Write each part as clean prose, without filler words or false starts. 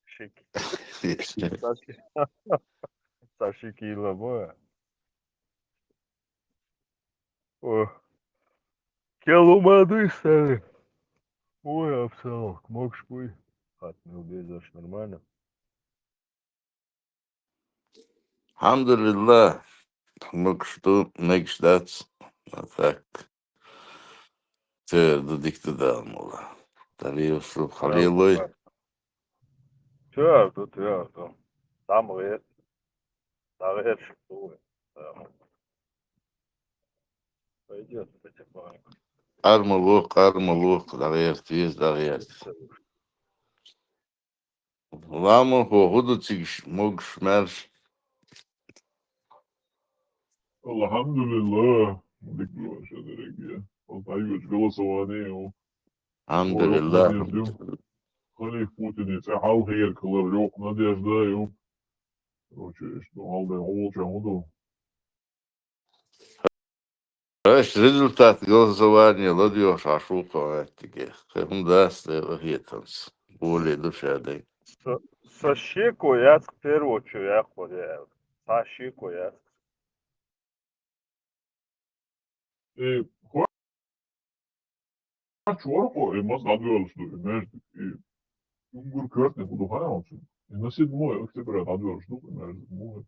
Chique. Tá chiquinho, amor. О, Келумаду истери. Ой, Апсал, можешь пой. Не убежишь, нормально. Alhamdulillah. Mokstu nekstats. Так. Te dudikte dalmola. Taliusu haliloi. Твердо. Там лет, дальше что. Пойдет потихоньку. Armuluk. Dagert. Dagert. Ламу худуцик могш мерш. Alhamdulillah. Дыкло, что дорогие. Полтавец голосование. Лёг Alhamdulillah. надежду. Халиф Путин, цехал херкалар, лёг надежда. Короче, что алды олча уду. Результат голосования ладьёш ашулка этике. Хунdas хитанс. Более душадой. Сашико я в первую очередь ходил. Сашико я. Чорко, и маз надвел, что между и Унгур кёртне буду хаялся. И на 7 октября надвел, что между.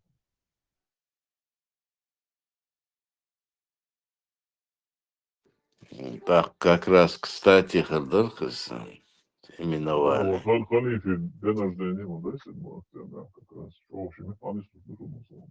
Так, как раз, кстати, Ходоркас именовали. Халифе день рождения, да, 7 октября, как раз. Что, в общем, память тут думал.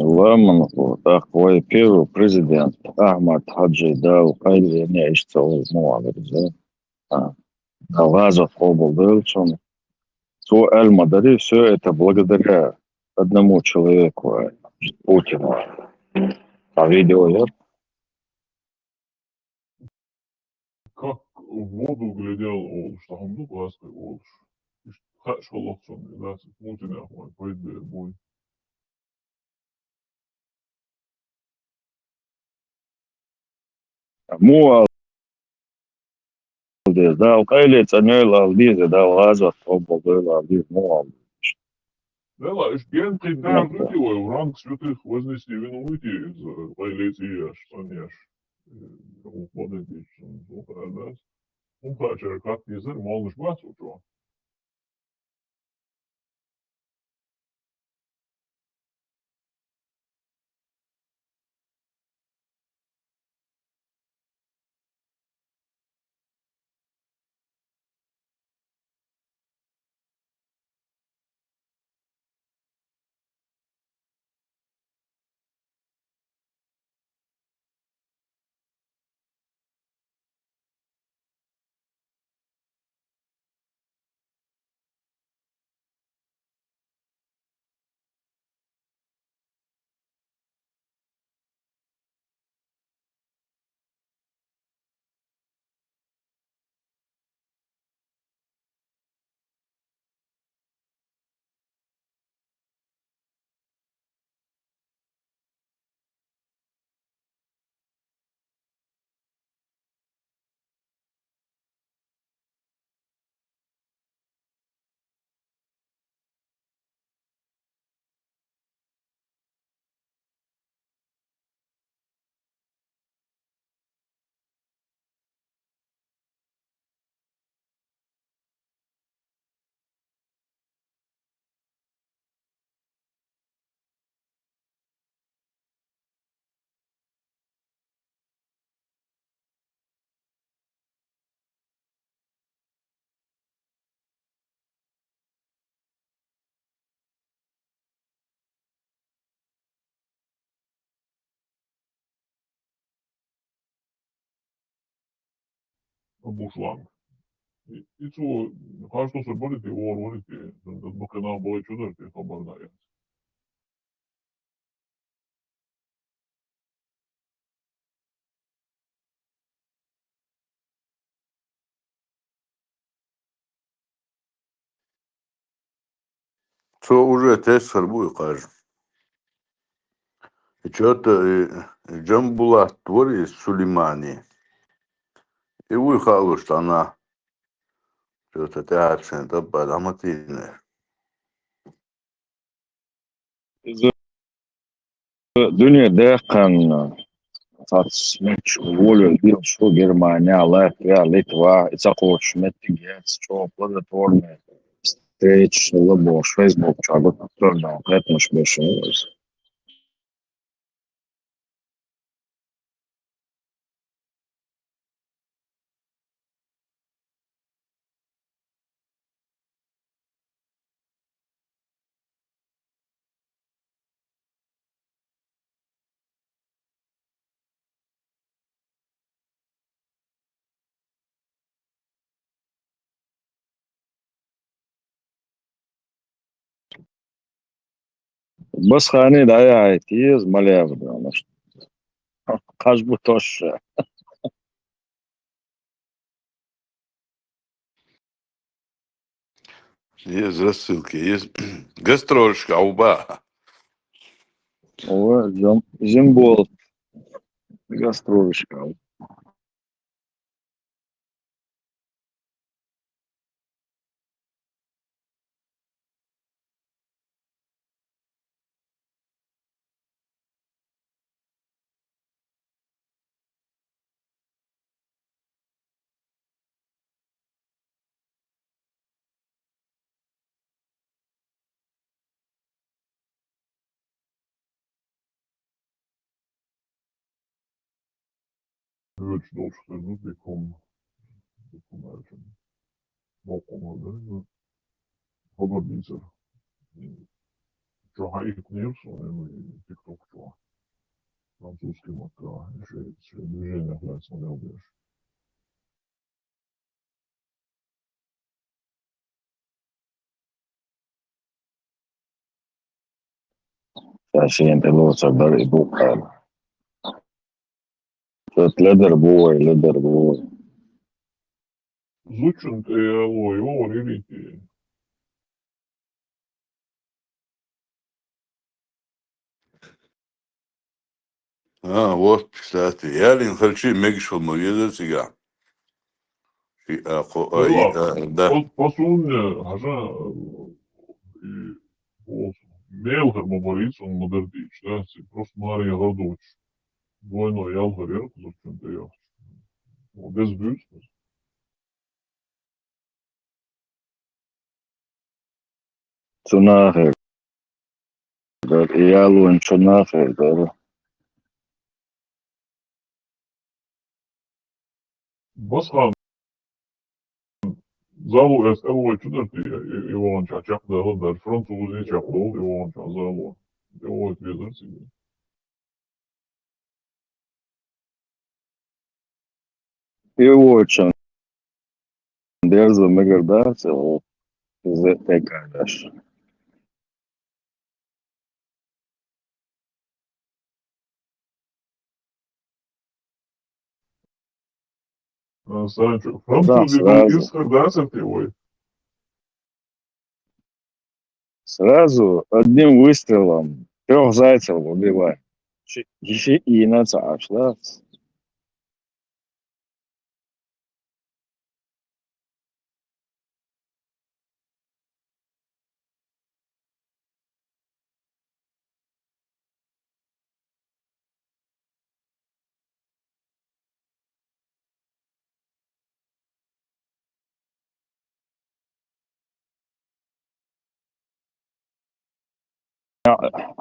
Ламан, такой первый президент Ахмад Хаджи дал хайдене ишцал муавирзе. Галазов обл дельчон. То Аль-Мадари все это благодаря одному человеку, Путину. А видео нет? Как в воду глядел Олш, там ну классный Олш. Шолохсон, да, Путин, ахмай, пойдет бой. Муал дал кайлец анел алдизе дал Галазов обл дел алдиз муал. Вела, ген кидар рытивой, в ранг святых вознести вину выйти из лайлети аж, саняш. Уходит, да. Умпачер, как языр, малыш бацу, bušlang. I co, kao što se boriti u ovom voliti, da zbog kanala boli čudarti, to bar da je. Что уже тест харбуй, кажется. И что-то Джамбулат твори Сулеймани. И вы халу, что она что-то театрное, да, подаматine. Dünyada kan tartışmış oluyor bir şu Germania, Latvia, Litva, İtakoş, Metigets, çok platformы встречали boş Facebook çabuk turdan etmiş beşiniz. Bas hani da ayetiz malevda. Kaç bu toş. Есть рассылки, есть гастрольшка, ауба. O Zimbol gastrolişka. Hørt doorschrijven, ik kom uit een balkon hadden, hadden mensen. Что их нет, и TikTok, что французский материал, еще движение является молодежь. Siguiente lucha dar educar. Leather boy. Звучит его религии. Вот, кстати, я лин харчи мегшел мовеза сега. Да. Посун, хажа, Мелхар Маморис, он модердич, да, просто Мария Гордович. Двойной ялгар, я зачем-то я. Без бюст. Tsunahe. Yalu and Tsunahe. Басхан, залу эсэлой чудерти, его он чачак да, французи чапдол, его он чазало. Его отвезет себе. И очень дерзо мегардаться, tekrar. Санчо, Да, французи был сразу. исхар, да, сертевой? Сразу одним выстрелом 3 зайцев убиваем. И на царш, да?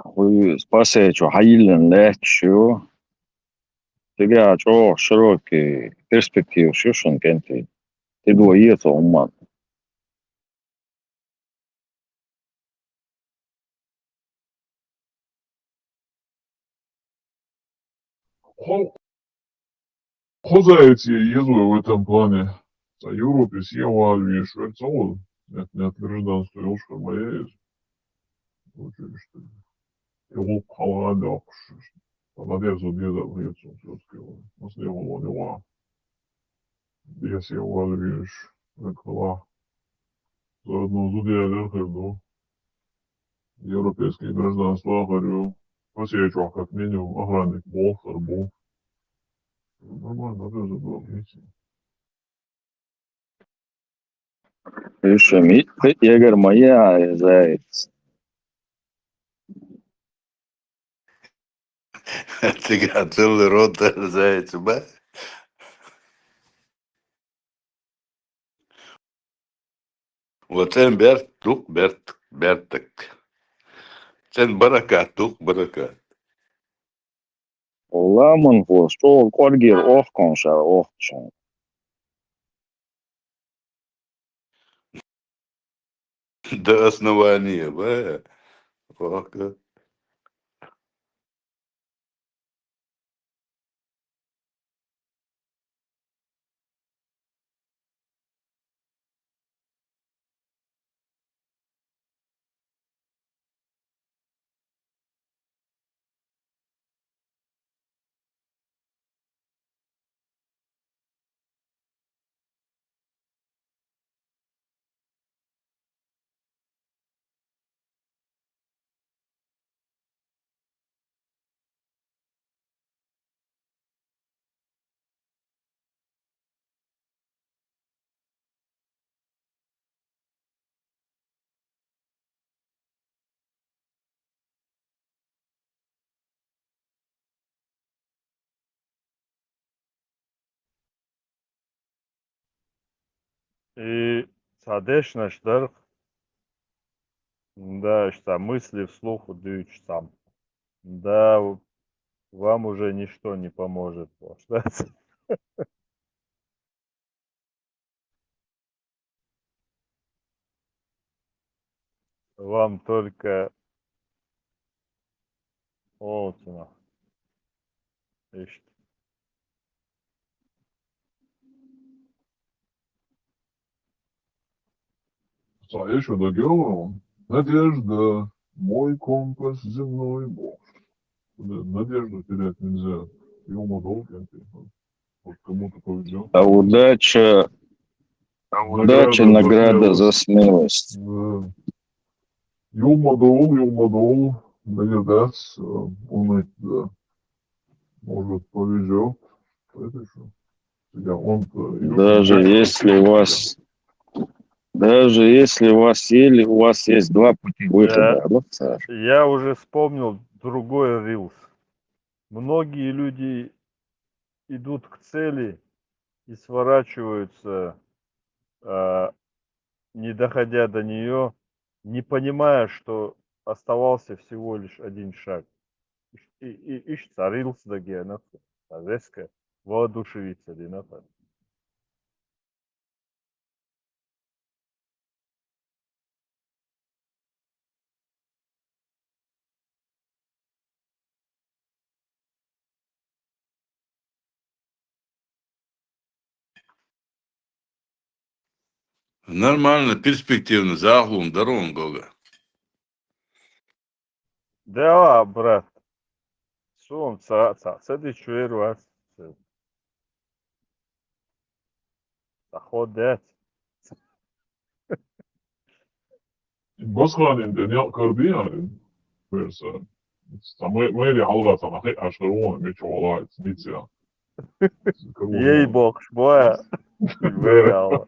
Вы спасаете Хайлен Лечу. Тебя что широкий перспектив шушен кенти. Ты двоится уман. Хозяйцы ездили в этом плане. За Европе съела Альвия Швецову. Нет, гражданство Ёшка моя есть. Училище. Его палада. Надежду деда в Грецию все-таки. Наследовала дела. Я съела Альвия Швецова. Заодно зудя Лерхерду. Европейские гражданства, говорю. Посечу, как минимум, охранник был, был. Нормально, тоже было вместе. Еще Егор моя заяц. Ты целый рот зайца, ба? Вот sen Bertek. Sen barakat. Ламон был, что коргир охконша, охчан. До основания, ба? Ох, как. И садешнашдар, да, что мысли вслух удаешь сам. Да, вам уже ничто не поможет. Да? Вам только Олтина. Ищет. Стоишь до героя. Надежда, мой компас земной бог. Надежду терять нельзя. Ему долг, может, кому-то повезет. А удача награда за смелость. Да. Юмадол, наверное, он да. Может, повезет. Это что? Он-то Даже если у вас есть два пути выхода, да, Я уже вспомнил другой рилс. Многие люди идут к цели и сворачиваются, не доходя до нее, не понимая, что оставался всего лишь один шаг. И царился да гена, резко воодушевиться дината. Нормально, перспективно, за углом, здоровым Гога. Да, брат. Сум, цади чуеру, заходят. Basganin Daniel Carbianin versa. Meili halvatana he ashkaruan me chola snitsia. Ей бог, шбоя. Выяла.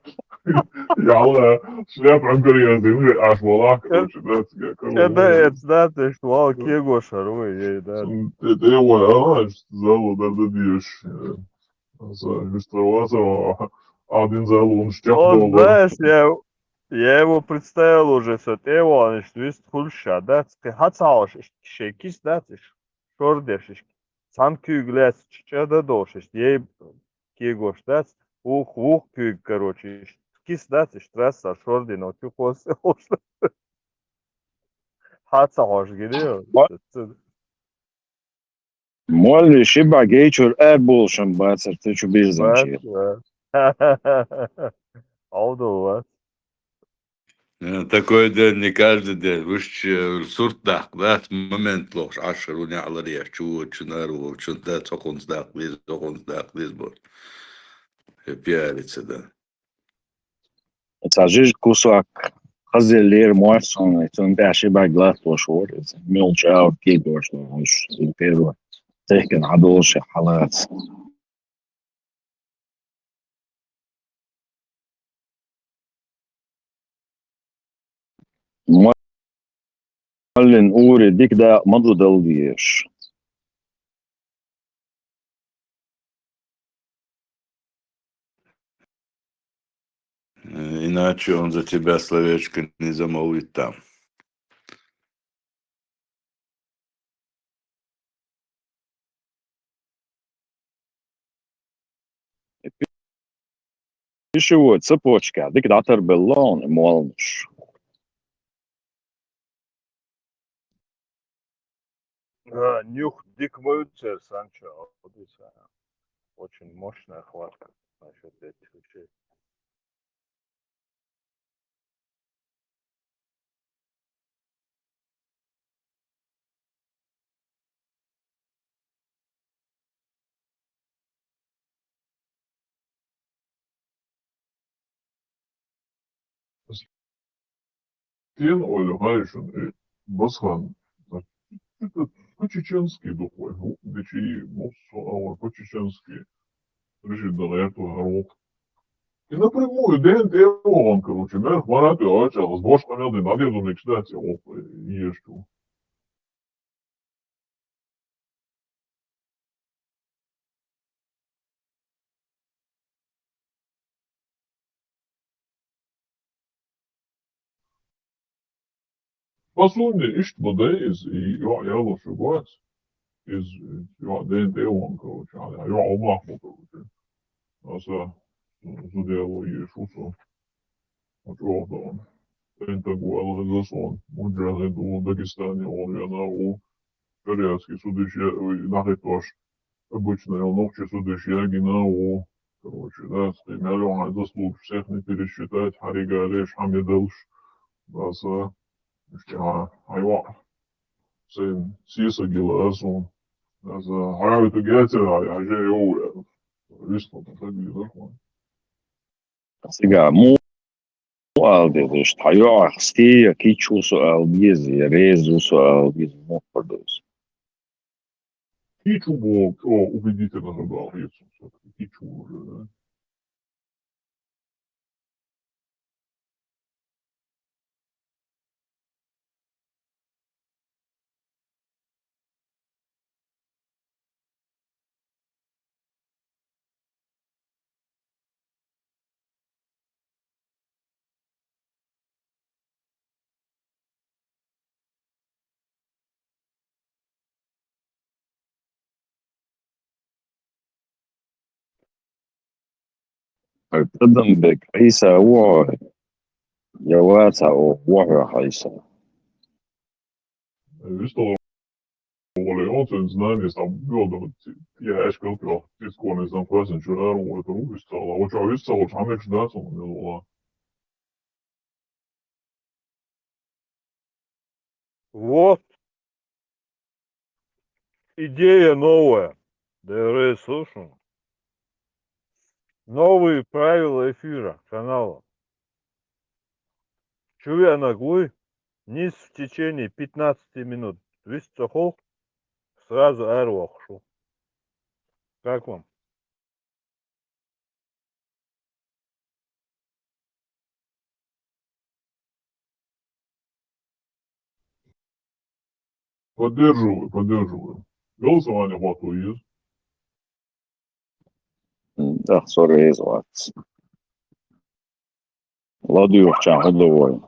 Jalla, sляпрам карьеры, аж волак, короче, да, тебе Это, знаешь, вау, кего шаруй, ей, да. Это его, зало, да, добьешь. Виставаться, один зал, он штяк Он, доллар. знаешь, я его представил уже, что ты его, значит, весь хульша, да, хацалыш, шекис, да, шордешиш, санкю гляс, чада дошиш, ей кегош, да, ух, кюг, короче, кис, да, трасса, шорди, но тюхос, хацалыш, gidiyor. Molly šiba geičur ērbulšana bāc ar taču birzančie. Oldu var. Такой день не каждый день. Вش сурт дак, да, момент лош, ашер у няла реш, чунару, чун да, цокон сдак, лиз бор. Пиарится, да. Tā žiž kusāk hazeļieru morsona, un tā šiba glātošu orez. Milč āur kīgošu, viņš pēro teikan adolši halāts. Mollin ūri dik dā madu daldiešu. Иначе он за тебя словечко не замолвит там. Išivot sapočkā, dik datar belloni molnušu. Нюх Дик Мойцер, Санчо. Очень мощная хватка насчет этих вещей. Тен Оля Хайшин, Басхан, по-чеченски духой, дичи мусу, по-чеченски, решит да эту город. И напрямую, ден он, короче, мерх мараты очал, с бошками один, надеду не кстати, ешку. Послушай, ишь, модейз, и я лучше бац, из, ден он, короче, я умаху, короче. Аса, задело ешусу, отровдан. Пентагуэл разослан. Муджахед у Дагестане, он я у Корейский судыща, нахитош, обычно он ночью судыща, у, короче, да, стремя заслуг всех не пересчитать, Харигалеш, Хамидалш, Баса, Айва, Сейн, Сиса Гиласун, Хайвиту Гетера, Аже Йоуэ, Висно, так видно. Sigā mūaldieši, tā jāstīja kičūsu albiezi, reizusu albiezi, nopardus. Кичу был убедительно забрал яйцо, все-таки Кичу уже, да. Tadambek, Isa uohi, ja vāca uohi haisa. Visto oli otsens näin, sitä juoltanut ja äsken kyllä tiskoon sen pääsen syödään uudet uudistalla. Ocha vissa on hameksi tässä on jolla. Вот идея новая. ДР, слушай. Новые правила эфира канала. Чувя наглы, низ в течение 15 минут. Вистохол, сразу аэрлохшу. Как вам? Поддерживаю, поддерживаю. Голосование хвату есть. Da, sorry, izvāc. Ладюхчан годовой.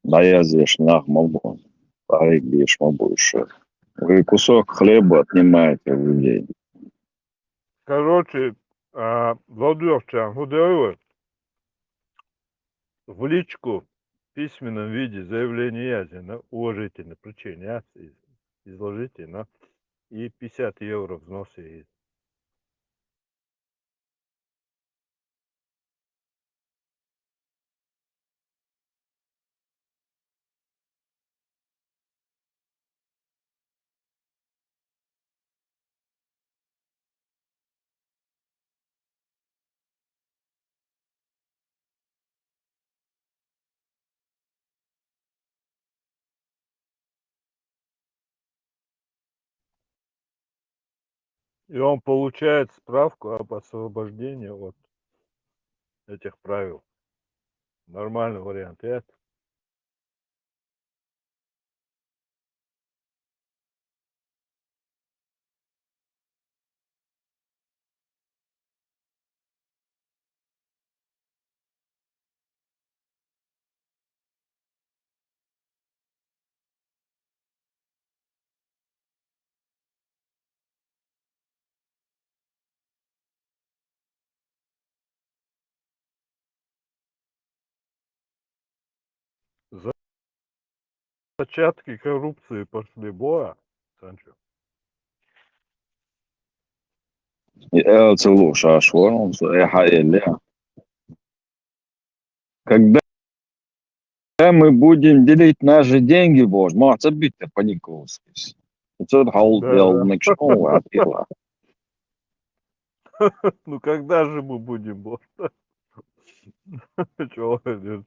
Наязешь нах мобон. Парик бьешь мобуше. Вы кусок хлеба отнимаете у людей. Короче, Владимировича Гудеева в личку в письменном виде заявление язи на уважительное причине изложите на и 50 евро взносы есть. И он получает справку об освобождении от этих правил. Нормальный вариант. Зачатки коррупции пошли. Боа, Санчо. Слушай, Ашвар, когда мы будем делить наши деньги, боже, ما تثبت паниковский. Это حاول Да, يلا شنو عطيلا. да. Ну когда же мы будем, босс? Чего говоришь?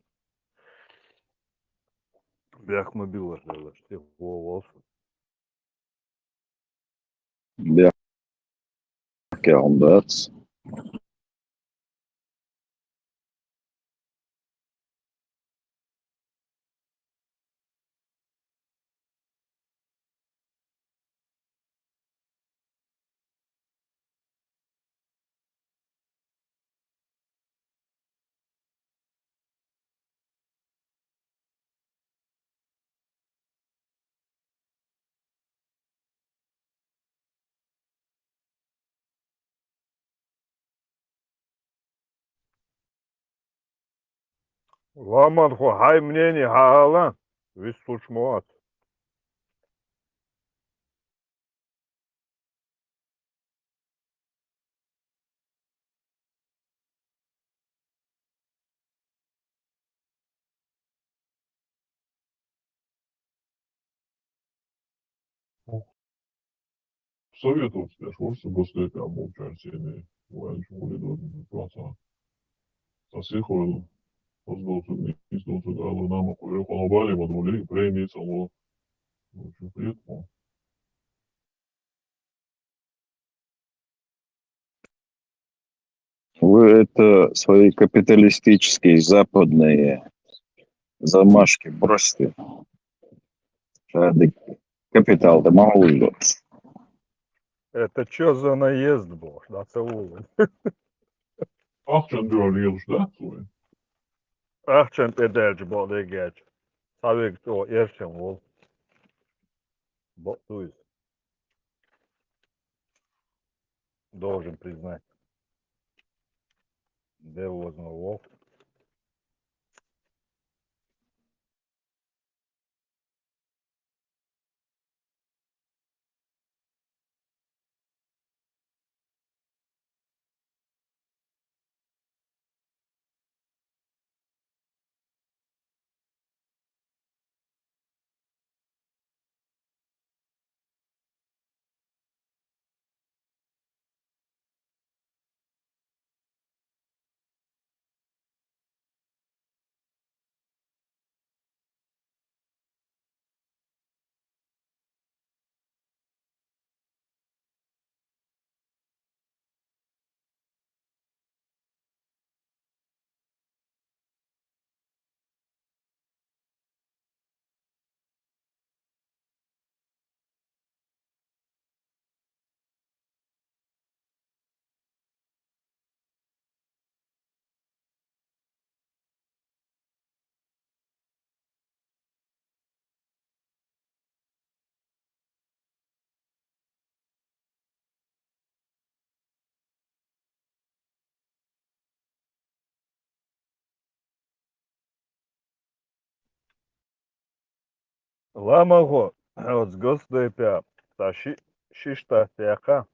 Бях мобила, что волос. بيحكي عن ذات. Ламан хо, хай мнение, хаала. Весь случмуат. Советов, скажешь, госдепе обучаrseni vajag lidot prātā. Tas ir, ko izdod gala nama, ko jau palabāli, man vēl ir prēmijas, alo, šo priekmu. Вы это свои капиталистические западные замашки бросьте. Шады капитал да мало. Это чё за наезд был? Да, целую. 18 lielus datoru. Ахчен педерч был, дегач. Савик то, ерчен вол. Туис. Должен признать. There was no wolf. Ламаго. Вот с госдепя. Тащи шишта тяха,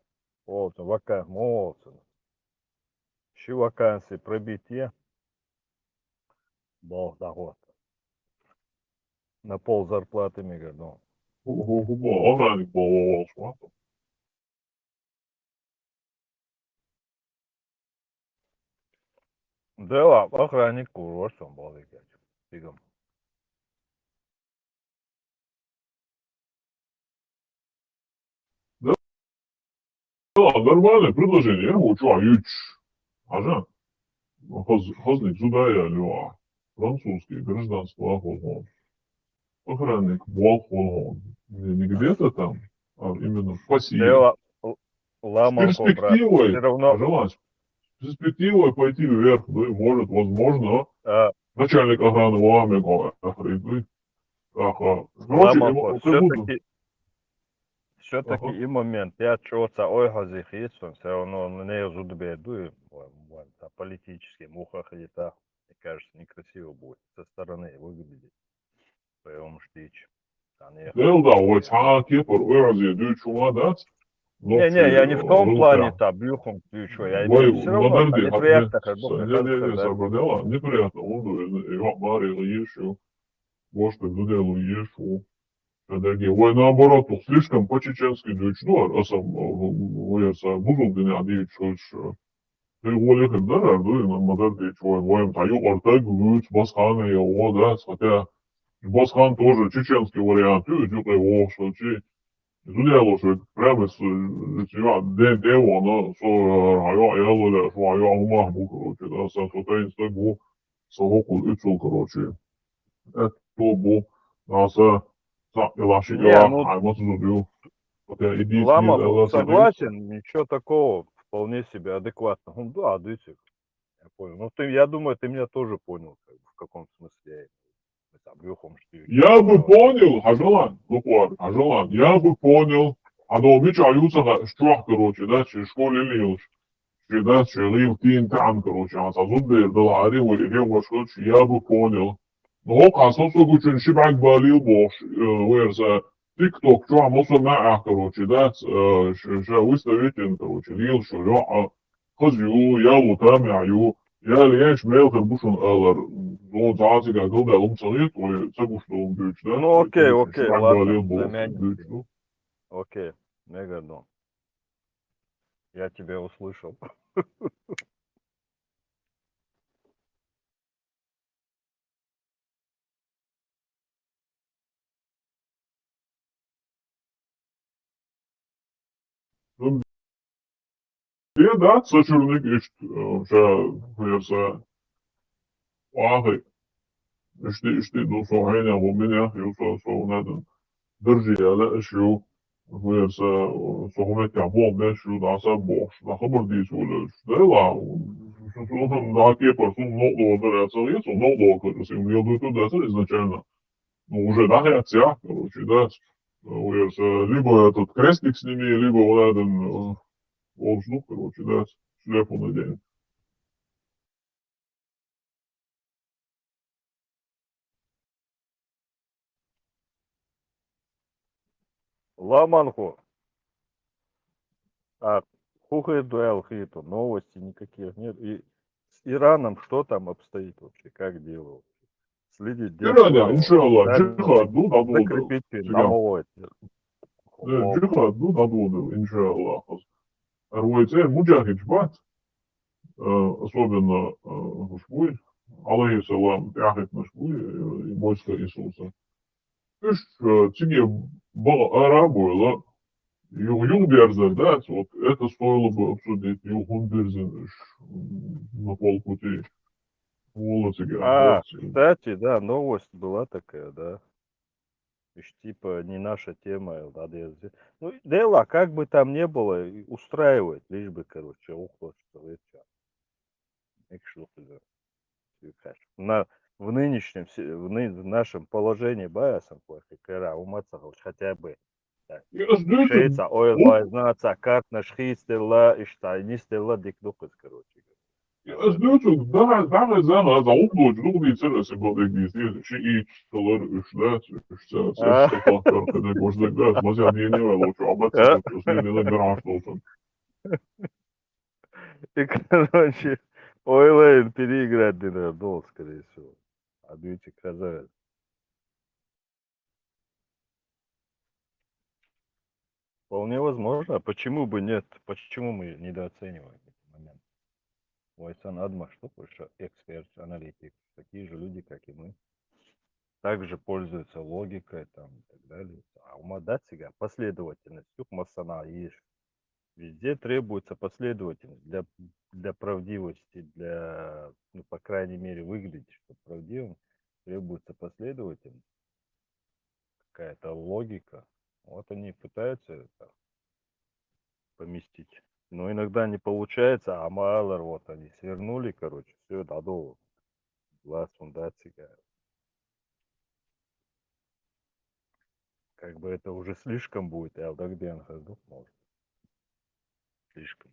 вот, вака, молодцы. Ши вакансии пробитие, бог да вот. На пол зарплаты мега, هو охранник волшебства. да, охранник курортом был, фигом. Да, нормальное предложение. Я хочу аюч. Ага. Хозник Зудая Льва. Французский, гражданство Ахолхон. Охранник Волхолхон. Не где-то там, а именно в пассиве. Да, С ламанко, брат, перспективой, все равно, пожелать, с перспективой пойти вверх, да, может, возможно, а, начальник охраны Ламекова, короче, ламанко, как будто, все-таки ага. и момент, я чего-то ойхазих есть, он все равно не зудбеду, политически, мухах и так, мне кажется, некрасиво будет со стороны выглядеть, своему штич. Делда, ой, кипр, вырази, дючула, да, Не, ночи, я не в том плане, рылка. там, брюхом, ключу, я Вой, имею все равно, там, надерди, неприятно, ходок, не, сабрадела, неприятно, он, его барил, ещё, может, гуделу, ещё. Ой, наоборот, слишком по-чеченски дючно, а сам, вояса, бузул дыня, адичуч, ты волих да, мадер дичуй, воем, таю, ортег, вуц, басханы, его, да, хотя, басхан тоже чеченский вариант, тюкай, во, что, Zulialo se premes ja, det var nå, så har jeg eller så har jeg oma korоче, да, så det är bo så hokul utsul короче. Это bo alltså så jag лаши Не, я ну, а вот зубил. Хотя иди с ним Ламахов, LSD. согласен, ничего такого, вполне себе адекватно. Ну, да, дытик, я понял. Ну, я думаю, ты меня тоже понял, как бы, в каком смысле. Мы там брюхом штучку. Я бы понял, Хажалан, буквально, Хажалан, я бы понял, а до обычая что, короче, да, через школе лилш. Да, шерил тин там, короче, а сазубер долари, его что я бы понял. Но касался гучин шибак балил бош, уэрса, тикток, что, мосо на короче, да, ша выставитель, короче, лил, что, я, хозю, я лутам, я леш мелтер бушун алар, но заати как был, да, лумцалит, ой, цегуш, что он бюч, да, Ну, окей, шибак ладно, балил бош, бюч, замянем. ну. Окей, мегадон. Я тебя услышал. Да, сочурник, ша, уэрса, Wahai, ishti do so hena wo min ja, jo so naden درجي على اشيو ويرس صحومت كابو بشيو داسا بوش دا خبر ديس ولا لا شو да кепа сум много операция сум много короче я бы туда изначально ну уже да реакция короче да вирс либо этот крестик сними либо вот этот волшну короче да шлепу на день. Ламанху. А, хухай дуэл хиту, новости никаких нет. И с Ираном что там обстоит вообще, как дело? Следить, где Ирания, иншаллах, дальности джихад, ну надо, закрепить на сигам. молот. Джихад, ну надо, иншаллах. Руэцэ муджахид бат, особенно Хушбуй, алейхиссалам, тяхет Машбуй, и войско Иисуса. Иш, тебе арабу, Юнгберзен, да, вот это стоило бы обсудить, Юнгберзен на полпути. Волоциган, да, Кстати, да, новость была такая, да. Типа не наша тема, надо. Ну, дело, как бы там не было, устраивает, лишь бы, короче, уход, что это. На, в нынешнем, в нашем положении, баясом, кара, умацахал, хотя бы. Так. я Шейца, ой, знаться, карт наш хистела, и что, не стела дикдукас, короче. Ja, es ļoti dažreiz zēnās uploģi rūdīt cerēsim, pateikties, šī īčtalar išlēc, išcēs, es sapakar, kad nekoši degdēs, mazjā dieni ievēloču, abecēt, kas dieni garāštolšana. И, короче, Ойлейн переиграть не надо, скорее всего. А Дмитрий Казавец. Вполне возможно. А почему бы нет? Почему мы недооцениваем этот момент? Ойсан Адма, что больше эксперт, аналитик, такие же люди, как и мы. Также пользуются логикой там и так далее. А у Мадацика последовательность. Тук Масана есть. Везде требуется последовательность для правдивости, для, ну, по крайней мере, выглядеть, что правдивым, требуется последовательность, какая-то логика. Вот они пытаются это поместить. Но иногда не получается, а Майлер, вот они свернули, короче, все, дадо, глаз фундация. Как бы это уже слишком будет, а Дагден Хаздук может. Слишком.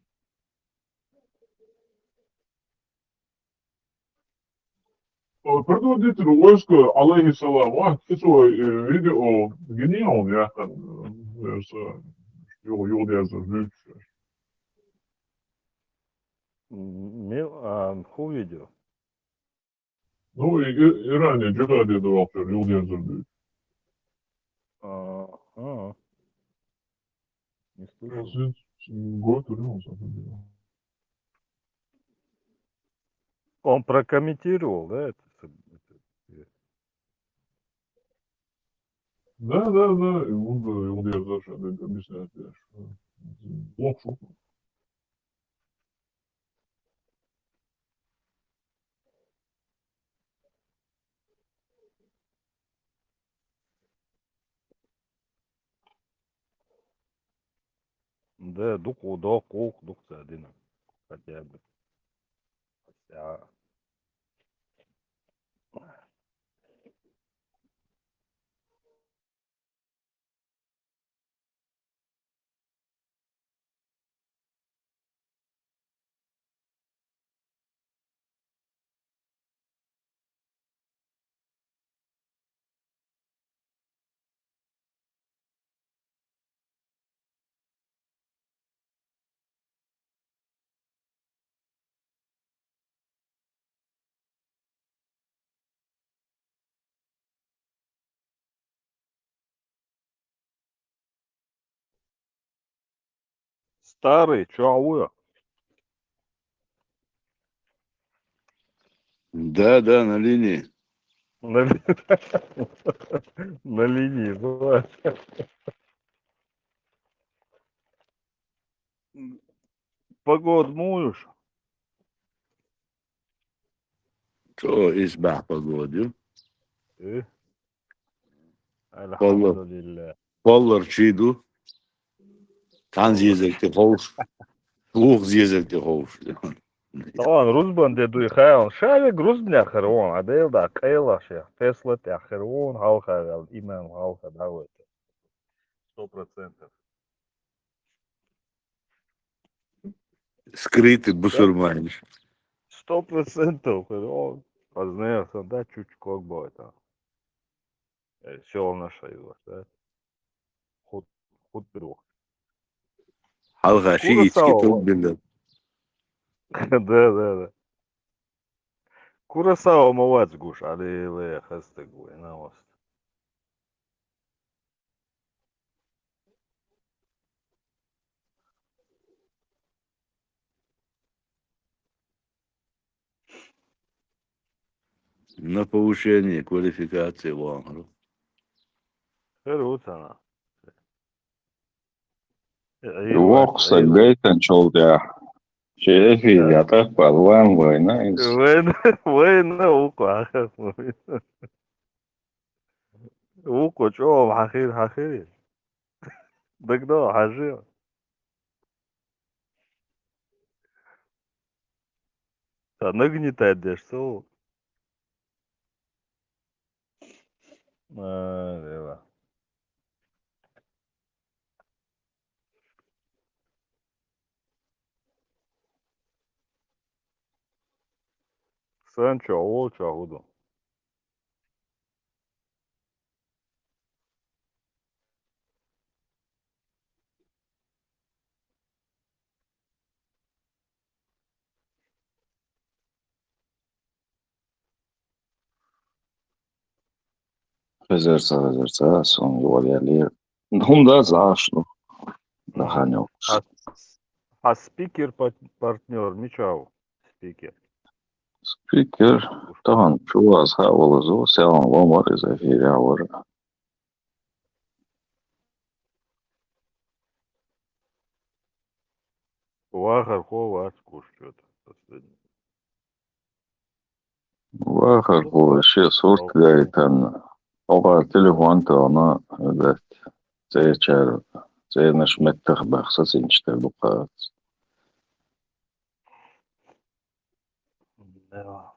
Предводитель войска, алейхиссалам, такой видео гениал, я там, Юлдезер, Ху видео? ну, и ранее джихади давал, Юлдезер, Ага. Не слышал. год вернулся. Он прокомментировал, да, это? Да, и Юлдезер, объясняет, плохо шутка. Да, дух, да, колк, дух, один. Хотя бы. Хотя... Старый, чё, ауя? Да, на линии. На, на линии, бывает. Погоду моешь? Что избах погодил? Э? Колор, Альхамдулилля. колор чиду. Тан зизек ти хоуш. Лух зизек ти хоуш. طبعا رزبان دي دوي خيال شايف رزبني اخرون عديل دا كيلا شيخ تسلا اخرون هالخا الإيمان هالخا دعوة 100%. Скрытый Да, бусурманиш. 100%. Позднее, да, чуть как бы это. Все наша его, да. Худ, худ друг. Halka şey içki Курасао. çok bilir. Да. Курасао мовац гуш, але хасте гуй, на вас. На повышение квалификации Вангру. Херутана. Вокса Гейтен Чолдя. Шефи, я так подван война из وين وقع وقع شو حخير دقدو حاجة нагнетать что дева. Sen çoğul çoğudu. Rezersa son yol yerler. Onda zaşlı. Daha ne olsun. А спикер партнер Мичау. Спикер. Speaker. Tamam. Şu az havalı. Selam var. Zafir var. Вахархова скушает. Последний. Вахар bu şey sort gaytan. Oğa telefon tağına evet. Zeyçer. Zeynaş mettah baxsas inçte bu qat. Да.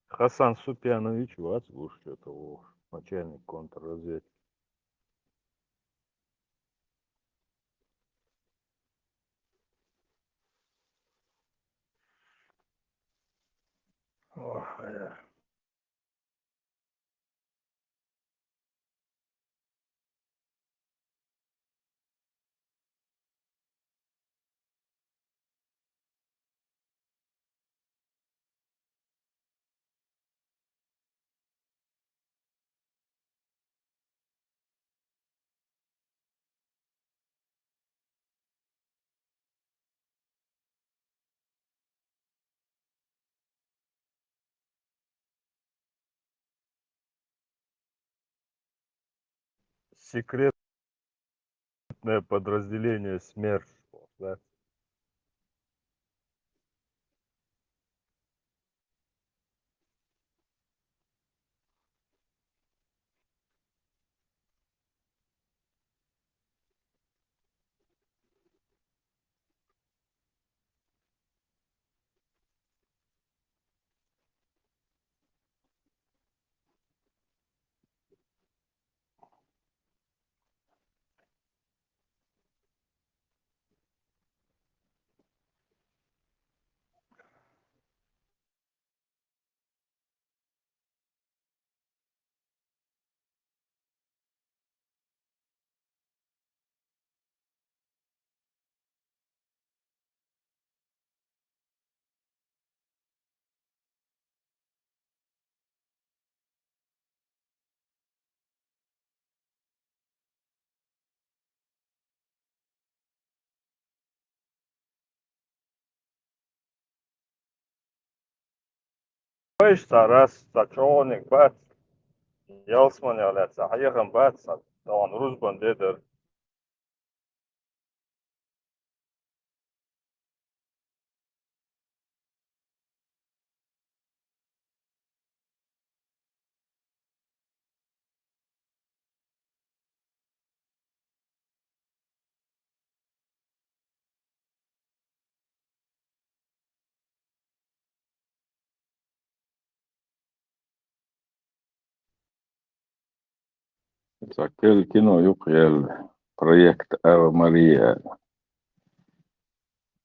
Хасан Супьянович вас слушает. Начальник контрразведки. Ох, секретное подразделение СМЕРШ. Да? Понимаешь, раз сачоник бац, ялсман яляца, аяхан бац, он русбан дедер. Zakel kino yok yel. Projekt Eva Maria.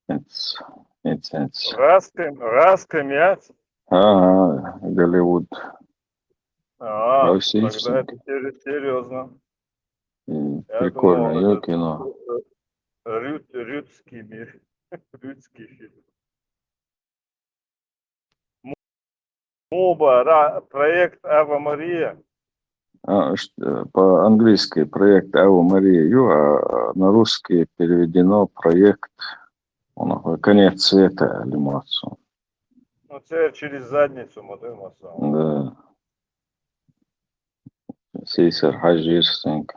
It's. Раском яц. Голливуд. Тогда это серьезно. Я Прикольно, думал, ее это кино. рюдский мир. Рюдский фильм. Проект Ава Мария. По-английски проект Ава Мария, а на русский переведено проект «Конец света» анимацию. Ну, це через задницу модема сам. Да. Сейсер Хаджирстинг.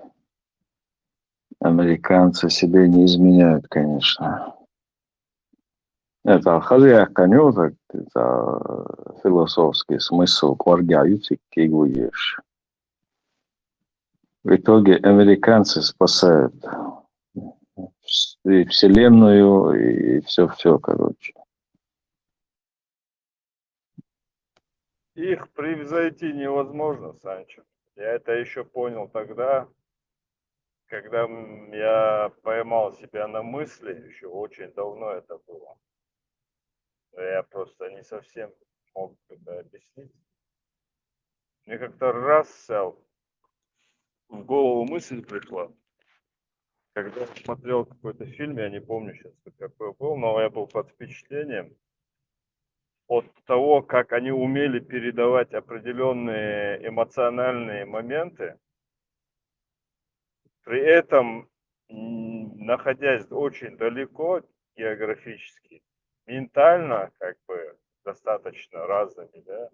Американцы себе не изменяют, конечно. Это хозяйка конюта, это философский смысл кваргаютик кигуешь. В итоге американцы спасают и вселенную, и все, короче. Их превзойти невозможно, Санчо. Я это еще понял тогда, когда я поймал себя на мысли, еще очень давно это было. Но я просто не совсем мог это объяснить. Мне как-то раз в голову мысль пришла, когда я смотрел какой-то фильм, я не помню сейчас, какой был, но я был под впечатлением от того, как они умели передавать определенные эмоциональные моменты, при этом находясь очень далеко географически, ментально как бы достаточно разными, да,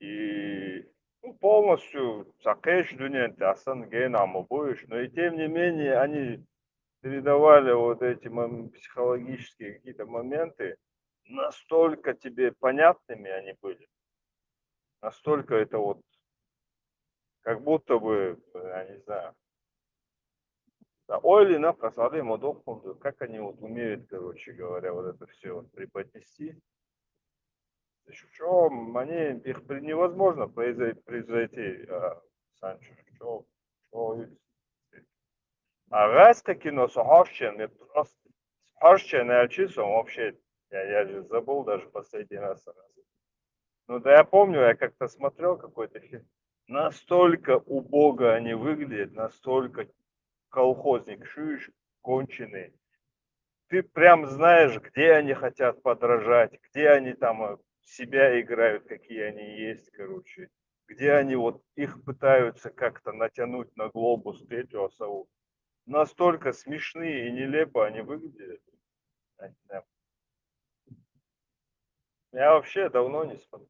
и ну, полностью сакеш дуненте, асан генаму будешь, но и тем не менее они передавали вот эти психологические какие-то моменты, настолько тебе понятными они были, настолько это вот, как будто бы, я не знаю, да, ойли на просады модохунду, как они вот умеют, короче говоря, вот это все вот преподнести. Что они, их невозможно превзойти, Санчо, что, а раз кино с Хорщен, мне просто с Хорщен научился, он вообще, я же забыл даже последний раз. Ну да я помню, я как-то смотрел какой-то фильм, настолько убого они выглядят, настолько колхозник, шиш, конченый. Ты прям знаешь, где они хотят подражать, где они там себя играют, какие они есть, короче. Где они вот их пытаются как-то натянуть на глобус третьего сову. Настолько смешные и нелепо они выглядят. Я вообще давно не смотрю.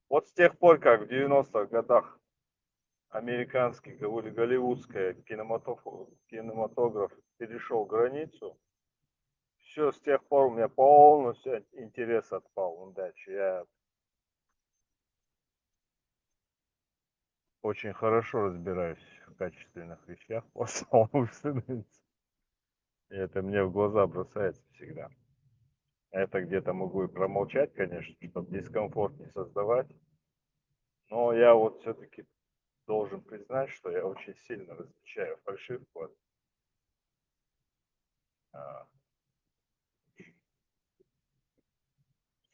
Вот с тех пор, как в 90-х годах американский, голливудский кинематограф перешел границу, все, с тех пор у меня полностью интерес отпал. Удачи. Я очень хорошо разбираюсь в качественных вещах после становится. И это мне в глаза бросается всегда. Это где-то могу и промолчать, конечно, чтобы дискомфорт не создавать. Но я вот все-таки должен признать, что я очень сильно различаю фальшивку от а,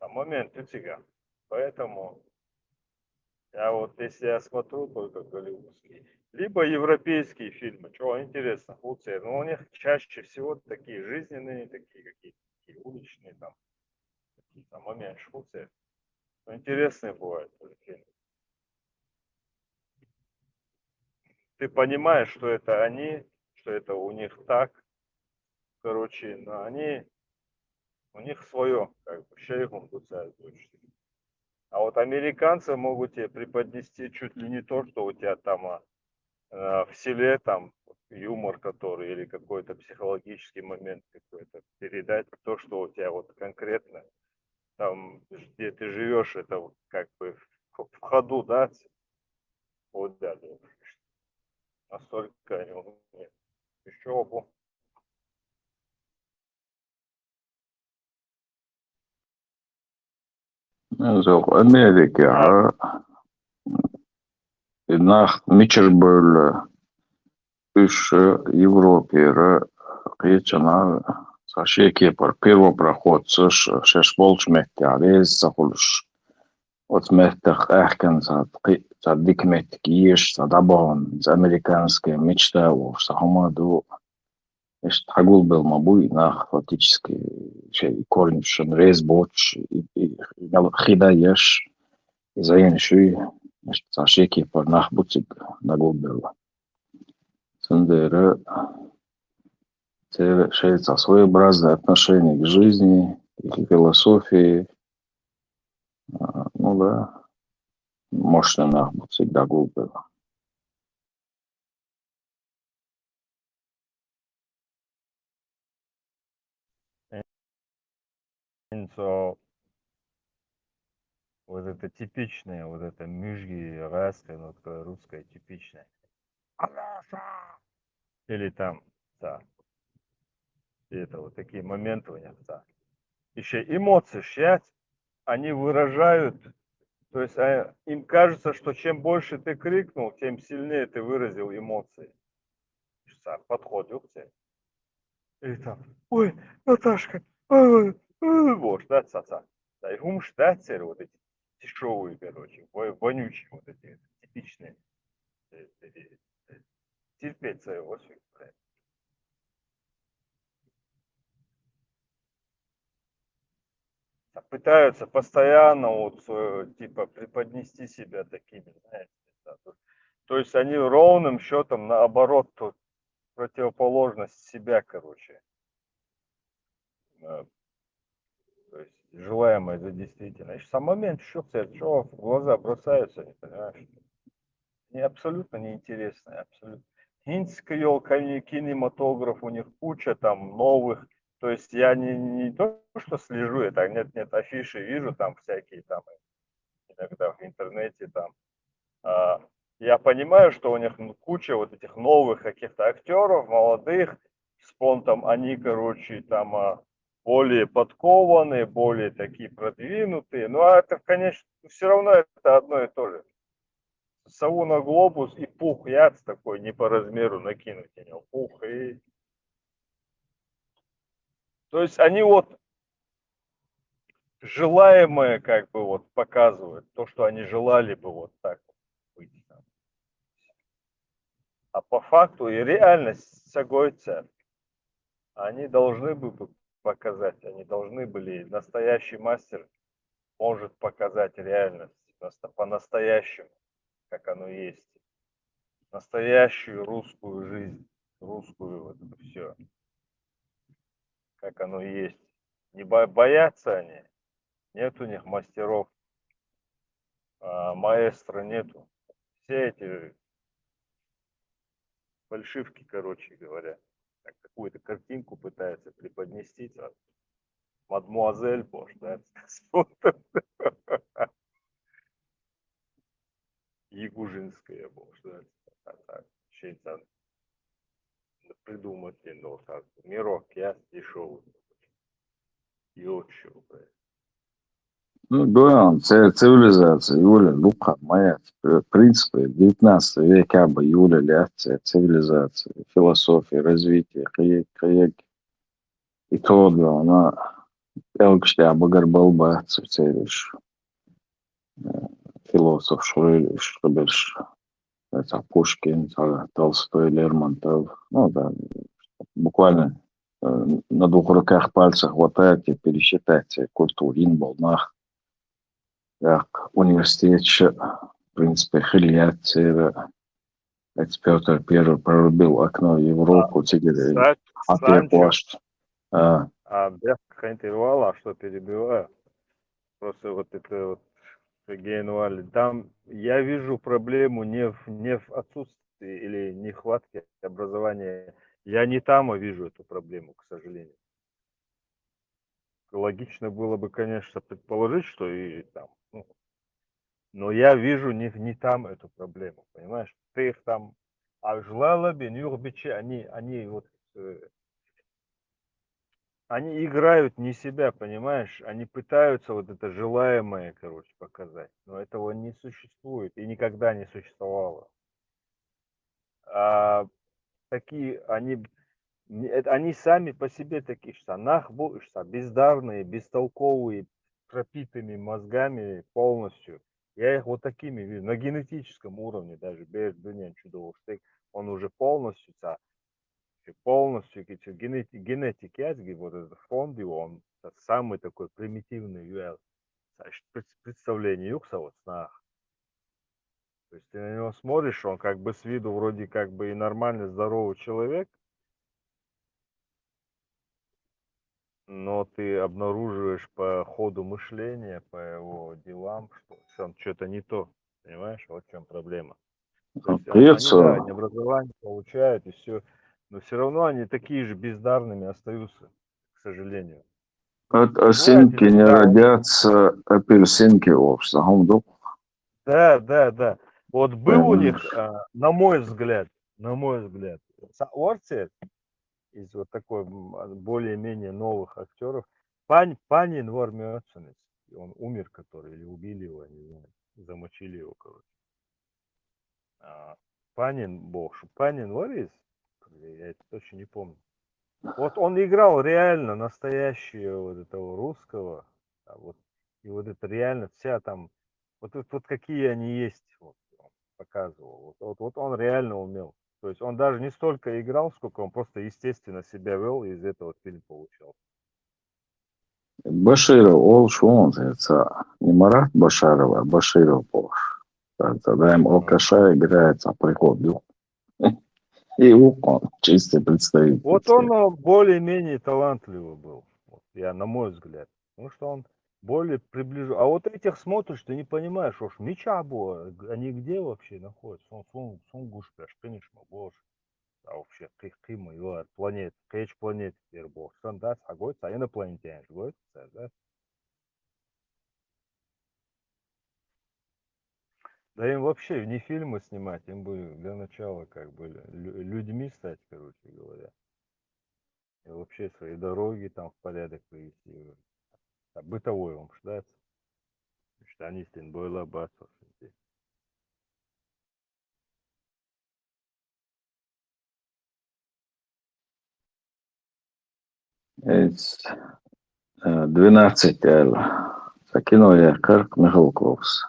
момент утига. Поэтому я вот, если я смотрю только голливудские, либо европейские фильмы, что интересно, Луция, но у них чаще всего такие жизненные, такие какие-то такие уличные, там, какие-то моменты Швуция. Но интересные бывают фильмы. Ты понимаешь, что это они, что это у них так, короче, но они, у них свое, как бы, шейхум дуцают очень. А вот американцы могут тебе преподнести чуть ли не то, что у тебя там в селе, там, юмор который, или какой-то психологический момент какой-то, передать то, что у тебя вот конкретно, там, где ты живешь, это вот как бы в ходу, да, вот, да, да. Настолько они умеют. Еще бы. Zo Amerika nach Mitchellböl üç Европе Кечана Сашеки пар первопроходцы шеш болчмекти арез сахулш от мехтах эхкен за дикмет киеш за дабон за американская мечта у сахамаду эш тагул был мабуй нах фактически корнишен рез боч хида еш زين شوي Сашеки пар нах буцик нагул был Сандера своеобразное отношение к жизни, к философии. Ну да, мощно нахуй всегда глупо. So, вот это типичное, вот это мюжги, русская, ну, такое русское типичное. Или там, да, и это вот такие моменты у них, да. еще эмоции щать, они выражают, то есть им кажется, что чем больше ты крикнул, тем сильнее ты выразил эмоции. Подходил к тебе. И там, ой, Наташка, вот, да, ца-ца. Да, и умштацеры вот эти дешевые, короче, вонючие вот эти типичные. Терпеть своего света. Пытаются постоянно вот типа преподнести себя такими, знаете. Да. То есть они ровным счетом наоборот тут противоположность себя, короче. То есть желаемое за действительное. И сам момент, что в глаза бросаются, не понимаешь. Они абсолютно неинтересные, абсолютно. Хинская кинематограф, у них куча там новых. То есть я не то, что слежу, это нет афиши, вижу там всякие там иногда в интернете там. Я понимаю, что у них куча вот этих новых каких-то актеров, молодых, с понтом, они, короче, там более подкованные, более такие продвинутые. Ну, а это, конечно, все равно это одно и то же. Сову на глобус и пух, яц такой, не по размеру накинуть на него. Пух и... То есть они вот желаемое как бы вот показывают, то, что они желали бы вот так вот быть. А по факту и реальность сагойца, они должны бы показать, они должны были, настоящий мастер может показать реальность по-настоящему, как оно есть. Настоящую русскую жизнь, русскую вот это все, как оно есть. Не боятся они, нет у них мастеров, маэстро нету. Все эти фальшивки, короче говоря, какую-то картинку пытаются преподнести, мадмуазель, боже, да, Ягужинская, боже, да, так, щейцан придумать, ну, так, мирок, я дешевый, и отчего, блядь. Ну, да, цивилизация, Юля, Лука, моя, в принципе, 19 век, бы Юля, ляция, цивилизация, философия, развитие, и то, она, elgšķā bagarbалба, цевиш, философ, Шруберш, это Пушкин, Толстой, Лермонтов, ну, да, буквально на двух руках пальцах хватает и пересчитать культурин, волнах, как университет, в принципе, Хильяцера, Петр Первый прорубил окно в Европу, теперь Санчо, плащ. без интервала, что перебиваю, просто вот это вот генуали. Там я вижу проблему не в отсутствии или нехватке образования. Я не там вижу эту проблему, к сожалению. Логично было бы, конечно, предположить, что и там. Ну, но я вижу не там эту проблему, понимаешь? Ты их там, жлала бен юрбичи, они вот, они играют не себя, понимаешь? Они пытаются вот это желаемое, короче, показать. Но этого не существует и никогда не существовало. А такие, они сами по себе такие, что что бездарные, бестолковые, пропитанными мозгами полностью. Я их вот такими вижу, на генетическом уровне даже, без чудового, что он уже полностью генетики, вот этот фонд его, он самый такой примитивный представление юкса вот снах. То есть ты на него смотришь, он как бы с виду вроде как бы и нормальный, здоровый человек, но ты обнаруживаешь по ходу мышления, по его делам, что он что-то не то. Понимаешь, вот в чем проблема. То есть они, да, Придется они образование получают и все, но все равно они такие же бездарными остаются, к сожалению. от Бывает осинки не иногда родятся апельсинки общества. да. Вот был у них, на мой взгляд, Орцет из вот такой более-менее новых актеров, Панин вор Мёценец. Он умер, который, или убили его, не знаю. Замочили его, короче. Панин бог. Панин Варис? Я это точно не помню. Вот он играл реально настоящего вот этого русского. Вот, и вот это реально вся там, вот какие они есть, вот, он показывал. Вот он реально умел. То есть он даже не столько играл, сколько он просто естественно себя вел, и из этого фильм получался. Баширов, ол шо называется, не Марат Башаров, а Баширов был. Тогда им Алкаша играется приход. И он чистый представитель. Вот он более-менее талантливый был, вот, я, на мой взгляд. Потому что он более приближен. А вот этих смотришь, ты не понимаешь, уж меча было, они где вообще находятся? Сон гушпеш, конечно, боже. А вообще, кыймы, планет, кэч планет теперь бог. Сан, да, сагойца, а инопланетяне, да? Да им вообще не фильмы снимать, им бы для начала как бы людьми стать, короче говоря. И вообще свои дороги там в порядок привести. Бытовой вам ждать. Что они с тем было бацов. Эц, 12 кино я Кирк Михалковс.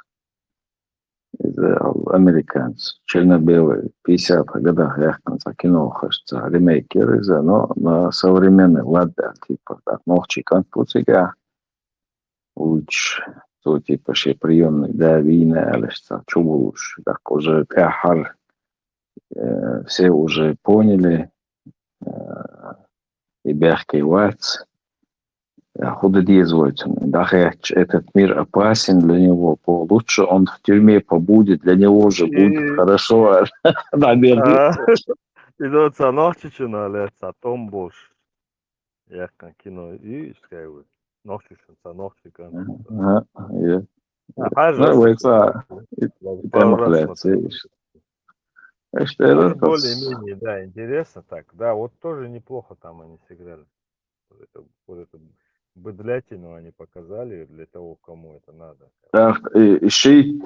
Из американец. Черно-белый. В 50-х годах яхтанца кино хочется ремейкер из но на современный лад, да, типа, так, ногчи конституция, уч, то, типа, ще приемный, да, вина, или что, чубуш, так, уже кахар, все уже поняли, э, и бяхкой вац, худо действуется. Даже этот мир опасен для него. Лучше он в тюрьме побудет, для него же будет И хорошо. Наверное. идет санохчичина, леца, том бош. Яхкан кино. И скайвы. Нохчичин, санохчикан. Ага, ja. Хажа Ну, сыкин. это Пару раз демократия. смотрел. Что Тоже это? более-менее, да, интересно так. Да, вот тоже неплохо там они сыграли. Вот эту быдлятину они показали для того, кому это надо. Так, шиит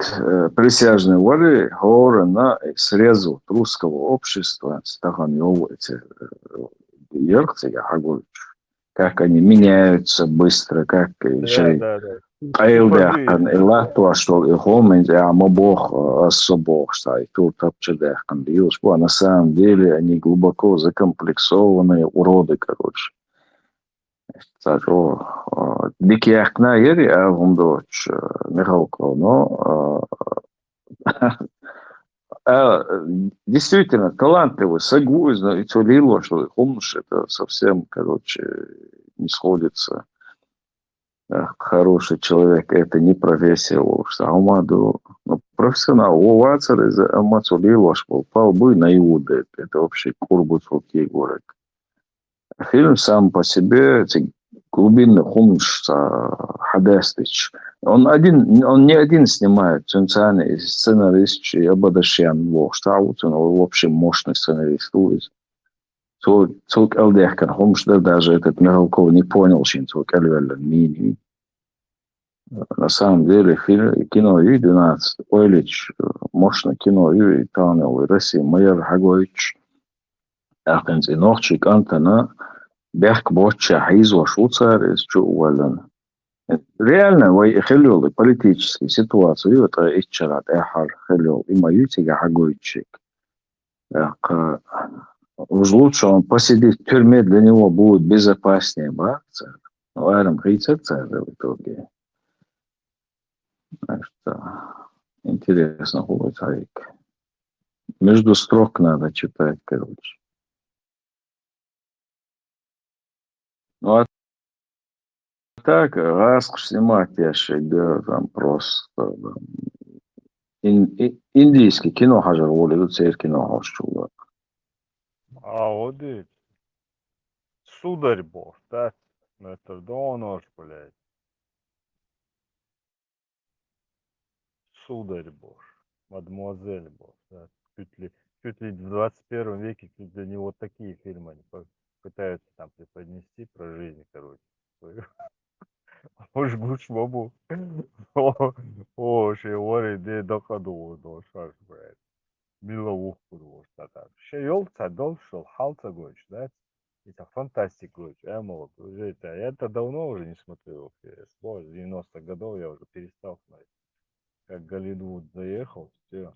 присяжные воли говоря на срезу русского общества с такими эти ерцы, я говорю, как они меняются быстро, как Да, еще да, да. Типовые. Aildeakan Latvia и а бог особо, что и тут обчедехкан биус. А на самом деле они глубоко закомплексованные уроды, короче. Сажу дикияхна ери, а вумдоч Михалков, но действительно талантливый, сагуизно, и цулило, что хумш, это совсем, короче, не сходится. Хороший человек, это не профессия вовсе. Алмаду, ну, профессионал, овацер из Амацули был полбы на Иуды. Это вообще Курбуцкий город. Фильм сам по себе, эти глубинный хумш, Хадестич. Он не один снимает, цунцаны, сценарист, и Абадашян, он вообще мощный сценарист. Цук Элдехкан, хумш, даже этот Михалков не понял, чем Цук Элвеллен, мини. На самом деле кино Ю-12, Ойлич, мощно кино Ю, Танел, Россия, Майер Хагоич, Ахензи Нохчик, Антона, Бяхк Боча, Хайзо, Шуцар, из Чувален. Реально, вы хелёлы политические ситуации, это ичарат, эхар, хелёл, и маютига Хагоичик. Уж лучше он посидит в тюрьме, для него будет безопаснее, бакца. Ну, Арам Хейцер, в итоге. Так что интересно будет, Арик. Между строк надо читать, короче. Ну, а так, раз снимать я шега, там просто там, индийский кино хажар волю, церковь кино хожу. А вот и сударь бог, да? Ну это донож, блядь. Сударь бог. Мадемуазель бог, да. Чуть ли в 21 веке чуть ли не вот такие фильмы они пытаются там преподнести про жизнь, короче, свою. Уж гуш бабу. О, шевори де докаду до шаш, блядь. Мила уху что-то. Шеёлца дольше халца гоч, да? Это фантастик гоч, молод. Уже это давно уже не смотрел. С 90-х годов я уже перестал смотреть. Как Голливуд заехал, все.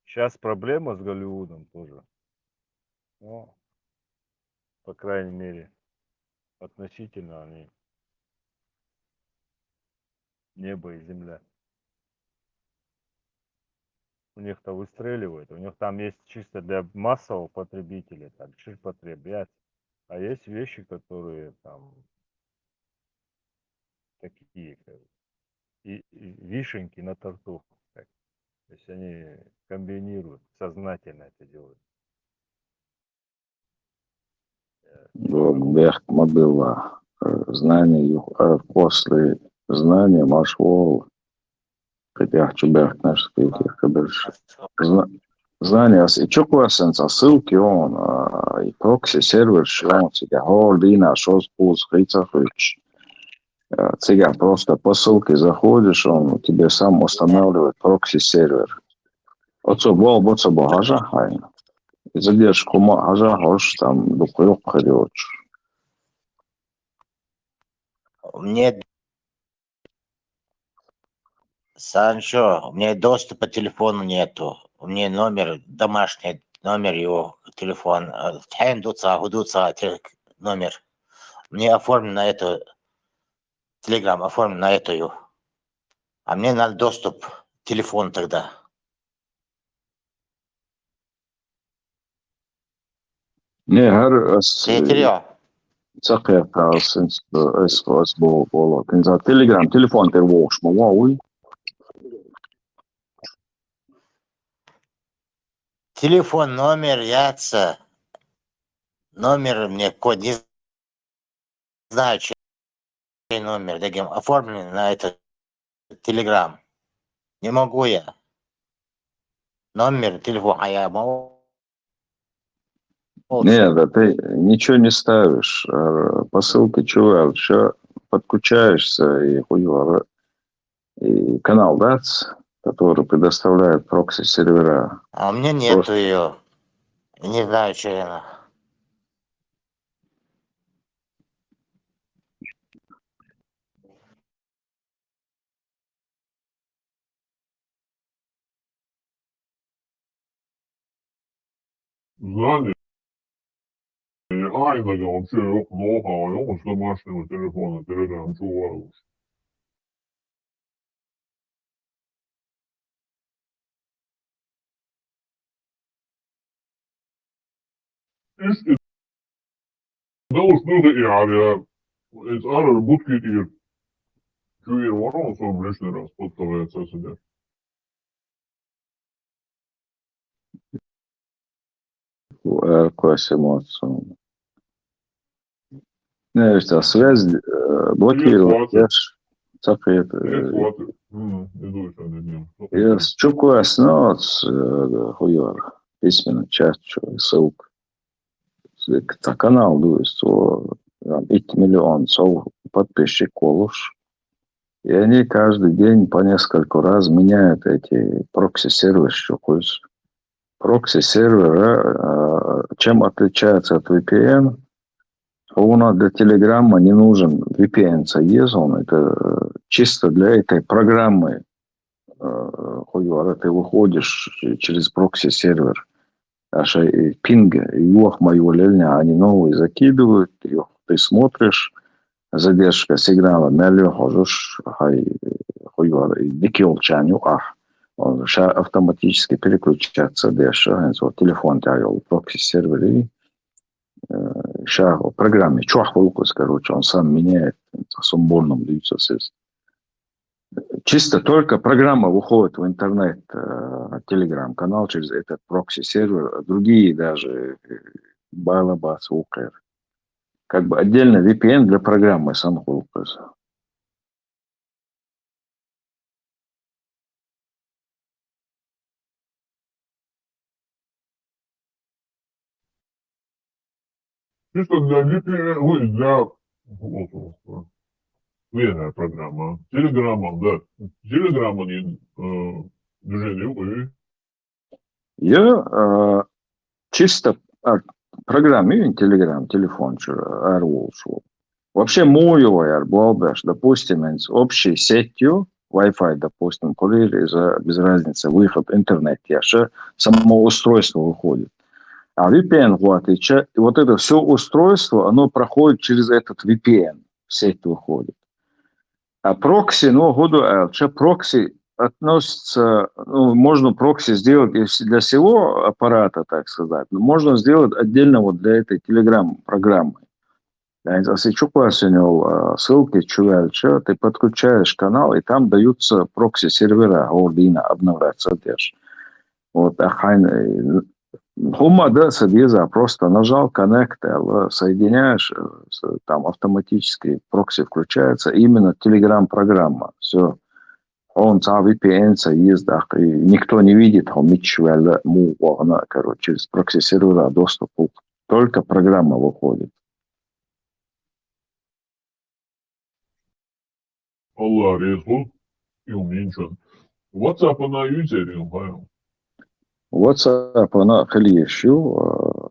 Сейчас проблема с Голливудом тоже. Но, по крайней мере, относительно они небо и земля. У них-то выстреливает. У них там есть чисто для массового потребителя, там, ширпотребят. А есть вещи, которые там такие, как, и вишенки на торту. Так. То есть они комбинируют, сознательно это делают. Бехма было знание, после знания маршвол, хотя чубех наш спикер, кабельш. Знание, и чуквасенца ссылки он, и прокси сервер, что он тебя холдина, что спус, хрицахыч. Тебя просто по ссылке заходишь, он тебе сам устанавливает прокси-сервер. Вот что был, вот что был, ажа, хайна. И задержку ажа, хош, там, духуёк ходёшь. Мне, Санчо, у меня доступа к телефону нету. У меня номер, домашний номер его телефон. Гудуца, номер. Мне оформлен на эту, телеграм оформлен на эту. А мне надо доступ к телефону тогда. Не, гар, Территория. цакая, с было. За телеграм, телефон ты вошь, мауи. Телефон, номер, яйца. Номер мне код, не знаю, чей номер. Таким оформлен на этот телеграм. Не могу я. Номер телефона, а я могу. Не, да ты ничего не ставишь. По ссылке чувак, все подключаешься и хуёво. И канал ДАЦ, который предоставляет прокси-сервера. А у меня нету Просто ее. Не знаю, что она. Знание айнаga вообще yok ноу-хау, yok домашнего телефона, телеграм чувак. İşte doğuşluğu yani, es arar budki diye köyü var ama sonra lişne raz podstavляет соседа. класс эмоций. Не, это связь Привет, блокирует. Я хватит. ж так это. Привет, хватит. Иду еще на днем. Я с чукуас ноц хуёр. Письменно часть, ссылка. Это канал, то есть, 2 миллион подписчиков. И они каждый день по несколько раз меняют эти прокси-серверы. Прокси-сервер, чем отличается от VPN? У нас для Телеграма не нужен VPN союзом. Это чисто для этой программы. Ты выходишь через прокси-сервер. Аж пинг, их мою лельня, они новые закидывают, их ты смотришь, задержка сигнала мелю, хожешь, хай, дикил чаню, он автоматически переключается дальше, телефон тягал прокси-сервер и в программе чухвулкус, короче, он сам меняет сумбурным лицо. Чисто только программа выходит в интернет, телеграм-канал через этот прокси-сервер, другие даже Байлабас, УКР. Как бы отдельно VPN для программы сам Хулкас. Чисто для VPN, ой, для... Вот, Vienā programmā. Telegramam, да. Telegramma движение вы. Я чисто программе Telegram, телефон, AirWalls. Вообще мой Арболбеш, допустим, с общей сетью, Wi-Fi, допустим, курьер, без разницы, выход интернет, яше, само устройство выходит. А VPN, вот это все устройство, оно проходит через этот VPN, в сеть выходит. А прокси, прокси относится, можно прокси сделать для всего аппарата, так сказать, но можно сделать отдельно вот для этой Telegram-программы. Если ссылки чувальча, ты подключаешь канал, и там даются прокси-сервера, ордина обновляться держишь. Вот, да, садиза, просто нажал коннект, соединяешь, там автоматически прокси включается, именно Telegram-программа. Все. Он VPN есть, и никто не видит, через прокси-сервера доступ. Только программа выходит. Allah резу и уменьшен. WhatsApp на юзере, понял? WhatsApp, она хлещу,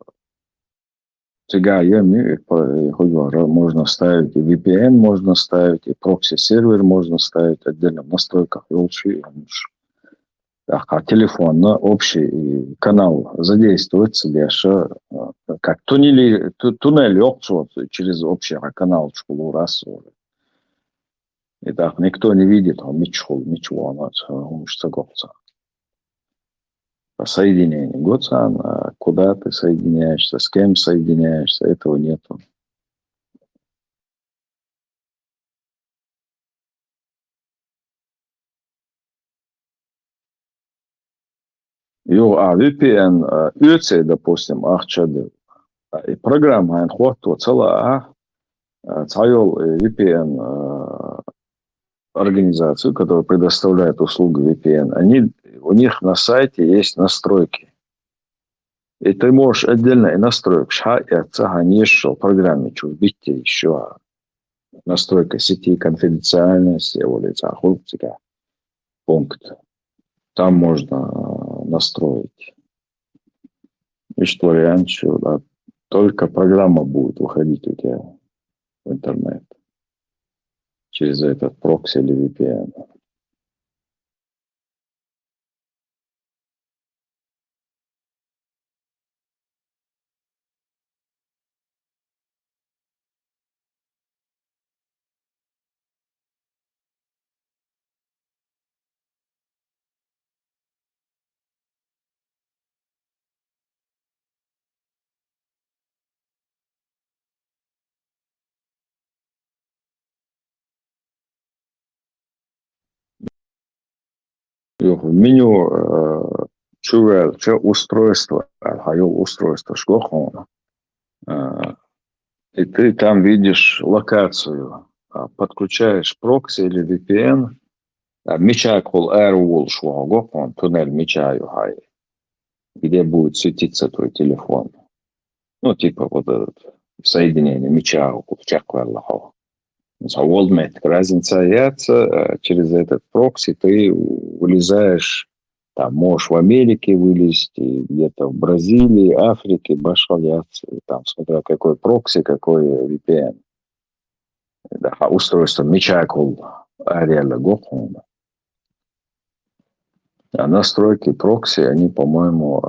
можно ставить и VPN, можно ставить и прокси-сервер, можно ставить отдельно в настройках. А телефон на общий канал задействуется, как туннель через общий канал раз. И так никто не видит, ничего, соединение. Куда ты соединяешься, с кем соединяешься, этого нету. VPN, UC, допустим, и программа, целая, VPN организацию, которая предоставляет услугу VPN, у них на сайте есть настройки. И ты можешь отдельно и настроить в программе, еще настройка сети конфиденциальности, пункт. Там можно настроить. Ищет вариант, что только программа будет выходить у тебя в интернет через этот прокси или VPN. В меню устройство, и ты там видишь локацию, подключаешь прокси или VPN, мечакул AirWall, туннель мечаю, где будет светиться твой телефон. Типа вот этот соединение мечаю, чакверлахо. Волдмет. Разница через этот прокси ты вылезаешь, там можешь в Америке вылезти, где-то в Бразилии, Африке, там смотря какой прокси, какой VPN. Устройство мечакул реально гохуна. А настройки прокси, они, по-моему,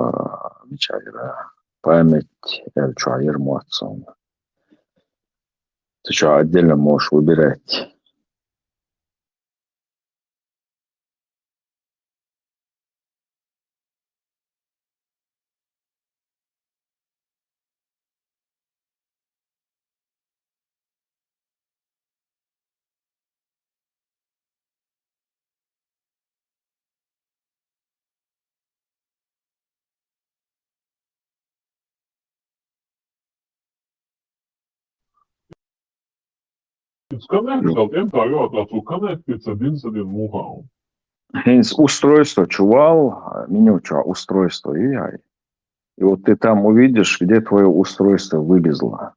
память Чайр Муатсон. Ты что, отдельно можешь выбирать. Сконнектил, коннектиться один мухал. Устройство, меню устройство, и вот ты там увидишь, где твое устройство вылезло.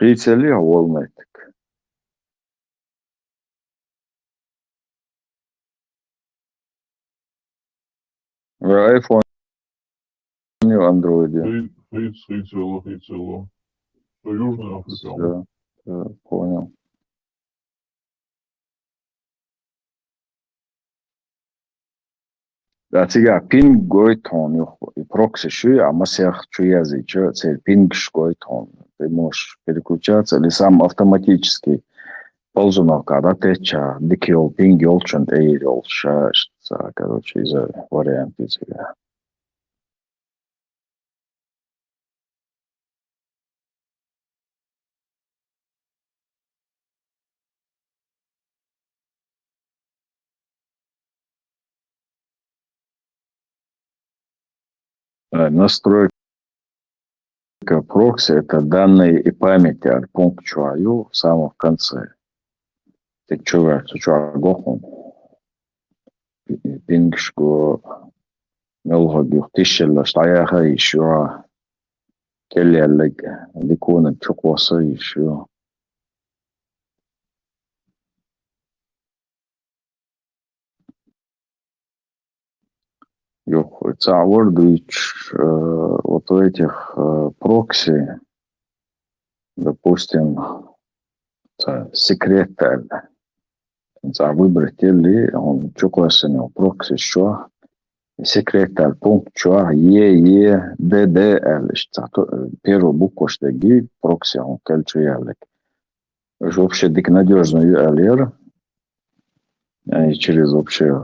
Хейцели волнайтик. В айфоне, в андроиде. Хейцело. Что Южная Африка. Все, понял. Да, тига пинг гойтон, и прокси шу, а масях чуязы, что цель пинг гойтон. Ты можешь переключаться или сам автоматически ползунок, когда теча, дикил пинг олчен эйр олша, короче, из варианта тебя. Настройка прокси — это данные и памяти от пункта чуаю в самом конце. Ты чувак, гохун, пингшко, мелгобюх, тишелла, штаяха еще, келлеллег, ликуна, чукваса еще. Юх, вот у этих прокси, допустим, секретарь, выбрать или он чуквасенил прокси, что секретарь пункт чуа ЕЕДДЛ, первую букву штеги прокси он кальчуялек. Вообще дик надежный URL, а не через вообще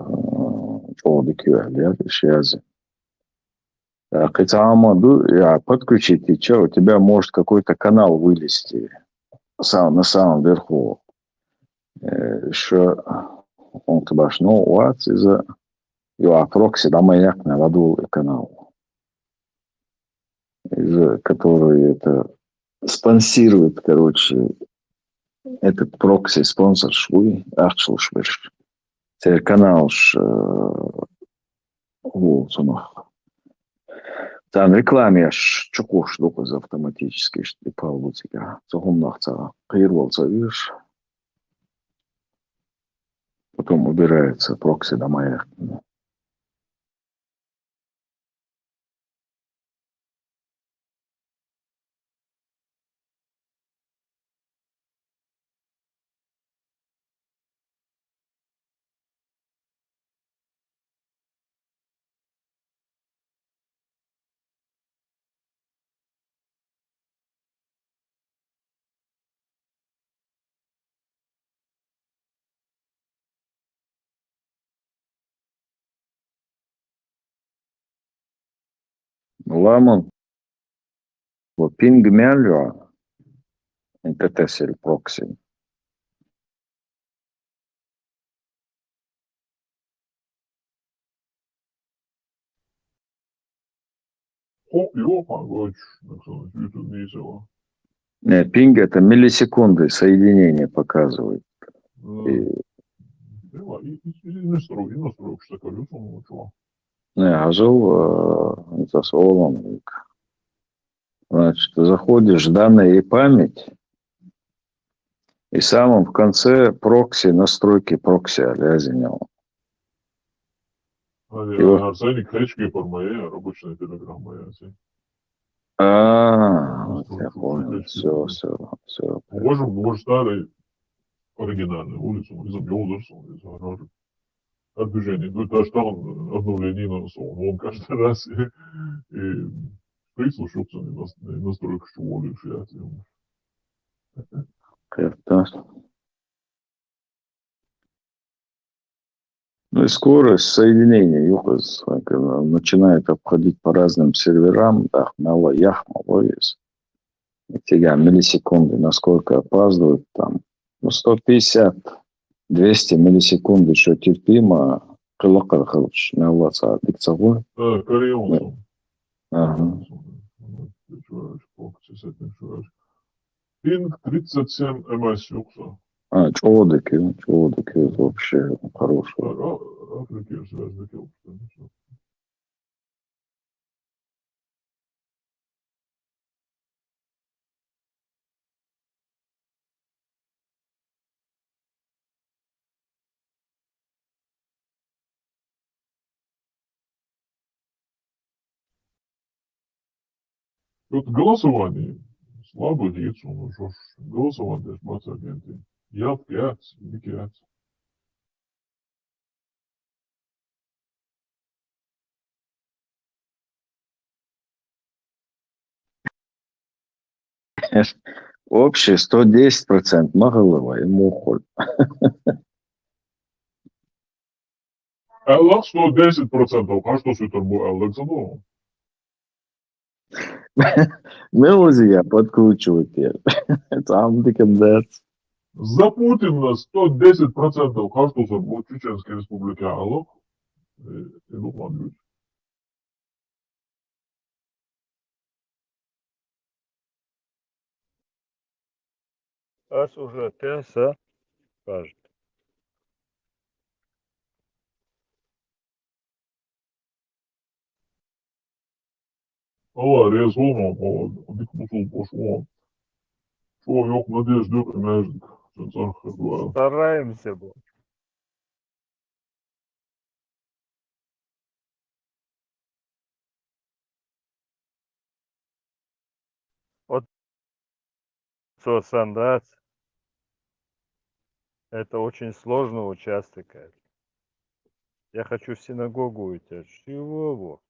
чёдик URL связи. Хотя я подключить и что, у тебя может какой-то канал вылезти на самом верху, что он тебя вот из-за прокси да маяк на ладу канал, который это спонсирует, короче, этот прокси спонсор швы, ахчил швырш. Теперь канал вот он. Там рекламе аж чукуш доку за автоматически, что ты получика. Цогумнахца прервался, видишь. Потом убирается прокси до маяк. Ламон, вот пинг мяльо, НТТ-сель прокси. Johan Goč, YouTube видео. Пинг — это миллисекунды соединения показывает. И, Настройки, что колесо научила. я жил за солом. Значит, ты заходишь в данные и память, и самым в конце прокси, настройки прокси лязенел. Арсеник Хечки по моей рабочей телеграмме. Я понял. Все. Может, старый оригинальный улицу, из Йолдерсон, из гаража. От движения. Ну, это аж там обновление на сон. Он каждый раз и прислушался и настройка, что волю шьять. Ну и скорость соединения юхас начинает обходить по разным серверам, да, мало яхмало есть. И тебя миллисекунды, насколько опаздывают там, 150, 200 миллисекунд еще терпимо, кылакар кылыш, меллаца дикцагой. Кореонсон. Ага. Пинг 37 МС юкса. Чёдыки вообще хороший. Африки связь Тут голосование. Слабый лиц, он уже голосование с агенты. Я пять, не пять. Общий 110% Магалова и Мухоль. Эллах 110%, а что сутер был Эллах задумал? Мелодия подкручивает ее. Там декабрец. За Путина 110%, а что сутер был Чеченской Республики Эллах? И Лукманович. Ас уже теса, кажет. Allah резону, дик мусул пошло. Что, yok надежды, конечно, Сенсар Хадуа. Стараемся, бо. Вот Сандас, это очень сложный участок. Я хочу в синагогу уйти. Чего, бог?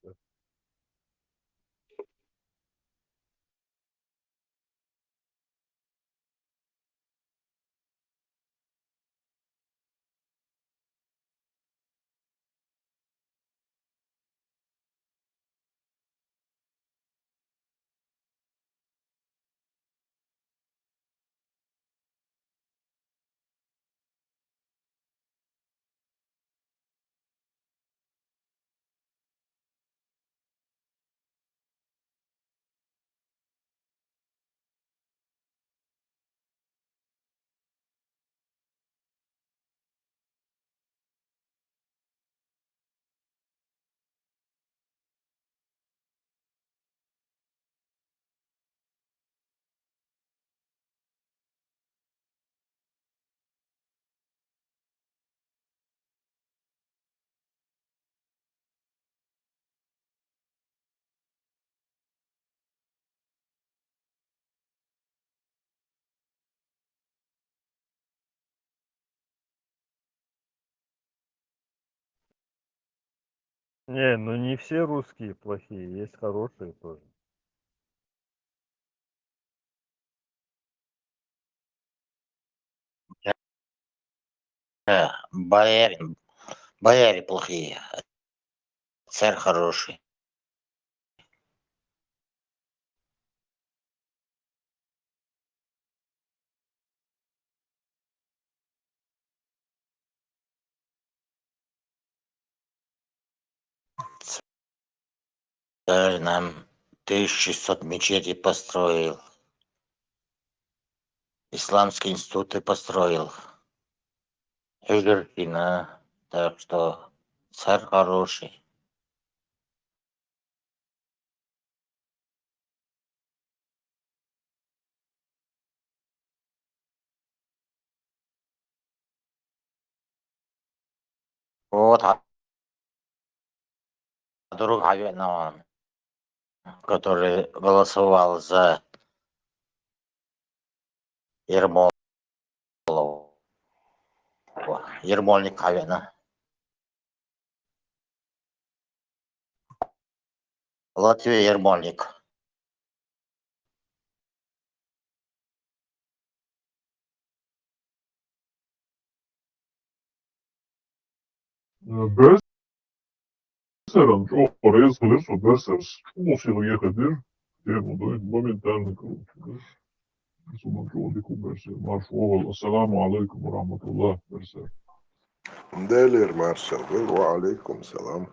Не, ну не все русские плохие, есть хорошие тоже. Боярин, бояре плохие, царь хороший. Царь нам 1600 мечетей построил, исламские институты построил, Эгеркина, так что царь хороший. Вот, а друг Авенон, который голосовал за Ермолова, Ермольник Авена. Латвия Ермольник. Берсером, что, порез, что Берсер, мусил ехать, да? Тему, да, моментально, короче, да? Суман Джодику Берсер, Маршал, ассаламу алейкум, ورحمة Берсер. Delir Marshall, wa alaikum salam.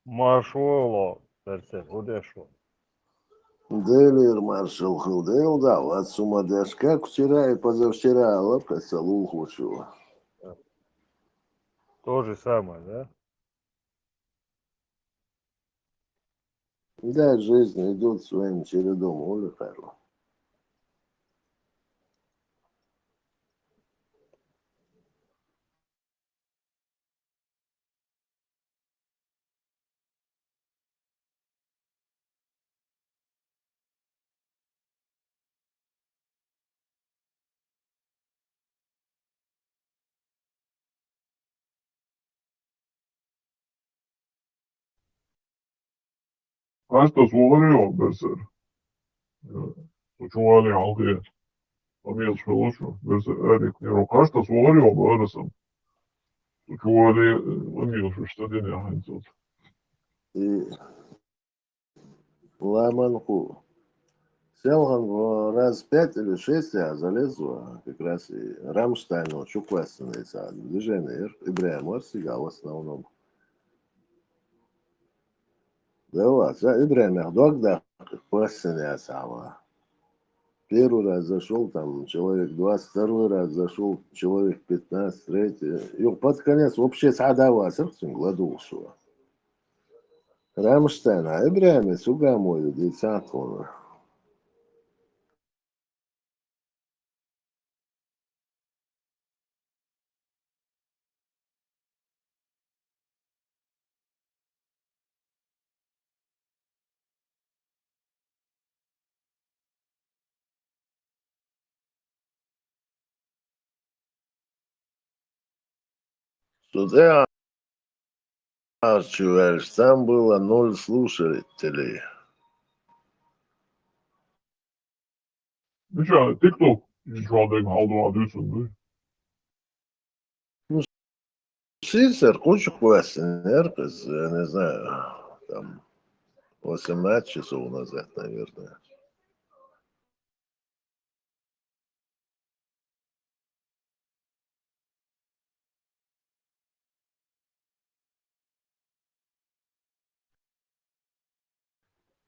Машоло, сердце, удешло. Делир Маршал Худел, да, от Сумадеш, как вчера и позавчера, лапка салуху чего. То же самое, да? Да, жизнь идет своим чередом, Оля Харла. Kaçta soğuruyor Berser. Çuvali halkı. Amel çalışıyor. Berser erik nero. Kaçta soğuruyor bu arasın. Çuvali amel işte dene hanzot. И ломанку. Сел он раз 5 или 6 я залез как раз и Рамштайн, вот, Шуквестен, движение, и Бремор сигал в основном. Да вот, и Бремер, догда, Квестен я сама. Первый раз зашел, там, человек 20, второй раз зашел, человек 15, третий. И под конец вообще садава, сырцем гладушего. Рамштайн, а и Бремер, суга мой, десятого. Сюда, чувак, там было 0 слушателей. Nişan TikTok şu anda halde adıyorsun değil. Сисер, кучу квестинер, я не знаю, там 18 часов назад, наверное.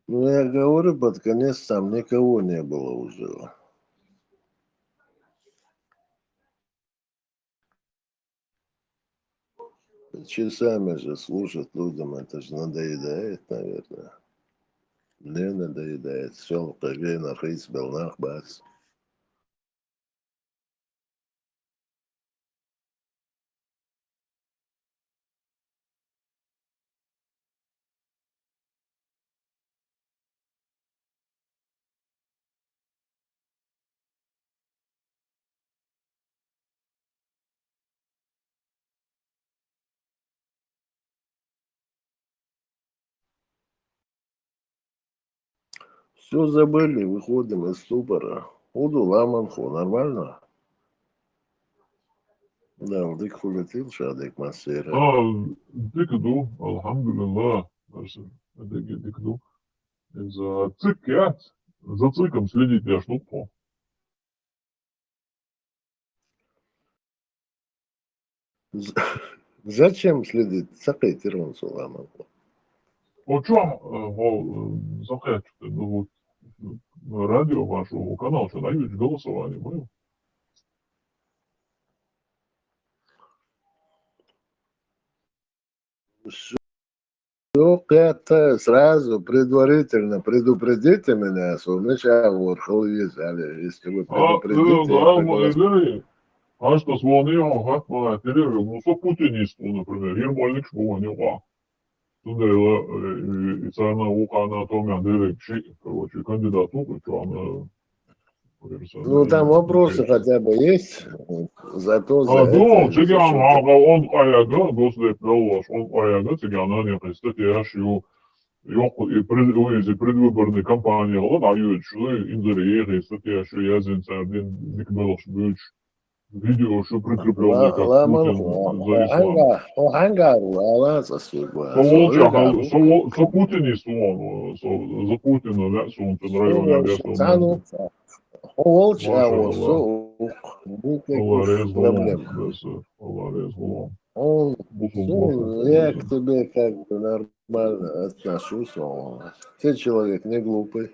Ну, я говорю, под конец там никого не было уже. Часами же слушать людям, это же надоедает, наверное. Мне надоедает. Все, какой нахрись был нахбас. Все забыли, выходим из ступора. Уду ламанху, нормально? Да, вдык улетел, шадык массира. Dikdu, elhamdülillah. Dikdu. За цик я, за циком следить я штуку. Зачем следить? Сакайте ронсу ламанху. О чем захочете? Ну вот радио вашего канала, что даете голосование, понял? Ну, это сразу предварительно предупредите меня, что мы сейчас в Орхове взяли. Если вы предупредите, я Да, пригласю. идея. А что звонил, как на телевизор, ну, со путинисту, например, Ермольник звонил, туда и царь наука анатомия дирекции, короче, кандидатуру, что она, Ну, там вопросы хотя бы есть, зато за это Ну, или за цыган, что-то. он ayaga, Госдеп, он ayaga, цыгана, кстати, я шью, yok, предвыборной кампании, он ают, что инзерии, кстати, я шью, я зинцардин, дикбелош, бюч, видео, что прикрепленное, как Путин за ислам. Хангару, Аласа судьба. Со Путинист, он, за Путина, да, он районе Одесса, Волч, а Маша, вот Allah, Allah никаких rezgulon, проблем. Allah rezgulon. Он, Бусу ну, я к тебе как бы нормально отношусь. Ты человек не глупый.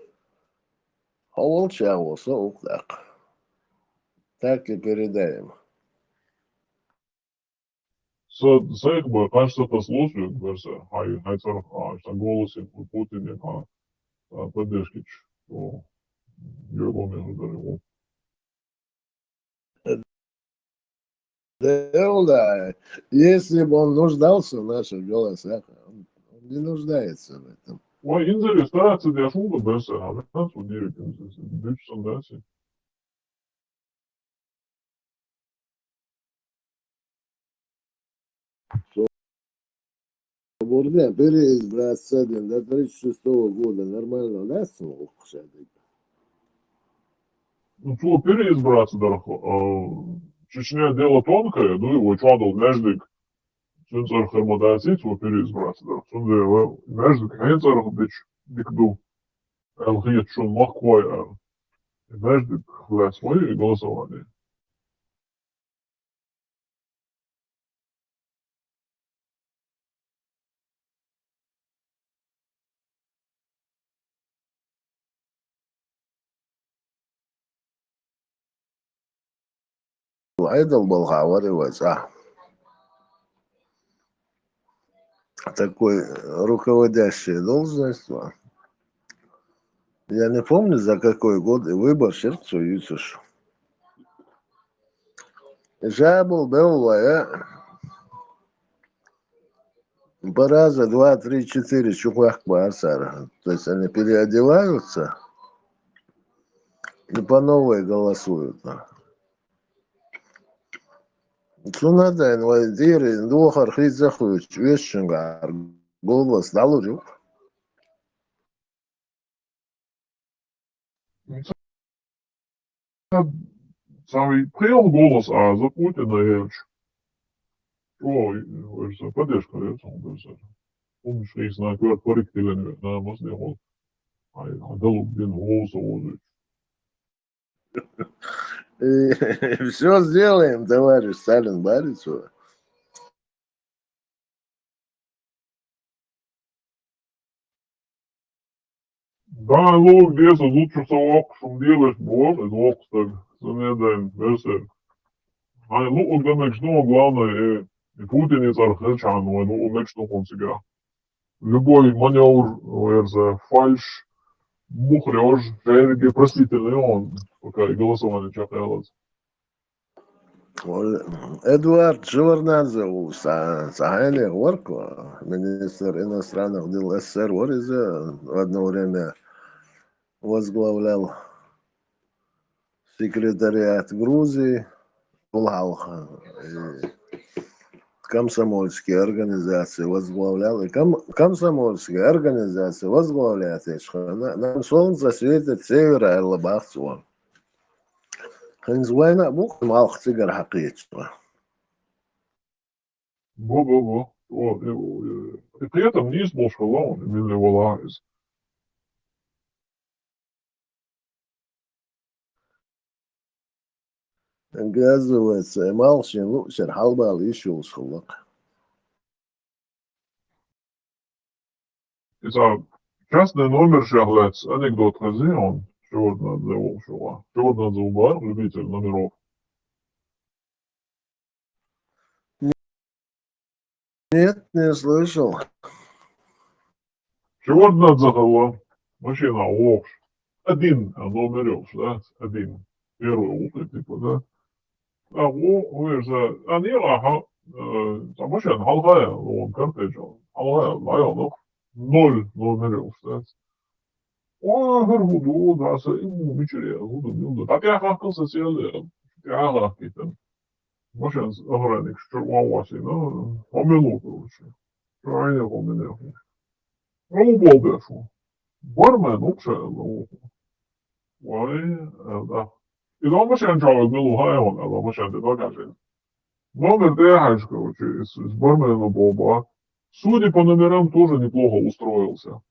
А волч, а вот так. Так и передаем. Sayık bu, kaçta слушают, verse, hayır, что голосе Путина, поддержки, что его между дорогой. Да, если бы он нуждался в наших голосах, он не нуждается в этом. Ой, инзери стараться для шуба, verse, а нас удивит, бич сандasi. Бурден переизбраться до 36 года нормально, да, смог? Ну, то переизбраться, да, Чечня дело тонкое, ну, его чадал междик, цинцар хармодаций, то переизбраться, да, цунде, междик, хейнцар, дикду, элхиет шун махкой, междик, для своей голосования. Айдал был говорил, такой руководящая должность. Я не помню, за какой год и выбор сердцу Юцуш. Жабл был, по раза, 2, 3, 4 чувак Барсара. То есть они переодеваются и по новой голосуют. Что надо, инвалидиры, духар, хризахуч, вещингар, голос, дал. Самый приел голос, а за Путина я ой, говорится, поддержка, я сам говорится. Помнишь, я знаю, как поректили, на мозне, вот, а дал один голос, вот, Все сделаем, товарищ Сталин Борисович. да, лук, дesa, лучше совок, шум делаешь, бор, и лук, так, занедаем, версер. А лук, да, начну, главное, и Путин, и Цархачан, ну, начну он себя. Любой маневр, версер, фальш, мухлёж, шерги, простительный, он, пока и голосование чахалось. Эдуард Шеварнадзе, Сахалия Ворко, министр иностранных дел СССР, в одно время возглавлял секретариат Грузии, Булгалхан, комсомольские организации возглавлял, и комсомольские организации возглавляет, нам солнце светит с севера, Эллабахцуан. Хэнзуайна бух малх цигар хакиечва. Во-во-во. И при этом не изболшил он, именно Валаис. Оказывается, малшин лучше халбал еще ушел. И за частный номер шаглец, анекдот хази он, чего надо заулшила. Чего надо заубар, любитель номеров. Нет, не слышал. Чего надо загала? Машина, лошь. Один номеров, да? Один. Первый утро, типа, да? А вы же, а не раха, там машина, халгая, он картеджа. Халгая, лайонов. Ноль номеров, да? О, Гарвуду, да, мичери, Гарвуду, так я хахкался сел, я хахкитен. Машин охранник, що вавасі, ну, помилу, короче. Правильно помилу. Ну, болдешу. Бармен, вообще, ну, вай, да. І там машин чоловік милу гайон, але машин ти докаже. Номер тягаешь, короче, с барменом Боба. Судя по номерам, тоже неплохо устроился.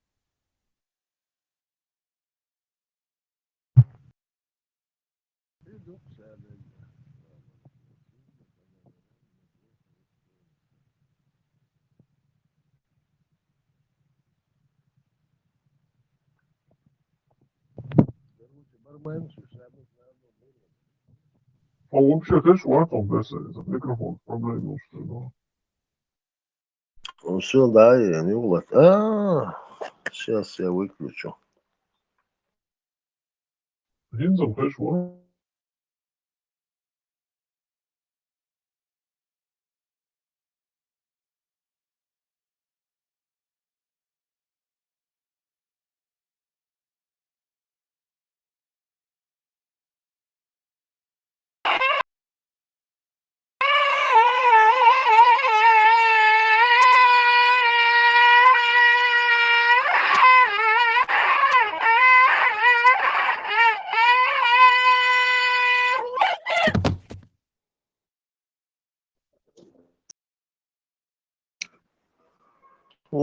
А вообще, ты швартом бесится, микрофон проблемил, что ли, Ну все, да, я не улад. Сейчас я выключу. да. Гинзом, ты швартом.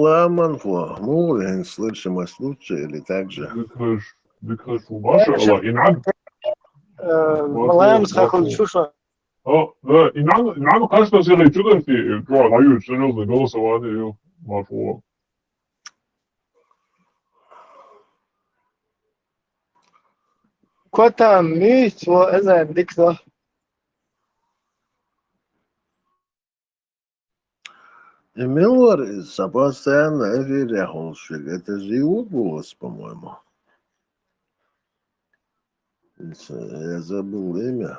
Ламанфо, мы слышимость лучше или так же? بكرش ما شاء الله ينعم Malayan сахал чуша. да, инан кажется, зелень чудо ты, что, дают серьезное голосование, Марфо. Кота мít во эзэн дикто. Милор постоянно эфире холшик. Это же его голос, по-моему. Я забыл имя.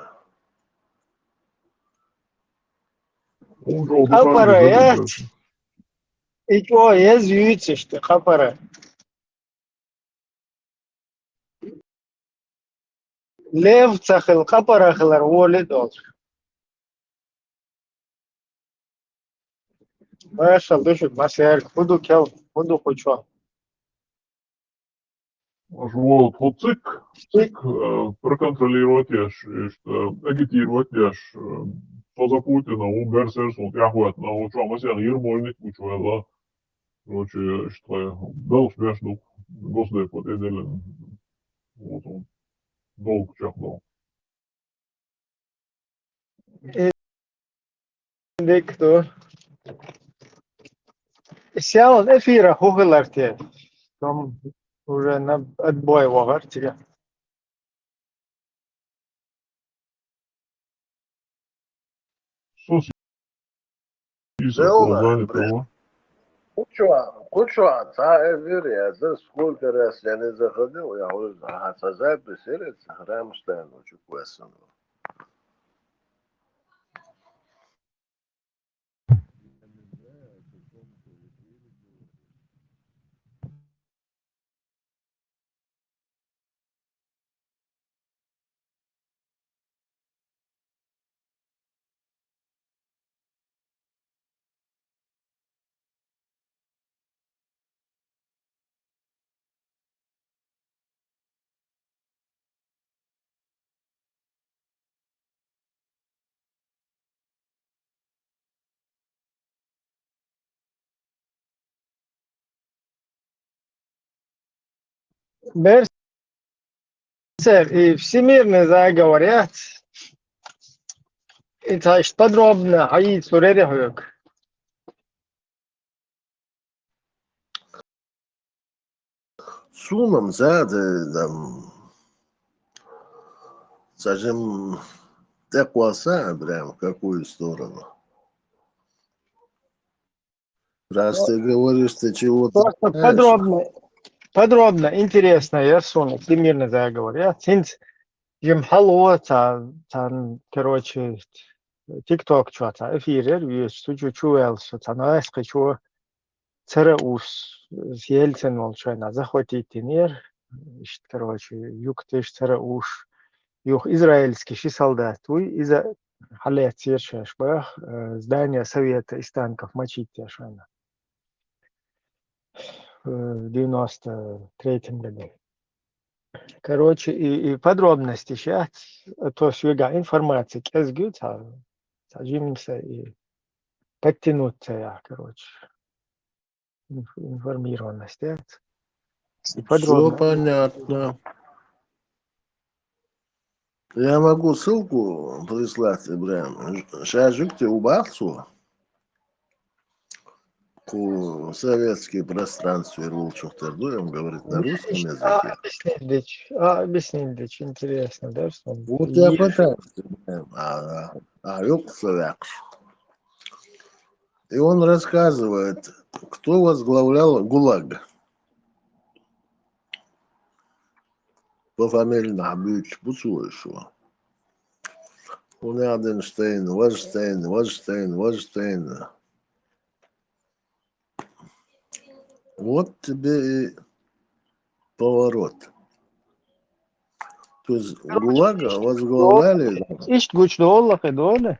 Kapara ya. İlk o yez yüyüç işte kapara. Lev çakıl kapara kılar voli dol. Başal düşük masayar kudu kel kudu kuço. Вот, вот ЦИК проконтролировать что агитировать что за Путина, он берсерс, он яхует на вот что, мы себя ермольник, учуяла, короче, что долг между госдепут еделен, вот он, долг чахнул. Dikto. Сял эфира хугылар те. Там уже на отбой вагар тебе. Сос, Иса, Дело, занят блин. его. Куча, эфир, я за сколько раз я не заходил, я уже запись, или Рамштайн, очень классно. Берсер и всемирный заговорят. Это подробно, а и суререхук. Сумом, там, скажем, теплоса прям в какую сторону. Раз ты говоришь, ты чего-то Просто знаешь, подробно, интересно, я суну, всемирный заговор. Я синц, халло, короче, TikTok что-то, эфир, весь, чуэл, что-то, но эске чего, ЦРУ с Ельцин, волчайна, захватить мир, короче, юг тыш ЦРУш, юг израильский солдат, вы из-за халет свершаешь, здание Совета из танков мочить тяшана. В 93-м году. Короче, и подробности сейчас, то свега информации, кезгют, сажимся и подтянуться я, короче, информированность, и все подробно. понятно. Я могу ссылку прислать, Ибрahim. Сейчас жукте убавцу ku советские пространстве лучше втордуем, говорит на русском языке. Объяснить, интересно, да, что Вот я пытаюсь, yok совякш. И он рассказывает, кто возглавлял ГУЛАГ. По фамилии Набюч Буцуэшева. Он Аденштейн, Вожштейн. Вот тебе и поворот. То есть ГУЛАГа возглавляли... Ищ гуч доллах и доли.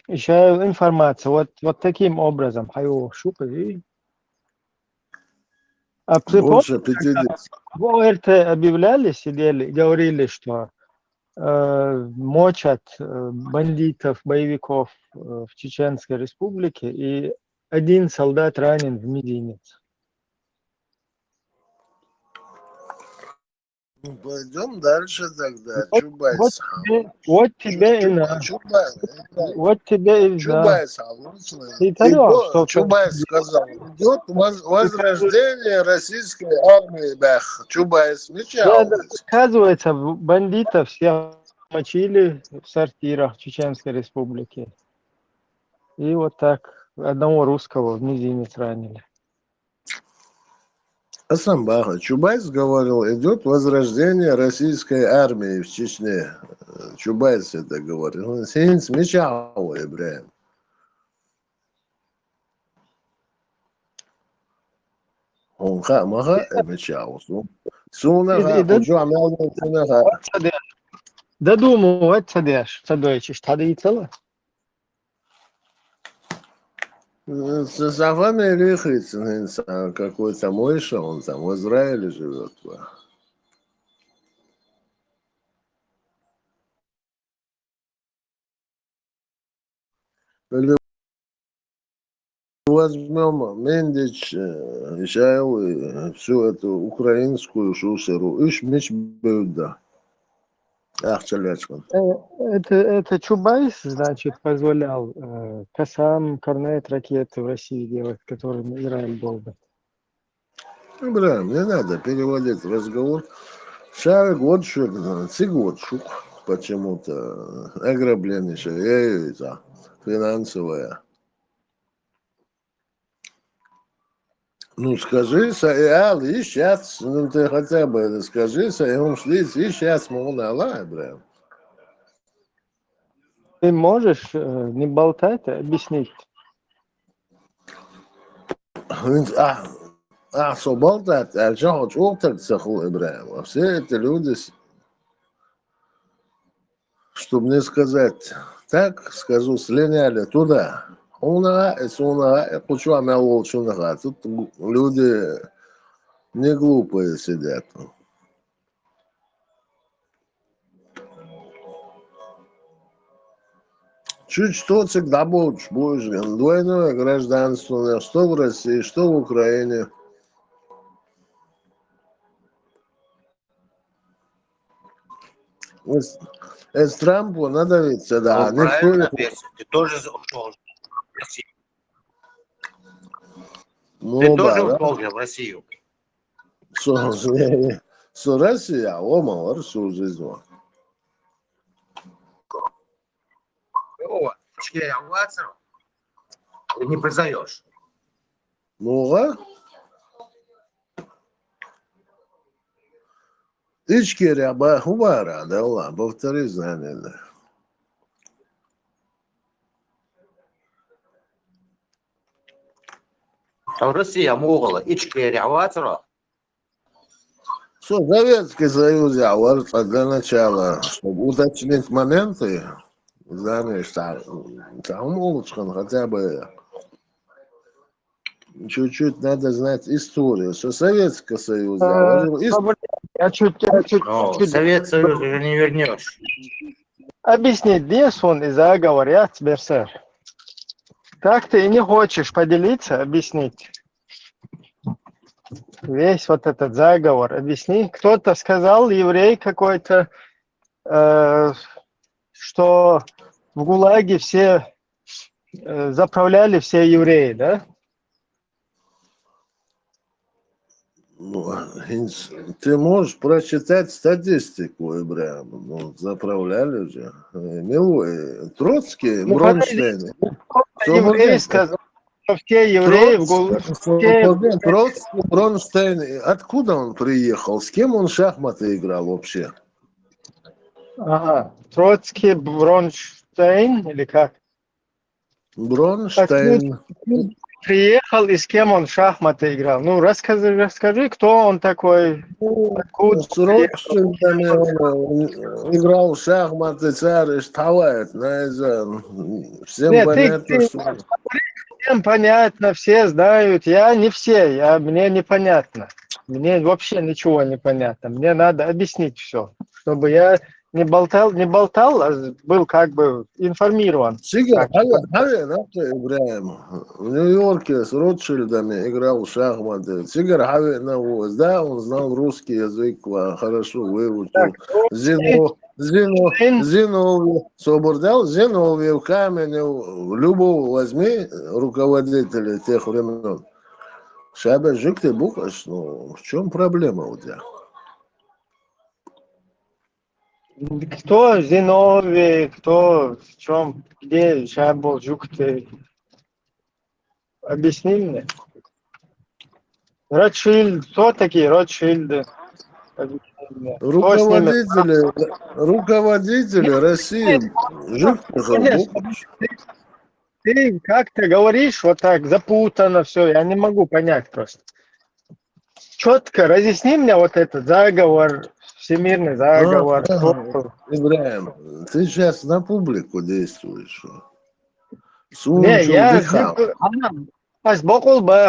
Еще информация, вот таким образом, хаю шупы. А Больше 50. в ОРТ объявляли, сидели, говорили, что мочат бандитов, боевиков в Чеченской республике, и один солдат ранен в мизинец. Ну, пойдем дальше тогда. Вот, Чубайс. вот тебе и на. Вот тебе и на. Чубайс. Ты тогда, что Чубайс сказал, идет возрождение российской армии. Бэх. Чубайс да, мечал. да, оказывается, бандитов всех мочили в сортирах Чеченской Республики. И вот так одного русского в мизинец ранили. Асамбаха. Чубайс говорил, идет возрождение российской армии в Чечне. Чубайс это говорил. Он синц мечал, Ибраим. Он маха мечал. Сунаха, хочу амел сунаха. Додумывать садишь, садочишь, тогда и цело. Сафами рихается инсан, какой-то Мойша, он там в Израиле живет. Или возьмем Мендич, Ишаил и всю эту украинскую шусеру. Иш меч бюда. Ах, челячкан. Это Чубайс, значит, позволял Касам, Корнет, ракеты в России делать, которыми Израиль долго. Ибраим, не надо переводить разговор. Шарик вот шук, цигот шук. Почему-то ограбление это финансовое. Ну, скажи, Саиал, и сейчас, ну, ты хотя бы скажи, Саиал, шлиц, и сейчас, можно, Аллах, брат. Ты можешь не болтать, а объяснить? Что болтать, а что хочешь, цеху, Ибраим. А все эти люди, чтобы не сказать, так скажу, слиняли туда. Унага, хочу амел волчунаха. Тут люди не глупые сидят. Чуть что всегда будешь, двойное гражданство, что в России, что в Украине. С Трампу надавиться, да. Ну, правильно, Перси, ты тоже ушел в Россию. Ну, Ты тоже да, ушел же в Россию. Что Россия, омал, всю жизнь. О, ты не признаешь. Ну, а? Ички ряба хубара, да ладно, повтори знание, да. А в России могла Ичкерия аватара. Что, Советский Союз, я говорю, для начала, чтобы уточнить моменты, знаешь, там улучшен хотя бы чуть-чуть надо знать историю, что Советский Союз, я говорю, Я чуть Совет Союз уже не вернешь. объяснить, где сон и заговор, я тебе, сэр. Так ты и не хочешь поделиться, объяснить. Весь вот этот заговор, объясни. Кто-то сказал, еврей какой-то, что в ГУЛАГе все заправляли все евреи, да? ты можешь прочитать статистику, Ибраим, ну, заправляли же. Милой, Троцкий, Ну, Бронштейн. Еврей сказал, что все евреи в ГУЛАГе... Троцкий, Бронштейн, откуда он приехал? С кем он шахматы играл вообще? Ага, Троцкий, Бронштейн или как? Бронштейн. Приехал и с кем он в шахматы играл? Ну, расскажи, кто он такой, откуда С родственниками он играл в шахматы, царь Иштавает. Всем Нет, понятно, что... Всем понятно, все знают. Я не все, мне непонятно. Мне вообще ничего не понятно. Мне надо объяснить все, чтобы я не болтал, а был как бы информирован. Сигар, Так, Ибраим, в Нью-Йорке с Ротшильдами играл в шахматы. Сигар Навоз, да, он знал русский язык, хорошо выучил. Зиновьев, Собордал, Зиновьев, Каменев, любого возьми руководителя тех времен. Шаба жик ты бухаешь, ну, в чем проблема у тебя? кто Зиновий, кто в чем, где Шабол, Жук, ты объясни мне. Ротшильд, кто такие Ротшильды? Объясни мне. Кто с ними? Руководители России, жик Конечно, ты как-то говоришь вот так запутанно все, я не могу понять просто. Четко разъясни мне вот этот заговор, всемирный заговор. Ибраим, ты сейчас на публику действуешь. Не, я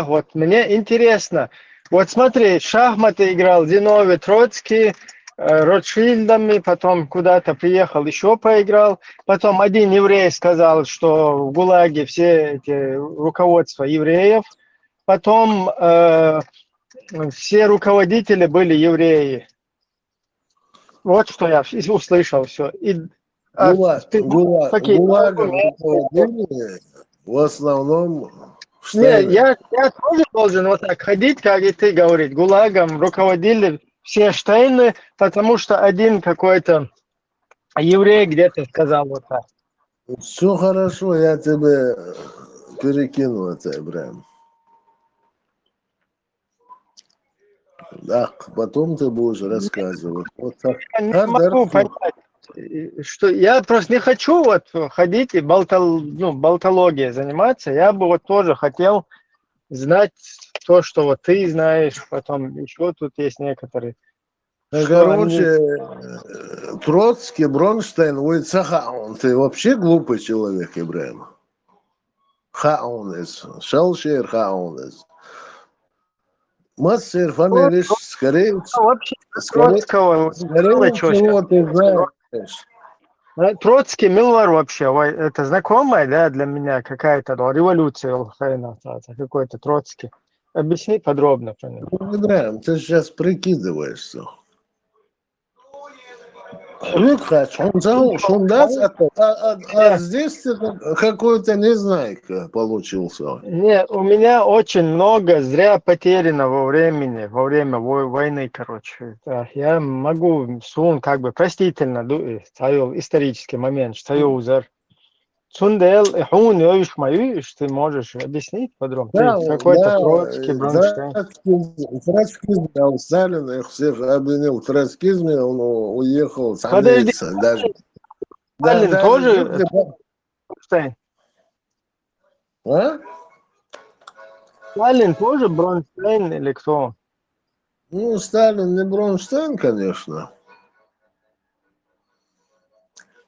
вот мне интересно. Вот смотри, шахматы играл Зиновий Троцкий, Ротшильдами, потом куда-то приехал, еще поиграл. Потом один еврей сказал, что в ГУЛАГе все эти руководства евреев. Потом все руководители были евреи. Вот что я услышал все. ГУЛАГом руководили в основном Не, Штайны. я тоже должен вот так ходить, как и ты говорить. ГУЛАГом руководили все Штайны, потому что один какой-то еврей где-то сказал вот так. Все хорошо, я тебе перекину это, Ибраим. Да, потом ты будешь рассказывать. Вот так. Я не могу понять, что я просто не хочу вот ходить и болтологией заниматься. Я бы вот тоже хотел знать то, что вот ты знаешь, потом еще тут есть некоторые. Короче, Троцкий, Бронштейн, Уицахаун. Ты вообще глупый человек, Ибраим. Хаунес. Шалшер Хаунес. Мастер фамилиш, скорее всего, ты знаешь. Троцкий, Милвар вообще, это знакомая, да, для меня какая-то революция, какой-то Троцкий. Объясни подробно про него. Ибраим, ты сейчас прикидываешься. А здесь ты какой-то незнайка получился. Не, у меня очень много зря потеряно во время войны, короче. Да, я могу, как бы простительно, ставил исторический момент, ставил узор. Цундел, ты можешь объяснить подробно? Да, Какой-то Троцкий, Бронштейн. Троцкизм, Сталин их всех обвинил в троцкизме, он уехал с Подожди, Сталин тоже Бронштейн? А? Сталин тоже Бронштейн или кто? Ну, Сталин не Бронштейн, конечно.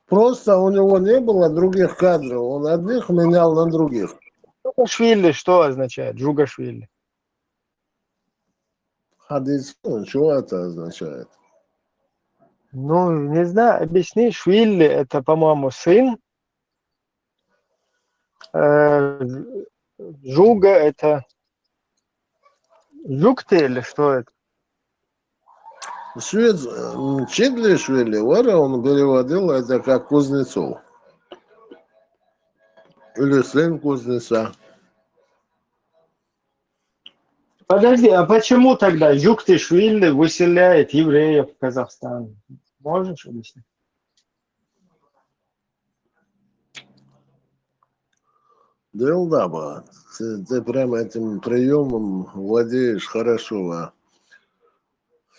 Просто у него не было других кадров, он одних менял на других. Джугашвили что означает? Джугашвили. Что это означает? Ну, не знаю, объясни. Швили это, по-моему, сын. Жуга это Жук-ты или что это? Чидлишвили, он переводил это как Кузнецов. Или сын Кузнеца. Подожди, а почему тогда Жук-ты-швили выселяет евреев в Казахстан? Можешь объяснить? Да, ты прямо этим приемом владеешь хорошо. А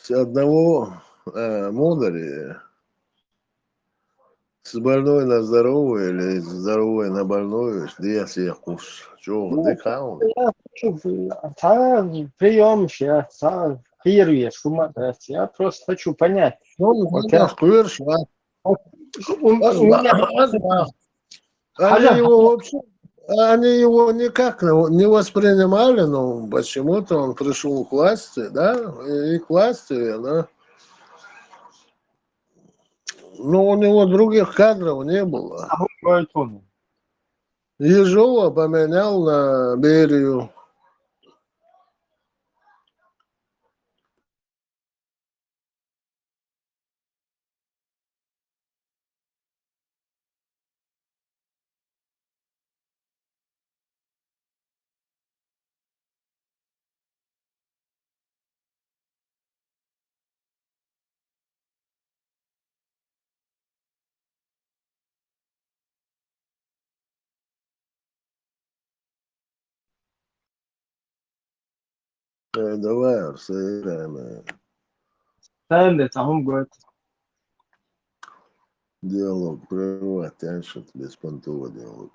с одного мудрее. С больной на здоровый или здоровый на больной, где я куш? Чего, декаун? Прием сейчас, я просто хочу понять. Вот я Они его никак не воспринимали, но почему-то он пришел к власти, да, и к власти, да. Ну, у него других кадров не было. هم قايتون. Ежова поменял на Берию. Давай сыграем ثالث هم قايتون. диалог. Прервать, дальше беспонтовый диалог.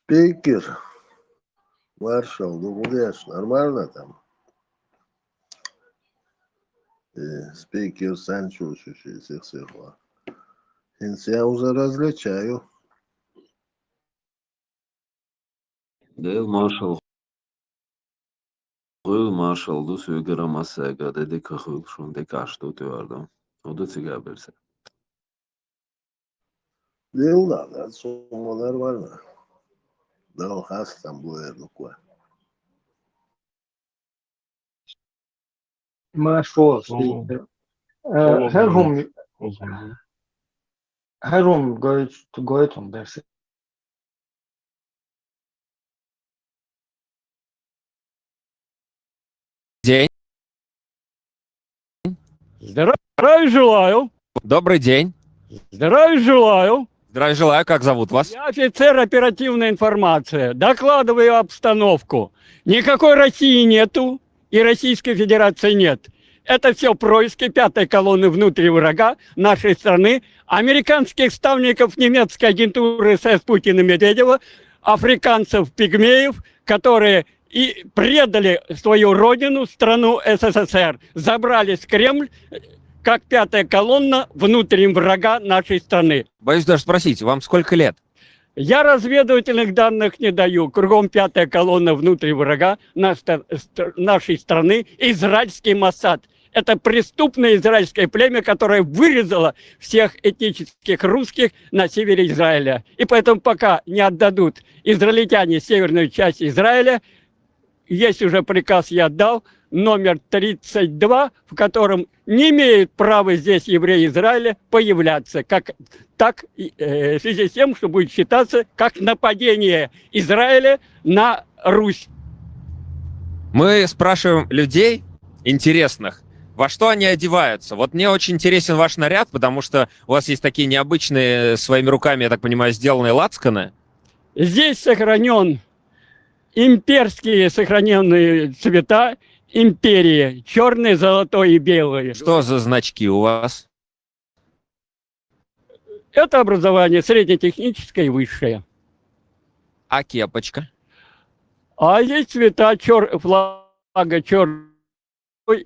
Спикер, маршал, ну гуляешь, нормально там? Спикер Санчо, всех сырла. Я уже различаю. Dale Marshall, Røde Marshall, du suger av massäga, det är det korruption, det kastar du gör då. Och du tycker jag vill säga. Дела, да, сумма нормально. Да, хас там будет, ну кое. ما شو Tamam. speaker. Tamam. هرهم هرهم قايتون درس. День. Здравия желаю. Добрый день. Здравия желаю. Здравия желаю. Как зовут вас? Я офицер оперативной информации. Докладываю обстановку. Никакой России нету и Российской Федерации нет. Это все происки пятой колонны внутри врага нашей страны, американских ставников немецкой агентуры СС Путина и Медведева, африканцев-пигмеев, которые и предали свою родину, страну СССР, забрались в Кремль, как пятая колонна внутри врага нашей страны. Боюсь даже спросить, вам сколько лет? Я разведывательных данных не даю. Кругом пятая колонна внутри врага нашей страны, израильский Моссад. Это преступное израильское племя, которое вырезало всех этнических русских на севере Израиля. И поэтому пока не отдадут израильтяне северную часть Израиля, есть уже приказ, я отдал, номер 32, в котором не имеют права здесь евреи Израиля появляться, в связи с тем, что будет считаться как нападение Израиля на Русь. Мы спрашиваем людей интересных, во что они одеваются. Вот мне очень интересен ваш наряд, потому что у вас есть такие необычные, своими руками, я так понимаю, сделанные лацканы. Здесь сохранен имперские сохраненные цвета империи. Черный, золотой и белый. Что за значки у вас? Это образование среднетехническое и высшее. А кепочка? А здесь цвета флага черный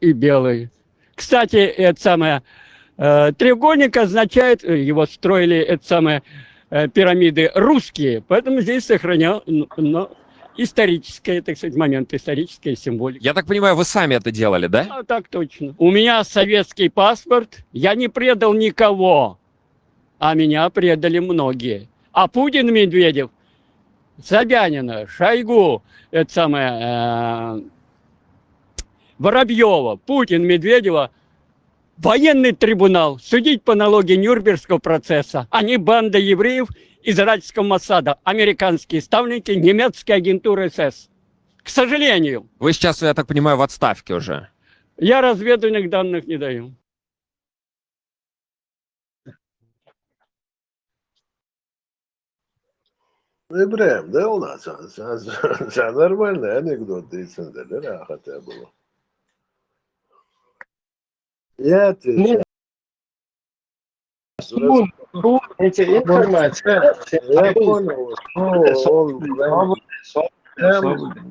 и белый. Кстати, это самое треугольник означает, его строили, это самое, пирамиды русские, поэтому здесь сохранял историческая, так сказать, момент, историческая символика. Я так понимаю, вы сами это делали, да? А, так точно. У меня советский паспорт, я не предал никого, а меня предали многие. А Путин, Медведев, Собянина, Шойгу, это самое, Воробьева, Путин, Медведева, военный трибунал, судить по аналогии Нюрнбергского процесса. Они банда евреев израильского Моссада, американские ставники немецкой агентуры СС. К сожалению. Вы сейчас, я так понимаю, в отставке уже. Я разведывательных данных не даю. Ибраим, да у нас? Нормальный анекдот, хотя было. Я Не, отвечаю. эти информация. Я понял, что он прям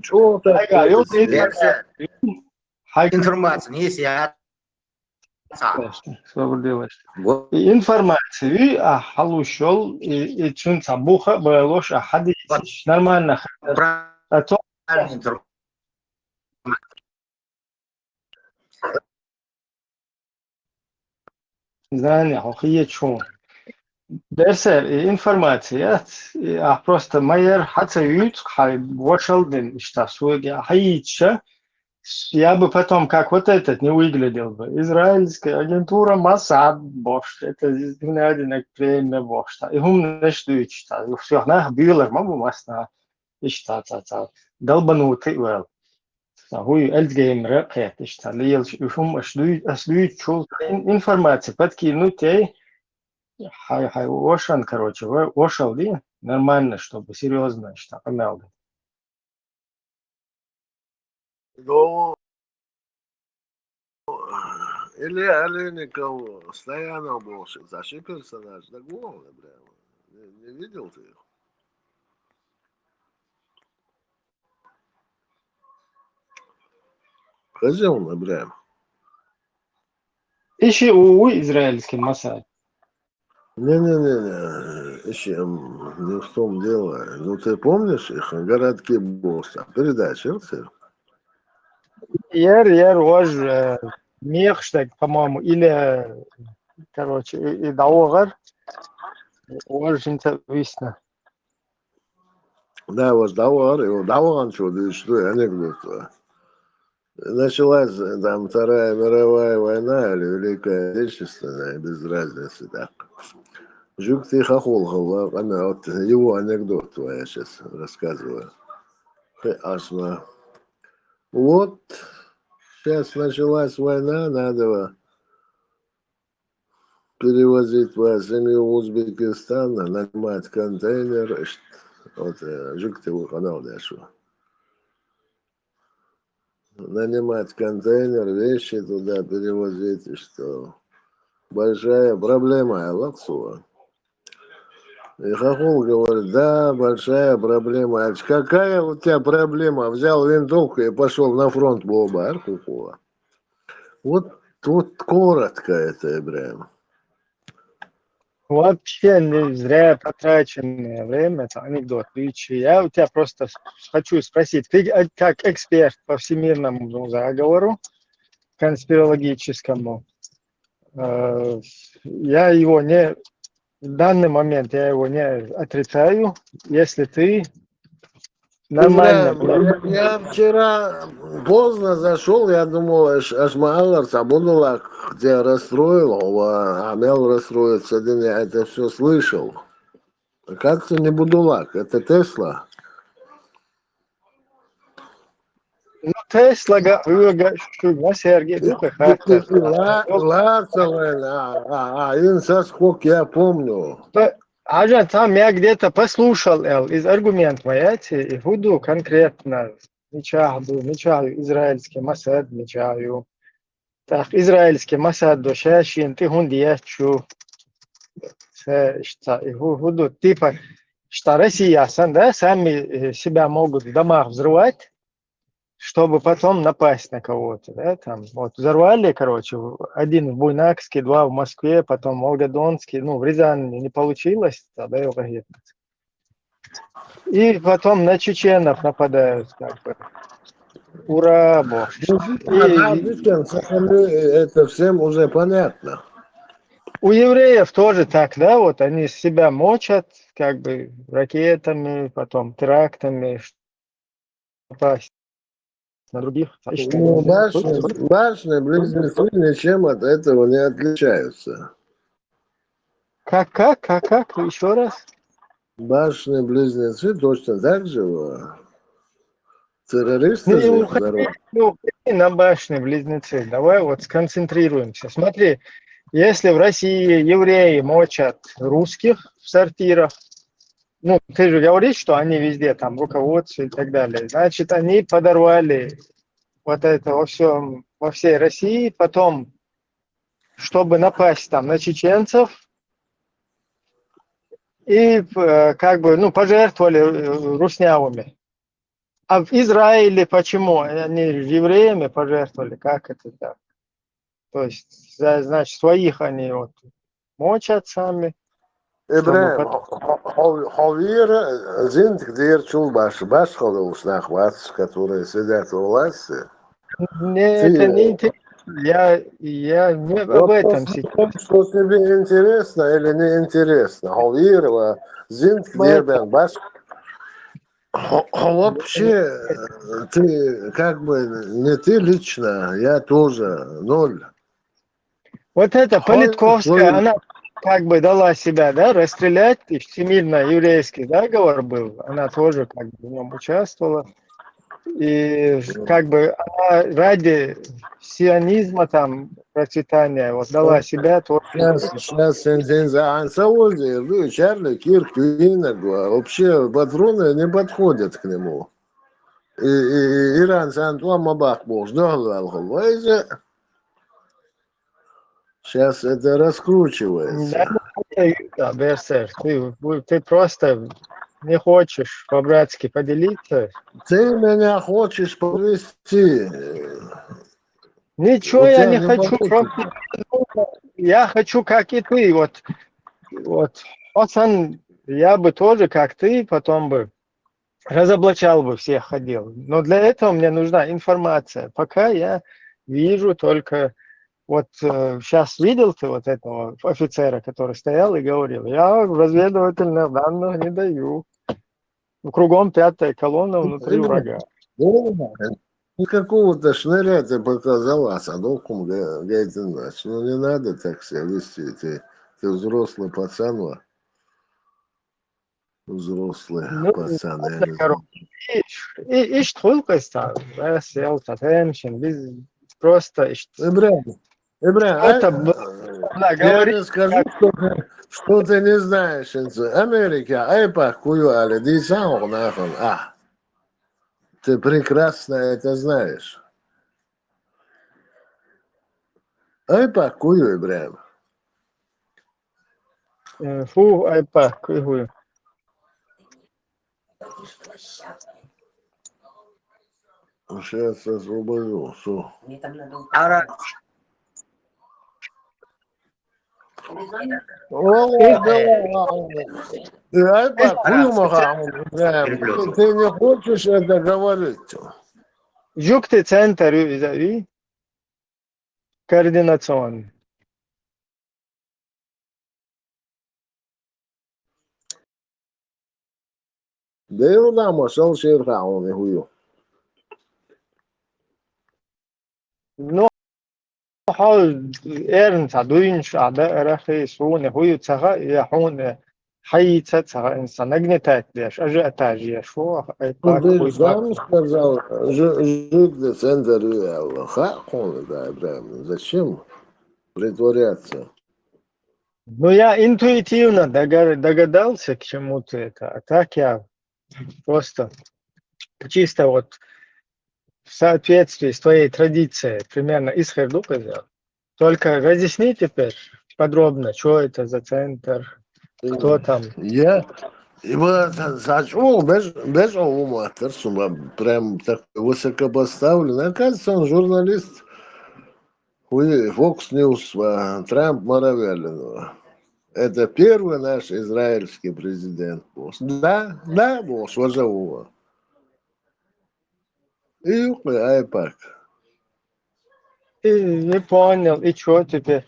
что-то Ага, yok Версия, информация. информация, не есть я. Вот. Информацию халушол и чун сабуха байлош ахадис. Нормально. А то Правильная информация. знание, хохие чун. Дерсе информация, а просто майер хацают, хай вошел ден, что суеги хаича. Я бы потом, как вот этот, не выглядел бы. Израильская агентура Масад бошт. Это один премия бошта. И хум не ждут, что. И все, на бюлер, маму масна. И что, долбанутый вел. Хуй эльцгейм рэпэт, и что. Лил, и хум ждут, чул информации. Подкинуть, хай, ошан, короче, ошал, да? Нормально, чтобы серьезно, что, помял. Ну, или Олейников Стоянов был, заши персонаж, да главное, прямо. Не видел ты их? Ходил на прям. Ищи у израильский Масад. Не-не-не, еще не в том дело. Ну, ты помнишь их? Городки босса. Передача, все. Я уже мех, по-моему, или, короче, и договор, очень висно. Да, вот Давар, что анекдот. Началась там Вторая мировая война или Великая Отечественная, без разницы, так. Жук ты хохол, она, вот его анекдот я сейчас рассказываю. Асма. Вот, сейчас началась война, надо перевозить вас в Узбекистан, нанимать контейнер. Вот, жук ты канал дальше. Нанимать контейнер, вещи туда перевозить, и что большая проблема, Лаксуа. И Хохол говорит, да, большая проблема. А какая у тебя проблема? Взял винтовку и пошел на фронт Боба Аркукова. Вот коротко это, Ибраим. Вообще не зря потраченное время, это анекдот. Я у тебя просто хочу спросить, ты как эксперт по всемирному заговору конспирологическому, я его не, в данный момент я его не отрицаю, если ты нормально... Ибраим, я вчера поздно зашел, я думал, аж Маалар Сабудулак тебя расстроил, а Амел расстроится, я это все слышал. Как ты не Будулак? Это Тесла? Ну, Тесла, Сергей, сколько я помню. Ажа, там я где-то послушал из аргументов, и буду конкретно мечаю израильский Масад, мечаю. Так, израильский Масад до шашин, ты хундиячу. Что, буду типа, что Россия, да, сами себя могут в домах взрывать, чтобы потом напасть на кого-то, да, там, вот, взорвали, короче, один в Буйнакске, два в Москве, потом в Волгодонске, ну, в Рязани не получилось, тогда его говорит. И потом на чеченов нападают, как бы. Ура, бог. Это всем уже понятно. У евреев тоже так, да, вот они себя мочат, как бы, ракетами, потом терактами, напасть на других. Ну, башни, близнецы ничем от этого не отличаются. Как? Еще раз? Башни-близнецы точно так же террористы Не же их уходи на башни-близнецы. Давай вот сконцентрируемся. Смотри, если в России евреи мочат русских в сортирах, ну, ты же говоришь, что они везде там руководство и так далее, значит, они подорвали вот это во всей России, потом чтобы напасть там на чеченцев, и как бы, ну, пожертвовали руснявыми. А в Израиле почему? Они евреями пожертвовали, как это так? То есть, значит, своих они вот мочат сами, чтобы إبراهيم Хавир sind где чулбаш баш ходил нахват, которые сидят у власти. Это не Ты интересно. Я не об вопрос этом в сейчас. том, что тебе интересно или не интересно. Хавир sind где баш. Вообще, ты как бы не ты лично, я тоже ноль. Вот эта Политковская, Свою она как бы дала себя, да, расстрелять, и всемирно-еврейский заговор был, она тоже как бы в нем участвовала. И как бы она ради сионизма, там, процветания, вот дала себя тоже. сейчас сензенция Саудия, Чарли Кирк, вообще патроны не подходят к нему. И Иран Сантуама Бахбош, сейчас это раскручивается. Да, Берсер, ты просто не хочешь по-братски поделиться. Ты меня хочешь повести. Ничего У я тебя не не хочу, получится. просто я хочу, как и ты. Вот, пацан, я бы тоже, как ты, потом бы разоблачал бы всех, ходил. Но для этого мне нужна информация. Пока я вижу только... Вот сейчас видел ты вот этого офицера, который стоял и говорил, я разведывательных данных не даю. Кругом пятая колонна внутри врага. Никакого-то шныря ты показал, а садоком гайденач. Ну не надо так себя вести. Ты взрослый пацан, взрослый Ну, пацан, я ладно, не знаю. короче, ищ tulkas tā, vesel, tā tēmšana, просто что-то да, Я говорит, не скажу, как что ты не знаешь. Америка, куюали, дисау нахуй. Ты прекрасно это знаешь. Кую, Ибрахим. фу, айпа, кыгую. Сейчас освобожу. Что? Ты не хочешь это говорить? Жук ты центр, и координационный. Да и да, машал шерха, он и хую. Ну, حال إيرن تعدوين شعباء رخي سون هوي تسغى يحون حي تسغى إنسان نجنتات ديش أجا أتاجي شو أيباك Ты هوي باك сам сказал, жить центр он, да, Ибрахим. Зачем притворяться? Ну, я интуитивно догадался, к чему ты это. А так я просто чисто вот в соответствии с твоей традицией примерно из Хердука взял. Только разъясни теперь подробно, что это за центр, кто там. Я его зачем без ума, прям так высокопоставленный. Оказывается, он журналист Fox News, Трамп Маравелинова. Это первый наш израильский президент. Да, босс, Вазауа. И Айпак. И не понял, и что теперь?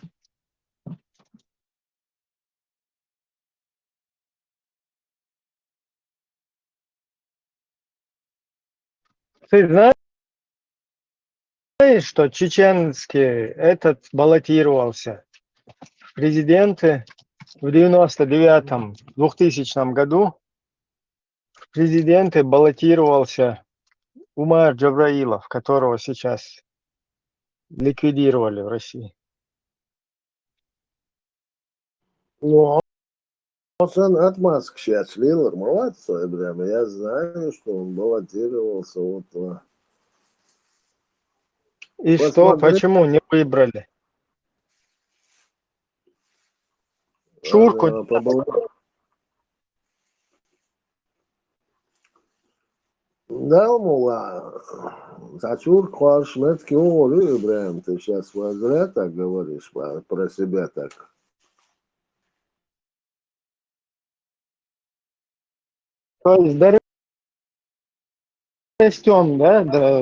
Ты знаешь, что чеченский этот баллотировался в президенты в 99-м, 2000 году? В президенты баллотировался Умар Джабраилов, которого сейчас ликвидировали в России. Ну, он отмазк сейчас Лилар, молодца, прям. Я знаю, что он баллотировался. Вот. И что, Посмотри. почему не выбрали? чурку. Да, мула, Сачур Квашметки уволили, Брем, ты сейчас зря так говоришь про себя так. То есть, да, растем, да,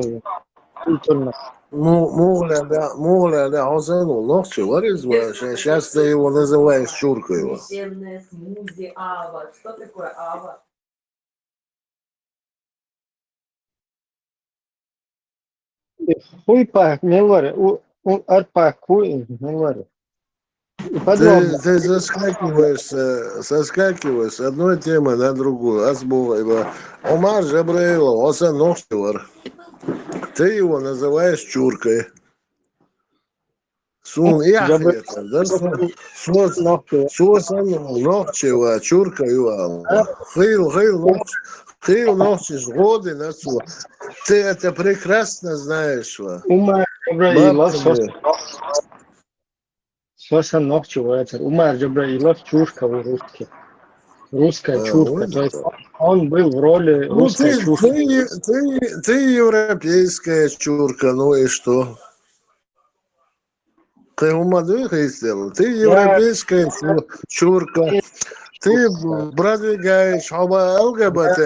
культурно. Мугля, да, он занул ногти, сейчас ты его называешь чуркой его. Священное смузи ава. Что такое ава? Хуй пах, милори, арпах, хуй, милори. И подробно. Ты соскакиваешь с одной темы на другую, а с Богом. Омар Жабраилов, он ногти. Ты его называешь чуркой. Sun jāhiet, sosan nokčeva, чуркаю, хил нокчиш годы на су. Ты это прекрасно знаешь, Умар Джабраилов, сосан ногчева, Умар Джабраилов, чушка по-русски. Русская чушка. То есть он был в роли русской чушки. Ты европейская чурка, ну и что? Ты умадых сделал. Ты европейская чурка. Ты продвигаешь ЛГБТ,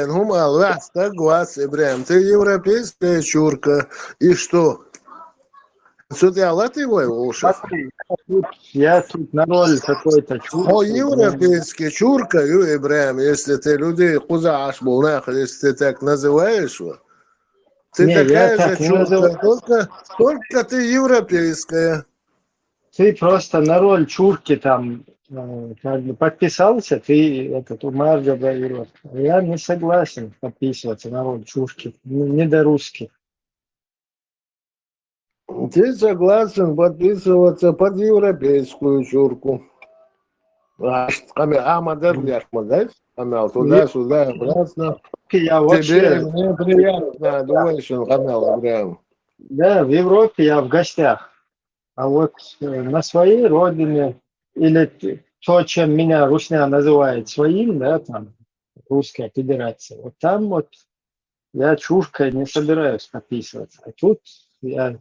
Ибрахим. Ты европейская чурка. И что? Что ты алатывай уши? Я тут на роль какой-то чурки. О, европейский чурка, Ибрахим, если ты людей кузаш был, если ты так называешь, ты не, такая так же чурка, только ты европейская. Ты просто на роль чурки там как бы подписался, ты этот Умар Джабраилов. Я не согласен подписываться на роль чушки, не до русских. Ты согласен подписываться под европейскую чурку. Туда-сюда, обратно. Я вообще... Тебе неприятно, думаешь, Да, в Европе я в гостях. А вот на своей родине, или то, чем меня русня называет своим, да, там, Русская Федерация, вот там вот я чушкой не собираюсь подписываться. А тут я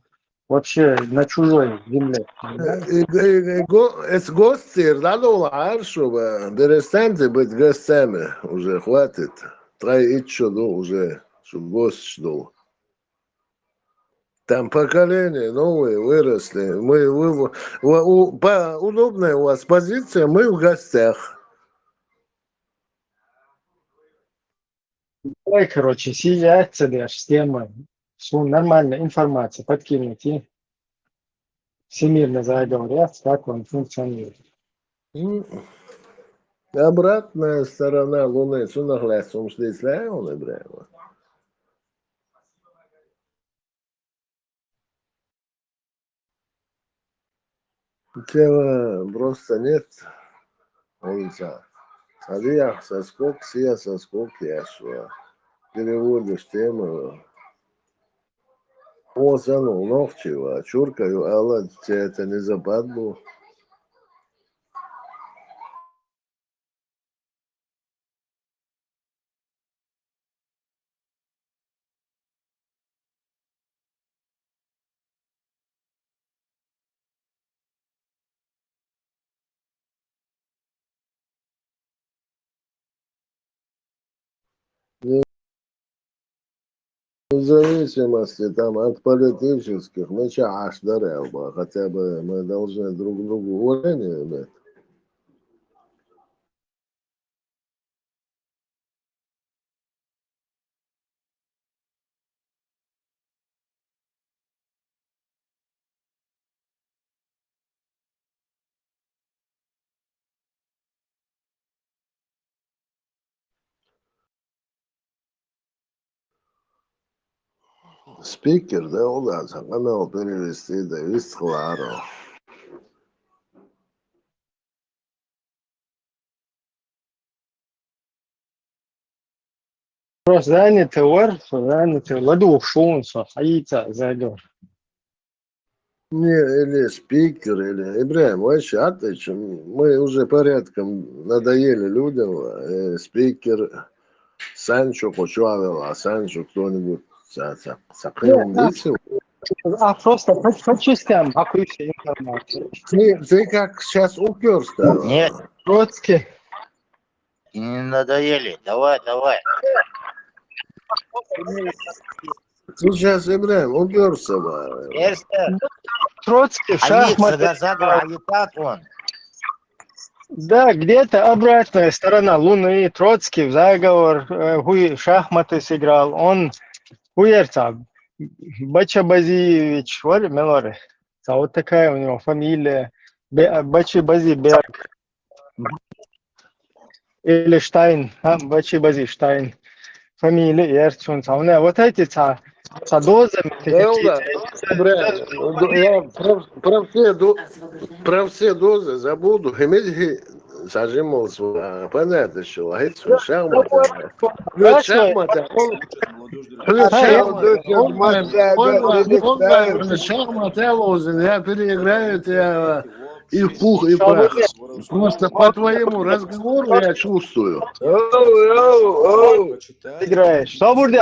вообще на чужой земле. Это гости, надо ларшу, перестаньте быть гостями, уже хватит. Троить что, уже, чтобы гость ждал. Там поколения новые выросли. Удобная у вас позиция, мы в гостях. Давай, короче, сидят с темой, нормальная информация подкинуть и всемирно заговорят, как он функционирует. Обратная сторона Луны, что наглядом здесь он Ибрахим. Тела просто нет. Улица. Садиях соскок, сия соскок, яшва. Переводишь тему. О, занул ногчева, чуркаю, алла, тебе это не западло. В зависимости там, от политических, мы чаш дарел, хотя бы мы должны друг другу уважение иметь. Спикер, да, у нас, канал перевести, да, есть кларо. Просто заняты ладу шунса, хаица зайдет. Не, или спикер, или... Ибраим, вообще отлично. Мы уже порядком надоели людям. Спикер Санчо Кочуавел, а Санчо кто-нибудь Нет, сопрямдится. просто по частям, какую все информацию. Ты как сейчас уперся. Нет, Троцкий. не надоели. Давай, давай. Ты сейчас, Ибраим, уперся. Эрсте, Троцкий, а шахматы. заговор, агитат он. Да, где-то обратная сторона Луны, Троцкий, заговор, шахматы сыграл. Он хуерца, Бачабазиевич, Мелори. Вот такая у него фамилия. Бачибазиберг. Или Штайн, Бачибази Штайн. Фамилия Ерцун. Вот эти дозами Элда, какие-то. я про все дозы забуду. Химедхи сажимался, понятно, что шахматы. Плюс шахматы. Плюс шахматы, лозин, я переиграю тебя и в пух, и прах. Просто по твоему разговору я чувствую. Играешь. Что будет?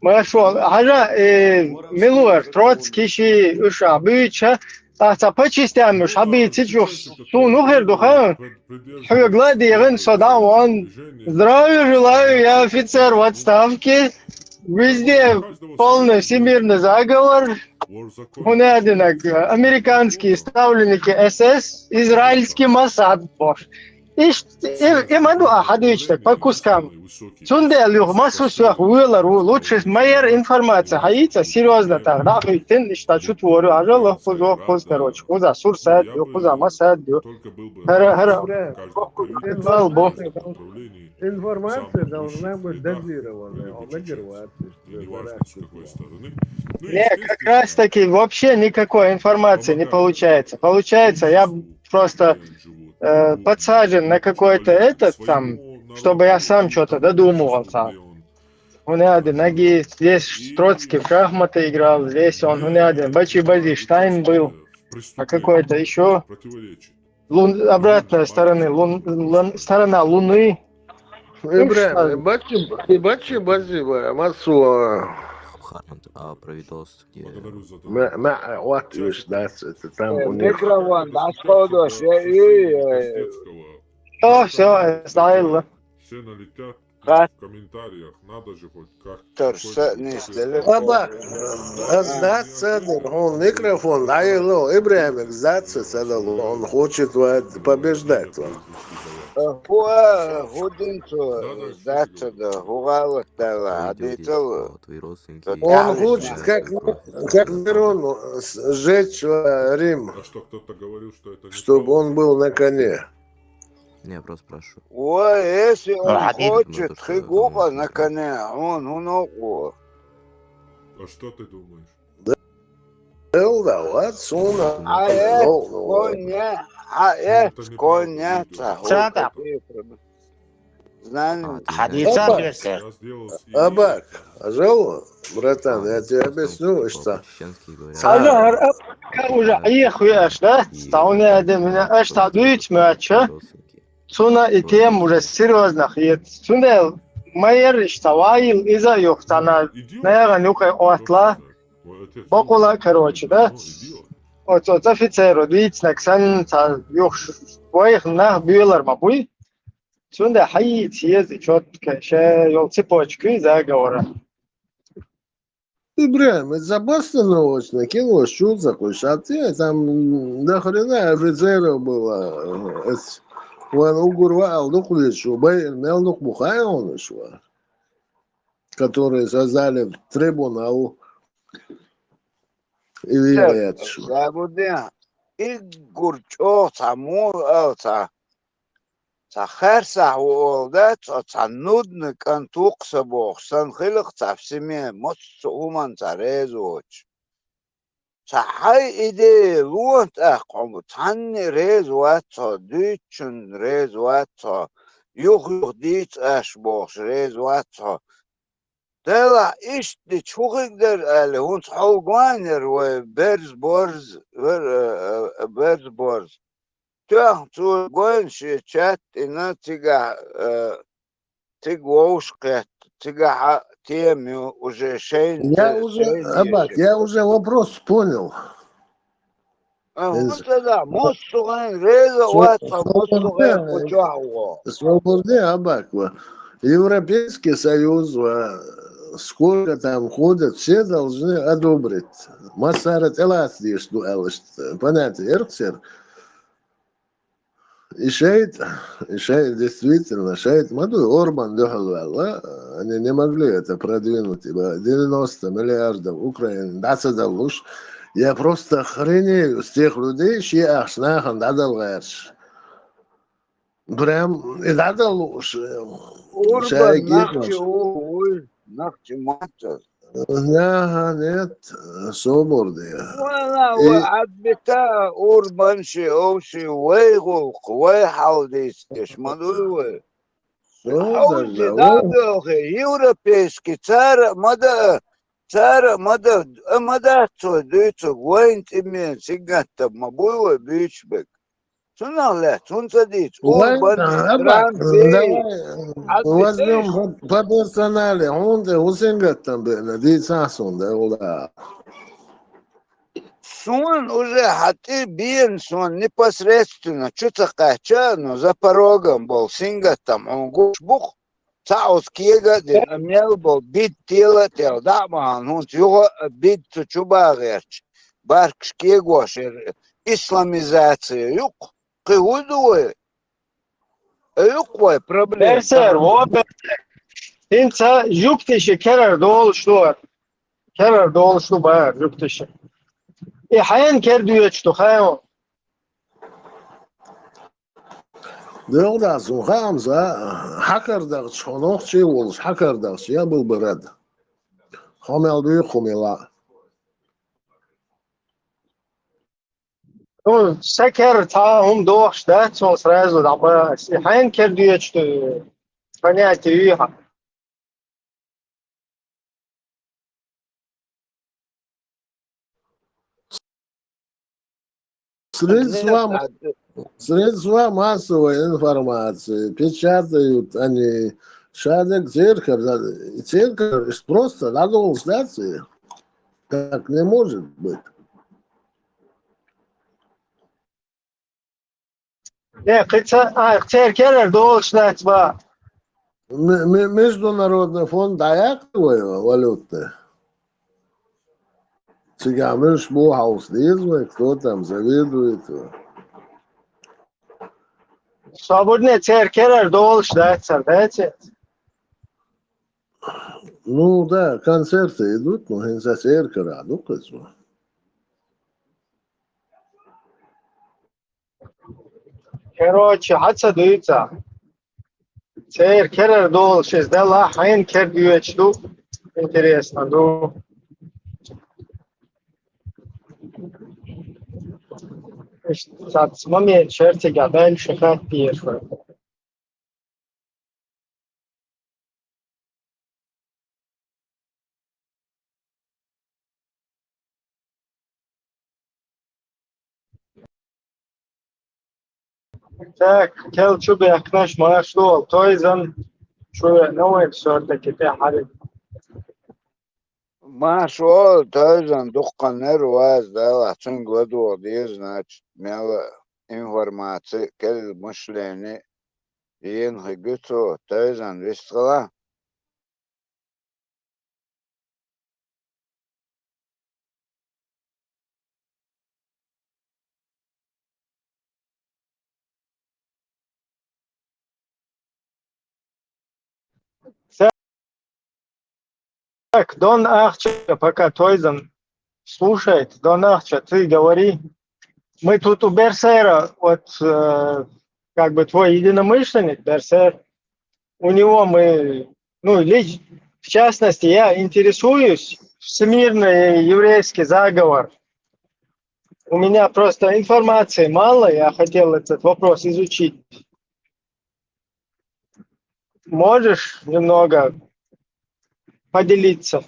Машу, Милуэр, Троцкий, Шабыча, по частям, Шабыч, ну, Хердуха, Гладиевен, Содам, он, здравия желаю, я офицер в отставке, везде полный всемирный заговор, он одинок, американские ставленники СС, израильский Моссад, боже. И маду ахадыч так по кускам. Сунде массу всех вылару лучше моя информация хаится серьезно так. Да, ты что чуть творю, а же лохузо хуз короче. Хуза сурсад, хуза масад. Информация должна быть дозированная, Не, как раз таки вообще никакой информации не получается. Получается, я просто подсажен на какой-то этот там, чтобы я сам что-то додумывался. Он один, ноги, здесь Троцкий в шахматы играл, здесь он один, Бачибази Штайн был, а какой-то еще обратная сторона, сторона Луны. Ибраим, бачи базива, массу. Про видос, где... Вот, видишь, да, это там у них. Все, стайл. Все налетят Да. в комментариях, надо же хоть как-то. Баба, сдаться, он микрофон, Ибраим, сдаться, он хочет побеждать. Он хочет, как Мирон, сжечь Рим, А что кто-то говорил, что это не чтобы он был на коне. Не, я просто спрашиваю. Ой, если он хочет, то, что хигуха думаю, на коне, он ногу. А что ты думаешь? Да, вот, суна. А это коня, Сата. Знаем, Хадица Я сделал с Абак, жал, братан, я тебе объясню, что... Чеченские говорят. Ага, уже ехуешь, да? Стауне меня эшта дуть мяча. Родственники. Суна и тем уже серьезных. И сунде майер штаваил из-за юхтана. Наверное, нюхай отла. Бокула, короче, да? Вот офицеру, видите, ксан, юх, своих на бюллер мабуй. Сунде хаи тьезы четко, ще йол цепочки заговора. Ибраим, это забастано кинулось, чуть захочешь, а ты там до хрена офицеров было. Он угурвал, духличу, мелнух мухайон, которые создали трибунал. И я забудем. И гурчо, саму, Сахарса уолда нудный кантук собох, санхилых всеми моцуман царезоч. Сахай иде луант ахом, цанни резуатso, дичун резуатso, юх диц ашбох резуатso. طلع اشتي شو يقدر قال هون صحو قوانر وبرز بورز برز بورز تاه تو قوان شات إنا تيجا تيجوشقت تيجا تيمي уже шейн Абак, я уже вопрос понял. вот да моссуган реза ватса моссуган кучао Свободы, Абак. Европейский Союз, сколько там ходят, все должны одобрить. Масарат эластиш, понятие, эрксер. И шейт действительно, шейт Маду, Орбан дохал, они не могли это продвинуть, ибо 90 миллиардов Украины, да, луж. Я просто охренею с тех людей, чьи ахшнахан дадал гэрш. Прям, и дадал луж. Урбан нахчи ой нахчи мата Нет, соборды. ولا عبتا أوربان شي أو شي ويغو قوي حاوديس إيش ما دولوا حوزي دابخي يوروبيسكي تار مدى تو دويتو وين تمين سيغاتا ما بوي بيش بك سنة لا تنتديت أوربان تران بي Возьмем по персонале, он де Усингат там был, Дицасон, да, ула. Сон уже хаты бин сон непосредственно что-то кача, но за порогом был синга там он гушбух цаус кега динамел был бит тело тел да ман он его бит чубагерч баркш кегош исламизация юк кыудуе юк вой проблема Berser, o insa yukteşi kerer doğuştu. Kerer doğuştu bayar yukteşi. Hayan ker düyeçtu hayan. Да, Хамза, хакердах, чонох чи волш, хакердах, я был бы рад. Хомел бы хомела. Ну, секер та doğuş da son sırası ama hayan ker düyeçtu. Понятие юха. Средства массовой информации печатают они шадек церковь. Церковь просто надо узнать, как не может быть. Ne kısa kerer doğuştu ba. Международный фонд даяк валютный. Цыгамыш Бухаус, кто там заведует. Свободный kerer doğuştu да. Ну да, концерты идут, но инса церковь раду. Короче, hatsa duysa. Kerer doğuştu. Da hayan ker düyeçtu. Интересно, ну. Момент чертика дальше как пьеса. Так, kel çubuğu yaklaşmaya şu ol. Toyzan şu ne var sortaki te harit. ما شو تايزن دقن نرواز да цун году дир значит мела информация кел мышление ен хигуцо тайзан висгала Так, Дон Ахча, пока Тойзан слушает, Дон Ахча, ты говори. Мы тут у Берсера, вот как бы твой единомышленник, Берсер, у него мы, ну, в частности, я интересуюсь всемирный еврейский заговор. У меня просто информации мало, я хотел этот вопрос изучить. Можешь немного поделиться,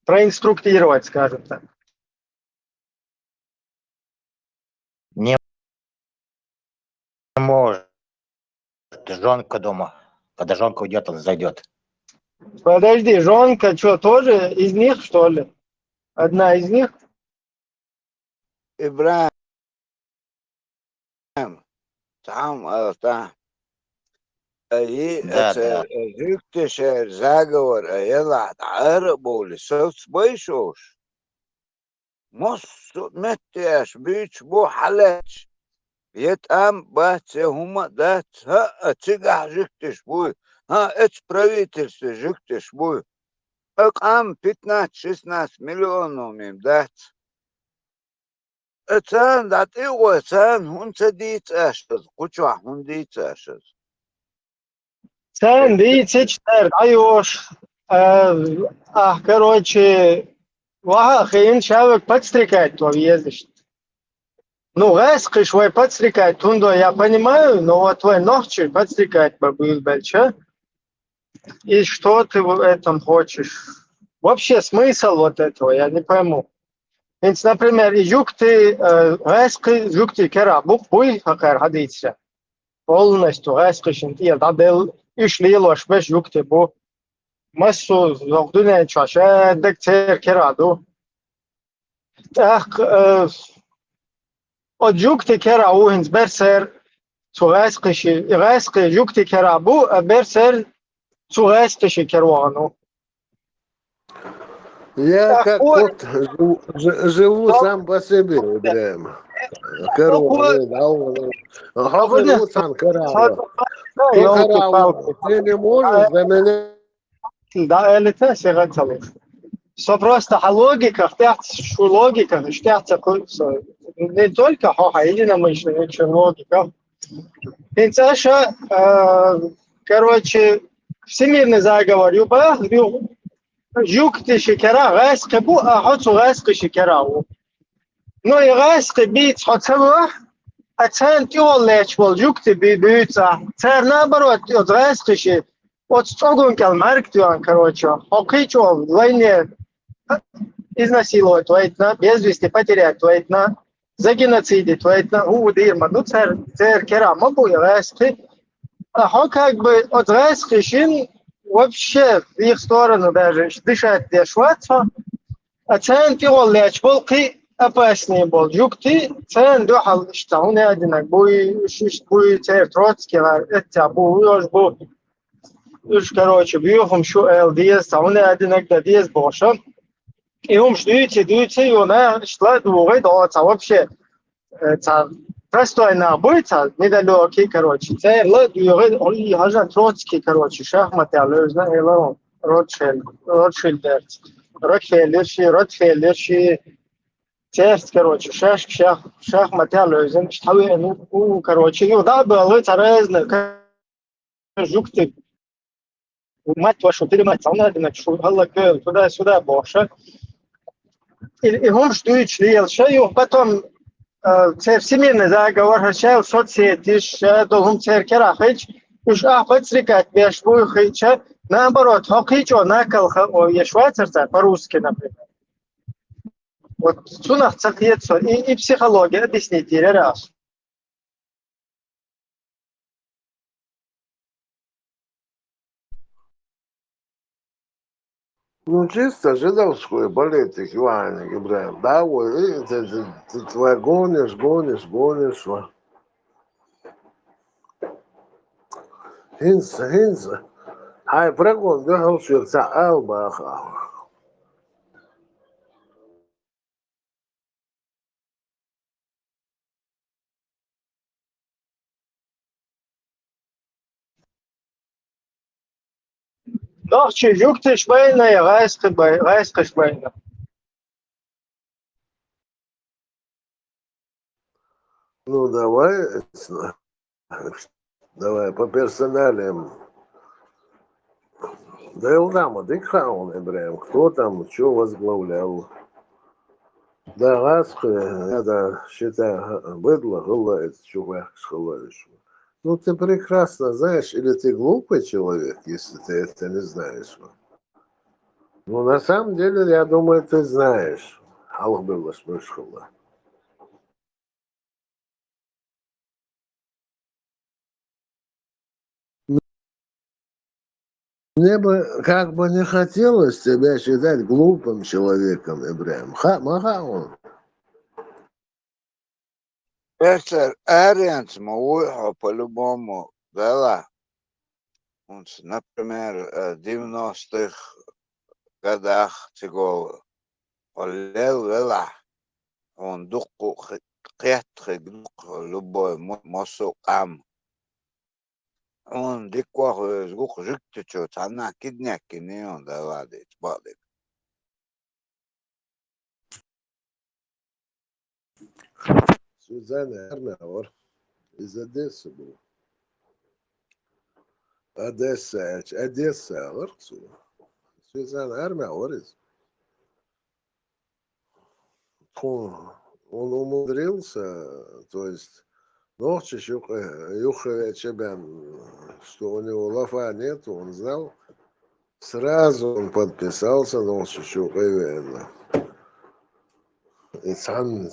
проинструктировать, скажем так. Не может. Жонка дома. Когда жонка уйдет, он зайдет. Подожди, жонка что, тоже из них, что ли? Одна из них? Ибраим, там, там. И Да, это да. жуктишь заговор, ела араболи, соцбайшош. Мосу меттеш, бич бу халеч. Ам баце хума дат, цигах жуктиш буй. Это правительство жуктиш буй. Ам 15-16 миллионов им дат. Цан дат его, цан, он цадит ашаз, куча, он дит ашаз. Sen дичь-четверть, даешь. Короче, хин человек подстрекает, то ездишь. Ну, резкий швой подстрекает, тундо я понимаю, но вот твой ногчи подстрекает бабуль большой. И что ты в этом хочешь? Вообще смысл вот этого, я не пойму. Ведь, например, юкты, резкий юкты кера, буй, хакар хадится. Полностью резкий шинтия, дабел ишлилош беш юкты бу. Массу зогдуне чаше дектер кераду. Так, от юкты кера уинс берсер zu резкий юкты кера бу, берсер zu резкий керуану. Я Так, как кот живу сам по себе, Ибраим. Корова, да, хохер уцан корова. Корова, ты не можешь за меня... Да, это сега целый. Все просто логика, что логика, что не только единомышленная, чем логика. Инцаша, короче, всемирный заговор, юг ты шикера, гайска бу, а хоть гайска шикера. Ну и гайска бит, хоть целую, а цен тюл лечь был, юг ты бьются. Цер наоборот, от гайска ши, от стогун калмарк тюан, короче, окейчол, войне, изнасиловать, твоитна, без вести потерять, твоитна, за геноцидить, твоитна, дирма, ну цер кера, могу я гайска. А как бы от гайска шин, вообще в их сторону даже дышать дешваться, а цен тюл лечь был, опаснее был. Югти цен дохал штауне одинак, буй цер Троцкий, это буй короче, бьюхом шу ЛДС, стауне одинак да дес боша. И дуйте, и она шла двугой доца вообще. Простой набой, недалекий, короче. Цер ла двугой, он хажан Троцкий, короче, шахматы, алёзна, элон, Ротшильдер, Ротфеллер, تيست كروتش شاخ متاع لازم تحوي انه كروتش يوضع بالله ترازنا جوكتب وما توشو تري ما تصنع انك شو هلا كده سودا بوشة и هم ждут ли шею потом всемирный заговор шею соцсети долгом церкера хич уж подстрекать беш бу хича наоборот хичо накал я швейцарца по-русски например. Вот сунах цахьется и психология объясните раз. Ну, чисто жидовскую политику, Иван Ибраим. Да, вот, ты гонишь. Хинс. Хай прагон, да, холширца, албаха. Doch, juckt Schweine, reißt Schweine. Ну, давай по персоналиям. Да Илгама, Дикхаун, Ибраим, кто там, что возглавлял. Да, это, считай, быдло, гулает, чувак, схоловишь. Ну, ты прекрасно знаешь, или ты глупый человек, если ты это не знаешь. Ну, на самом деле, я думаю, ты знаешь. Аллах был смешно. Мне бы как бы не хотелось тебя считать глупым человеком, Ибраим. Маха он. Петр Арианс, мы по-любому, да, например, в 90-х годах цигол олел вела, он духу кетрик дух любой мосу ам. Он диквах звук жиктичу, она кидняки не он да ладит, бадик. Сюзанна Арнауэр из Одессы был. Одесса, Арцу. Сюзанна Арнауэр из. Он умудрился, то есть, ночью Юховичебян, что у него лафа нету, он знал, сразу он подписался ночью Юховичебян. İnsan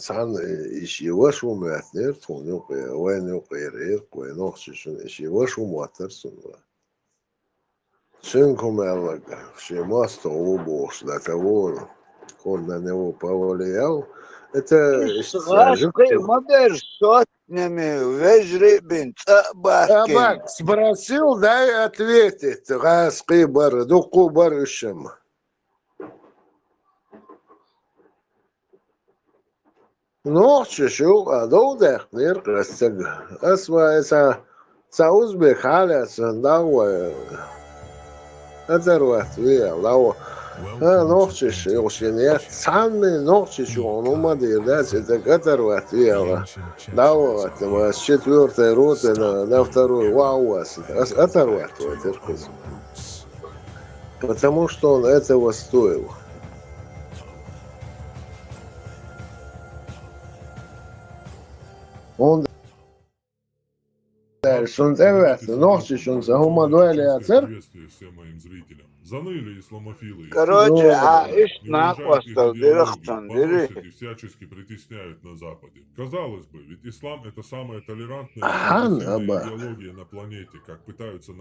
işi yavaş olmayatır, ton yok ya, oyun yok ya, koyun oxşuşun işi yavaş olmayatır sonra. Çünkü мелага, что масло убош для того, он на него повлиял, это Сгашкой модер сотнями вежрибин цабахкин. Табак спросил, дай ответить. Гаски бар, дуку барышем. Ночью шел, а до дехнер красиг. Асма Саузбек халяс, дауэ. Это руатвия, дауэ. Ночью шел, нет, самый ночью шел, он умадирдать, это руатвия. Дауэ, это с 4-й роты на 2-й, вау, это руатвия. Потому что он этого стоил. Он дальше, он ночью هم دول ياسر. Всем моим зрителям. Заныли исламофилы. Короче, ишь нахвастал, дырахтан, дыры. И всячески притесняют на Западе. Казалось бы, ведь ислам это самая толерантная идеология на планете, как пытаются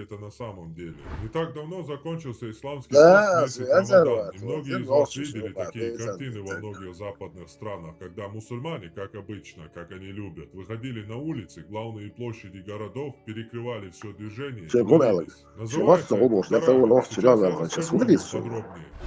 это на самом деле. Не так давно закончился исламский пост месяц Рамадан, и многие из вас видели такие картины во многих западных странах, когда мусульмане, как обычно, как они любят, выходили на улицы, главные площади городов, перекрывали все движение. Называется подробнее.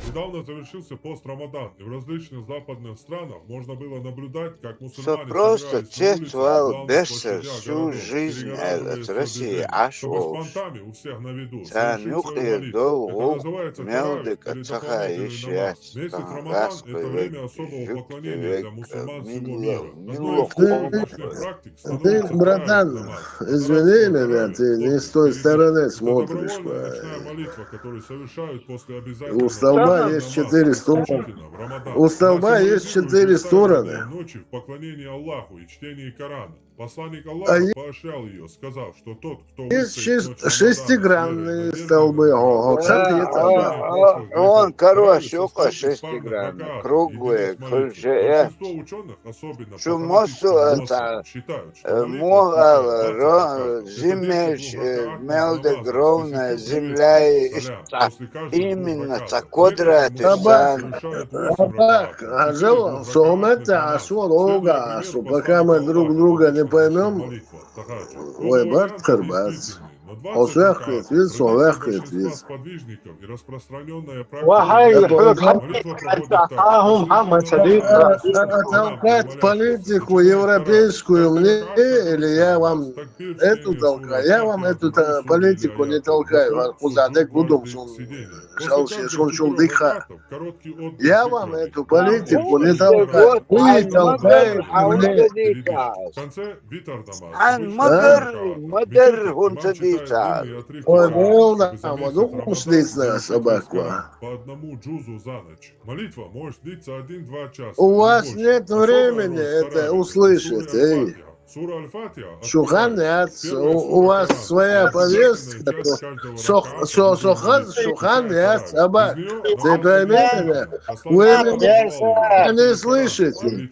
Недавно завершился пост Рамадан, и в различных западных странах можно было наблюдать, как мусульмане просто собирались на улицах, бесер всю жизнь от России чтобы с понтами у всех на виду совершить свою молитву. Это называется тарауих или дополнительный намаз. Месяц Рамадан – это время особого поклонения для мусульман всего мира. Одной из обычных практик становится братан, извини меня, ты не с той стороны смотришь. молитва, которую совершают после обязательного У столба есть 4 стороны. У столба есть 4 стороны. Ночи в поклонении Аллаху и чтении Корана. Посланник Аллаха поощрял ее, сказав, что тот, кто есть шестигранные столбы. Он, короче, около шестигранный, круглый, кружие. ученых, особенно Шумосу это земель, мелде гровная земля и именно цакодра так, а жил, сумета, асурога, пока мы друг друга не поймем, ой, барт карбац. Освяхкает вид, совяхкает вид. Толкать политику европейскую мне, или я вам эту толкаю? Я вам эту политику не толкаю. Я вам эту политику не толкаю. Вы толкаете мне. Ой, волна, мадукушница собака. По одному джузу за ночь. Молитва может длиться 1-2 часа. У вас нет времени это услышать, эй. Шуханец, у вас своя повестка, Шуханец, Абак, ты пойми меня? Вы меня не слышите?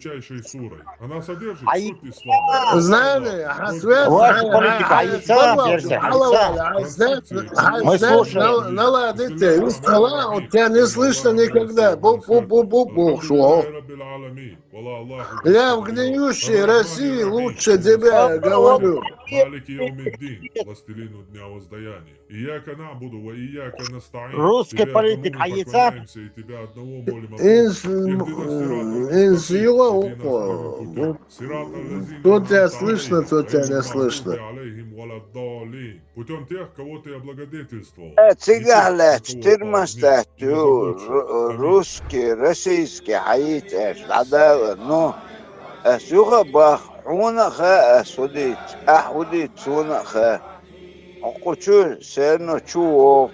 Знали, Ваша политика Айца, версия Мы слушаем. наладите, из стола, вот тебя не слышно никогда. Бу-бу-бу-бу-бу, шо? Я в гниющей России лучше тебя говорю. Русский политик Айца. Из его то тебя слышно, то тебя не слышно. Цигала 14 русский, российский Айца, Шадава, ну, سوغا بخونا خا سوديت أحوديت سونا خا أقوشو سيرنا شو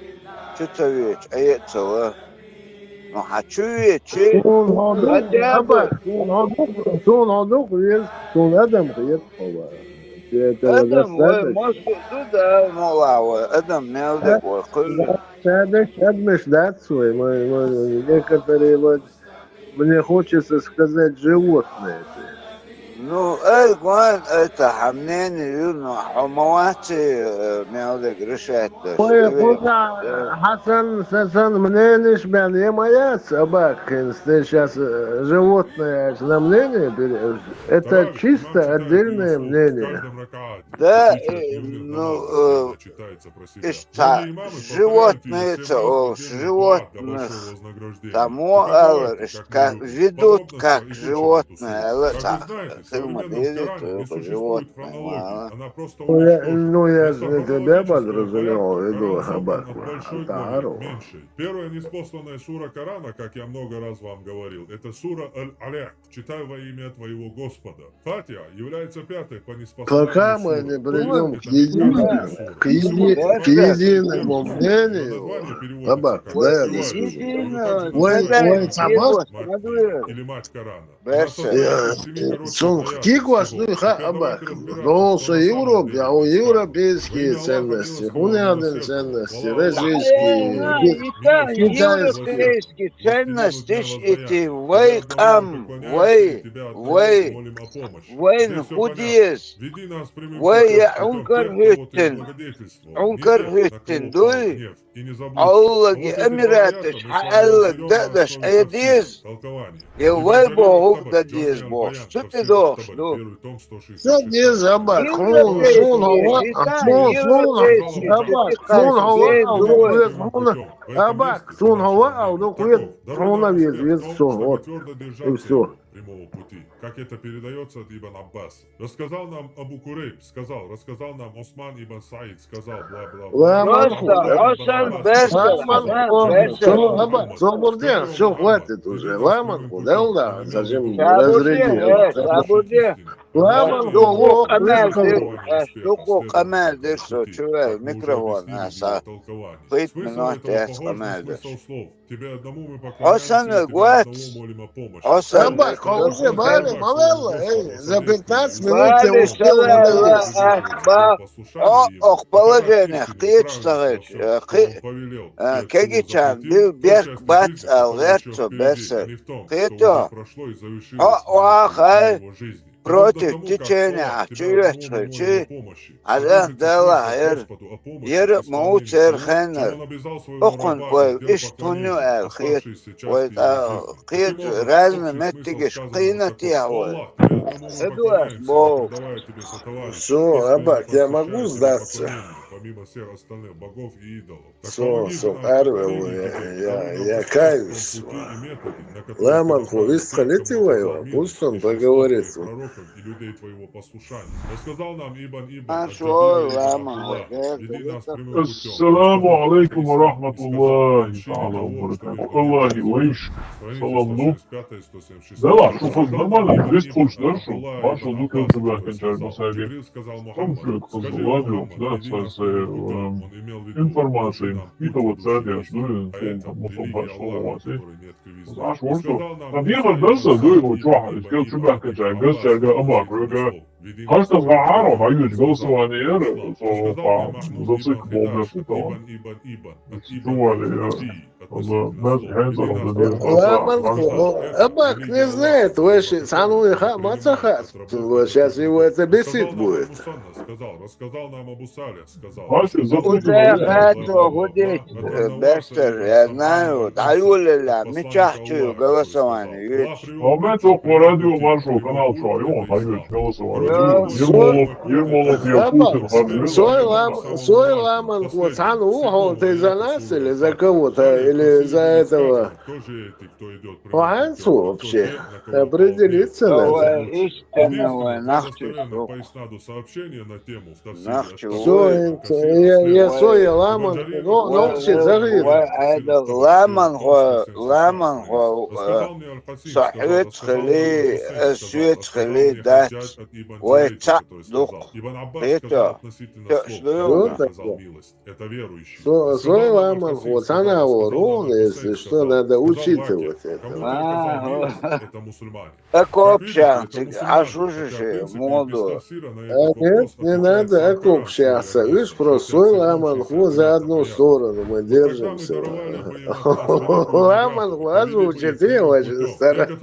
تتويت أي توا نحشويت شيء شون هذوك غير شون آدم غير آدم ومسكو ده مولاوي آدم نالدك وكل مش датсвой, некоторые мне хочется сказать животные. Ну, это حمناني إنه حمواتي مالك رشات. Хасан, мне лишь не моя собака, сейчас животное на мнение, это чисто отдельное мнение. Да, ну, животные, животных, тому, как ведут как животное, ну, я же не тебя подразумевал, иду собаку. Первая неспосланная сура Корана, как я много раз вам говорил, это сура Аль-Аляк. Читаю во имя твоего Господа. Фатиха является пятой по неспосланию. Пока мы не придем к единому мнению, собак, да, я расскажу. Ой, собак? Или мать Корана. Киквас, ну, абак. Но Европе, а у европейские ценности, унядные ценности, российские, европейские ценности, эти войн худиес, ункаргюттен, дуй, Аллахи Эмиратыш, Аллах дадаш, аядиз, и вайбо дадиз бог. Что ты должен? Что не забак? Абак, сон хава, а у кует хрона вез все, вот, и все. Прямого пути. Как это передается от Ибн Аббас. Рассказал нам Абу Курейб, рассказал нам Осман Ибн Саид, сказал, бла-бла-бла. Все, бурден, все, хватит уже. Ламанку, да, зачем разрядил? Ламанку, Камель, дышо, чувак, микрофон, пыть минут, камель. Осан, гуат, осан, уже бали, малелла, за 15 минут я успел ох, положение, кичтагыч, кегичан, бил берг бац, алверцо, бесер, кито, охай, против течения, чуечи, азах дала, ер маучер хенер, окон кой, иштуню эл, кит, разные метигиш, кинати ауэ. Эдуард, бог. Все, Абак, я могу сдаться? Помимо всех остальных богов и идолов. Все, Арвел, я каюсь. Ламанку, вы сходите его, пусть он поговорит. И людей твоего послушания. Рассказал нам Ибн Ассаламу алейкум ва рахматуллахи та'ала ва баракатуху. Аллахи вайш. Саламну. Да ладно, что нормально, 200 слушаешь, что? Маршал Дукин тебя кончает на саге. Там человек позвонил, да, с информацией. И то вот саге, что ли, потом пошло у вас. Знаешь, вот что? Там ехал дальше, да, его чуваха, искал тебя кончает, гостя, Абак, Кажется, Зааро, боюсь, голосование Эры, по зациклом этого. Чували, Мэт Хэнзер, Абак не знает, вообще, Сануиха, Мацаха. Сейчас его это бесит будет. Рассказал нам об Усале, сказал. Уже это гудит, Бестер, я знаю, Таюлиля, Мичахчую голосование, видишь. А у меня только по радио маршал канал Чайон, боюсь, голосование. Ермолов, я Путин, Свой ламан, вот Сануху, ты за нас или за кого-то, или за этого? Фанцу вообще. Определиться надо. Истинного, нахчу. сообщение на тему. Я свой ламан, но все загреб. Ламан, صحيت خلي سويت خلي دات ويتصدق это свой ламан, вот она ворон, если что, надо учитывать это. Так общаться, а что же моду? Нет, не надо общаться, видишь, просто свой ламан, вот за одну сторону мы держимся. Ламан, озвучит, я очень стараюсь.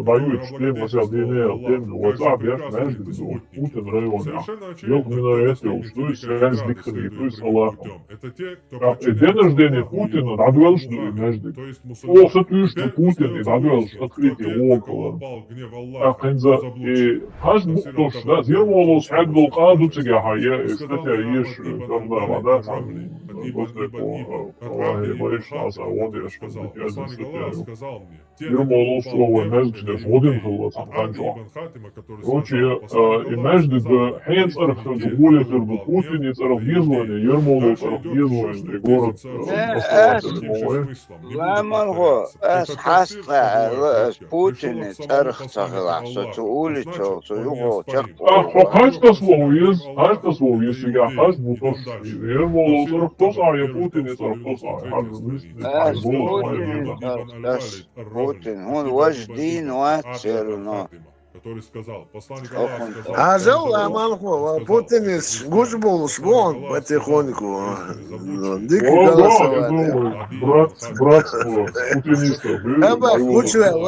Дают член соединения тем, WhatsApp, я знаешь, Путин районе. Yok minareti oluştu, sensizlik kırgıtı Allah'ım. День рождения Путина, надо что между. О, соответственно, Путин, и надо что открытие около. Ахенза, и каждый кто ж, да, зервало с как был каду цега, я, кстати, ешь, там, да, вода, там, после по варишнаса, он я сказал, я сказал мне. Зервало слово между, один был там раньше. Короче, и между Хейнс архив улицы в Путине, царов вызвали, Ермолу царов вызвали, и город Ламанго, حاسة Путин царх согласен, что улицу, что его Каждое слово есть, если я каждый то, что Ермолу царов то сая, Путин царов то сая. Путин, он вождин, но который сказал, посланник А за ламан, Путин гуш был швон потихоньку. Дико голосовали. Братство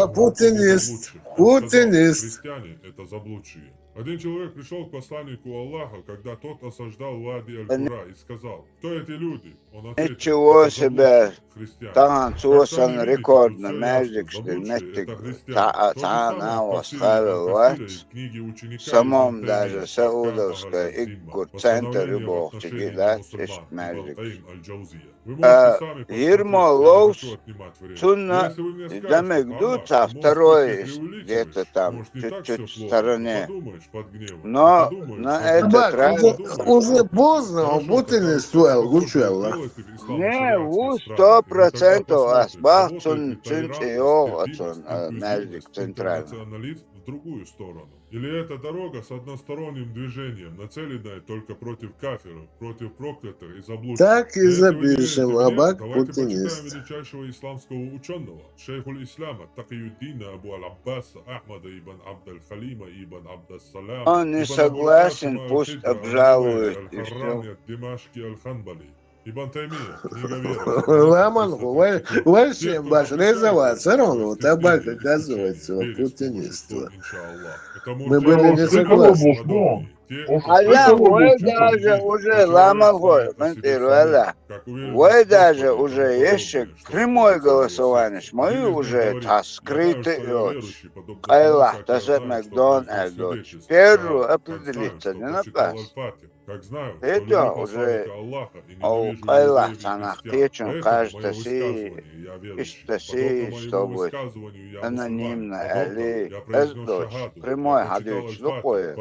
путинистов. Путинист. Христиане — это заблудшие. Один человек пришел к посланнику Аллаха, когда тот осаждал Вади Аль-Кура и сказал, кто эти люди? Он ответил, ничего себе, христиане. танцусан рекордно, междик, что метик, тана восхавилась, самом даже саудовской иггур-центр любовчики, да, есть междик. Ермо Лоус, Цунна, Дамегдуца, второй где-то там, чуть-чуть в стороне. Но на этот раз... Уже поздно, Путин стоял, гучел. Не, у 100% Асбах Цунчио, междик центральный. В другую сторону. Или эта дорога с односторонним движением, нацеленная только против кафиров, против проклятых и заблудших. Так и запишем, Абак Давайте путинист. почитаем величайшего исламского ученого, шейхуль ислама Такиюддина Абу Аль-Аббаса Ахмада ибн Абд-аль-Халима ибн Абд-ас-Салям. Он не согласен, пусть обжалует. И все. Димашки Аль-Ханбали. Ибн Таймия, книга веры. Ламан, вообще башрезоваться ровно, табак оказывается путинистство. Мы были не согласны. А вы даже уже ламагой, монтируэла. Вы даже уже есть прямое голосование. Мы уже скрытый очень. Кайла, даже Макдональдс. Первую определиться не напас. Это уже Кайла, она печен, кажется, чтобы анонимно или дочь. Прямой ходить, такое.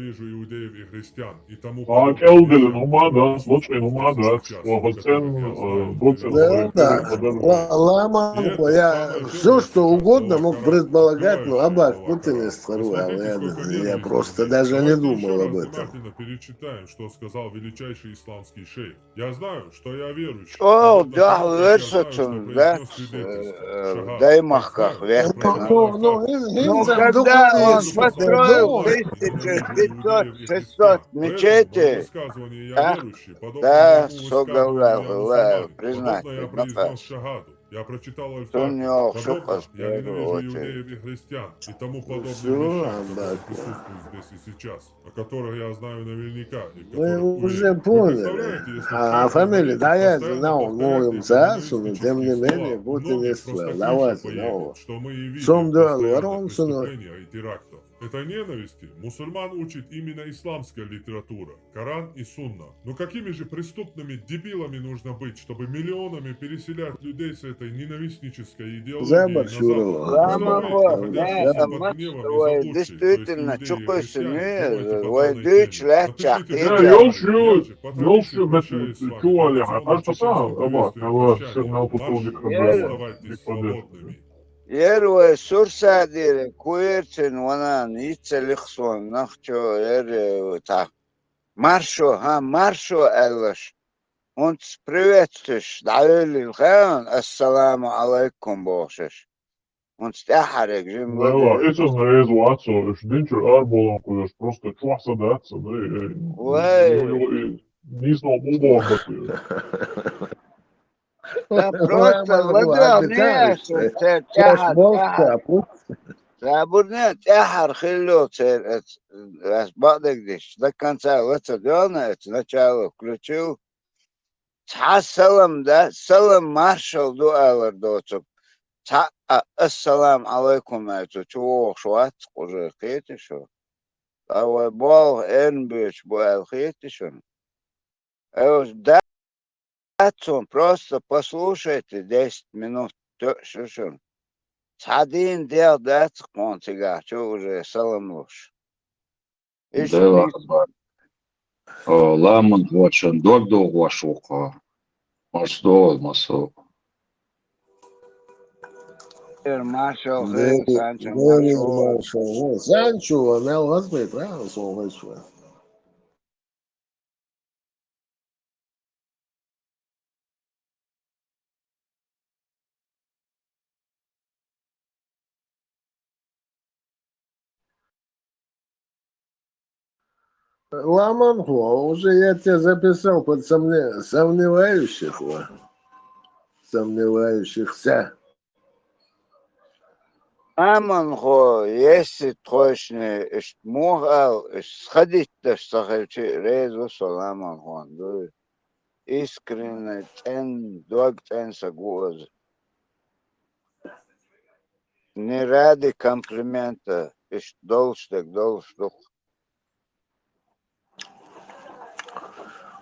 ненавижу иудеев и христиан и тому Так, подобные Элдели, вещи, ну о мадас, которых вот вы ну здесь и мадас, сейчас, Вагоцен, которых я знаю Доцен, наверняка. Да, подожди. лама, И это я самое все первое что сейчас угодно глава мог Коран, предполагать, но открывающая Аббас глава Путин Коран. из второй, Посмотрите, сколько я ненависти в просто ней. даже не Давайте еще думал раз об этом. внимательно перечитаем, что сказал величайший исламский шейх. Я знаю, что я верующий, О, подобно да, тому, как я знаю, что версочун, да, произнес свидетельство, в шагаду, как Даймахках знаю, что вехтена. прочитал Аль-Фатих. Ну, Инзам когда он Поэтому духовный, построил поскольку я да, ненавижу иудеев и 1500 христиан, поэтому в моем мечетей, высказывании я да, верующий, подобно да, моему все высказыванию я говорил, мусульманин, признать, подобно я произнес напас. шагаду, я прочитал Аль-Фатиху, Суньох, подобно шухас, в я первую ненавижу очередь. иудеев и христиан и тому Ну подобным все, вещам, которые Аббас, присутствуют здесь и сейчас, о которых я знаю наверняка и в мы которых уже уверен. Вы поняли. представляете, если в А каждой фамилия, молитве да, я постоянно знал, повторять моем эти царству, но тем не ненавистнические менее, слова, у Путин не многих слыл. просто крыша Давайте, поедет, ну, что мы и сом видим дуэл постоянно воронсуну. преступления и терактов. Этой ненависти мусульман учит именно исламская литература, Коран и Сунна. Но какими же преступными дебилами нужно быть, чтобы миллионами переселять людей с этой ненавистнической идеологией на Запад? Что вы, Ламахо, находящиеся да, под матч гневом твой незабудшей, то есть действительно иудеи и чукойся, христиане, думаете не, по твой данной дыч теме, лячах, напишите Я хитя. комментарий. Я елши, же по традиции елши, бет, прощаюсь с вами чували, традиционным кажется, чеченским сам, Аббас, приветствием я прощания. сигнал Марш, путеводик оставайтесь поддержки. свободными. Yerwe sursadire kuertin wana nitzelikson nachcho ta marsho elish und приветствуешь давили хан ассаламу алейкум бошеш und стахарек жим Да, это наизуаться, динчер арболом, кудеш просто чуаса даться, да, ой не знал мубахати. да просто вода не Чеш тяхар Москва, Забурне тяхар хилло бадагдиш до конца лоцадёна сначала включил салам, да, салам маршал дуалар доцуп. Ассалам алейкум это чего шват уже хети шо. А вот бол энбич был хети шо. Датсон просто послушайте 10 минут. Шо. Один дел датс контига, что уже салам луш. Ишь Да, лис. ламан вачан догдо вашуха. Масдо, масо. Маршал хил, Very, Санчо very маршал. marshal. Sancho, Mel Husband, ah, sou Husband. Ламанхо, уже я тебя записал под сомневающих, сомневающихся. Аман хо, если точно, мог сходить до сахарчи, резу саламан хон, да. Искренне, дог сагуз. Не ради комплимента, должтак.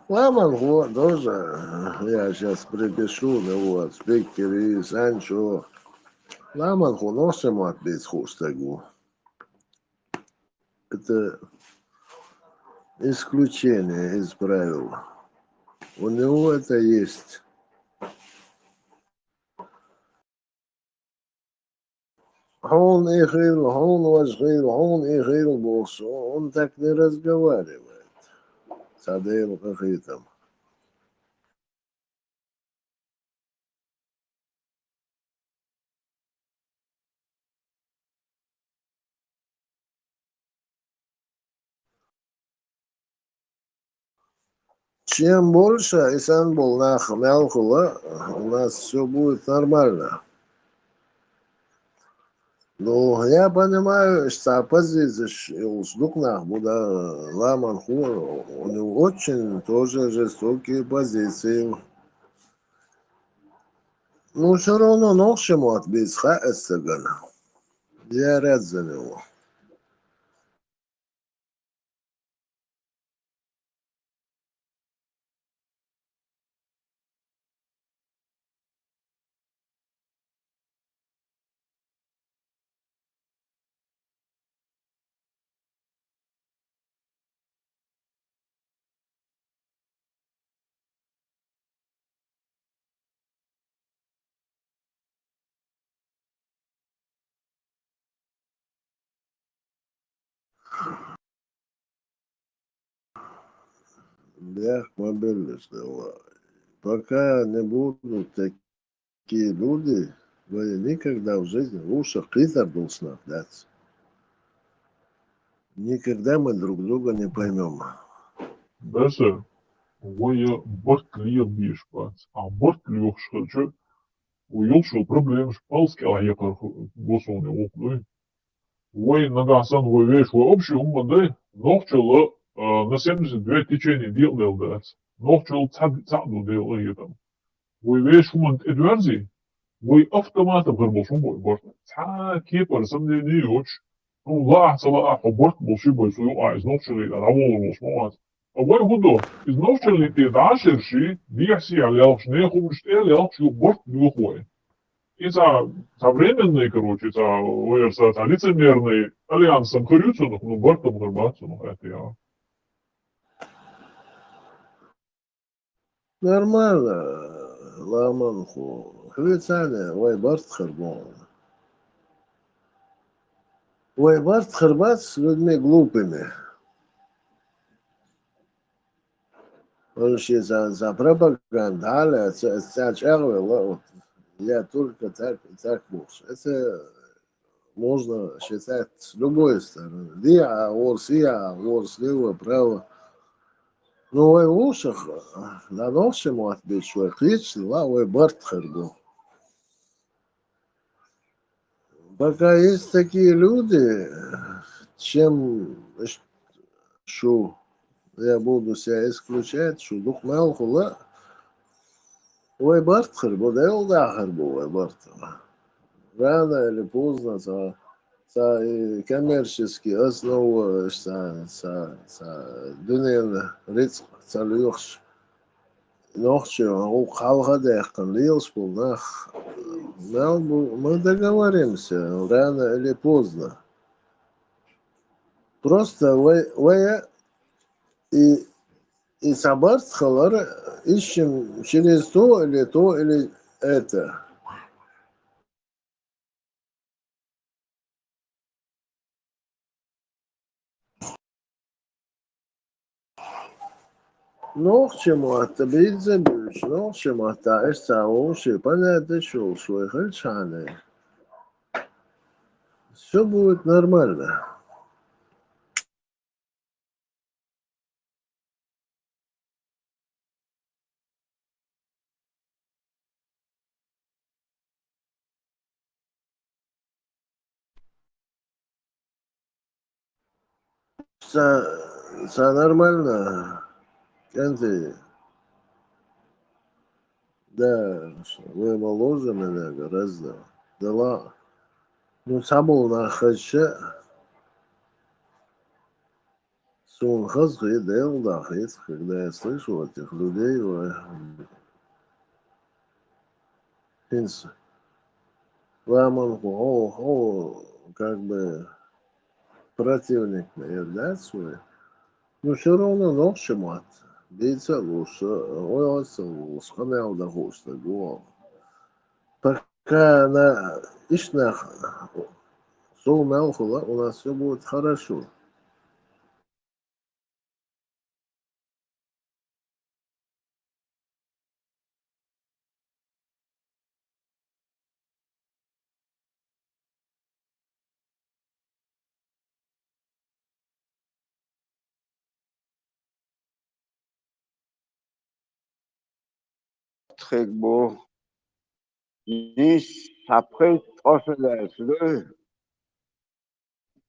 Ламанхо тоже, я сейчас припишу, ну вот, спикер и Санчо. Ламанхо носим от бесхустагу. Это исключение из правил. У него это есть. Он ихил босс, он так не разговаривает. Садейл какие-то. Чем больше Истанбул нахмялкула, у нас все будет нормально. Ну, я понимаю, что оппозиция уснукнах буда ламанху, у него очень тоже жестокие позиции. Ну, все равно ношему отбить хаэстаган. Я рад за него. Я мобильный сделал. Пока не будут такие люди, вы никогда в жизни в ушах клитор был снабдаться. Никогда мы друг друга не поймем. Даже вы бортлия бишпац, а бортлиох шхачу, уйошо проблем шпалски, а я как госуне окной. Вы нагасан вы вещь, вы общий умбандай, нохчало на 72 течение дел делдать. Нохчало цаду дел и там. Вы вещь умбанд эдверзи, вы автоматом грбошун бой борт. Ца кепар самдени yoch. Ну ла цала борт болши бой свою айз нохчало да равол лосмоат. Away hudo is notionally the dasher she, DSC алялш, не хумштел ялш ю борт нюхой. И за современные, короче, за лицемерные альянсом корюцунов, ну, бортом горбацунов, это я. Нормально, ламанху. Хвицане, ой, борт харбон. Ой, борт харбат с людьми глупыми. Он еще за пропагандали, я только так муж. Это можно считать с любой стороны. Я, ворс, лево, право. Но в ушах на новшему отбечу, кличный, ой, борт харбон. Пока есть такие люди, чем что я буду себя исключать, что дух мелхула, ой, борт харбон, да я да харбон, ой, борт. Рано или поздно за коммерческие основы, за дунен риск, за лёгш. Ночью у халхада лилс был нах. Мы договоримся рано или поздно. Просто вы и собрать халара ищем через то или это. Ну, к чему это быть забьешь, ну, к чему это уши, понятно, что свой хальчаны. Все будет нормально. Все нормально. Кенти, да, вы моложе меня гораздо. Да ладно. Ну, забыл на хаче. Сон хаз дел да хит, когда я слышу этих людей, хинс, как бы противник наявляет свой. Но все равно ночью мат. Бейца лучше, ойся лучше, хамял да густа, гуал. Пока на ишнах сол мелхула у нас все будет хорошо. Tregbo. Nis après osle.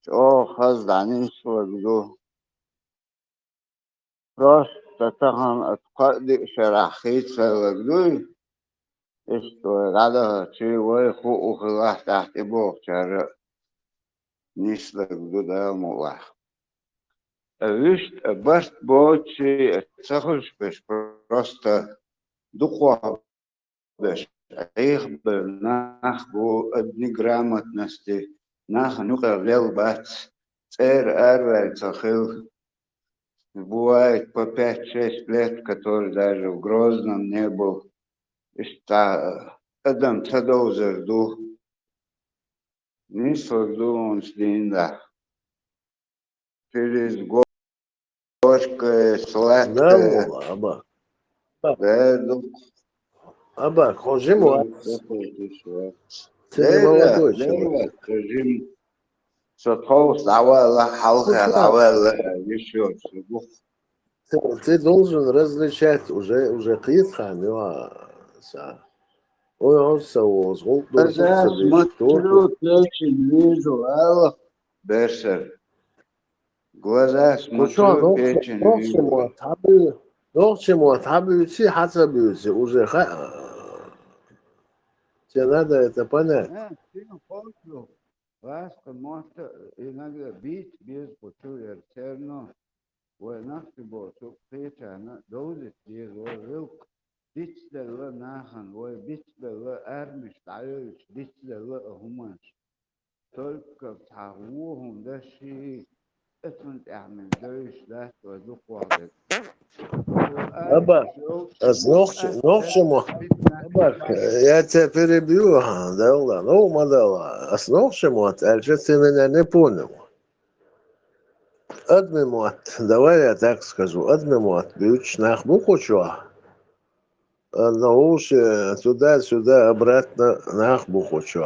O haz danis wagdo. Просто там отقد شراخيت وagdo. Esto gada chi way khu ukhlah tahti bo char nis wagdo da mola. Вишь, баст бочи, цахуш беш просто духовно беш. Их бы нах бо одни грамотности, нах нюха влел бац, цер арвель цахил. Бывает по 5-6 лет, который даже в Грозном не был. И что Адам Цадоузер дух, не сорду он с динда. через горькое, Да, сладкое. والله أبا Да, أبا خожم و سن ليلى молодой ليلى человек. تجيب ستحوص عوالة حلقة Куча, العوالة еще сبوخ. ты должен различать уже قيد ой, он صغول أنا должен смотрю, что-то. очень вижу, алло, Бешер. Глаза Куча, смотрю, печень вижу. ногчему табиути, хацабиути, уже тебе надо это понять. Фильм понял. Ласка может иногда бить без почуя терно. Ой, нахти бо, что печа, она доудит без вилк. Дичдела нахан, ой, дичдела армиш, таёч, дичдела хуманш. Только тагуهم ده شيء اسمه اعمل دوش ده وذوق واحد Аба, ногчему, Аба, я тебя перебью, да ладно, ну, мадала, с ногчему, дальше ты меня не понял. Адмимот, давай я так скажу, адмимот, бьюч нахму хочу, на уши, туда-сюда, обратно, нахму хочу.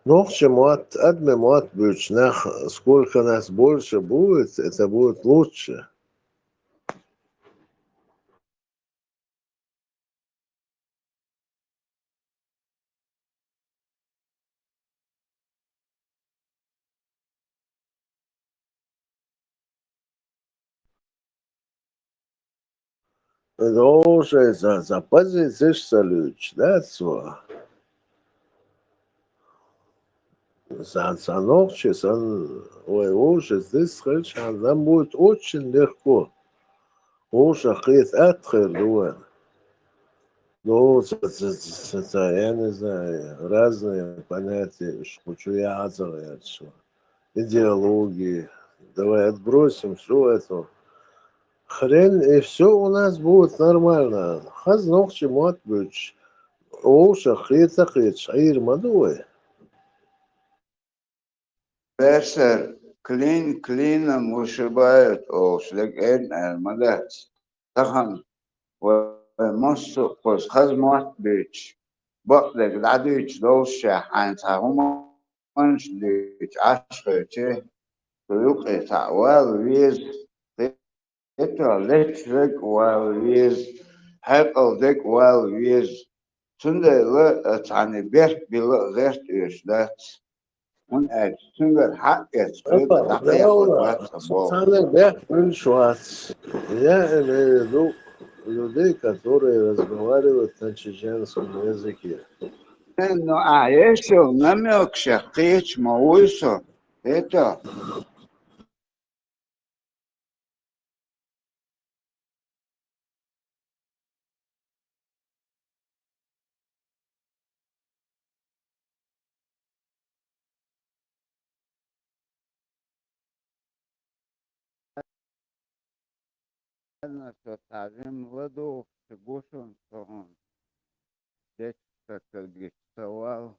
Ногчему, адмимот, бьюч нах, сколько нас больше будет, это будет лучше. Уже за позицией салют, да, все. За ночь, ой, уже здесь, конечно, нам будет очень легко. Уже хит открыл, ну, я не знаю, разные понятия, что я отзываю, идеологии. Давай отбросим все это. Хрен, и все у нас будет нормально. Хаз ночи мот быть. Уши хит, шаир мадуй. بشر клином вышибают ошлик المدات تخن ومص قوس خزمات بيتش بطلق العدوش دوش حان تاهم منش ديش عشر چه تلوك تعوال ويز تتر لترك والويز حقل ديك والويز تنده لا تعني بيت بلا غير تيش Sünger hakkes kıyıp Опа, takı да yapıp ладно. varsa bol. Социальный бег швац. Я имею в виду людей, которые разговаривают на чеченском языке. Ну, а если намек шахтыч мауйсо, это что تعلم ладу гушун сон. Здесь как регистрировал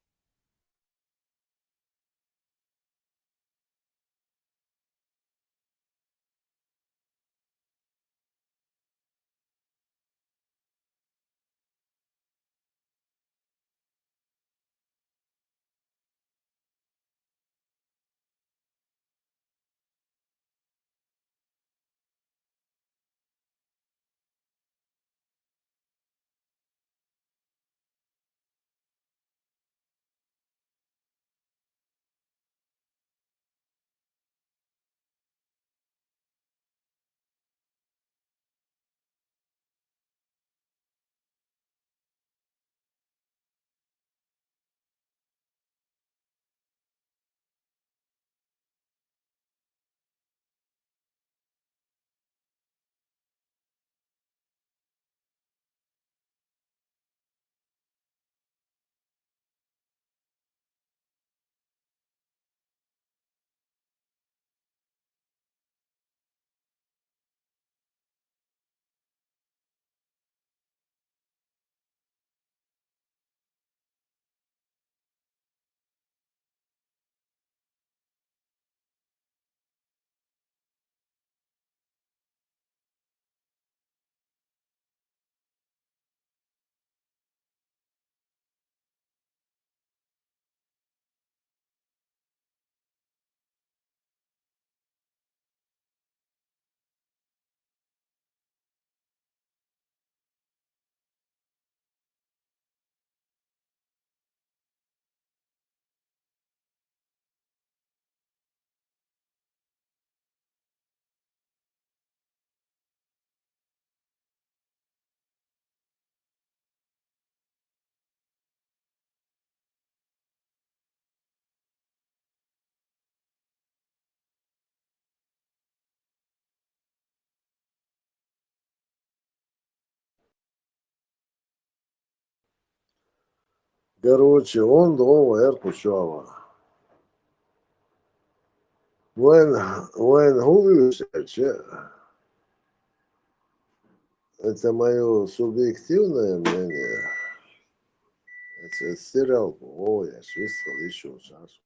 Короче, он дома Эркушова. Войн гуглишь, это мое субъективное мнение. Это сериал, о, я швистал еще сейчас.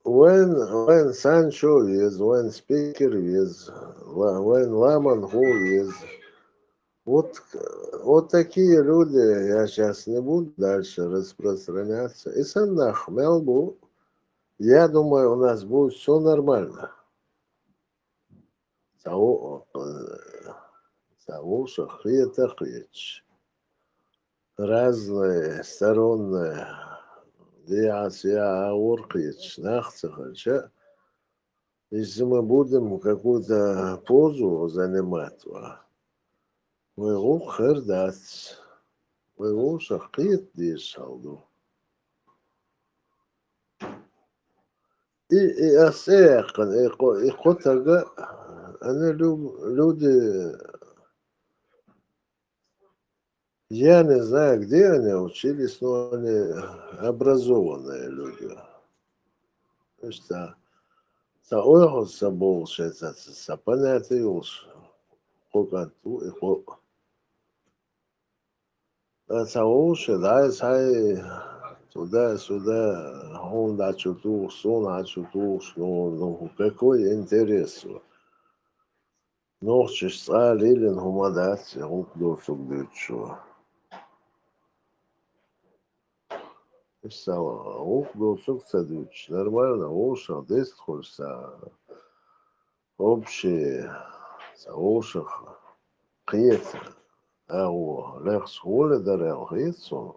When Sancho is, when Speaker is, when Ламан is. Вот такие люди, я сейчас не буду дальше распространяться. И Саннах Мелбу, я думаю, у нас будет все нормально. Сауша хриетахрич. Разные, сторонные. Диасия аурхич, нахцахача. Если мы будем какую-то позу занимать, мы его хердать. Мы его шахрит дешалду. И асеяхан, и хотага, они люди, я не знаю, где они учились, но они образованные люди. То есть, ойгос больше, понятие уж, хоканту и хок. Уши, да, туда-сюда, он начутух, сон начутух, ну, какой интерес. Nog lilin humadat, ook door zo'n Duitse. И стало, door zo'n Duits. Нормально, уши, здесь хочется общие, уши, киет, лех школы дарил, киетсон.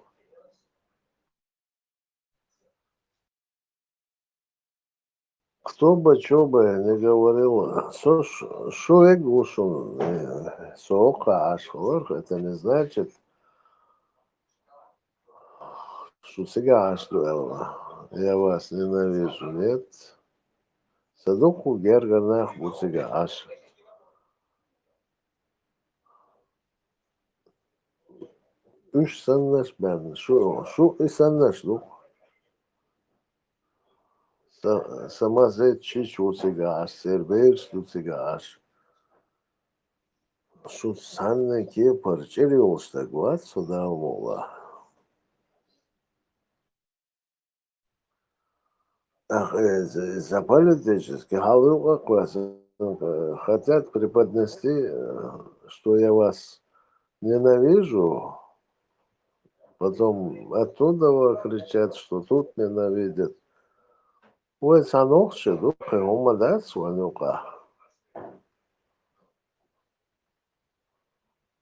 Кто бы что бы не говорил, что я гушу, сока, ашхор, это не значит, что сега ашдуэлла. Я вас ненавижу, нет. Садоку герганах бусига аш. Üç sannaş ben. Şu sannaş lu. Samazet çiç bусига аш. Serbeş bусига аш. Şu sanne ki parçeli olsa guat soda mola. Заполитически, хотят преподнести, что я вас ненавижу, потом оттуда кричат, что тут ненавидят. Ой, санохши, духе, умадат сванюка.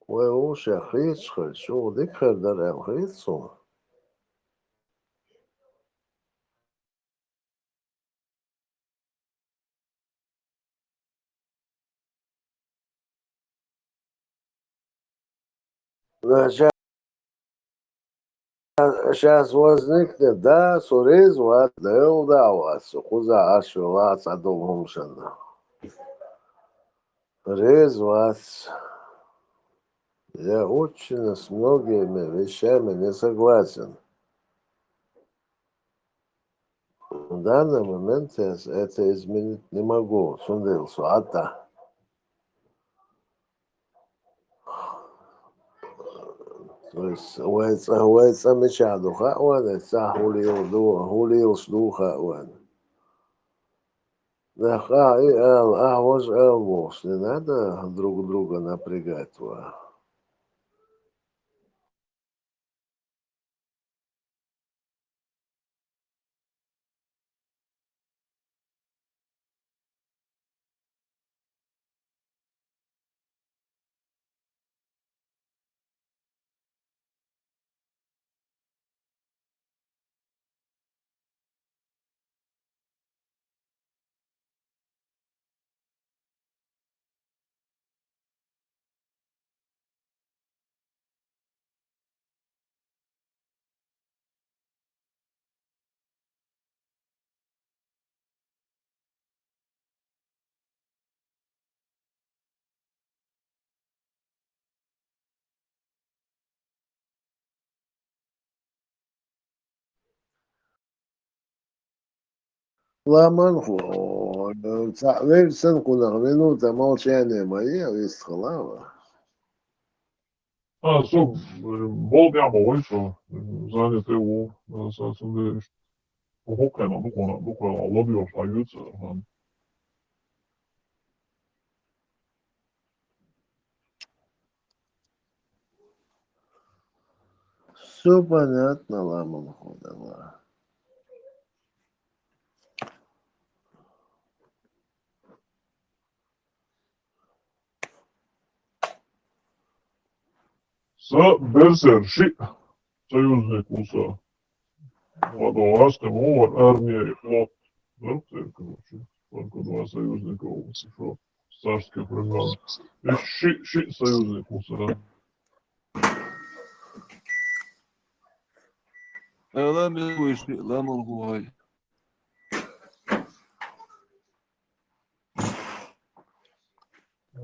Ой, уши, хрич, хочу, дикхер дарем, хрицу. Сейчас возникнет, да, сурез, вот, да, у вас, хуза, ашу, вас, адумшана. Рез вас. Я очень с многими вещами не согласен. В данный момент я это изменить не могу. Сундил суата. То есть, уэйца меча духа, он, это хулил духа, он. Да, вож элвош, не надо друг друга напрягать. Lamanho, Wilson kuna minuta молчания моя есть халава. Så, vad jag var så, zannet är så som det och hockeyn då kan alla bli avslaget så. Все понятно, Ламанхо, давай. Så, Berser, союзник уса. Водолазка, мова, армия и флот. Да, короче, только два союзника у США. Царских времен. И союзник уса. لا مش لا مرغوي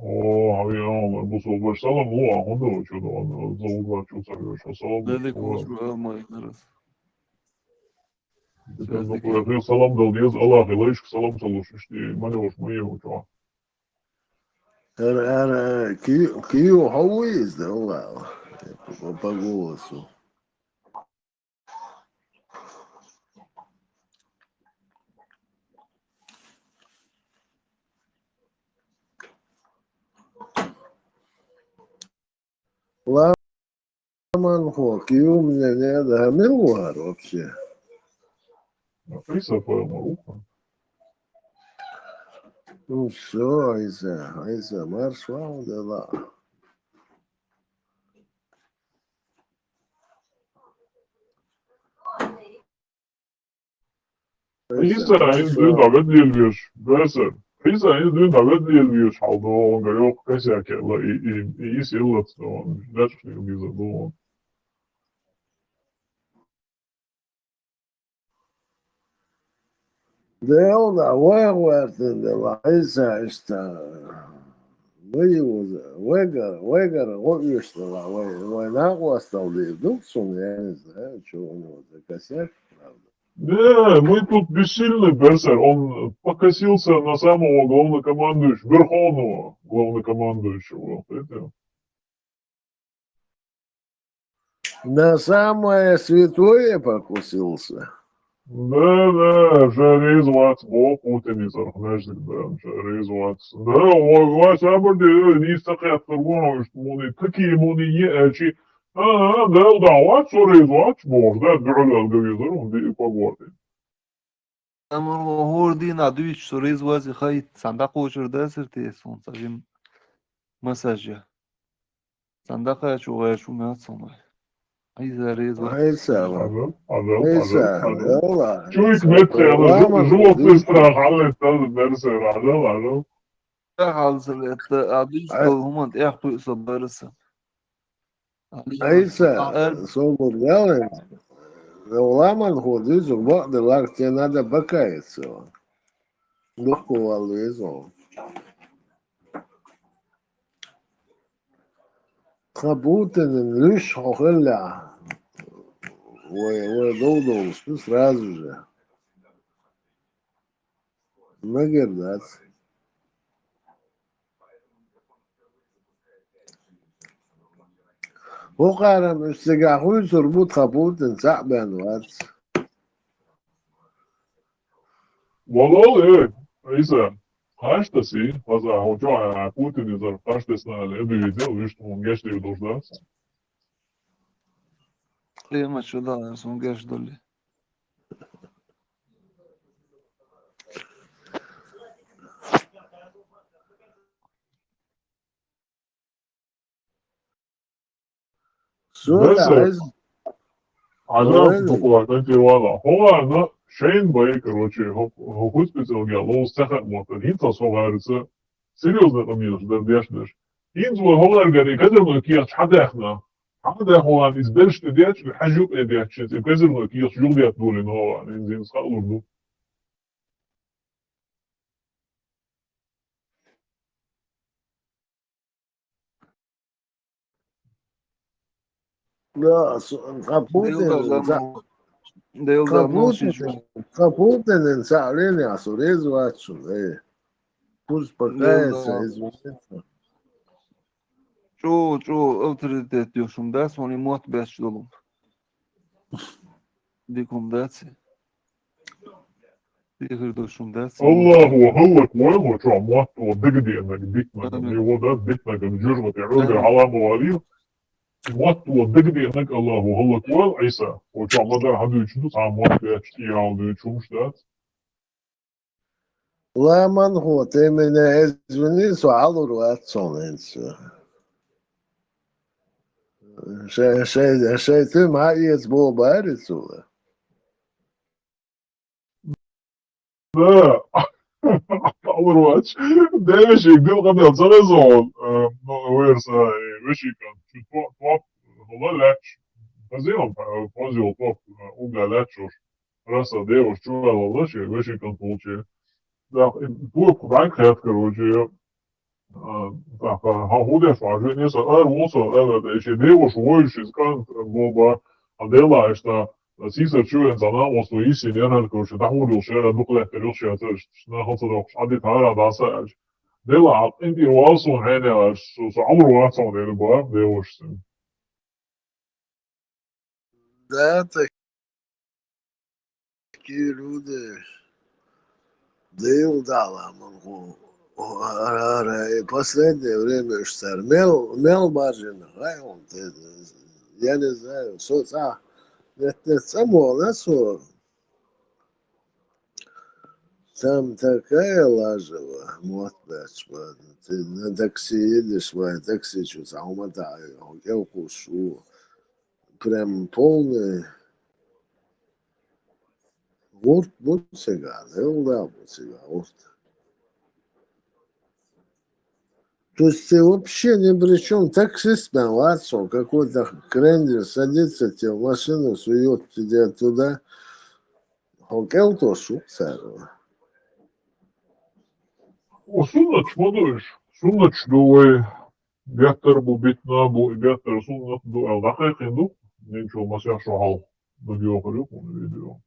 О, я bu soğuk salam o ahında o çoğu da zavullar çok seviyor şu salam. ذلك مشروع ما يدرس Ben salam da diyoruz Allah ilayış salam çalışmış diye. Mane hoş mu iyi o. Era Кио Хауиз, да, Лава, по голосу. Ламанхо, Кио мне не догонил вообще. Фриса по-моему. Ну все, Айза, марш вам дела. Frisa en dün davet edilmiyor. Berser. Frisa en dün davet edilmiyor. Halde o onga yok. Kaçak ya. İyi siyirlat. Ne çıkıyor bize bu. Да он, вегвертен дела, Айза, что Вегар, вот что, война оставили, вдруг я не знаю, что у него за косяк, правда. Не, мы тут бессильны, Берсер. Он покосился на самого главнокомандующего, верховного главнокомандующего. Это. На самое святое покусился. Да, жариз вац, о, путаница, знаешь, да, жариз вац. Да, вац, аборды, не стакат, торгону, что муни, какие муни ечи. Да, вац, жариз вац, бож, да, бюролят гавизар, он бери погоди. اما هور دي نادويش سوريز وازي خايت صندوق وشر داسر تيسون سجم مساجة صندوق شو شو ما تصنع أي زاريز Айза, Адел. والله. شو يكمت انا جوه تسترا على الدرسر عدل. حال سلت أديش هم أنت إحكي صبرسة Айза, собор делаем. Ламан ходит, вот, да, тебе надо покаяться. Духу валвизу. Хабутин, лишь хохля. Ой, что сразу же. Нагердаться. وقارن استقاحوي تربط خبوط تعبان وات والله إذا Haštasi, pa za hočoja Putin za haštasna ne bi videl, viš, on gešti ju doždas. إيه شو ده سونجاش دولي Берсер, عذاب تقوى تنتي واضح. هو أنا شين باي короче, هو специалгия, лоу стахат мотан, инца согарца, серьезно там есть, да дяшнеш. Инцу хогаргари, казерно кияч хадахна. هذا هو عن إزبرش تدياتش بحاجوك إدياتش إبكازر نوكي يصجون ديات دولين هو عن إنزين سخالور دو لا خبوط Делда, молчишь. Капутин, сообщение, сурезу, пусть покается, Делда. извинится. Ço авторитет diyorsun da sonra muhabbet olun. Rekomendacije. Tihir diyorsun da. الله وهو كويل وشو عموات ودقدي انك ديكنا اللي هو ده ديكنا كان جرمة يعود على مواليد موات ودقدي انك الله وهو كويل عيسى وشو عموات ده حدو يشدوس عموات بيشتي عاود يشومش ده لا من هو تيمين извиниться, алло, руатсон, شيء تم عايز بو بارس ولا لا أول واتش ده مش يقدر قبل يتصل زون ويرسا مش كان شو توب والله لاتش فزيهم فوزي وطوب أوبلا لاتشوش راسا ديوش شو والله شيء مش كان طولشي ده بوك بعد خيات كروجي هو ده فاجئ ناس وصل ده شيء ديوش ويش كان بوبا عندنا إشتا سيسر شو إنسان وصلوا يسين ينهر كروش تحول يوشير دقلة كروش ياتش شنا خلص ده عدي تهرا داساج دلا انتي واصل هنا سو عمر واصل ده بقى ديوش да такие люди дел дала могу и последнее время что мел бажин я не знаю соца это само насо там такая лажева вот ты на такси едешь такси что-то а у меня я укушу прям полный урт будет сега, да, будет сега, урт. То есть ты вообще ни при чем, таксист молодцом, какой-то крендер садится тебе в машину, сует тебя туда, хотел то шутся. وصلنا شمدوش صلنا شدوي بيحتر بو بيتنا بو بيحتر صلنا دو أو دقيق دو نمشو مسيح شو حال فيديو خليق فيديو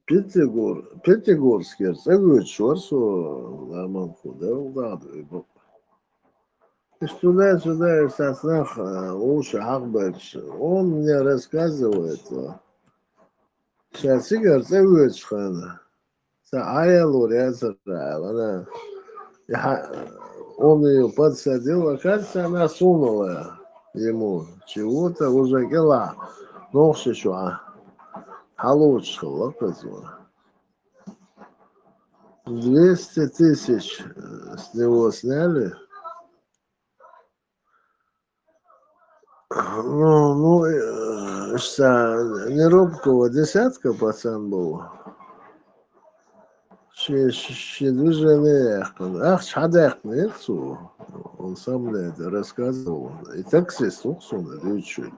Пятигорский, говорит, шорсу, нормально, да, и сюда, и соснах, уши, ахберш. Он мне рассказывает, сейчас Игорь, ты говоришь, Аялу она, он ее подсадил, оказывается, она сунула ему чего-то уже кила. Ну, что, получше, локазу. 200 тысяч с него сняли. Что, не робкого десятка пацан был. Ще движение, ах, шадах, нет, он сам мне это рассказывал. И таксист, он чуть.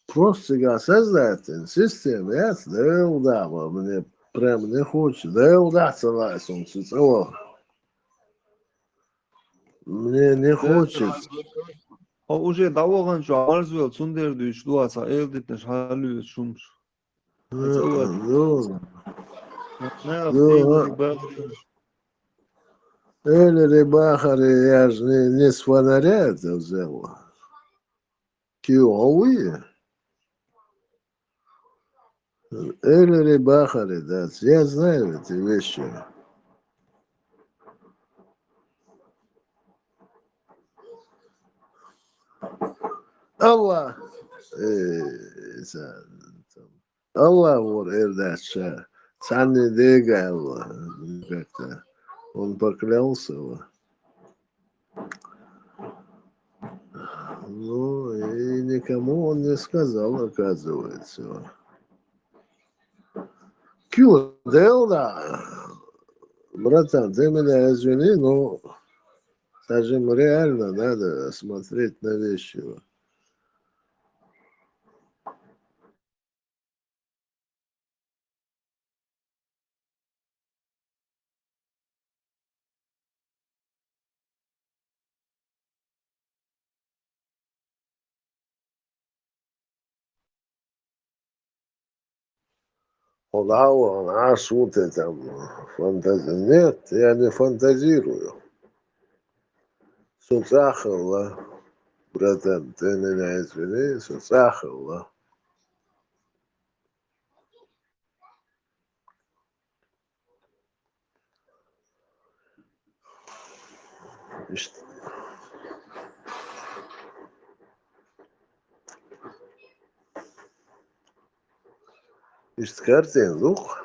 Просто я создатель системы, я да, мне прям не хочет, да, целась он цицело. Мне не хочет. O уже давоган şu arzu sunder düş duasa elde halü şumş. Ну, Ne yapayım ben? Рыбахари, я же не с фонаря это взял. Киовые. Рыбахари, да, я знаю эти вещи. Allah Allah вор Эрдача. Санни Дегал как-то. Он поклялся. Ну, и никому он не сказал, оказывается. Кью, да, братан, ты меня извини, но, скажем, реально надо смотреть на вещи. А что ты там фантазируешь? Нет, я не фантазирую. Суцахалла, братан, ты меня извини, суцахалла. Ist kартин дух?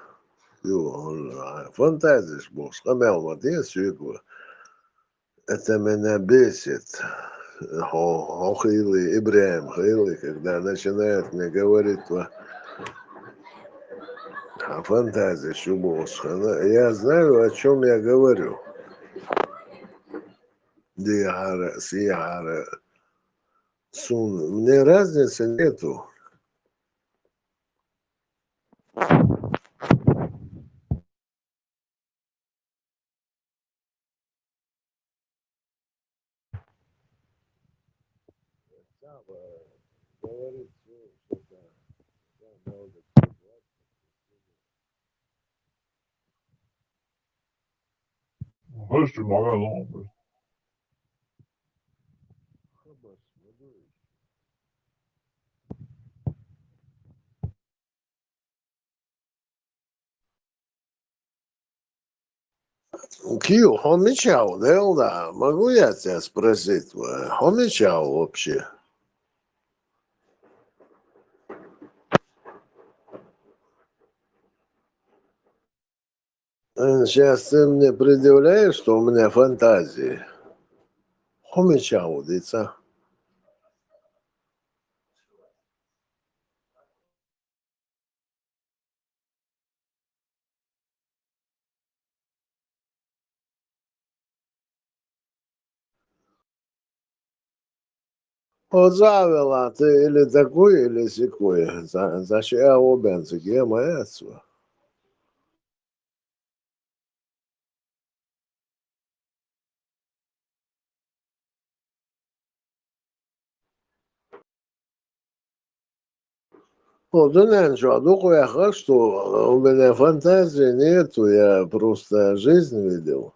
Фантазишь, бог, хамел молодец, это меня бесит. Хохили, Ибраим, Хили, когда начинает мне говорить о фантазии, шубос. Я знаю, о чем я говорю. Диара, Сиара, Сун. Мне разницы нету. Говорит, Hörs du några gånger? Кью, хомичал, да? Могу я тебя спросить? Хомичал вообще? Сейчас ты мне предъявляешь, что у меня фантазии. Хомичал, дица. Позавела ты или такой, или секой. Зачем я обенцы, где моя отцва? Вот, да ничего, только я хочу, что у меня фантазии нету, я просто жизнь видел.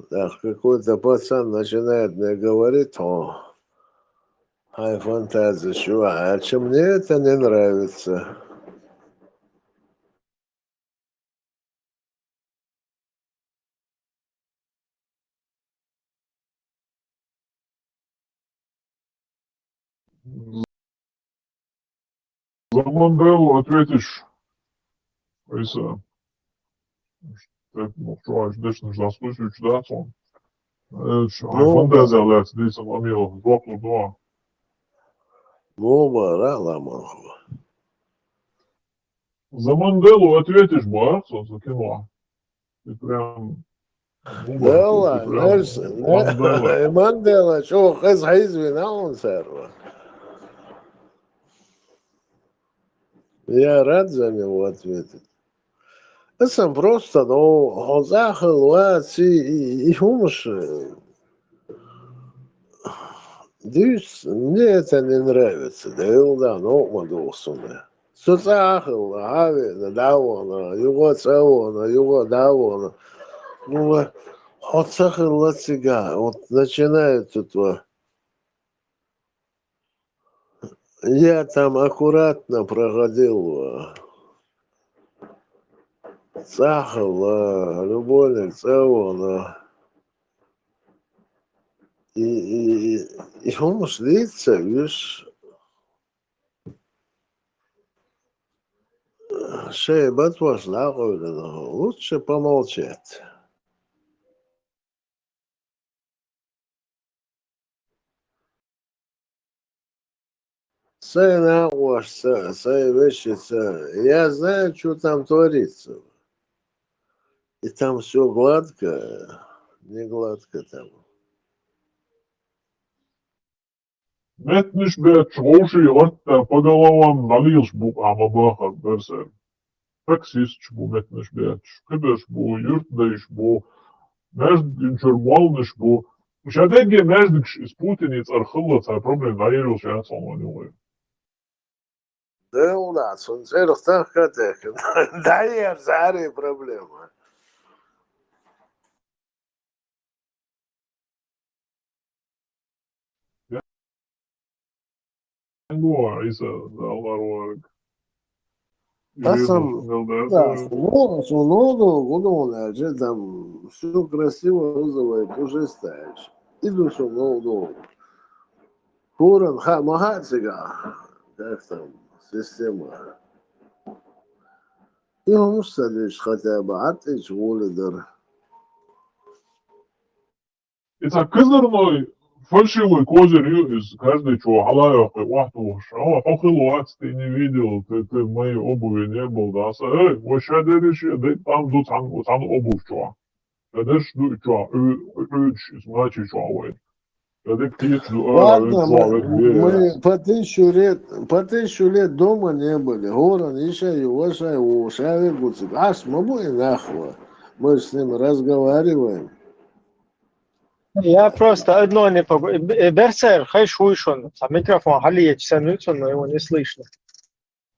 Так, какой-то пацан начинает мне говорить, ай, фантазия, чувак, а чем мне это не нравится? За Манделу ответишь, Иса. Ты, ну, что, дешь заслушаешь, да, сон? Фантазия, лет, дisa mamilo, доклу, два. Ну, рала, маху. За Манделу ответишь, ба, за кино. Ты прям... Ну, Да ты ладно, прям Мандела. Мандела, что, хз извина он серва. Я рад за него ответить. Это просто, ну, хозахал, ваци, и хумш. Дюс, мне это не нравится, да и ну, мадусуне. Соцахал, ави, давона, его цавона, его давона. Ну, хозахал, лацига, вот начинает тут, я там аккуратно проходил Сахал, любовник, цавона. И хумш лица, видишь, шея батваш лучше помолчать. Сэй науаш, сэй вещица, я знаю, что там творится. И там все гладко, не гладко там. Metnish bet шоуши латта по головам налилш бу амабахар берсер. Таксист бу метниш bet. Кыбеш бу юртдайш бу. Междинчер малныш бу. Шадеге междикш из путиниц архылла цай проблем наирил шансон ланилы. Да у нас, он целых так катек. Да я заре проблема. Ngo, Isa, Allah varık. Асам, да, суноду, гудоне, же там все красиво, розово, и пушистаешь. Иду суноду. Куран, магацика, как там, система. И он садишь хотя бы, а ты чулидер. Это кызырной фальшивый козырь из каждой чего халая вахту. Шама похилуать ты не видел, ты в моей обуви не был, да? Вообще дедишь, там ду там обувь чего. Дедишь ду чего, значит чего, ой. Дедик тич ду Ладно, чего, мы по 1000 лет дома не были. Горан, Иша, Юваша, Ушави, Гуцик. Аш, маму и нахва. Мы с ним разговариваем. Я просто одно не погу... Берсер, хай шуйшон. А микрофон хали но его не слышно.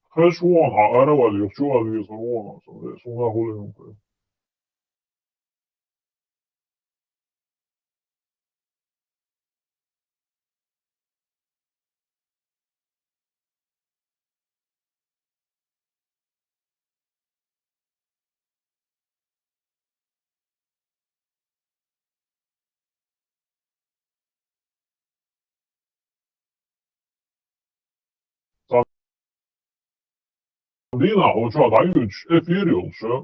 Хорошо, а аравали, чего вес вона, суна гулин. Dina, hoća dajuć efirioša,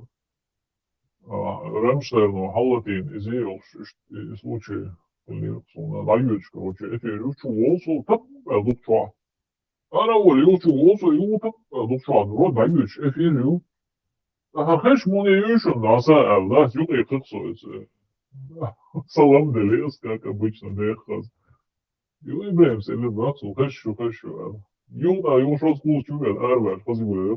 Ремштерну, Галатин, Изеевш, случай, dajuć, короче, efirioš, čuvolsu, tak, dukčua. Aravoli, čuvolsu, tak, dukčua, ro dajuć, efirioš. Heş mune юшен, аса, да, юга и кыцуется. Салам делес, как обычно, дехаз. Юга Ибраим, селе братцу, хэшу. Юга, юшо случай, арвер, позивле,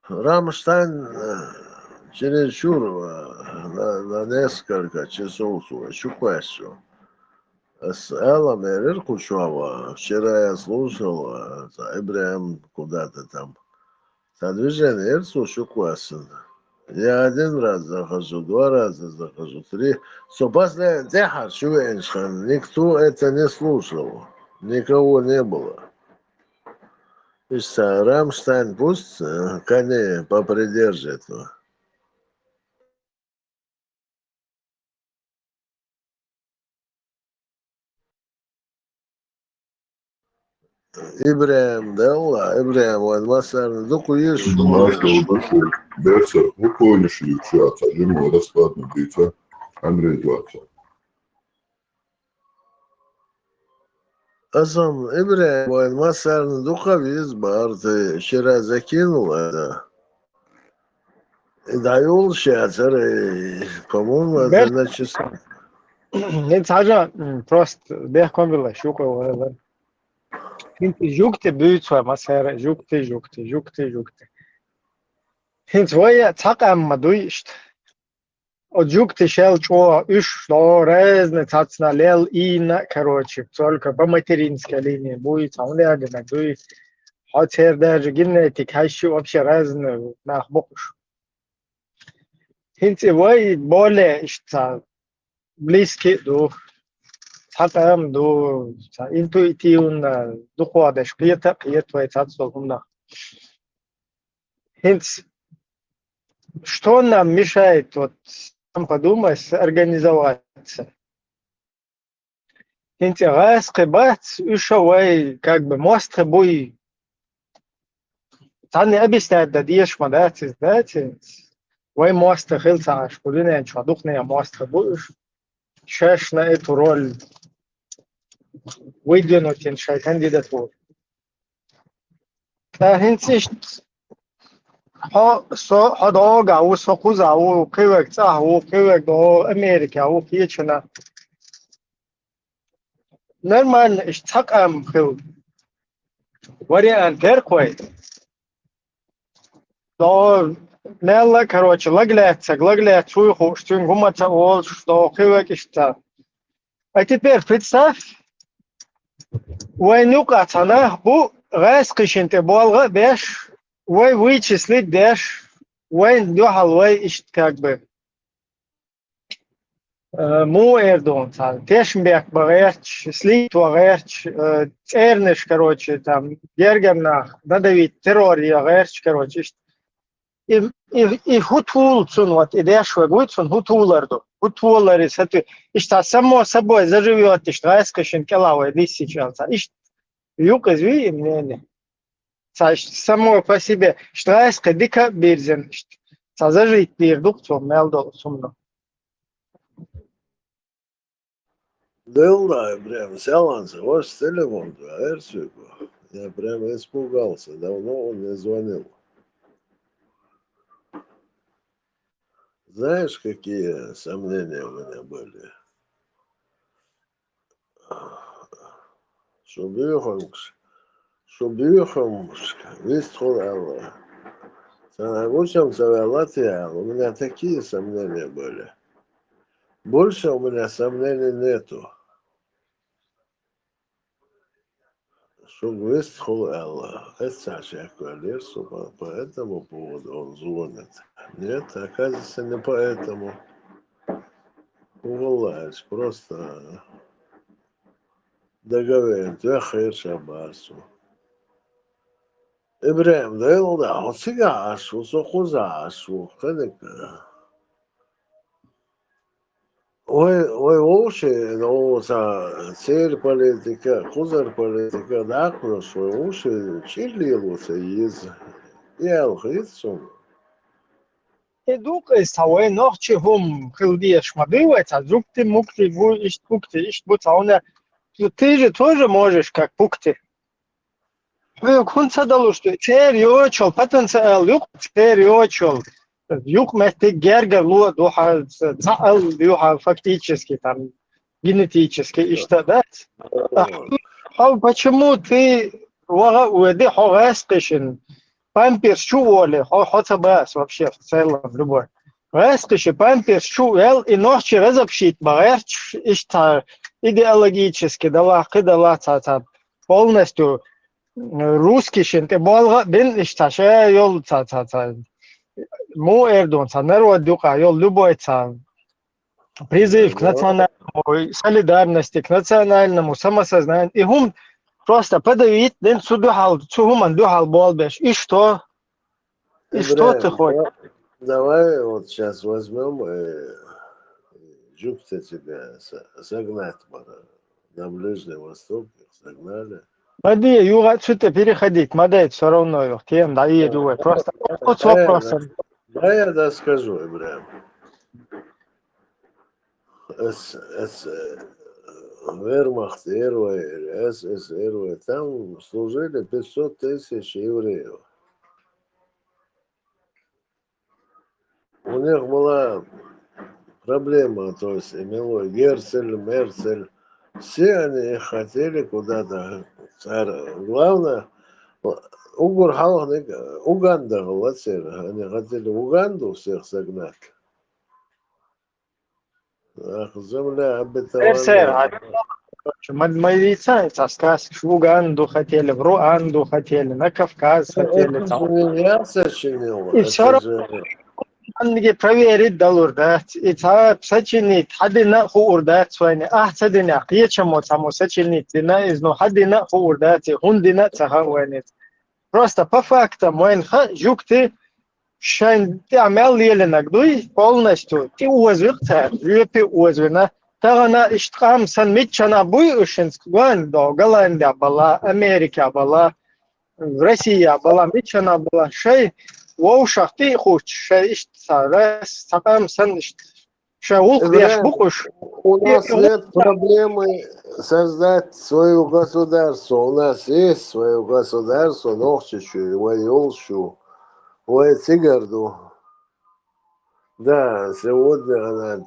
Рамштайн чересчур на несколько часов щупашу. С Эллом и Риркучева вчера я слушал, Ибраим куда-то там. Движение Ирцу Щуквасин. Я один раз захожу, 2 раза захожу, 3. Все, после теха Шуэншхан никто это не слушал. Никого не было. И что, Рамштайн пусть коней попридержит. Ибраим, да, Ибраим, он масарный, доку ешь. Başka derse bu konuşuyor sadece раскладно дita emrediyorsa. Асам, Ибраим, он масарный, дока весь бар, ты вчера закинул это. И даёл сейчас, по-моему, это на часы. Нет, حاجة просто بيحكم بالله شوكة ولا انت جوكت بيوتوا مسار جوكت انت ويا تقام ما دويشت او جوكت شел чё иш до разные тацна лел и короче только по материнской линии будет он лягна дуй хотер даже генетик хащу вообще разные нахбуш انت وي более что близкий до تقام до интуитивно доходишь где-то твои тацна что нам мешает, вот сам подумай, организоваться? Интерес, бац, ушевай, как бы, мост буй. Там не объясняет, да диешь мадати, знаете, вай мост хилца, шкулине, чвадухне мост будешь, шеш на эту роль выдвинуть иншай кандидатуру. Да, хинцишт, هذا أو سقوزا أو كيوك تاه أو كيوك أو أمريكا أو كيتشنا نرمال اشتاق أم خيو وري أن تركوي لو نلا كروتش لقلت شوي خوشتين هما تقول شو كيوك اشتا А теперь представь, войну катана, бу раз кышынты болга беш, вой вычислить деш, вой дюхал, вой как бы му Эрдон, Тешенберг Барерч, Слит Варерч, Церныш, короче, там, Гергемнах, надавить, террор Ярерч, короче. И хутвул цунват, и дешево будет цун хутвуларду. Хутвулари, и что само собой заживет, и что раскошен келавой, дис сейчас. И что юг изви, мне само по себе, что раска дика бирзен, что зажить бирдук, цун мелдол, цунно. Да, прям сяланцы, ваш телефон, Эрсику. Я прямо испугался, давно он не звонил. Знаешь, какие сомнения у меня были? Шубюхом, вистхул Аллах. Санагучам Савалатиал, у меня такие сомнения были. Больше у меня сомнений нету. Вистхул Аллах. Это всякую лесу по этому поводу он звонит. Нет, оказывается, не поэтому. Уволаюсь, просто договорить. Я хэр шабасу. Ибрахим, да елда, отсига ашу, сохуза ашу, хэника. Ой, уши, но цель политика, хузар политика, да, крош, уши, чирлилуса из ялхицу. Educ sau în orice hum хилдиеш мобилец, а вдруг ты мукти ищ будь, а он ты же тоже можешь как пукти. Вы кунца дало что сериочол потенциал юк сериочол юк мехти герга луа духа цаал духа фактически там генетически и что да? А почему ты уэди хогастишин памперс чували, хотя бы вообще в целом любой. Растущий памперс чувал и ночи разобщить, барерч, и что идеологически дала полностью русский шинте болга бин и что йол му Эрдон, народ духа, йол любой призыв к национальному солидарности, к национальному самосознанию. И хум просто подавить, ден цухуман духал болбеш. И что? И что ты хочешь? Давай вот сейчас возьмем Жукта тебя согнать на Ближний Восток, согнали. Поди, Юра, что-то переходить, модеть все равно, тем, да, и думаю, просто вот с вопросом. Да, я доскажу, Ибрахим. Вермахт, РВР, ССРВ, там служили 500 тысяч евреев. У них была проблема, то есть имело Герцель, Мерцель. Все они хотели куда-то. Главное, Уганда, они хотели Уганду всех согнать. Ах, земля обетованная. Мадмалица, сказки, в Уганду хотели, в Руанду хотели, на Кавказ хотели. Это же не я сочинил. И все равно проверить доллар, да, и сочинить, хадина хуурдат свайни, садина, ечемо само сочинить, дина изно, хадина хуурдат, хундина цахауэнит. Просто по фактам, жук ты, шайн, ты амел еленак, дуй полностью, ты узвихта, юпи узвина, тагана ишткам сан митчана буй ушинск, Гуандо, Голландия была, Америка была, Россия была, митчана была, шай, воушах ты хочешь, раз, такам сан, шаулк деш букуш. У нас нет проблемы создать свое государство. У нас есть свое государство, Нохчичу, Вайолшу, Вайцигарду. Да, сегодня она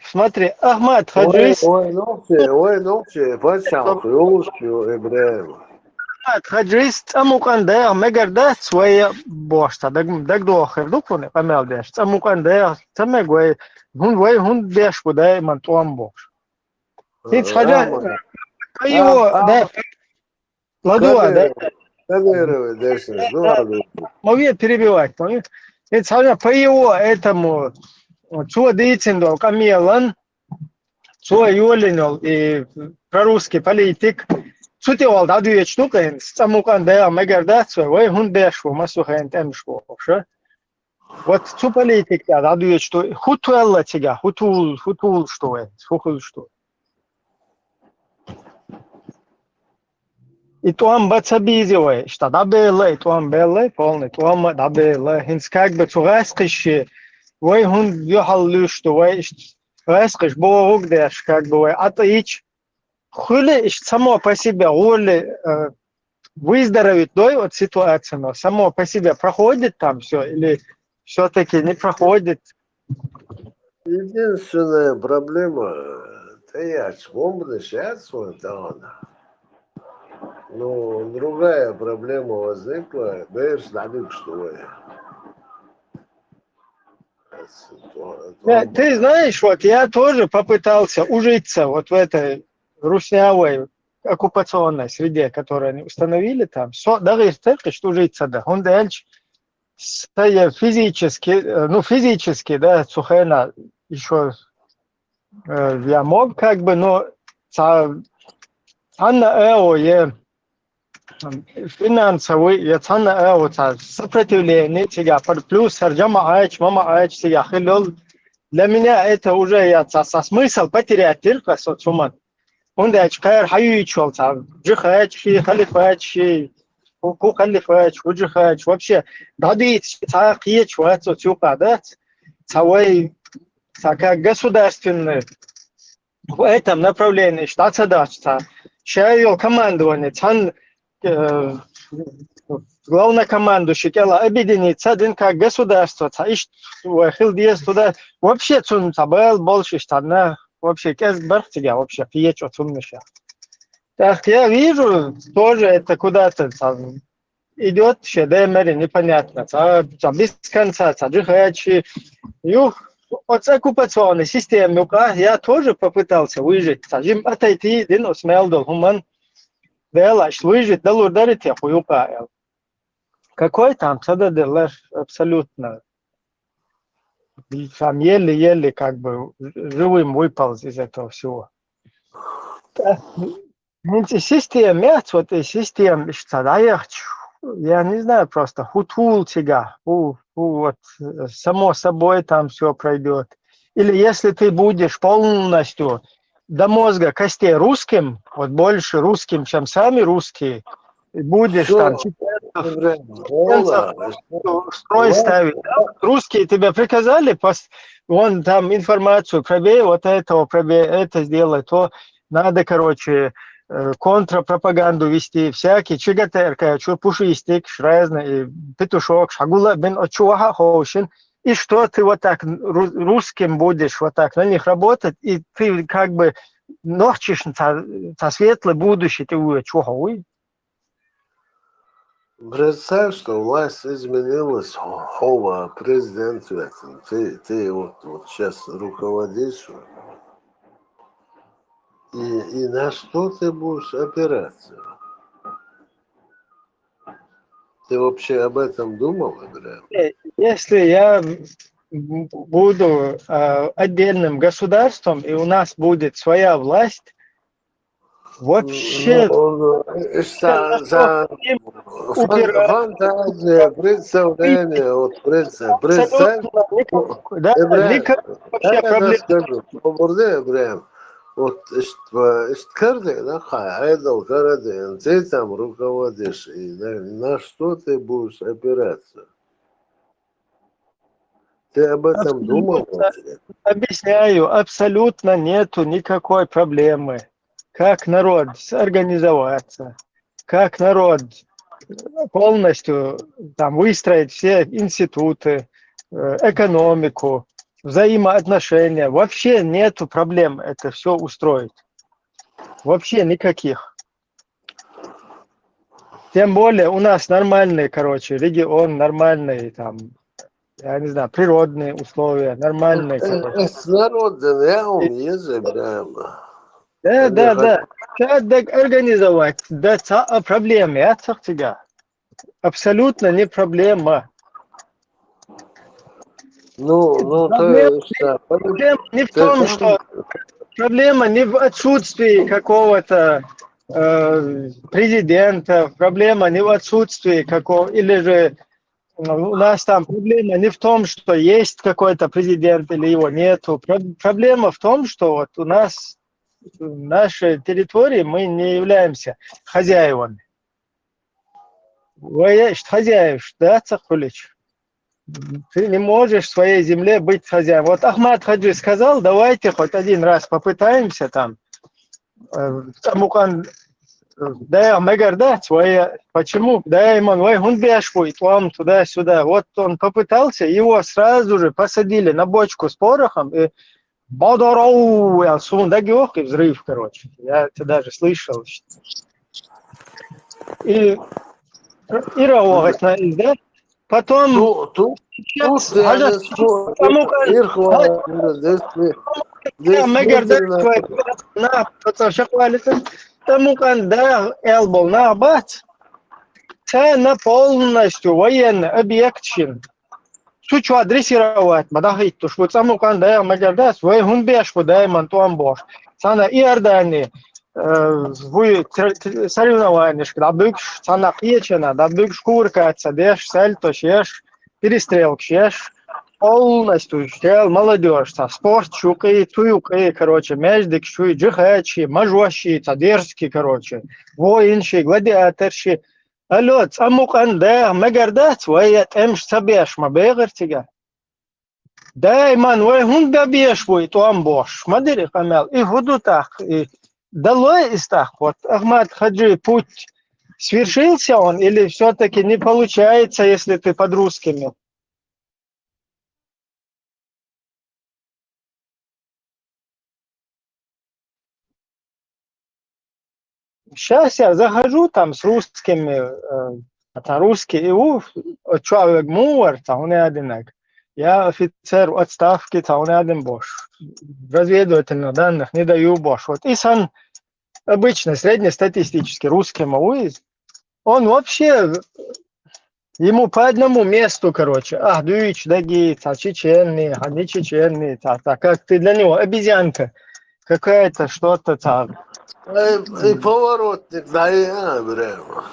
Смотри, Ахмад Хаджис. Ой, ногти, почал, Юлшу, Ибраим. Хаджист амукандер мегарда своя бошта дагдохер дукуне памелдеш амукандер тамегвей гун деш куда мантуам бош. Ты хаджа его да ладуа да Кадыровы дешнес, ну ладно. могу перебивать, понимаешь? Ты хаджа по его этому чего дицендо камелан чего юлинол и прорусский политик. Сути ол да дует штука, самукан да мегарда свой хундешку масухент эмшку, шо? Вот цу политик да дует что хутуэлла тига, хутул что это, хутул что. И туам бацабизивай, что да белый, туам белый, полный, туам да белый, хинс как бы цурайскиши, вой хунд юхал что вой цурайскиш борук деш как бы вой атаич. Хули само по себе роли выздороветь от ситуации, но само по себе проходит там все или все-таки не проходит? Единственная проблема, я вспомню сейчас вот она. Но другая проблема возникла, Бейрс Дадык, что Ты знаешь, вот я тоже попытался ужиться вот в этой руснявой оккупационной среде, которую они установили там. Даже церковь, что ужиться, да. Он дальше физически, да, сухена еще я мог как бы, но Анна Эо е финансовый, я Анна Эо сопротивление тебя, плюс Сарджама Айч, Мама Айч, я хилол. Для меня это уже я смысл потерять только соцуман. Он да чкайр хаю ичол, джихач, халифач, ку халифач, уджихач, вообще дадит киеч вот соцука, да? Цавай как государственный в этом направлении штат задача. Шайл командование, цан главнокомандующий, объединиться один как государство, туда вообще цун табел больше штана, вообще кэсберг тебя вообще пьечо цунныша. Так я вижу, тоже это куда-то там идет, шедемери непонятно, без конца, джихачи, от оккупационной системы, я тоже попытался выжить, отойти, смел до хуман. Делаешь, выжить, да ударить я хуюка. Какой там сададылар абсолютно. Там еле-еле как бы живым выполз из этого всего. Система, вот и система, я не знаю просто, хутул тига, вот само собой там все пройдет. Или если ты будешь полностью до мозга костей русским, вот больше русским, чем сами русские, будешь там строй ставить. Русские тебе приказали, вон там информацию, пробей вот этого, пробей это сделай, то надо, короче, контрпропаганду вести, всякие, чигатерка, пушистик, разные, петушок, шагула, бен очуаха хоушин. И что ты вот так русским будешь вот так на них работать, и ты как бы ночишь на светлое будущее, ты будешь чего? Представь, что власть изменилась, хова, президент, ты вот сейчас руководишь, и на что ты будешь опираться? Ты вообще об этом думал, Андреа? Если я буду отдельным государством, и у нас будет своя власть, вообще... Фантазия, представление, вот представь. Да, вообще проблем. Вот каждый, да, айдол, карадин, ты там руководишь, и на что ты будешь опираться? Ты об этом думал? Объясняю, абсолютно нету никакой проблемы. Как народ организоваться, как народ полностью там выстроить все институты, экономику, взаимоотношения. Вообще нету проблем это все устроить. Вообще никаких. Тем более у нас нормальный, короче, регион, нормальный, там, я не знаю, природные условия, нормальные, короче. Es народен, я И- умею, прям. Да, Они да, да. хотят. Как организовать? Да, проблема, я тебя. Абсолютно не проблема. Ну, Проблема, то что? проблема не в Ты том, там, что проблема не в отсутствии какого-то президента, проблема не в отсутствии какого, или же у нас там проблема не в том, что есть какой-то президент или его нету. Проблема в том, что вот у нас в нашей территории мы не являемся хозяевами. Вы хозяев, да, Цахулич? Ты не можешь в своей земле быть хозяином. Вот Ахмад Хаджи сказал, давайте хоть один раз попытаемся там. Тамукан, да, Магарда, почему? Да, Иман, он бешвует вам туда-сюда. Вот он попытался, его сразу же посадили на бочку с порохом, и бодороу, и взрыв, короче. Я это даже слышал. И да? Потом тут сейчас, я не спорю. Ирхва, действительно, тому да, Элбол на бат, це на полностью военный объект чин. Сучу адресировать, мадахит, то что тому да, Магерда, свой гунбеш, да, Мантуан Бош. Сана Иордания, вы соревнования, да бык, сана печена, да бык шкурка, цадеш, сальто, шеш, перестрелок, шеш. Полностью сделал молодежь, спорт, шукай, туюкай, короче, мяч, дикшуй, джихачи, мажуаши, цадерски, короче, воинши, гладиаторши. Алло, цамуканда, магарда, твоя эмш сабеш, мабегартига. Да, ман, вой хун бабеш, вой туам бош, мадыри хамел, и худу так, и долой из так, вот, Ахмад Хаджи, путь свершился он, или все-таки не получается, если ты под русскими? Сейчас я захожу там с русскими, это русский ИУ, человек муар, там не один. Я офицер в отставке, там не один бош. Разведывательных данных не даю бош. Вот и сан обычно среднестатистический русский мауи, он вообще, ему по одному месту, короче, дуич, даги, чеченный, а не чеченный, как ты для него обезьянка какая-то, что-то там. и поворотник, да, я, прям.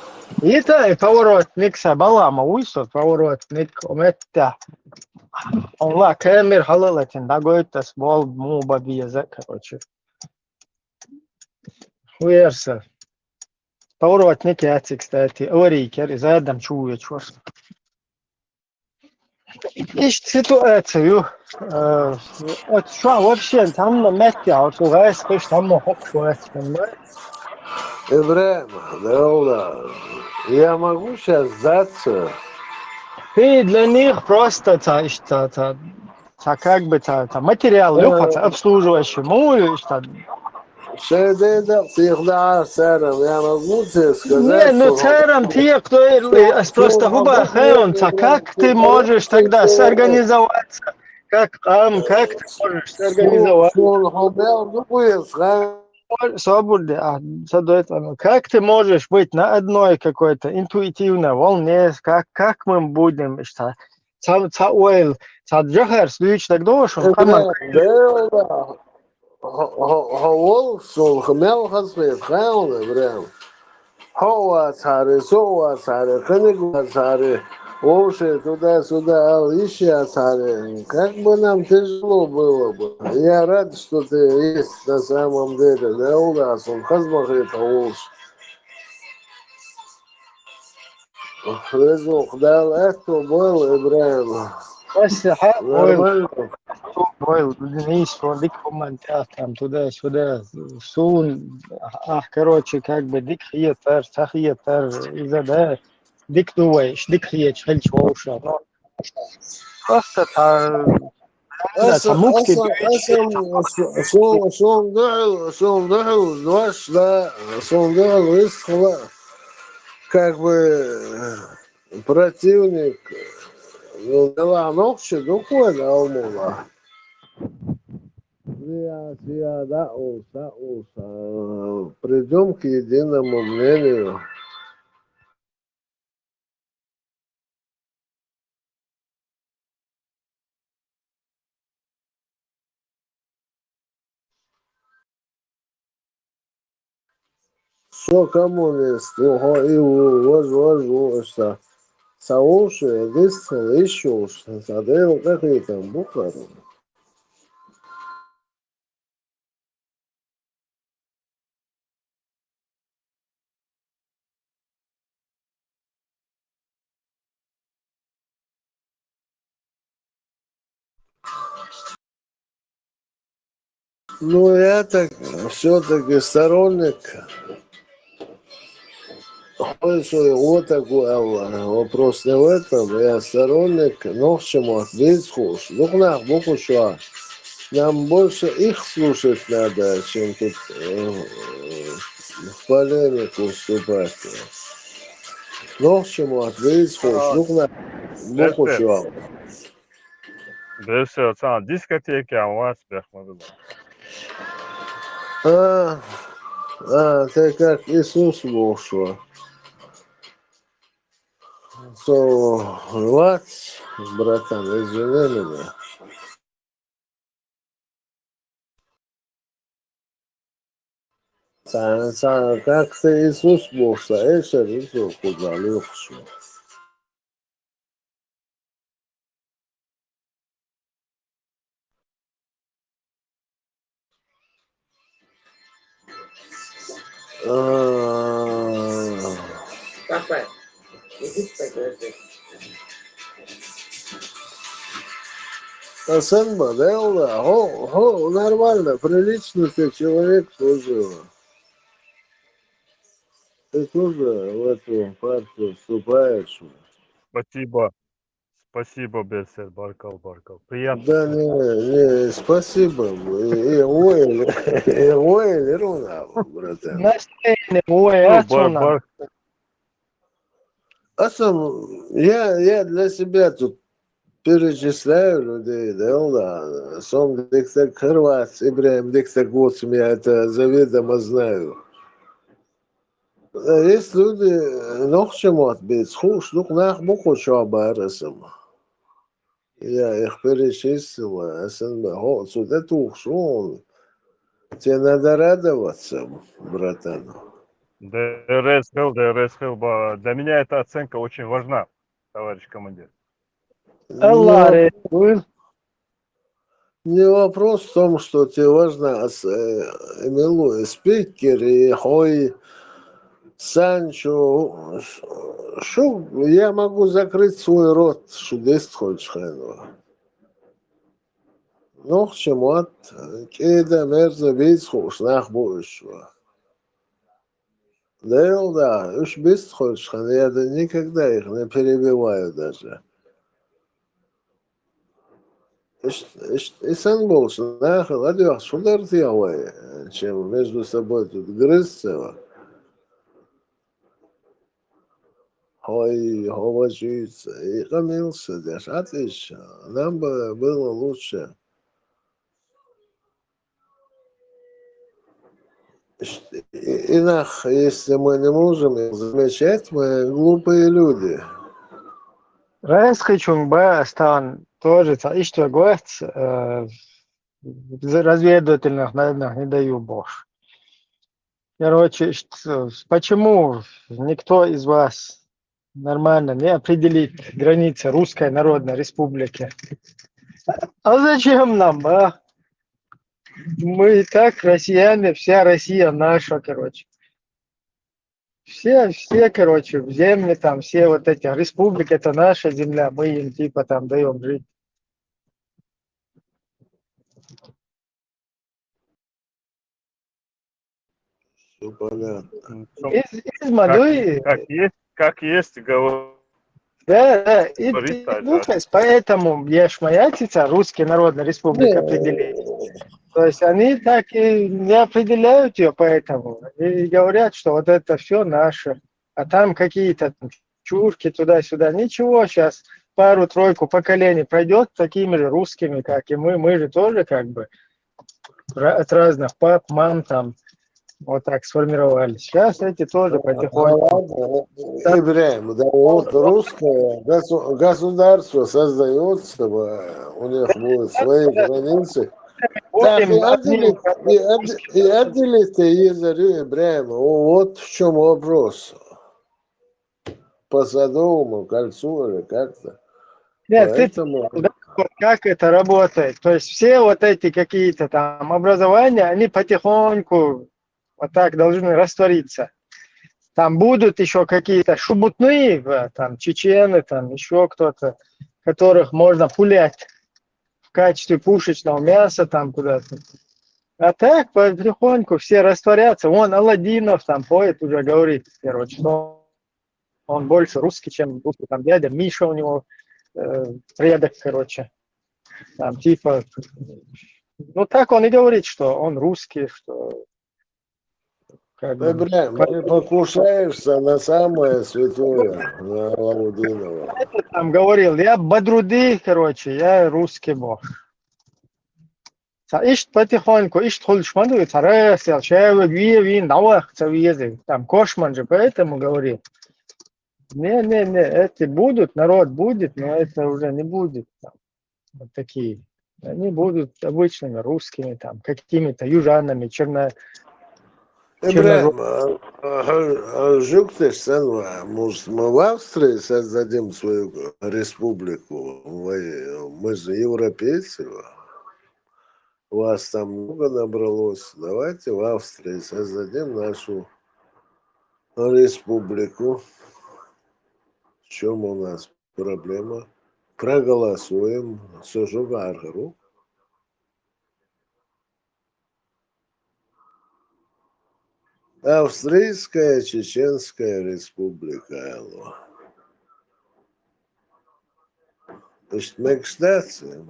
И та поворотник балама уйсо поворотник ометта. Онла камер халалатин дагойтас бол муба бияза, короче. Уерса. Поворотник яци, кстати, аварийкер, и задам чуя чуваш. Ищ ситуацию. Вот что вообще там на месте, а вот угайс, там на хокшуэс, понимаешь? Ибрahim, да, я могу сейчас сдаться. Ты для них просто как бы материал обслуживающему, Шедеда, всегда царом, я могу тебе Не, сказать, ну царом те, кто просто губа хэунца, как ты можешь тогда сорганизоваться? Как ты можешь сорганизовать? Свободы, как ты можешь быть на одной какой-то интуитивной волне, как мы будем, что Цауэл, Цаджахар, следующий так должен, هو شو خمال خصبي خاون إبراهيم هو صاري سو صاري خنق صاري وشي туда-сюда ищи صاري как бы нам тяжело было бы я рад что ты есть на самом деле да у нас он хазмахит ауш رزق دال это был Ибраим нормально Бойл, Денис, дик комментарий там туда-сюда, сун, короче, как бы дик хиетер, из-за да, дик думаешь, дик хиет, хельч воуша, но просто мукти شلون ضحوا الوش ده شلون ضحوا الرزق как бы противник, ну, дала ночи, ну, хуй алмула. Да, придем к единому мнению. Что коммунист, и возможно, соуши, единственное, еще что-то. Задел какие там буквы. Ну, я так все-таки сторонник. Вот такой вопрос не в этом. Я сторонник, но к чему ответить хуже. Ну, на букву что? Нам больше их слушать надо, чем тут в полемику вступать. Ну, к чему ответить хуже. Ну, на букву Berser, что? Berser, sana diskoteka var Berhmadullah. Ты как Иисус Бог. То, вот, братан, извини меня. Как ты Иисус Бог, это лицо куда легче. Папа, иди спать. Сенба, да, нормально, прилично ты человек служил. Ты тоже в эту партию вступаешь. Спасибо. Спасибо, Берсер, Баркал. Приятно Да слышать. не, спасибо. И Уэль, Руна, братан. Настроение, ой, Ну, ацуна. А сам, я для себя тут перечисляю людей, да. Сом Диксак Хорват, Ибраим Диксак Гоцем, я это заведомо знаю. Есть люди, ну, к чему отбить, хуш, ну, нах, буку, что обарасам. Я их перечислил, а сам, сюда тухшу, тебе надо радоваться, братан. ДРС Хелл. Для меня эта оценка очень важна, товарищ командир. Алларе, вы. Не вопрос в том, что тебе важно Эмилу спикер и Хой Санчо. Что я могу закрыть свой рот, что здесь хочешь хайну. Ну, к чему от кеда мерза бить хочешь, нах будущего. Да, уж без хочешь, я да никогда их не перебиваю даже. И сам больше, нахал, адьох, шудар делай, чем между собой тут грызться. Ой, говорится, и хамился, даже отлично. Нам бы было лучше. Инах, если мы не можем их замечать, мы глупые люди. Раскачун ба стан тоже что говорит, разведывательных данных не даю больше. Короче, почему никто из вас нормально не определит границы Русской Народной Республики? А зачем нам, а? Мы и так россияне, вся Россия наша, короче. Все, короче, земли там, все вот эти республики, это наша земля, мы им типа там даем жить. Все понятно. Из Мадуи, Как есть, говорит да, и Таджа. поэтому Ешмаятица, Русская Народная Республика определили. То есть они так и не определяют ее поэтому. И говорят, что вот это все наше. а там какие-то чурки туда-сюда. Ничего, сейчас пару-тройку поколений пройдет такими же русскими, как и мы. Мы же тоже как бы от разных пап, мам там вот так сформировались. Сейчас эти тоже потихоньку. Ибраим, да вот русское государство создается, у них будут свои границы. Так, Будем одним и отделите Езарю Ибраима. Вот в чем вопрос. По Садовому кольцу или как-то. Нет, Поэтому... как это работает. То есть все вот эти какие-то там образования, они потихоньку вот так должны раствориться. Там будут еще какие-то шубутные, там чечены, там еще кто-то, которых можно пулять в качестве пушечного мяса там куда-то. А так потихоньку все растворятся. Вон Аладдинов там поет, уже говорит, короче, что он больше русский, чем русский. Там дядя Миша у него предок, короче. Там типа, ну так он и говорит, что он русский, что как бы... Ибраим, ты покушаешься на самое святое, на Алаудинова. Там говорил, я Бадруди, короче, я русский бог. Ишт потихоньку, ишт хулшмаду, царесел, чевик, вин, навах, цавьезы. Там Кошман же поэтому говорит. Не, эти будут, народ будет, но это уже не будет там, вот такие. Они будут обычными русскими, там, какими-то южанами, Ибраим, жуктеш сенва, может, мы в Австрии создадим свою республику? Мы же европейцы. Вас там много набралось. Давайте в Австрии создадим нашу республику. В чем у нас проблема? Проголосуем. Сожугаргру. Австрийская Чеченская республика. Значит, мечтаться.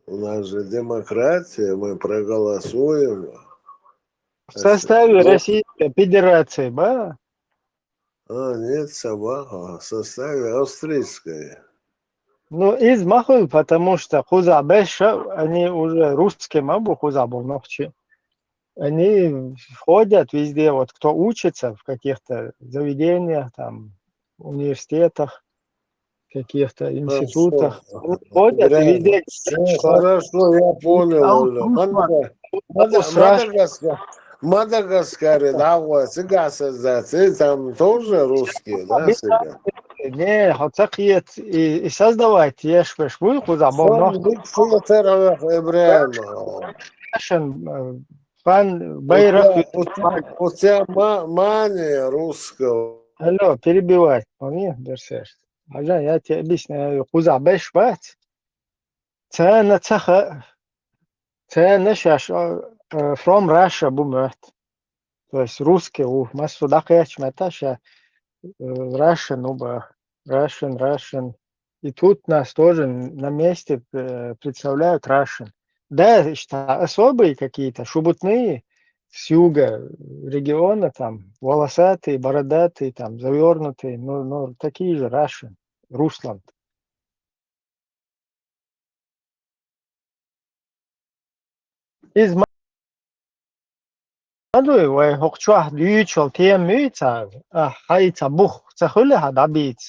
У нас же демократия, мы проголосуем. в составе Российской Федерации, да? Нет, собака, в составе австрийской. Ну, из Махул, потому что Хузабеша, они уже русские мабу Хузабу ногчи. Они ходят везде, вот кто учится в каких-то заведениях, там, университетах, каких-то институтах. Ходят и везде говорят, что... Хорошо, я понял. Мадагаскаре, да, вот, сега создать, там тоже русские, да, сега? Не, хоцакиет и создавать, ешвеш, вы Хузабу ногчи. Пан Байрак... У тебя мания русского. Алло, перебивать. Помни, Берсеш. Ажан, я тебе объясняю. Хузабеш бать. Цена цеха. Цена шаш. From Russia бумет. То есть русский у нас сюда кэч меташа. Russian уба. Russian. И тут нас тоже на месте представляют Russian. Да, что особые какие-то, шубутные, с юга региона, там, волосатые, бородатые, там, завернутые, но такие же Russian, Русланд. Из Мадуи, вай хокчуах дючал тем мюйца, хайца бух, цахуля дабит,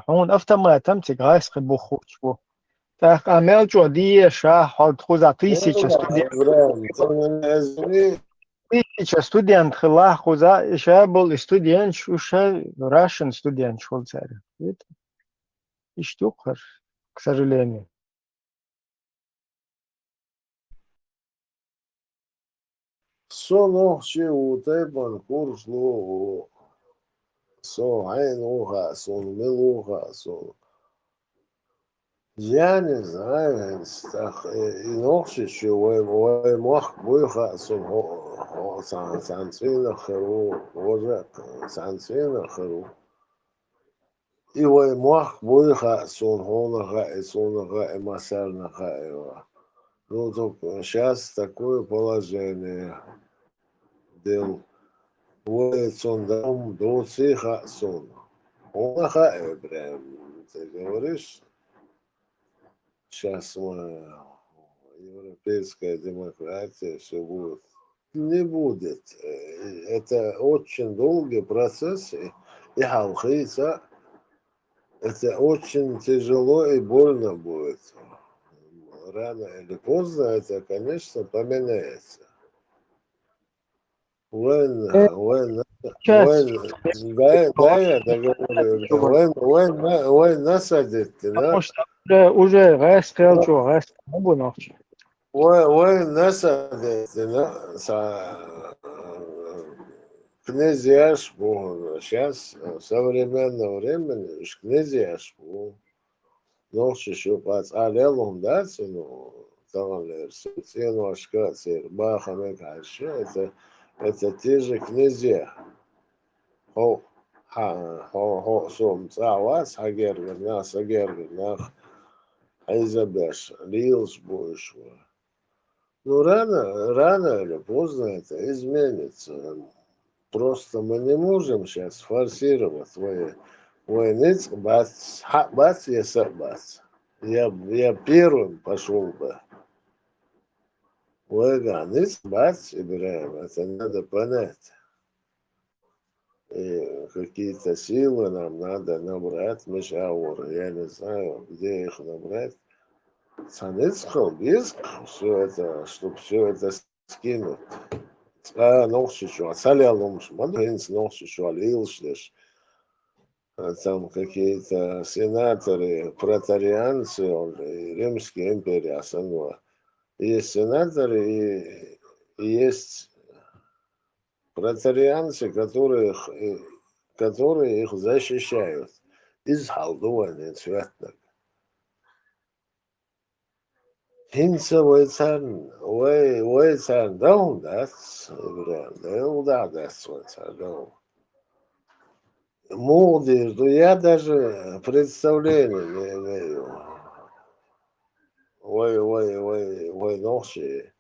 хун автоматом тигайс бухучбу. Так, амелчо дие ша, ход хуза тысяча студент хла хуза, еще был студент, уже Russian студент шел царь. И штука, к сожалению. Сонохчи утайбан курс логу. Со айнуха, сон милуха, сон. Я не знаю, инохчи, что мох буйха, сон санцвина хару, ожак, санцвина хару. И мох буйха, сон хонаха, и сонаха, и масарнаха, его. Ну, только сейчас такое положение дел. Уэйцон дом доцеха сон. Онаха Эбрем. Ты говоришь, сейчас мы, европейская демократия, все будет. Не будет. Это очень долгий процесс. И халхица, это очень тяжело и больно будет. Рано или поздно это, конечно, поменяется. Сейчас Да, я договорю. Войн насадит, потому да? что уже раз сказал, что раз не буду. Войн насадит, да? Князьяш, сейчас, в современном времени, князьяш, ночь еще пац, алелом, да, ну, таланер, цену ашкацер, бахаме каши, это те же князья. Сом цавас, агергернах, айзабеш, лилс больше. Ну, рано или поздно это изменится. Просто мы не можем сейчас форсировать войны, бац, я первым пошел бы. Войганиц, бац, Ибраим, это надо понять. И какие-то силы нам надо набрать, мешауры, я не знаю, где их набрать. Саницкал, Биск, все это, чтобы все это скинуть. Noch еще, Салялумш, Мадринс, noch еще, Алилшлиш. Там какие-то сенаторы, протарианцы, Римская империя основа. Есть сенаторы и есть протарианцы, которые их защищают. Из Халдуани цветных. Hinze Войцан даун, да, да, молодежь, ну я даже представления не имею. Ночи.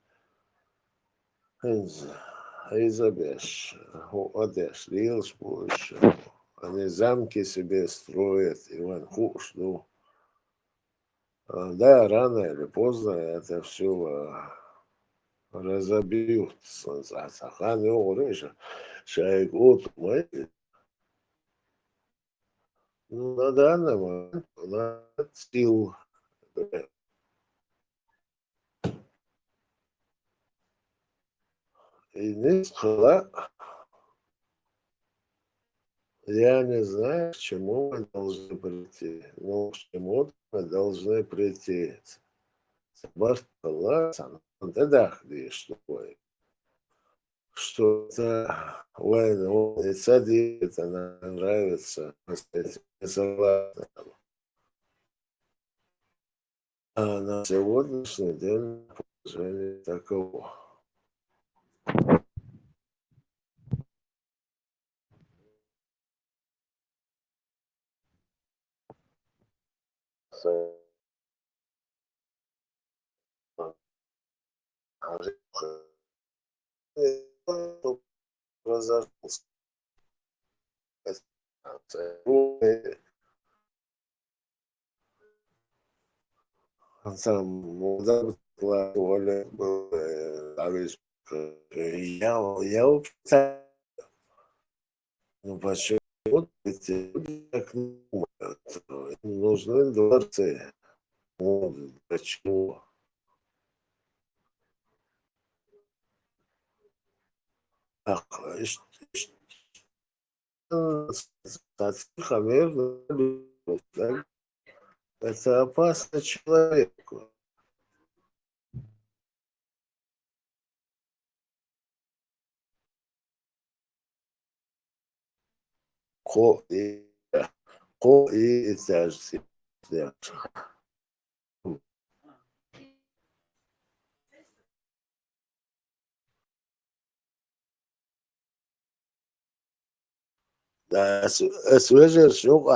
Изабеш, Одеш, Лилс больше. Они замки себе строят, Иван Хуш, ну. Да, рано или поздно это все разобьют. Сахан и Орыша, Шайгут, ну, на данный момент у нас сил. И несколько, я не знаю, к чему мы должны прийти, но к чему мы должны прийти. Бартала, Сантедах, что-то война, и садит, это нам нравится, а на сегодняшний день положение таково. Разошелся. Там удар воля был, я вообще, ну почему эти люди так думают? Им нужны дворцы. Почему? Ах, тихо, мирно, это опасно человеку. И тяжести. Да, es vejer çok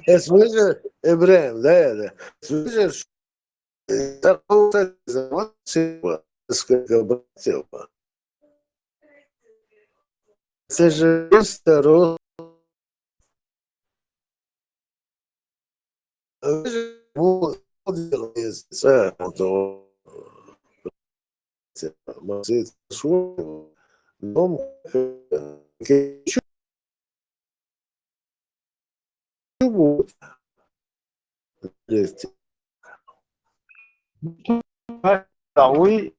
es vejer Ibrahim, да, es vejer такого zaman несколько братьев. Это же просто рост. قوي.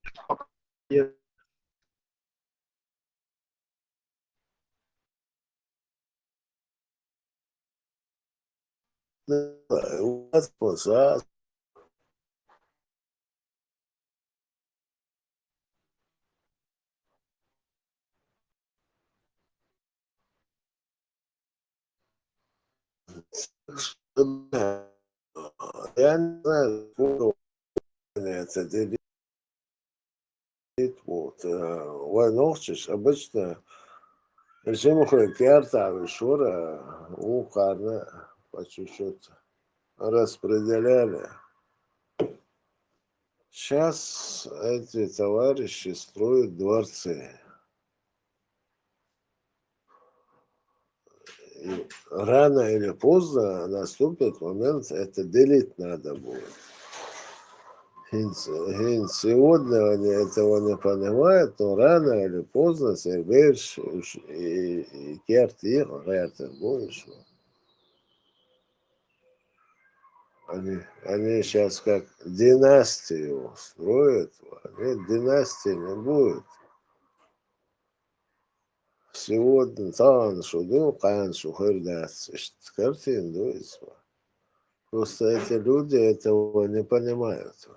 Я не знаю, сколько это делить. Вот. Войновчиш обычно режим пиар шура у карна по чуть-чуть распределяли. Сейчас эти товарищи строят дворцы. И рано или поздно наступит момент, это делить надо будет. Сегодня они этого не понимают, но рано или поздно Сербиш и Керти, будешь. Они сейчас как династию строят, они династии не будет. Сегодня там шуду, кан шухердас, картин дуется. Просто эти люди этого не понимают.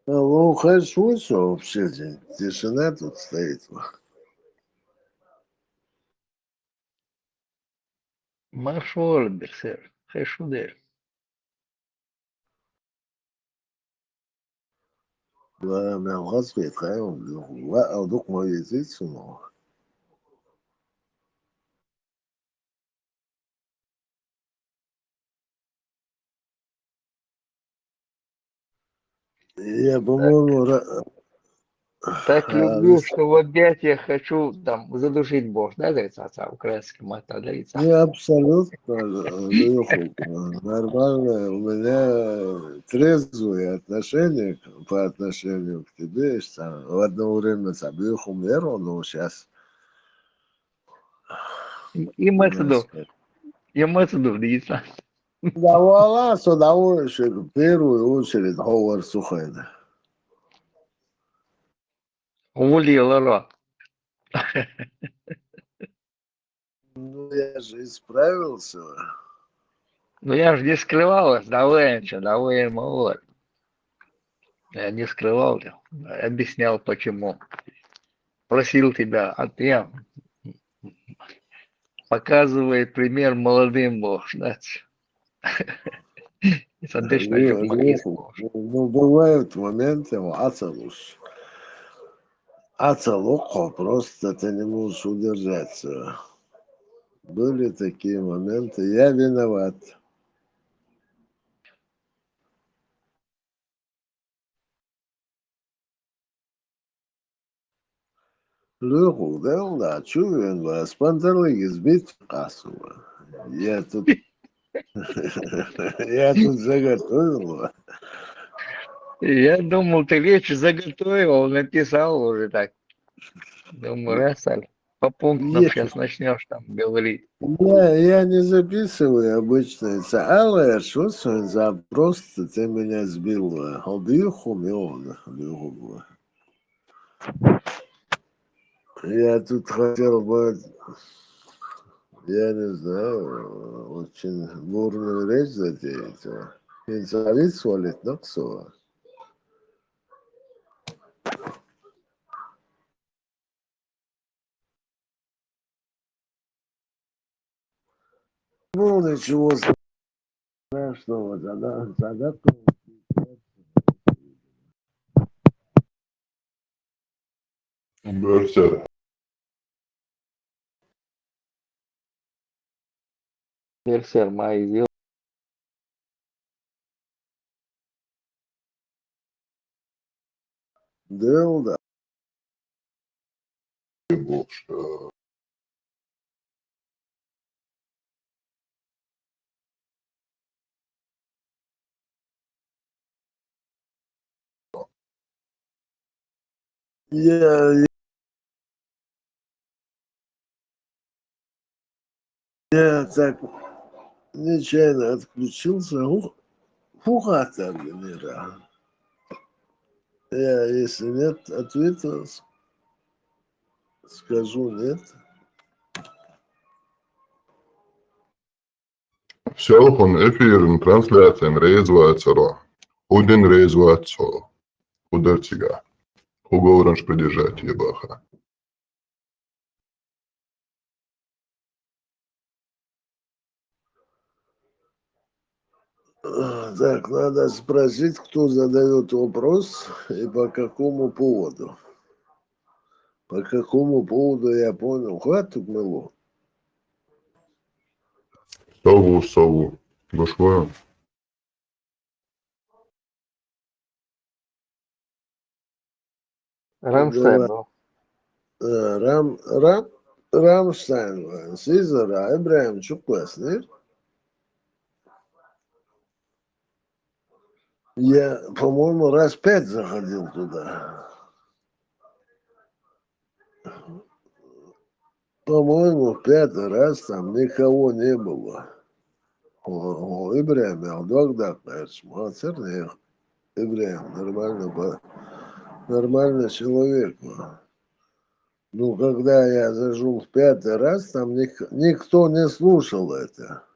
Ну, хорошо, что вообще тишина тут стоит. مشغول بخير خير شو داير. من الغصب يتخيل وقعوا دوك ما يزيدش Я, по-моему, Так люблю, что в объятиях хочу там задушить Бог, да, говорится, отца украинским это говорится. не абсолютно, Леху, нормально. У меня трезвые отношения по отношению к тебе. Что в одно время там Леху меру, но сейчас Имеется в виду, Дица. Давала с удовольствием, в первую очередь, Ховар Сухайда. Уволила. Ну, я же исправился. Ну я же не скрывалась, давай, молод. Я не скрывал, объяснял почему. Просил тебя, а ты показывай пример молодым будешь, да? Соответственно, журналист будешь. Ну, бывают моменты, ацалоко, просто ты не можешь удержаться. Были такие моменты, я виноват. Леху, да, чувен вас, пантерлыги сбить кассу. Я тут заготовил. Я думал, ты речь заготовил, написал уже так. Думаю, Расаль, по пунктам сейчас начнешь там говорить. Я не записываю обычно. Але что за просто ты меня сбил. Албиху миллион. Я тут хотел бы, я не знаю, очень бурную речь затеять. Инсалит свалит на ксова. Ну, ничего страшного, тогда Берсер. Мерсер, мои дела. да. Я так нечаянно отключился. Фугата генера. Я, если нет ответа, скажу нет. Selfon efīru un translācijām reizvācaro. Uden reizvāco. Ударцига. Уговорен придержать ебаха. Так, надо спросить, кто задает вопрос и по какому поводу. По какому поводу я понял. Хватит мыло. Сову. Башкою. Рамштайн. Рамштайн. Сизара, Ибраим Чуквеснер. Я, по-моему, раз 5 заходил туда. По-моему, 5-й раз там никого не было. Ибраим, Алдогда, конечно, Ибраим, нормальный человек. Ну, когда я зашел в 5-й раз, там никто не слушал это.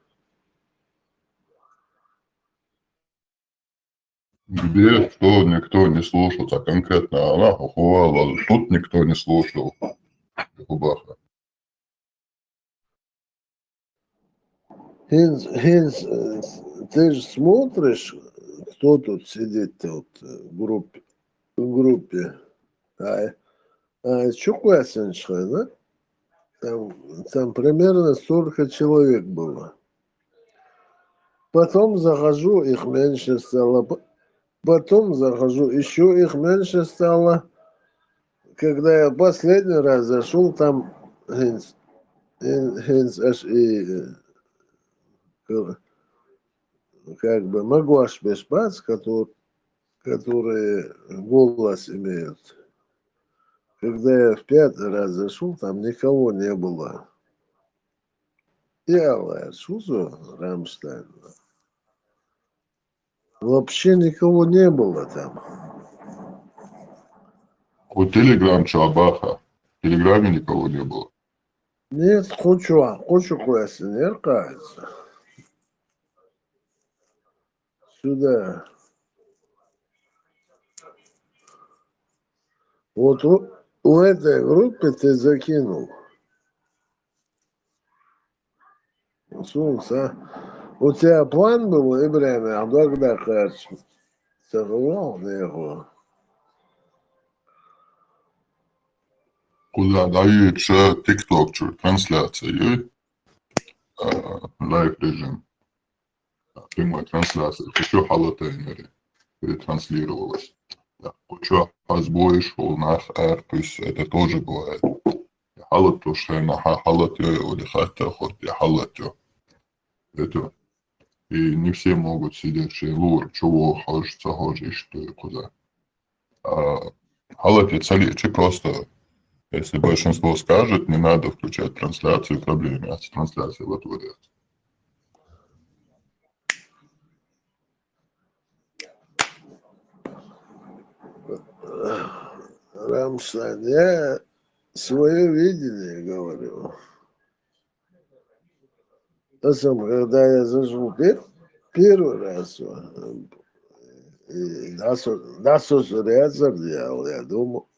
Где, что никто не слушал, а конкретно она уховала. Тут никто не слушал. Губаха. Хинс, ты же смотришь, кто тут сидит вот, в группе. Чуквасеншха, да? Там примерно столько человек было. Потом захожу, их меньше стало. Потом захожу, еще их меньше стало. Когда я последний раз зашел, там Хинс аж и как бы Магуаш Бешбац, которые голос имеют. Когда я в 5-й раз зашел, там никого не было. делает? Что за Рамштайн? Вообще никого не было там. У Телеграм Чабаха. В Телеграме никого не было. Нет, хочу кое-что, кажется. Сюда. Вот у этой группы ты закинул. Солнце, у тебя план был, Ибрahim, а когда кажется? Сорвал на его. Куда дают ТикТок, трансляции, лайв режим, прямой трансляции. Хочу халатейнери перетранслировалось. Хочу сбой шел на ар, то есть это тоже бывает. Халат то, что на халат или хотя хоть я халатю. Это и не все могут сидеть в лур, чего хочется, что и куда. Халат я целичи просто. Если большинство скажет, не надо включать трансляцию, проблемы с трансляцией вот будет. Рамштайн, я свое видение говорю. Когда я зажгу первый раз, нас реактор делал, я думал.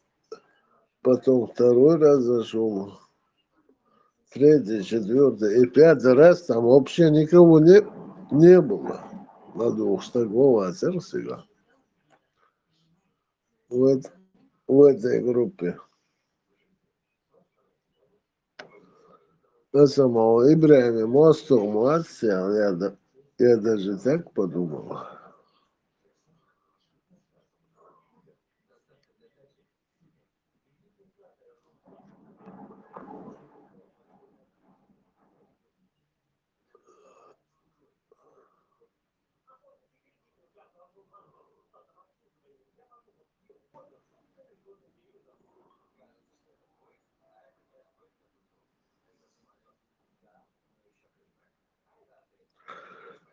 Потом второй раз зашел, третий, четвертый и пятый раз там вообще никого не было. На двух штагов отсерсига. В этой группе. На самого Ибрahima мостом отсел, я даже так подумал.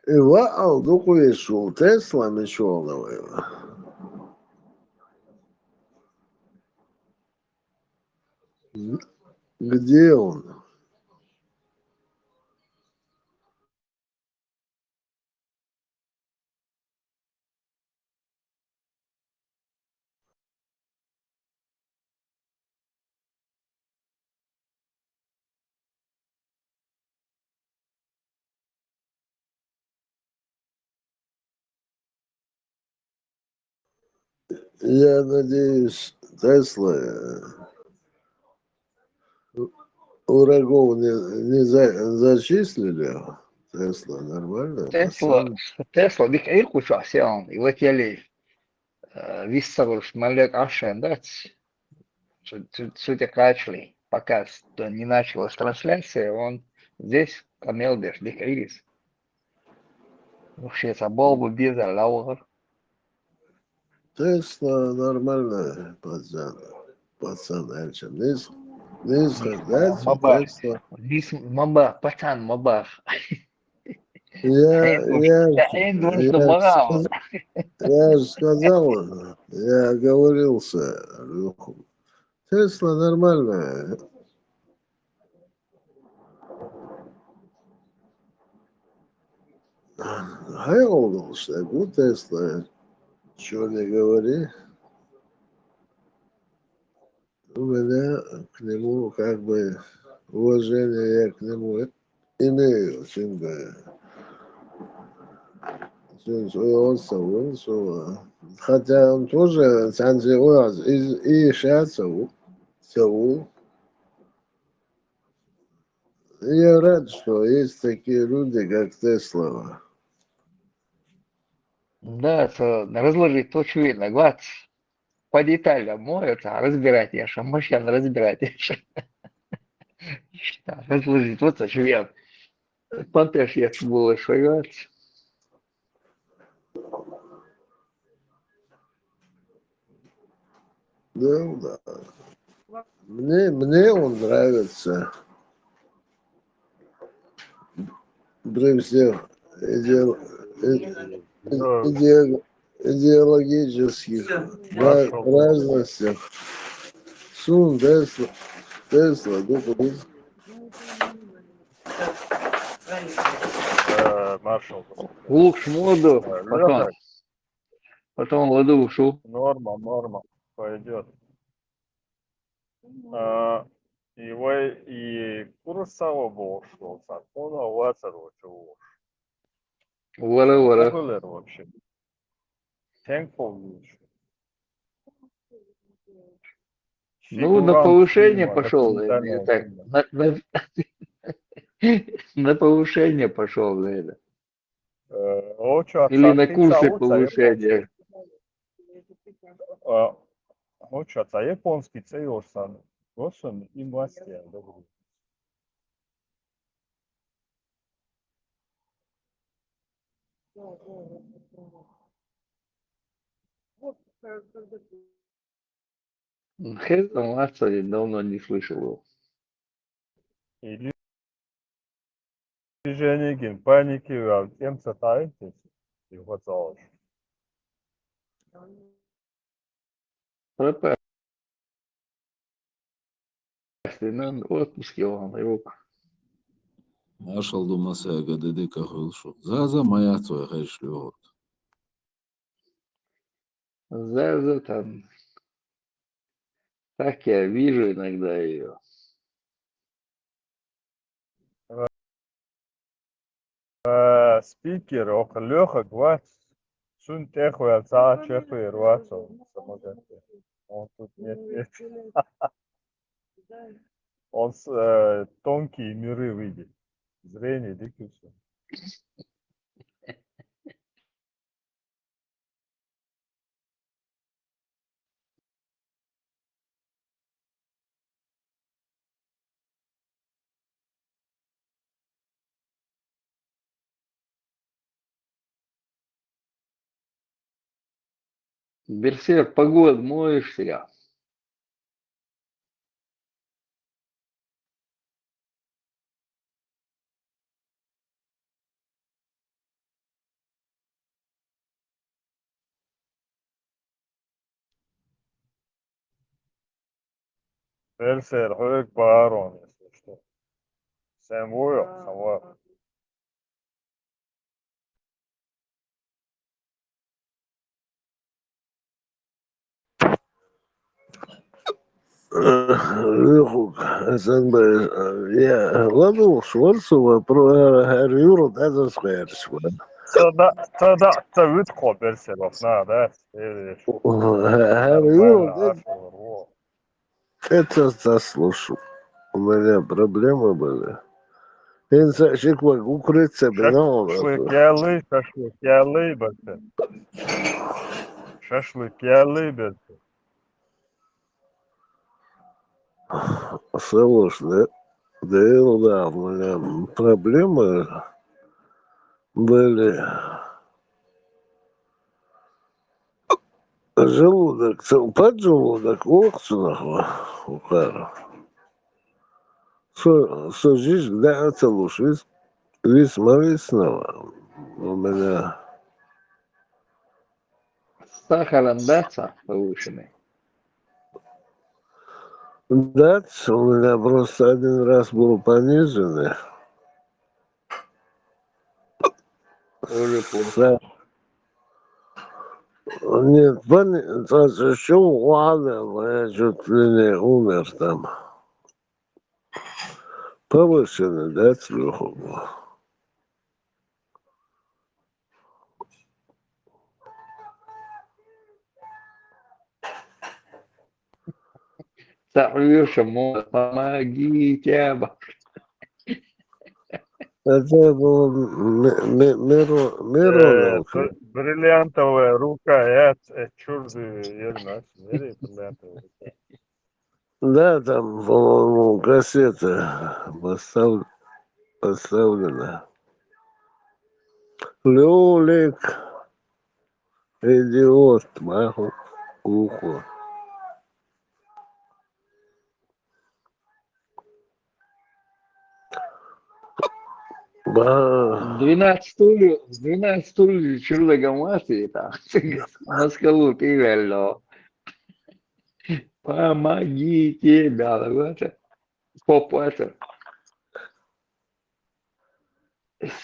И вау, духу шел, Тесла мешал. Где он? Я надеюсь, Тесла врагов не зачислили. Тесла нормально, пацан. Tesla dik ilku šahsjaan, i letieli виссарус малек ашен, да, судя качли, пока не началась трансляция, он здесь камелбеш дик ирис. Вообще, это был бы без лаугар. Тесла нормально, пацан. Пацан, Эльча. Не сказать, Тесла. Маба, пацан, маба. Я же сказал, я оговорился. Тесла нормальная. Хайол, что я Тесла. Чего не говори. У меня к нему как бы уважение я к нему имею. Хотя он тоже и сейчас Сеул. Я рад, что есть такие люди, как Тесла. Да, это разложить очевидно, глаз по деталям может, а разбирать я что, машин разбирать я что. Разложить, вот очевидно. Пантеш я было шагать. Да. Мне он нравится. при всех Да, идеологических машаллах. разностях. Сун, Тесла, Машаллах. Лучше моду, Лёха, потом ладу ушу. норма, пойдет. И курсово болшу, сакона вацару чего. Вара-вара. Уголер вообще. Тенков. Ну, на Фигурант повышение фильма, пошел, наверное, документального так. фильма. На повышение пошел, наверное. Очо Или на цаца курсы оца японский. повышения. Очо ца японский цеёсан. Гошан и мастер. Хезон Лассали давно не слышал его. Или Женегин, паники, тем цатаете. Его залож. Пропасть. На отпуске он его. Marshall Dumasega dedika hılşu. Zaza mayatoy heşliyor. Заза там. Так я вижу иногда ее. Спикер, Леха, гвать. Сун техуя ца чехуя руацо. Он тут нет. Он тонкие миры видит. Зрение дикуса. Берсерк, погода, моешься. Берсер, хуек барон, если что. Сэм Уилл, сама. Лехук, я ладу Шварцова про Гарюру, это скажешь. Та вытко Берсер, да? Гарюру, Нормально, ашо. это заслушал. У меня проблемы были. Инса шиквак укрыться бинал. Шашлык яли, Берсер. Шашлык яли, Берсер. Слушай, да, у меня проблемы были. Желудок, поджелудок, локцунах, ухара. Сожишь, да, это лучше. Весьма весного. У меня, С сахаром даться повышенный. да, у меня просто один раз был пониженный. Уже плохо. Нет, еще ладно, я чуть ли не умер там. Повышенный, да, сверху был. Савлюша, помогите. Это был Мироновка. Бриллиантовая рука, чужды, ернаш, бриллиантовая рука. Да, там, по-моему, кассета поставлена. Люлик, идиот, маху, ухо. Ба, 12 стульев чурлыга масы, там, на скалу пивело. Помогите, это, поп, это,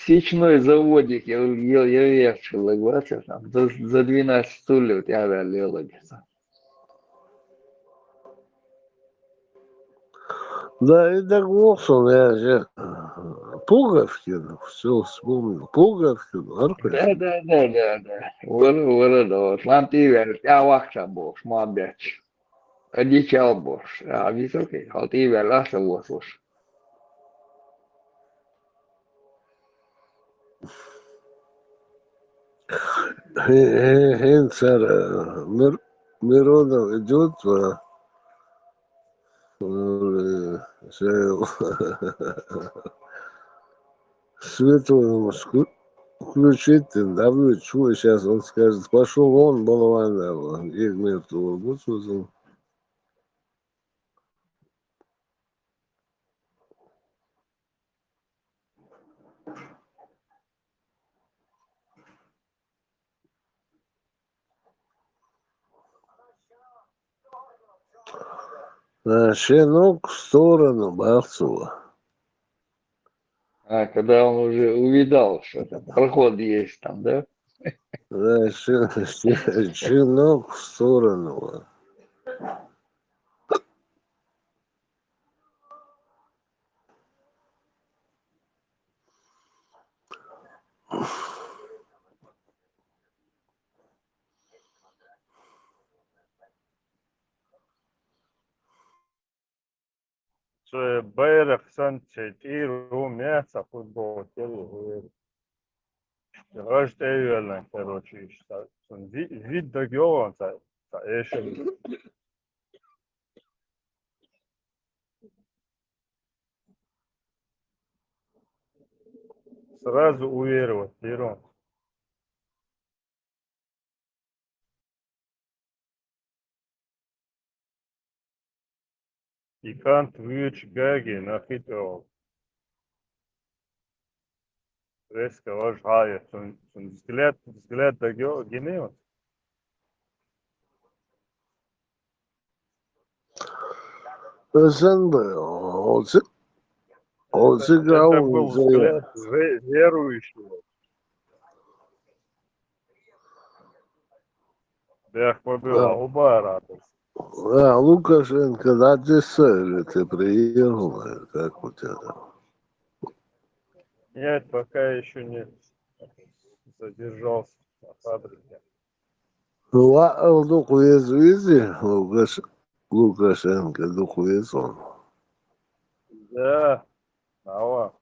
сечной заводик, я верчил, это, там, за 12 стульев я велел. да, и так Волсон, я же Пуговкин, все вспомнил. Пуговкин, Аркадий. Да. Вора, Атланти вел, я вахта бош, мабяч. Одичал бош, а високий, халти вел, аса восуш. Хинцер Миронов идет светлому включить, давно чего сейчас он скажет, пошел он, балован, и мертвого, вот что. Щенок в сторону Бахцева. А, когда он уже увидал, что там проход есть там, да? Да, щенок в сторону. Байрах Санчет и Румяца футбол. Рождественный, короче, вид договора, еще сразу уверовать, первым. И Кант Вич Гаги нахитровал. Резко вожгает, взгляд договора генева. СНБ, он сыграл Это был взгляд верующего. Бях побила, оба радость. Лукашенко, да ты ты приехал, как у тебя там? Нет, пока еще не задержался на фабрике. Духу есть визи, Лукашенко, духу есть он. Да, ава,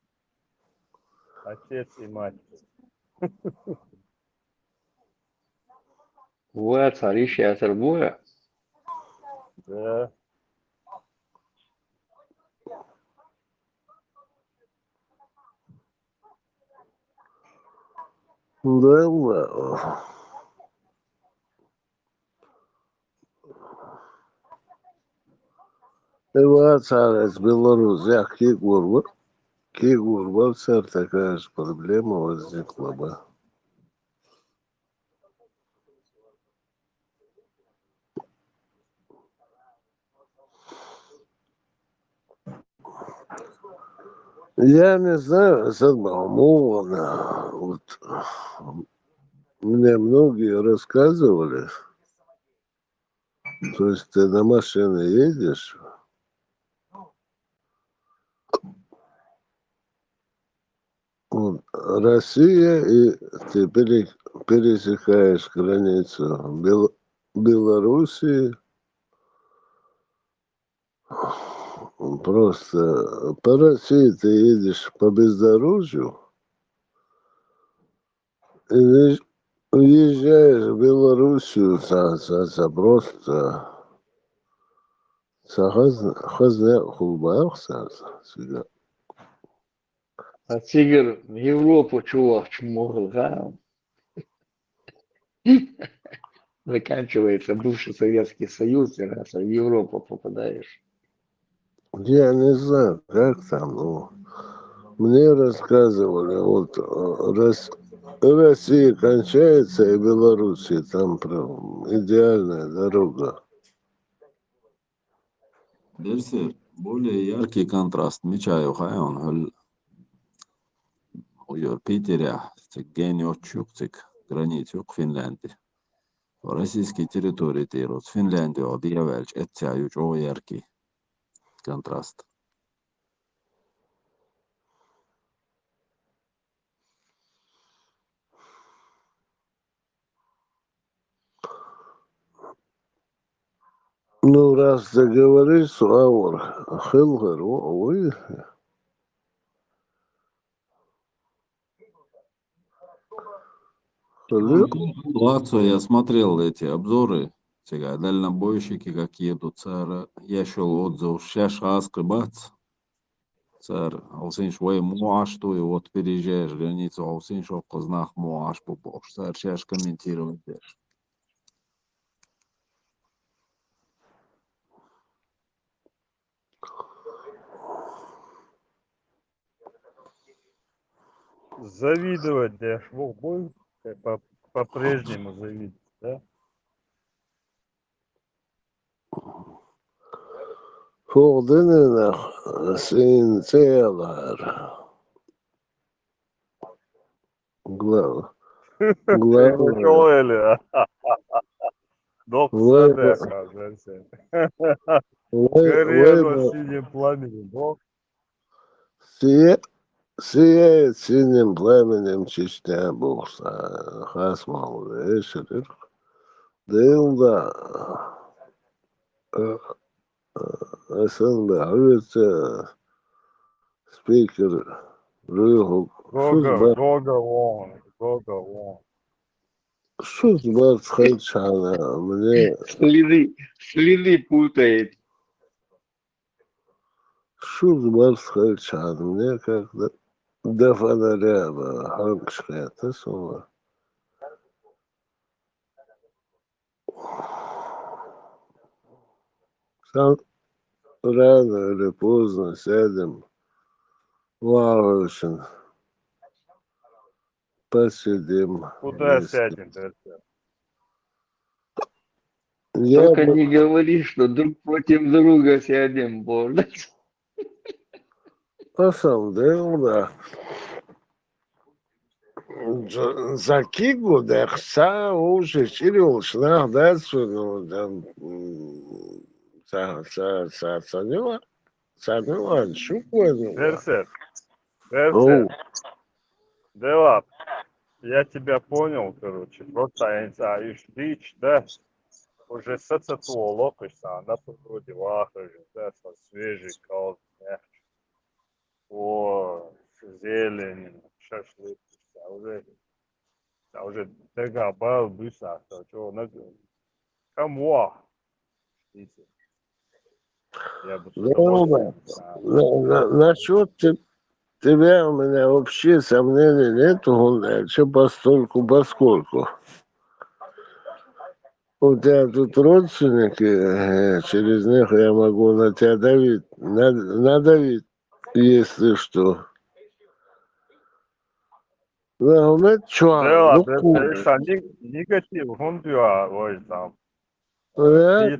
отец и мать. Вот, царище Атербоя. Да. Да. Вот царец Беларусь, я Кигур, царь, такая же проблема возникла бы. Я не знаю, Садбаумовна, вот мне многие рассказывали, то есть ты на машине едешь, вот, Россия, и ты пересекаешь границу Белоруссии, просто по России ты едешь по бездорожью, и уезжаешь в Белоруссию, просто хазне хулбахса. А тигр в Европу, чувак, чмогл, заканчивается бывший Советский Союз, и раз в Европу попадаешь. Я не знаю, как там, ну, Мне рассказывали, вот Россия кончается и Белоруссия, там прям идеальная дорога. Дерсер, более яркий контраст. Мечаю хайон, хөл уйор Питеря, цик гениотчук, цик границюк Финляндия. Российские территории тирот Финляндия, одиявэлч, этсяюч, о яркий контраст. Ну, раз ты говоришь, Суаур, Хилгер, ой, Лацо, я смотрел эти обзоры, сега, дальнобойщики как едут, цара, я шел отзыв, шаш аскы бац, цар, алсинш вай муаш, то и вот переезжаешь границу, алсинш опознах муаш побош, цар, шаш комментировать. Завидовать, да, будет по-прежнему завидовать, да? Фолденена sin целар. Главное. Şöyle. Doksa kazansa. Горело синим пламенем. Сияет синим пламенем Чечня, Бухса, Хасмал, Эшерир. Дылда. СНБ, спикер, Рыгу. Гога вон. Что с Бацхайчана? Мне... Следы путает. Что с Бацхайчана? Мне как-то до фонаря Ханкшка, ты сума. Сам рано или поздно сядем, Лаврушин, посидим. Куда сядем, Дерсер? Только не говори, что друг против друга сядем, боже. На самом деле, да. За Кигу, да, хса уже чирил, шнах, да, ну, там, цанила, шуквы, Дерсер. Дела, я тебя понял, короче. Просто я не знаю, дичь, да? Уже сацатуоло, то есть она вроде лахажи, да, со свежий кал, о, зелень, шашлык, уже догабал быса, то что, кому? Я бы с удовольствием. Насчет тебя у меня вообще сомнений нету, что постольку, поскольку. У тебя тут родственники, через них я могу на тебя давить, надавить, если что. Да, у меня что? Да, негатив, он ой, там. Мы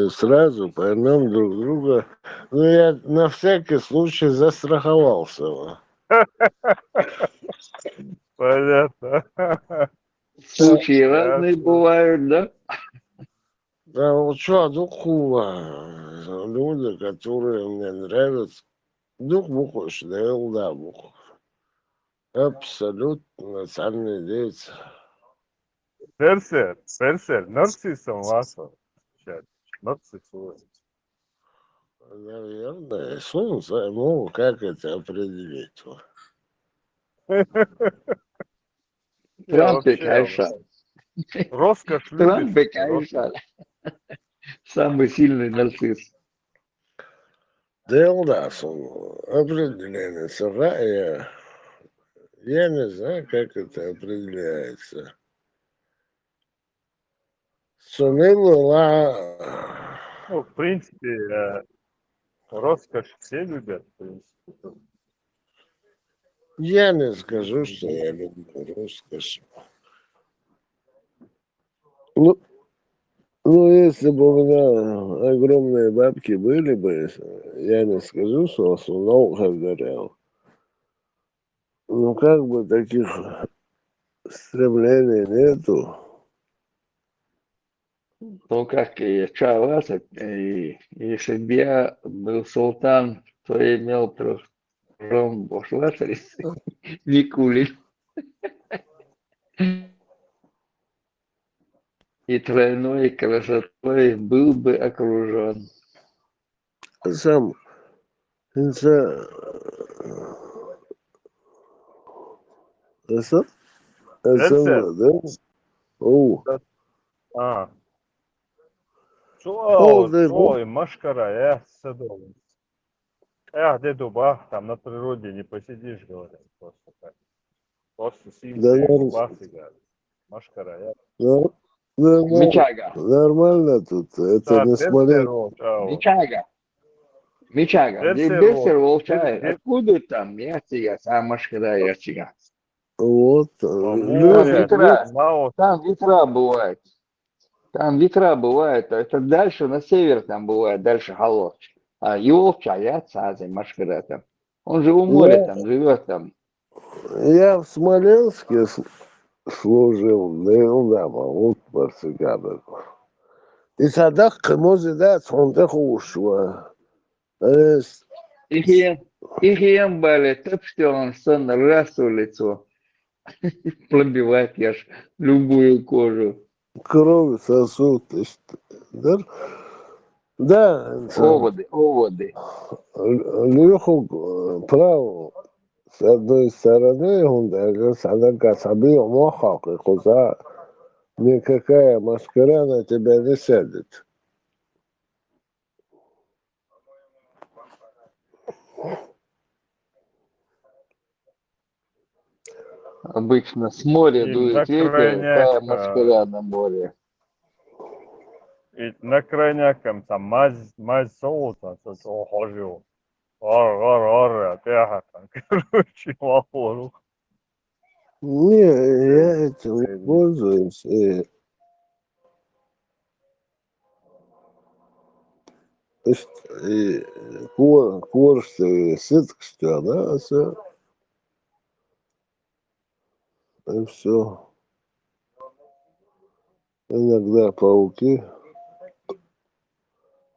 сразу поймем друг друга. Ну, я на всякий случай застраховался. Понятно. Случаи разные бывают, да? Да, вот что, люди, которые мне нравятся, бухуш, да, бухуш. Абсолютно национальный деятель. Персер, нарциссом вас. Нарциссует. Наверное, солнце, ну, как это определить? Трамп Кайшан. Роскошь Трамп любит. Кайшан. Самый сильный нарцисс. Да, у нас определение сарая. Я не знаю, как это определяется. Сунилла Ну, в принципе, роскошь все любят, в принципе. Я не скажу, что я люблю роскошь. Ну, ну, если бы у меня огромные бабки были бы, я не скажу, что в основном горел. Ну, как бы таких стремлений нету. Ну, как и вас, если бы я был султан, то я имел трон Бошлатарис, Викули и тройной красотой был бы окружен. Сам, это, это, Else, да? О, а, о, да, Чуй, машкара, садовый. Деду, бах, там на природе не посидишь, говорят, просто так. Просто да, симси, губасы, говорят. Машкара, Мичага, нормально тут, это Цар, не Смоленск. десеро, чао. Мичага, Десеро, Бесер Волчай, откуда там я тебя сам машкара я тебя? Вот, Там море, ветра, нао, там ветра бывает. Там ветра бывает, это дальше на север там бывает, дальше холод. А Елча, я цазы, машкара там. Он же у моря там живет там. я в Смоленске служил, ну да, вот Барсигабек. И тогда кому-то да, сонда хушва. Ихием бали, так что он сон раз улицо. Пробивает я ж любую кожу. Кровь сосуд, да? Да, Оводы. Леху право, с одной стороны, он даже садака саби мохак, и куда никакая маскара на тебя не сядет. Обычно с моря и на дует ветер, крайняк, какая машкара на море. и на крайнякам там мазь золота, тут ухожу. Ор, опять там, короче, лапору. Не, я этим не пользуюсь. И корж, и сытк, что, да, все. И все. Иногда пауки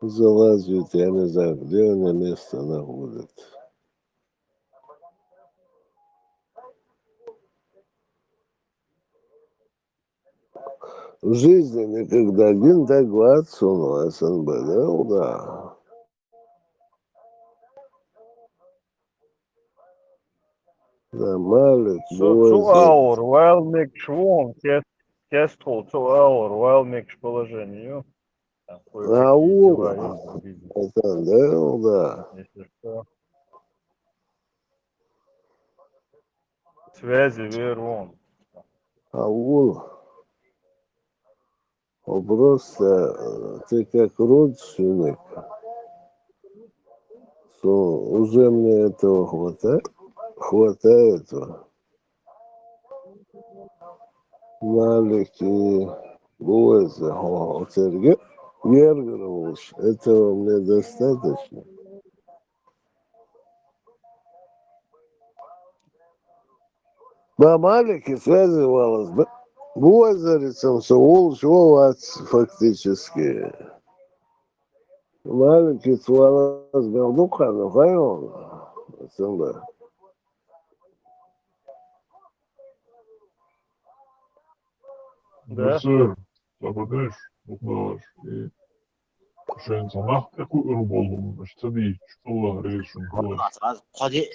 залазят, я не знаю, где они место находят. В жизни никогда один так глад сунул СНБ, да? Да. Да, Малик, So, 2 Бойзер. hour, well make швом, кестол, 2 hour, well make положение. Там кое-какие дела есть в жизни, Это, да. если что. Связи верун. Аул. Просто ты как родственник, что уже мне этого хватает. Малик и Бойзер, Сергей Гергерович, этого мне достаточно. На Малике связывалась Бойзерицем, что фактически. Малики свалась Белдуха, ну хайон. Да? Бесер, западеш, уклаш. И шен санах, какой руболом, значит, сади, чула, рейшун, клаш. Ходи,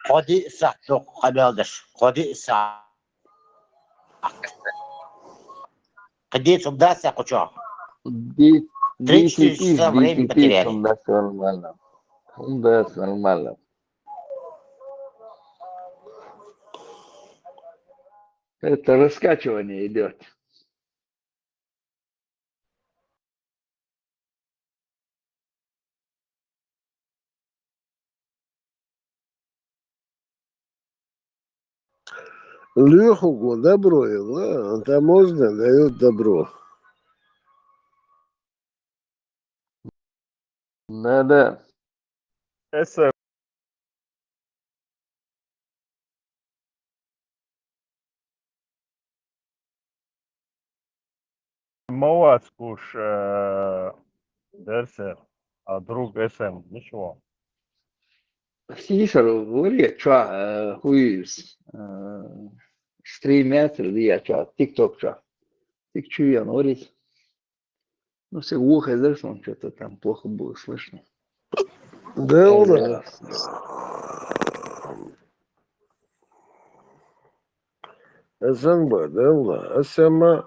ходи сахту хамелдаш, ходи сах. Ходи сюда, сахучо. 3-4 часа времени потеряли. Он даст нормально. Он даст нормально. Это раскачивание идет. Леху добро, да? Там можно, дают добро. Да-да. Esam Мовац, куш дерсер, а друг Esam, ничего. Сишер, говори, что хуй стримят, или я что, тикток, что. Тик чуя, говорит. Ну, все ухо, знаешь, он что-то там плохо было слышно. Да. СНБ, да, СМА.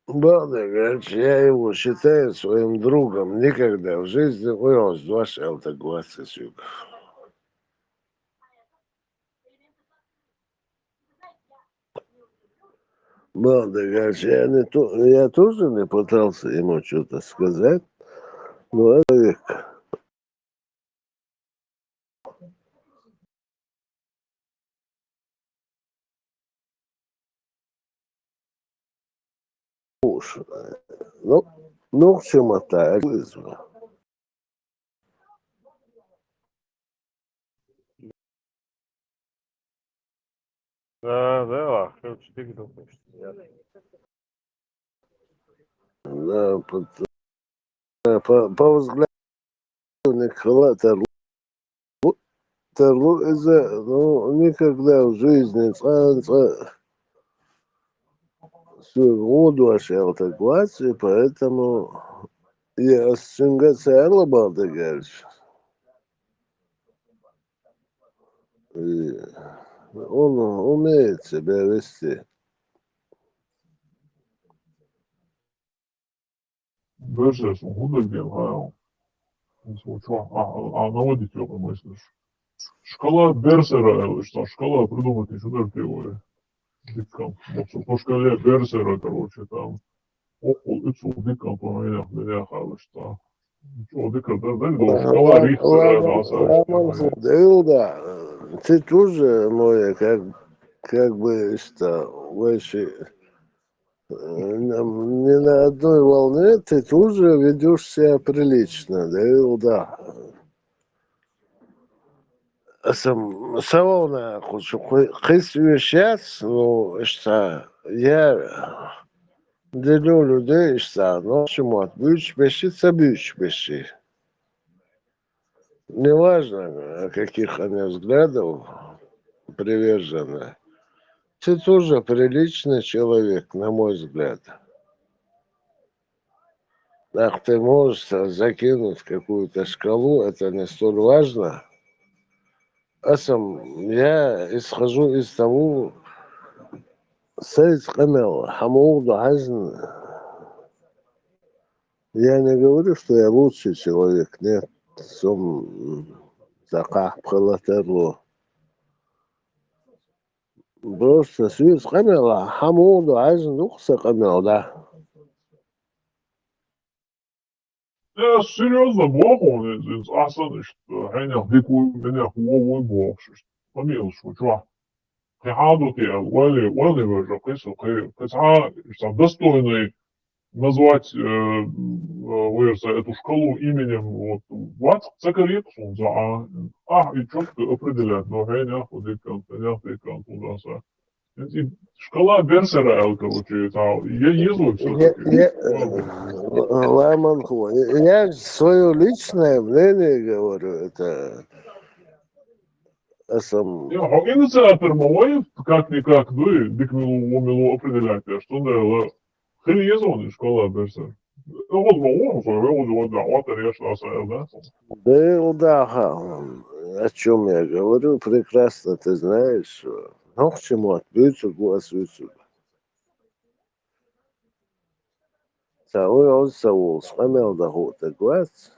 Балдыгач, я его считаю своим другом. Никогда в жизни он с 20 Балдыгач, я тоже не пытался ему что-то сказать, но это уж. Ну, к чему-то. Да, что ты думаешь? Да, по взгляду Никола Терлуиза, ну, никогда в жизни воду ошел так и поэтому я с Чингасайла Балдыгач. И он умеет себя вести. Берсер, гудагем, наводить его мыслишь. Шкала Берсера, что шкала придумать еще даже теория. Диккам. По шкале Берсера, короче, там около 3 диккам по меня что. Ничего, дикка, да, шкала Рихтера, Да, ты тоже мой, как бы, что, выше, не на одной волне, ты тоже ведешь себя прилично, да. Салона, хочу сейчас, ну, что я делю людей, что, ну, чему, büyük beşi. Неважно, каких они взглядов привержены. Ты тоже приличный человек, на мой взгляд. Так ты можешь закинуть какую-то шкалу, это не столь важно. Я исхожу из того, я не говорю, что я лучший человек, нет. Просто свиз камела, хамуду, азн, ухса камел, да. Я серьезно богу, из асаны, что хеня дикую меня хуовой бог, что помил, что Тихаду ты, вали выжил, что достойный назвать эту шкалу именем вот ват цакарипсун за и четко определять, но хеня худикан, хеня тикан туда. Шкала Берсера, короче, я езжу все-таки. Ламанху. Я свое личное мнение говорю, это сам. Инициатор малой, как-никак, ну и дикмилу определять, что да, хрен езжу, шкала Берсера. Вот малому, вот отрежь, да? Да, о чем я говорю, прекрасно ты знаешь, ну к чему отбьются глаз высуд. Он совул, схамел доход, глаз.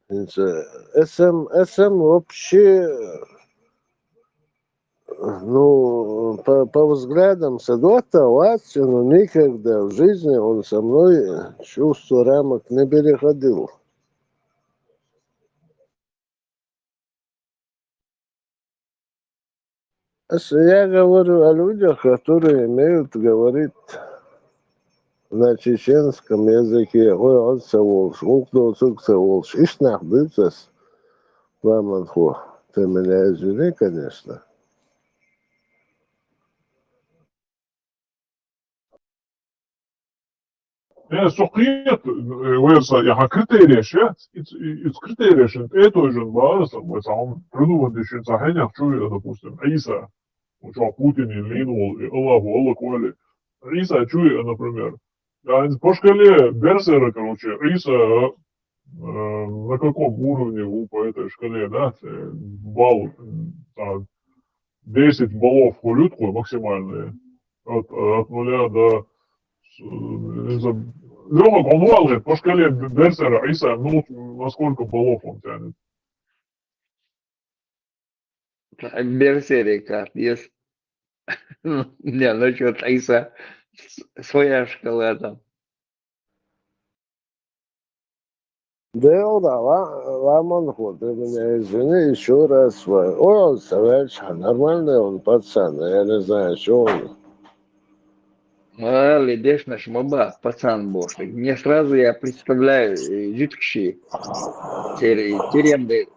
СМ вообще, ну, по взглядам Садота, но никогда в жизни он со мной чувство рамок не переходил. Я говорю о людях, которые умеют говорить на чеченском языке. Ой, он саволш, укно цук саволш. Ишнах бицас, ламанху. Ты меня извини, конечно. Sohiyet varsa ya kriterieši, ja, из kriterieši, это же важно, вот сам придумать еще саханя, что допустим, Иса, вот что Путин и Линул, и Аллах Коли, Иса, что, например, да, по шкале Берсера, короче, Иса на каком уровне вы по этой шкале, да, балл, 10 баллов улютку максимальные, от 0 до Лёха, он валит по шкале Берсера, Иса, ну, на сколько баллов он тянет? Берсерика, есть. Не, насчет Иса своя шкала там. Да, ламанху, ты меня извини еще раз. Ой, он совершенно нормальный, он пацан, я не знаю, что он. Лидеш наш моба, пацан бошли. Мне сразу я представляю жидкши, тюремный,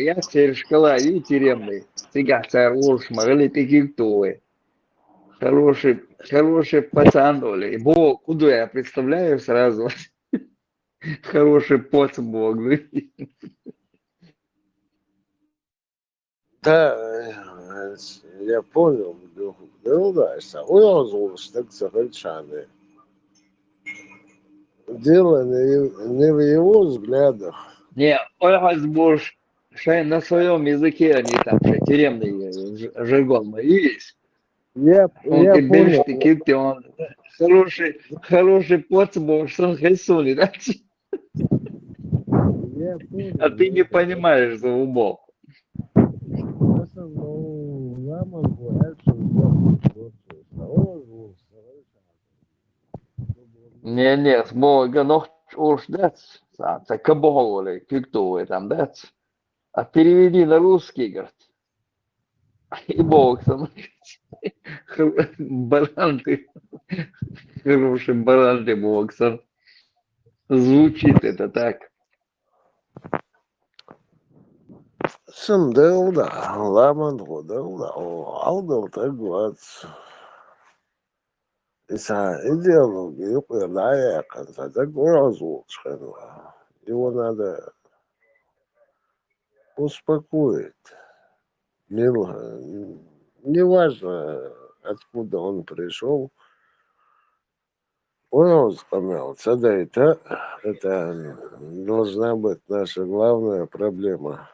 я царь шкала и тюремный. Сега царь луж, могли такие кто. Хороший пацан, доли. Бо, куда я представляю сразу? Хороший пацан бог. Да, я понял, ну да, он злость, так совершенно. Дело не в его взглядах. Не, Ольга Сбуш, на своем языке они там, тюремный жаргон мой есть. Он ты берешь, понял. ты кипти, он хороший пацан, что он хайсули, да? Я понял. А ты не понимаешь за умом. Не, смога ночь уж дать, это каболи, киктовые там дать. А переведи на русский, говорит. И бог сам. Баран ты. Хороший баран ты, бог сам. Звучит это так. Сандалда, ламандуда, алдал так вот. Иса идеологию пылая, конца такой озвучка. Его надо успокоить. Неважно, откуда он пришел. Он сказал, это должна быть наша главная проблема.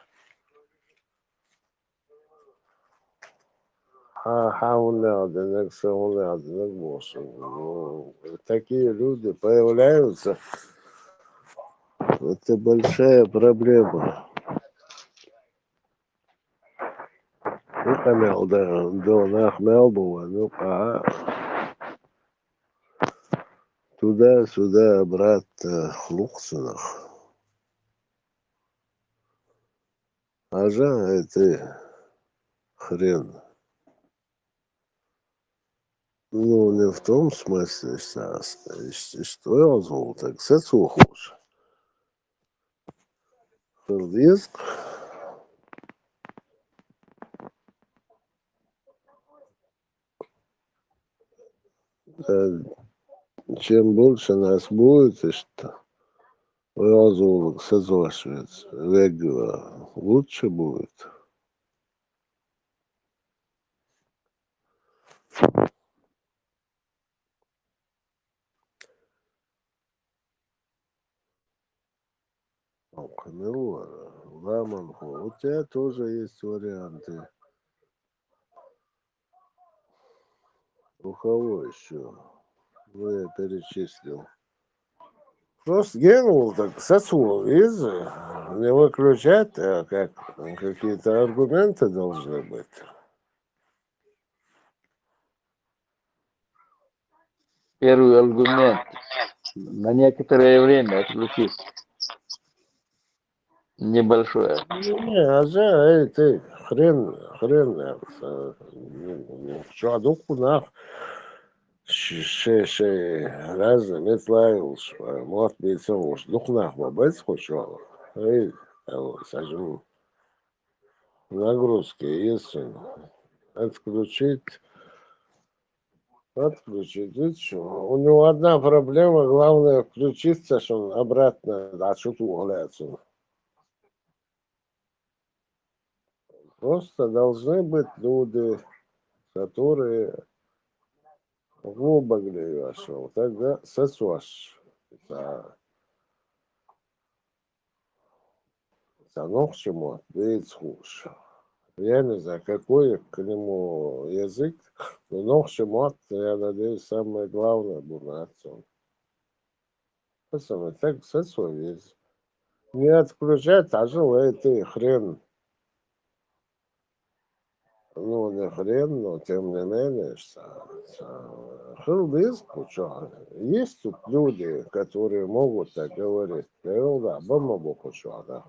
Такие люди появляются, это большая проблема. Ну, камел, да, до нахмел было, ну, туда-сюда, обратно, хлуксунах. Ажа, это хрен. Ну, не в том смысле, что я звал, так сецухуш. Диск. Чем больше нас будет, и что разумных созвашивается, лучше будет. Камилла, Ламанху, у тебя тоже есть варианты. У кого еще? Ну, я перечислил. Просто генул так сосул из, не выключать, а как какие-то аргументы должны быть. Первый аргумент. На некоторое время отключить. Небольшое. Не, а за ты хрен, что, ну куда? Шесть раз метлаешь, может быть, уж ну куда, бабец хочешь, эй, скажем, нагрузки есть, отключить, и что? У него одна проблема, главное включиться, что он обратно, а что тут валяется. Просто должны быть люди, которые глубоко вошел. Тогда сосешь. За ногчему видеть хуже. Я не знаю, какой к нему язык, но ногчему, я надеюсь, самое главное будет отцом. Посмотри, так сосуешь. Не отключать, а желает ты хрен. Ну, не хрен, но тем не менее, хрдиску, что. Есть тут люди, которые могут так говорить. Да, бомбу хочу, да.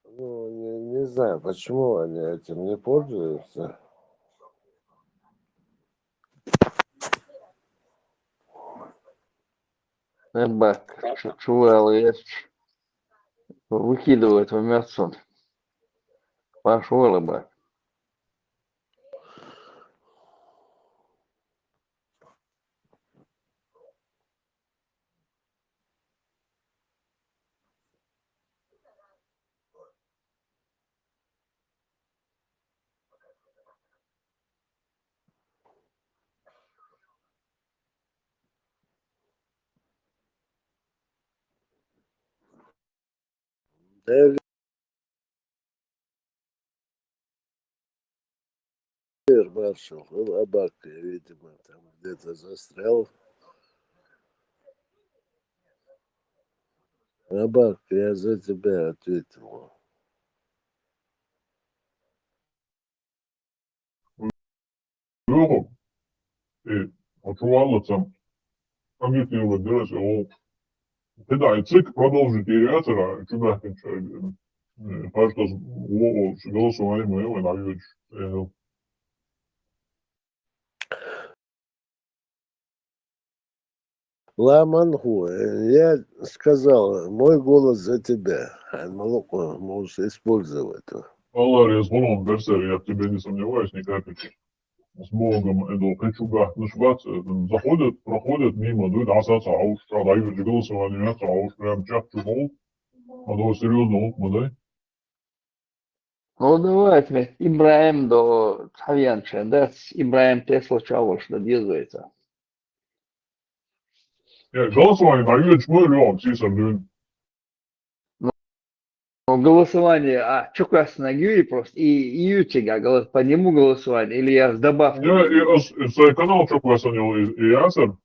Ну, не знаю, почему они этим не пользуются. Рыбак, чувал, выкидывает в мясо. Пошел рыбак. Маршал, рыбак, видимо, там где-то застрял. Рыбак, я за тебя ответил. Yok. Očuvalicam объективно делать его. Тогда и ЦИК продолжит периатора, чудак, кажется, голосование моего наведешь. Ламангу, я сказал, мой голос за тебя. Молоко можешь использовать. Аллах, я с Богом, Берсер, я в тебе не сомневаюсь ни капельки. С Богом, это Качуга, ну шбац, заходят, проходят мимо, дует асаца, а уж продают голосование мясо, а уж прям чак чухол. А то серьезно, модай. Ну, давайте, Ибраим до Тавьянча, да, Ибраим Тесла Чаваш, да, дезуется. Голосование наведешь мой лёг, сисар, дует. Ну, голосование, а что красный на Гюри просто, и Ютига, по нему голосование, или я с добавкой? Я канал çok vasanyol ясер,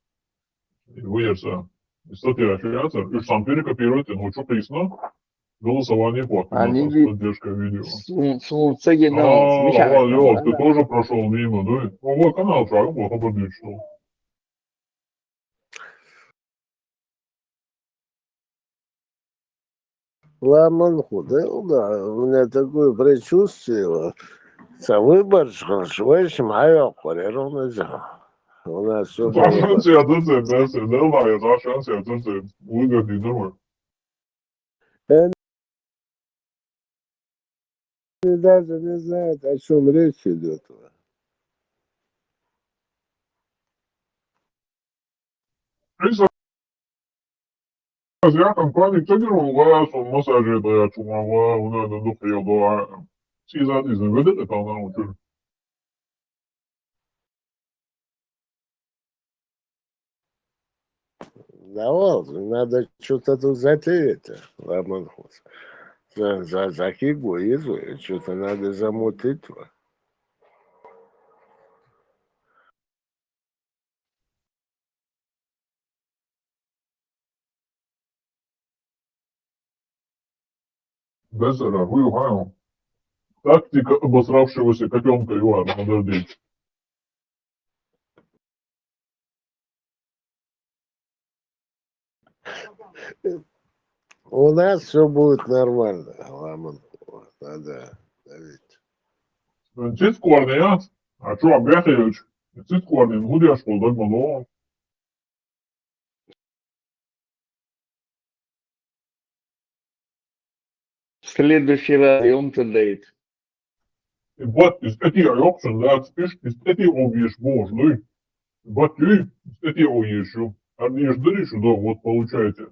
выерся, статья ясер, и сам перекопирует, но çok ясно, голосование по Они с поддержкой видео. Солнце генерал, смешали. Лёг, ты тоже прошел мимо, да? Вот канал шаг, вот обордить, что. Ламангу, да, у меня такое предчувствие. Выбор, что мое, ровно за. У нас все За шанс я отзываю, да, я за шанс я отзываю, выгодный, нормально. Они даже не знают, о чем речь идет. Я компания тренировалась, он массажи дает, чумова, он это духе, да. Сизат из НВД, это она учит. Давал, надо что-то тут затеять, Ламанхус. За Кигу, что-то надо замутить. Безера, вы ухаю. Тактика обосравшегося котенка Ивана, подождите. У нас все будет нормально, Ламан. Надо давить. Cits koordināts, ar šo Bēteļuču, cits koordināts, gudriešu darba no. В следующий раз он-то дает. Вот, из таких options, да, спишь, из таких объешь можно. Вот, из таких объешу. А не ждали, что, да, вот получаете.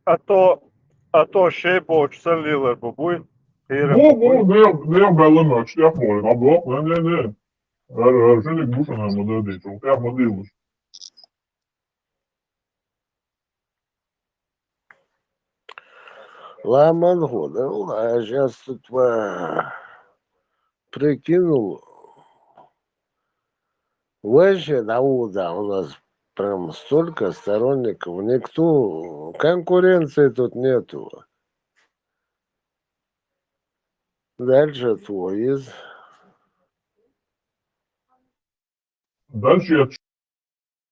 A to şey borçsalıyorlar bu. Ne belli şey yapmıyor. Abi, ne. Her şeylik bu sana mı dedi. Çok yapmadıymış. Ламан года. А сейчас тут прикинул. Вообще Дауда у нас прям столько сторонников. Никто, конкуренции тут нету. Дальше твой из. Дальше я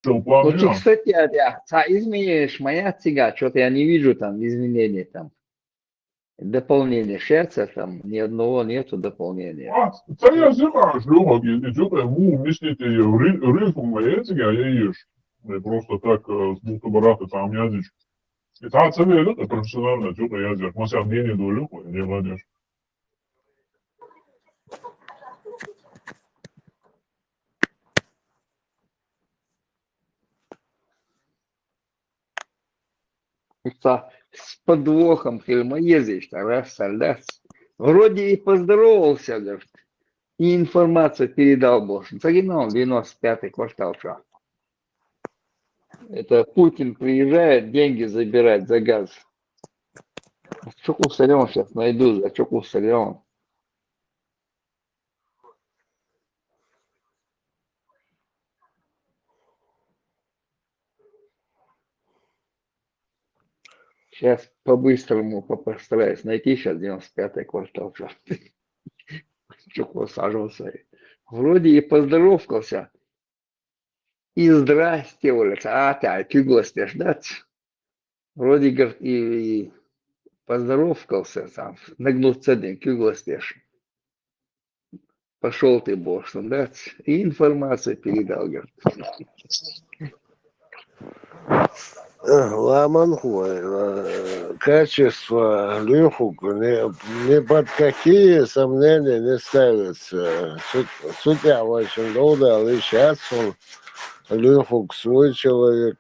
чел план Вот, кстати, изменишь моя цига, что-то я не вижу там изменений там. Дополнение шерца там, ни одного нету дополнения. Це я знаю, що і що йому вмістити рифу маєцька, я їж. Не просто так з мультибарати там язич. І та це не це професіонально, що то язик. Мася дні долю, не владеш. С подвохом фильмоездишь, раз, раз. Вроде и поздоровался, говорит, и информацию передал больше. Загинул 95-й квартал, что. Это Путин приезжает деньги забирать за газ. Что Кусарев сейчас найду, за что Кусарев. Сейчас по-быстрому постараюсь найти сейчас 95-й квартал. Чё сажался. Вроде и поздоровался. И здрасте, говорит. А ты гластешь, да? Вроде, говорит, и поздоровался там. Нагнуться день, гластешь. Пошел ты, Бостон, да? И информацию передал, говорит. Ламанхой, качество Люхук ни под какие сомнения не ставится. Судья очень долго, але сейчас он Люхук свой человек.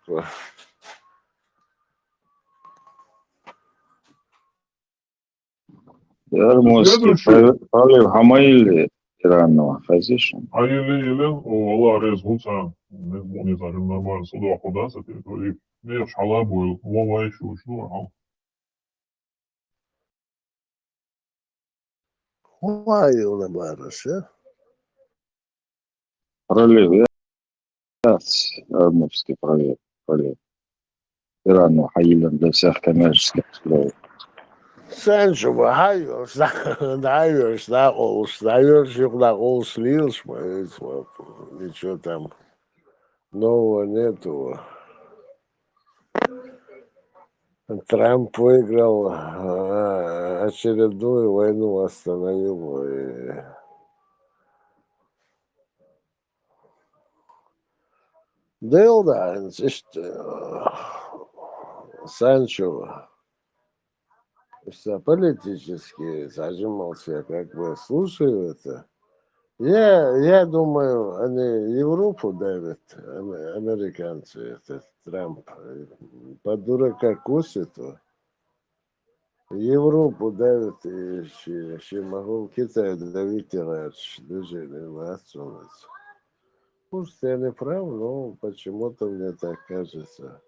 Пролив Хамаили Иранного хозяйства. А или, о, Алла, резгуца, не знаю, нормально, сюда куда-то, и я шалабу, вова еще, что, Хваю на барыше. Пролив, Арновский пролив. Иранного Хаиля для всех коммерческих строек. Санчо, даешь, да, устаешь, да, слил, ничего там нового нету. Трамп выиграл очередную войну, остановил. И... Да, Санчо все политически зажимался, как бы слушаю это. Я думаю, они Европу давят, американцы, этот Трамп, по дурака косит. Европу давят, и еще могу Китай давить, движение отсунуть. Пусть я не прав, но почему-то мне так кажется.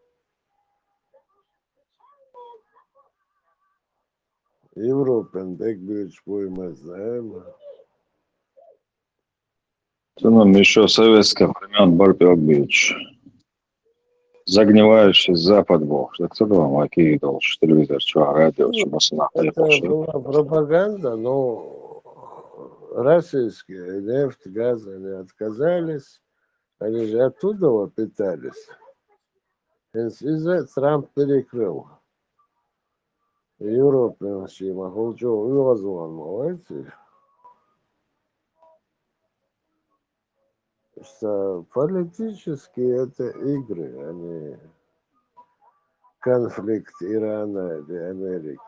Европен Бекбич мы знаем. Это нам еще советских времен Барбек загнивающий Запад был. Что кто вам какие должен телевизор, что радио, что басна. Это была пропаганда, но российские нефть, газ, они отказались, они же оттуда вот питались. Из-за Трамп перекрыл. Европе вообще могу молодцы. Что политически это игры, а не конфликт Ирана и Америки.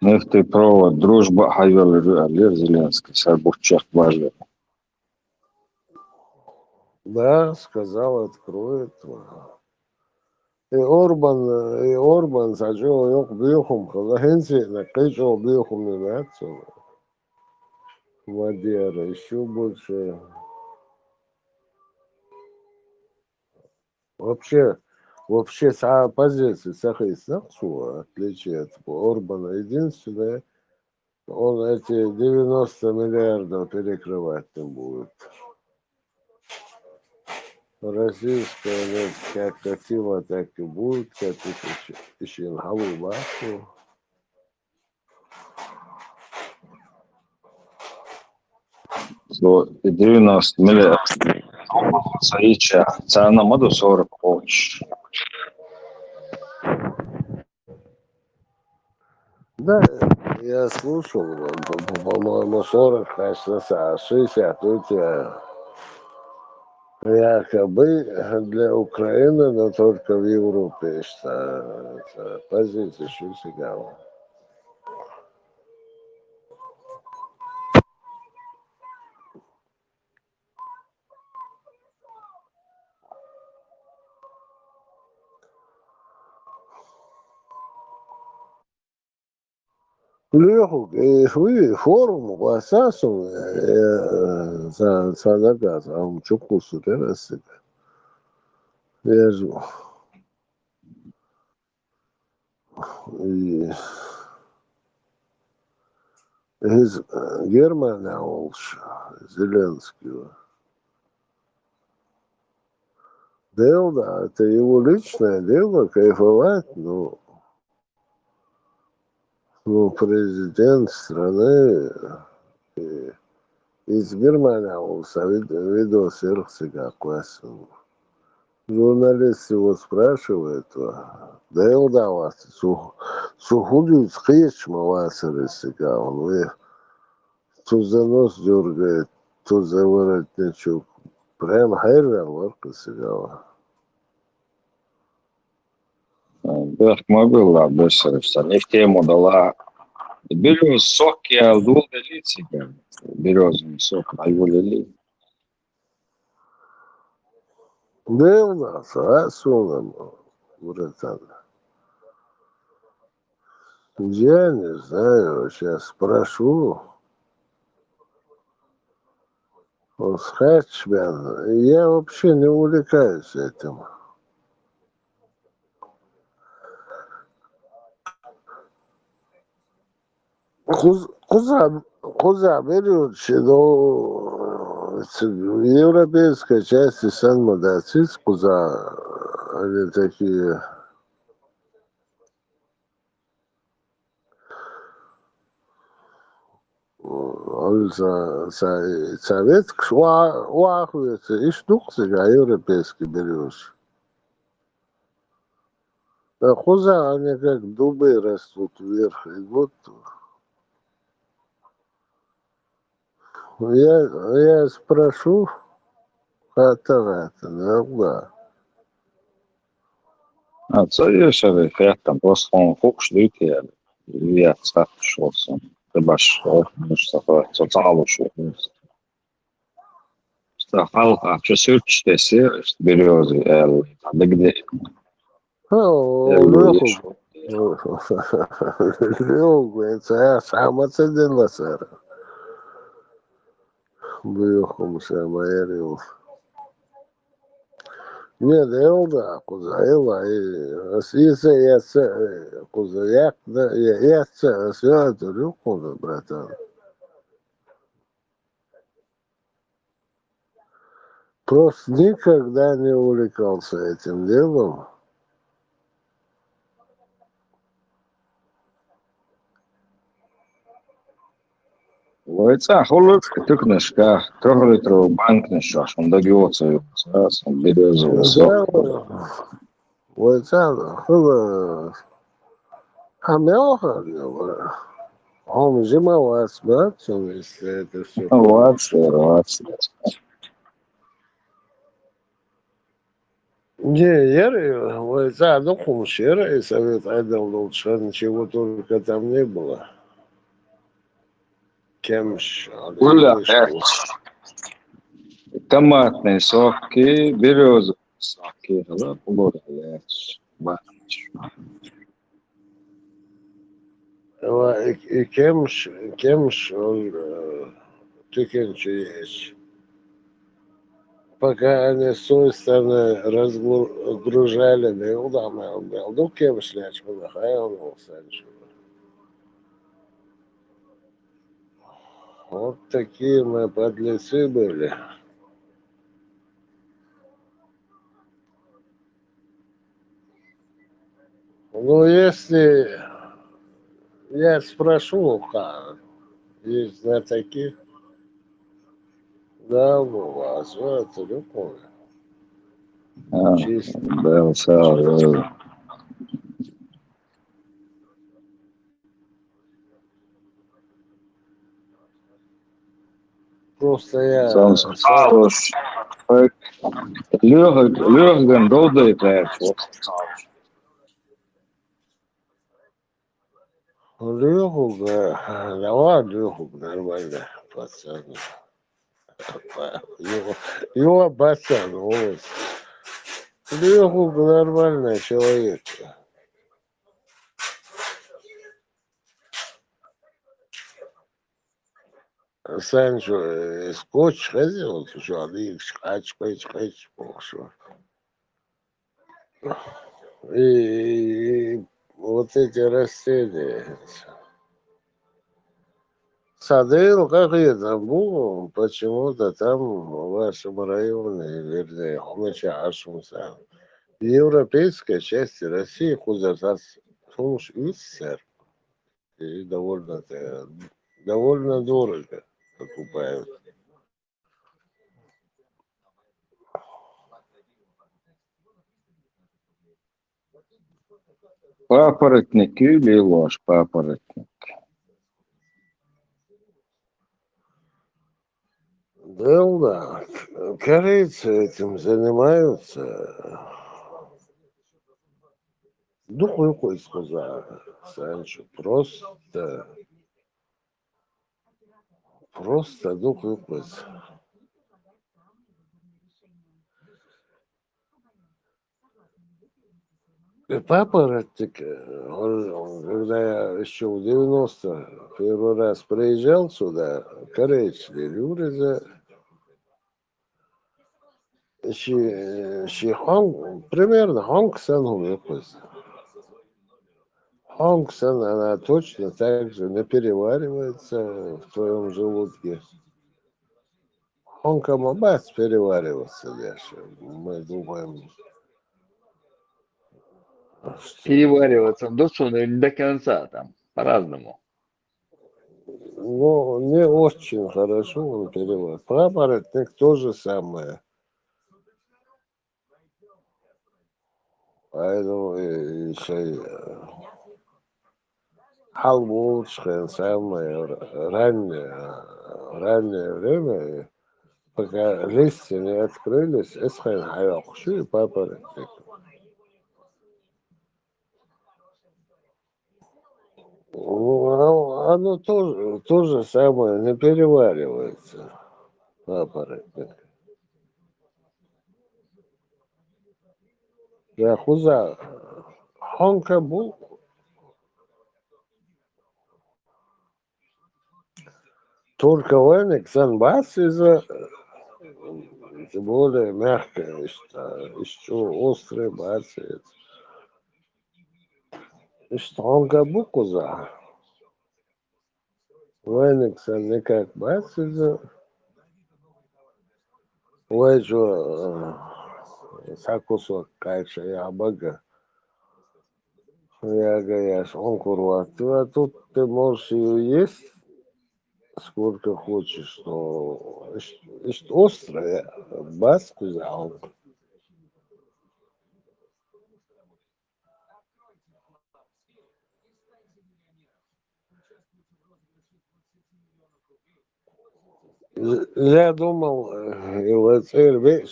Нефтепровод, дружба, хайвел, Зеленский, Сарбурчак, важно. Да, сказал, откроет. И Орбан сажал yok бьюхом, хенси накричал бьюхом не нацию. Мадьяра еще больше. Вообще сама позиция Сахайснахсу, отличие от Орбана, единственное, он эти 90 миллиардов перекрывать не будет. Российская нефть как хотела, так и будет, как еще голубаху. До 90 миллиардов. Саича, цена моду 40 получишь. Да, я слушал, по-моему, 40, значит, 60 у тебя якобы для Украины, но только в Европе, что позиция Шусигава. Леху, и форум, васасу, садагаз, а он чукусу, терасы. Я же, и из Германии лучше, Зеленского. Дело, это его личное дело, кайфовать, но президент страны из Германии видос себя классом. Журналист его спрашивает, да вас, сухудит скречма вас себя, он то за нос дергает, то за воротничок. Прям хайрал ворка себя. Бэх могла быстриться. Не в тему дала. Берез сок, я вдул делиться. Березовый сок, а его лили. Да у нас, суном, братан. Я не знаю, сейчас спрошу. Он Хэтчмен. Я вообще не увлекаюсь этим. Куза берешь, но в европейской части Сан-Мадасис, куза они такие. Совет уахуется и штук себя европейский берешь. А хуза они как дубы растут вверх. И вот я спрошу, это, да. А це є ще ефектом, просто он фокус лютий, я так шовся. Треба ж, це цало шовся. Стахалка, що сюрчте сир, березы, да где? Легу, это сама цедила, сэр. Бьехом самая рил. Нет, да, куза, если я куза, я все это рюкну, братан. Просто никогда не увлекался этим делом. ويتسع خلص تكنش كا كهرترو بانكنش عشان ده جوتسي أساسا بيدوز وصف ده ويتسع خلص هم يوخر هم جمع واسبات شو يستيقظ شكرا واتسير Не, я войца, ну, хумшера и совет айдал лучше, ничего только там не было. Кемш, ولا вышку. томатный соки, березовый соки, да, полуроля. И кемш, он тыкенче есть. Пока они с той стороны разгружали, да, удамал, был. Ну, кемш ляч, он Санчо. Вот такие мы подлецы были. Ну, если я спрошу, есть знатоки, да, у вас, это любое. Чисто. Да, сразу. Просто я Солнце хорош. Леган долдает, Леху, давай Леху нормально, пацан. Его пацан, вот. Леху нормальный человек. Санчо, скотч хотел, что они шкач, что. И вот эти растения. Садил, как это было, почему-то там в вашем районе, вернее, Хомыча-Ашмуса, в европейской части России куда-то слушай, сэр, и довольно дорого покупают. папоротник или ложь папоротник. Да, корейцы этим занимаются. Дух какой сказал, Санчо, просто дух какой. Папоротник, когда я еще в 90 первый раз приезжал сюда, корейцы, люди, примерно Хонгсон выпуск. Хонгсон, она точно так же не переваривается в твоем желудке. Хонкомабас перевариваться дальше. Мы думаем, что... Перевариваться до суда или до конца там, по-разному. Ну, не очень хорошо он переваривает. Папоротник то же самое. Поэтому еще халвушка самое раннее время, пока листья не открылись, эсхэн хайокши и папоротник. Ну, оно то же самое, не переваривается, папоротник. Я хуза, хонка был. Только веник санбас из-за более мягкое, еще острый бацит. Что хонка букуза. Веник сан никак бацит. Вэджу сакусок кайша я бага. Я говорю, он курва. А тут ты можешь ее есть. сколько хочешь, но острое, баску взял. Я думал,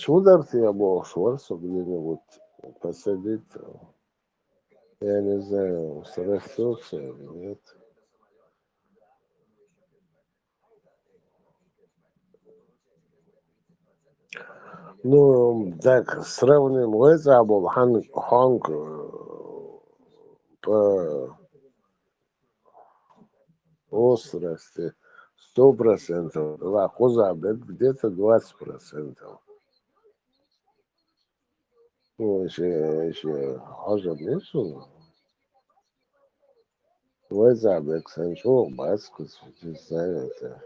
удар я был Шварцу где-нибудь посадить. Я не знаю, срастется или нет. Ну, так, сравним это был Хонг по острости 100%, а Хузабек где-то 20%. Ну, еще хуже нету. Хузабек санчо, баску, не знаю, это.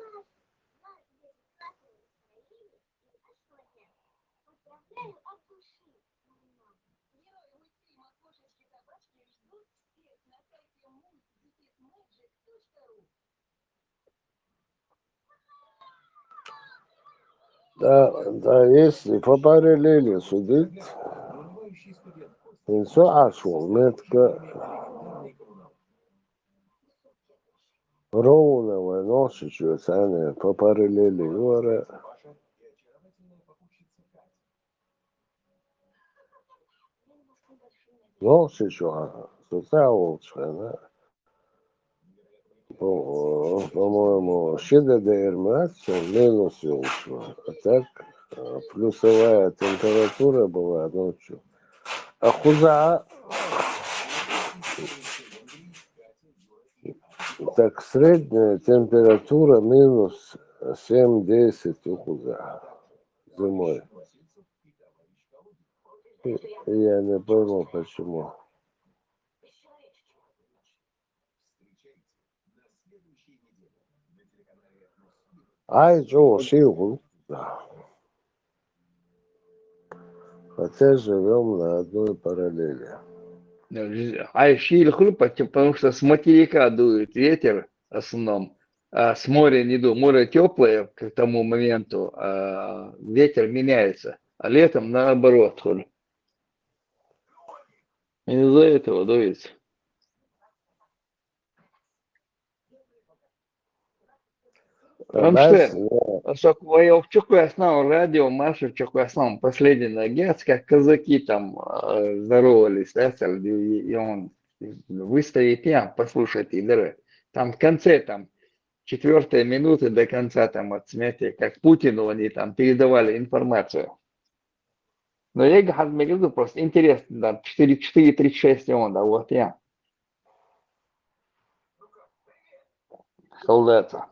Да, если по параллели судить, инсо ашвал, метка ровного ноши, что сами по параллели говоря. Ноши, что социалочка, по-моему, щедро дермация, минус ушла. А так, плюсовая температура была ночью. А хуза, так средняя температура минус 7-10 у хуза зимой. Я не понял, почему. Ай, Джо, силу. Хотя живем на одной параллели. А еще хлопать, потому что с материка дует ветер в основном, а с моря не дует. Море теплое к тому моменту, а ветер меняется. А летом наоборот. Из-за этого дует. Рамштейн, в Чукуясном радио, Маша в Чукуясном последний нагец, как казаки там здоровались, да, и он выставит я, послушайте, да, там в конце, там, 4 минуты до конца, там, отметьте, как Путину они там передавали информацию. Но я говорю, просто интересно, да, 4:36 он, да, вот я. Солдата.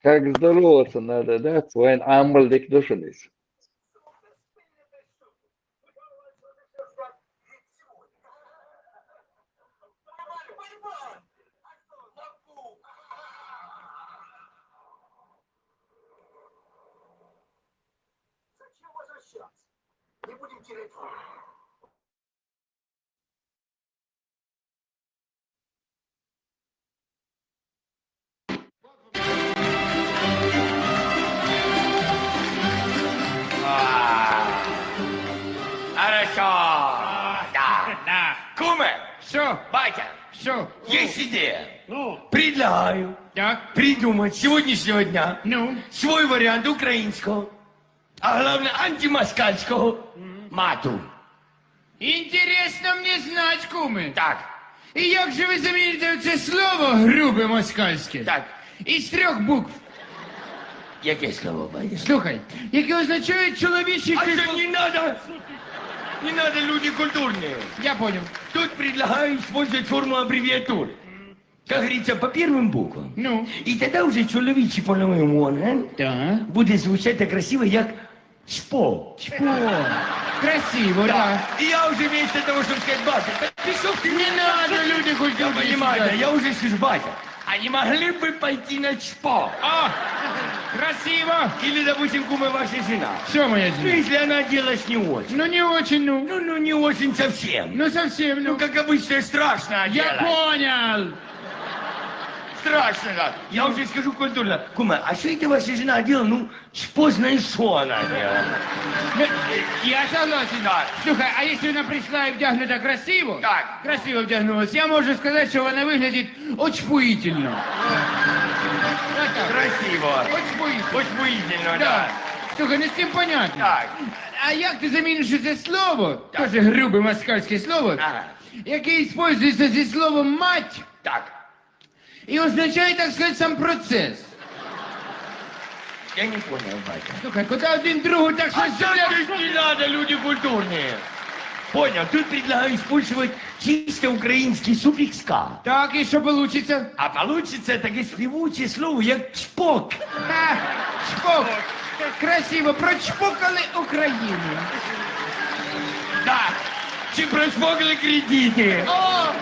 Как здороваться надо, да? Свой амбалдик душились. Хорошо. Да. Куме. Что? Батя. Что? Есть идея. Предлагаю придумать с сегодняшнего дня свой вариант українського, а главное антимоскальського мату. Інтересно мені знать, куми. Так. І як же ви заміните це слово грубе москальське? Так. Із 3 букв. Яке слово, батя? Слухай, яке означає чоловічий... А что не надо? Не надо, люди культурные. Я понял. Тут предлагаю использовать форму аббревиатуры. Как говорится, по первым буквам. Ну? И тогда уже чоловічий половий орган буде звучати красиво, як ЧПО. Красиво, да. И я уже вместо того, чтобы сказать, батя, пішов ты. Не надо, люди Я культурные. понимаю, да, я уже скажу, батя, а не могли бы пойти на ЧПО? Красиво. Или, допустим, кума ваша жена. Все, моя Ну, жена. если она оделась не очень. Ну, не очень, ну. Ну, не очень совсем. Ну, совсем, Ну, ну. как обычно, страшно Я оделась. понял. Страшно, да. Я уже скажу культурно. Кума, а что это ваша жена одела? Ну, поздно и что она одела? Ну, я согласен. Слухай, а якщо вона прийшла і вдягнута красиво, Так. красиво вдягнулась, я можу сказати, що вона виглядить очпуїтельно. Красиво. Очпуїтельно. Очень выительно, Да. да. Слухай, ну з цим понятно. Так. А як ти заміниш це слово, теж грубе москальське слово, Ага. яке використовується зі словом мать Так. і означає, так сказати, сам процес. Я не понял, батя. Слухай, коли один другу так А щось так не надо, люди культурные. Понял, тут предлагаю использовать чисто украинский суффикс «ка». Так, і що получиться? А получится таке співуче слово, як чпок. Ха, чпок. Красиво, прочпокали Україну. Да. Чи прочпокали кредиты. О!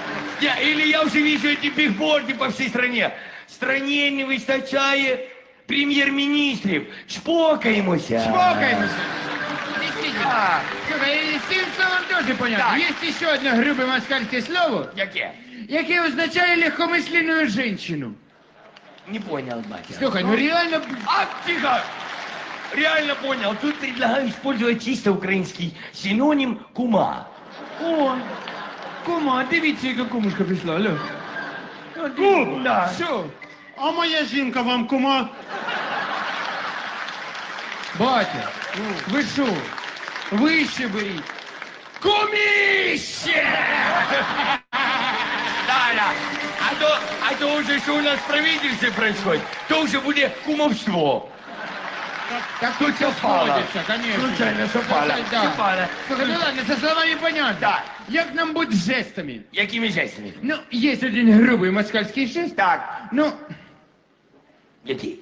Или я уже вижу эти бигборды по всей стране. Стране не вистачає прем'єр-міністрів. Чпокаємося. Чпокаємося. Действительно. Слухай, і з цим словом теж понятно. Так. Є ще одне грубе москальське слово, Яке? яке означає легкомисленную женщину. Не понял, батя. Слухай, ну реально... А, тихо! Реально понял. Тут предлагаю использовать чисто украинский синоним «кума». О, кума, дивіться, яка кумушка прийшла, алло. Кум! Да. Що? А моя жінка вам кума? Батя, ви що? Вище беріть. Кумище! Да. А то уже, что у нас в правительстве происходит, то уже будет кумовство. Так Тут тут совпало. сходиться, конечно. Случайно совпало. Да. Совпало. Слухай, ну ладно, со словами понятно. Да. Як нам бути з жестами? Якими жестами? Ну, є один грубий москальський жест. Так. Ну, Який?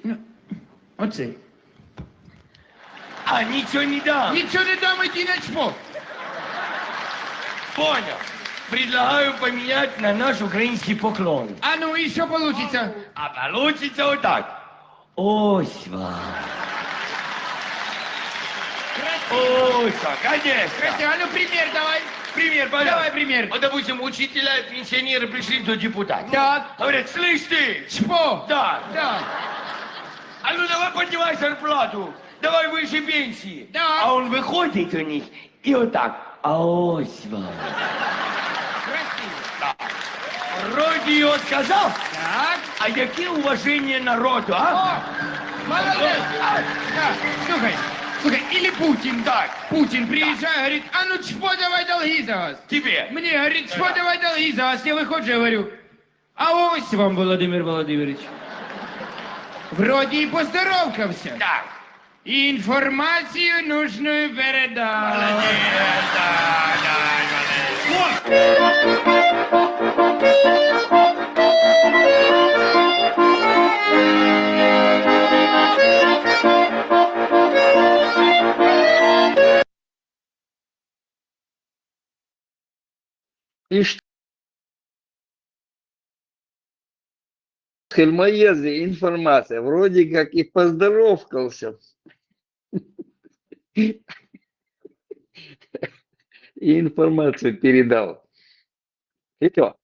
оцей. А, ничего не дам. Нічого не дам іти на чпок. Понял. Предлагаю поменять на наш украинский поклон. А ну, і що получиться? А получится вот так. Ось вам. Ось вам, конечно. Костя, а ну пример давай. Пример, пожалуйста. Давай пример. Вот, допустим, учителя и пенсионеры пришли до депутата. Так. Говорят, слышь ты, Чпок. да, Да. а ну давай поднимай зарплату, давай выше пенсии. Да. А он выходит у них и вот так. А ось вам. Красиво. Вроде и отказал, Так. а яке уважение народу, а? О, молодець. Да. Слухай, или Путин. Так. Путин приезжает, говорит, а ну чпо, давай долги за вас. Тебе. Мне говорит, чпо, давай долги за вас. Я выхожу, говорю, а ось вам, Володимир Володимирович. Вроде и поздоровкався. Так. Информацию нужную передал. Молодец, да, молодец. И что? В Хельмоезе информация, вроде как и поздоровкался. И информацию передал. И что?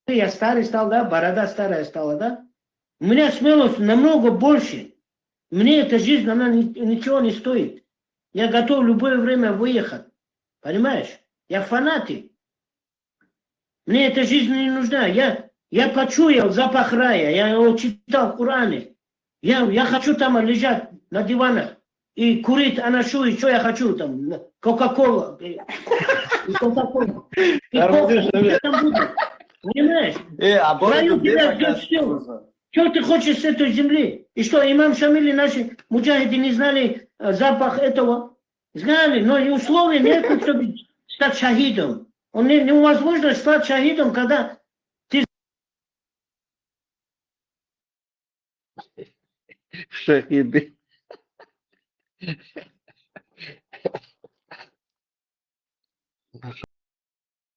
Я старый стал, да, борода старая стала, да? У меня смелость намного больше. Мне эта жизнь, она ничего не стоит. Я готов в любое время выехать. Понимаешь? Я фанатик. Мне эта жизнь не нужна. Я почуял запах рая. Я его читал в Коране. Я хочу там лежать на диванах. и курить анашу, и что я хочу там, Кока-Кола. И Кока-Кола. И кофе, там будет. Понимаешь? В раю тебя ждет все. Что ты хочешь с этой земли? И что, имам Шамиль и наши муджахиды не знали запах этого? Знали, но и условий нет, чтобы стать шахидом. Невозможно стать шахидом, когда ты... Шахиды.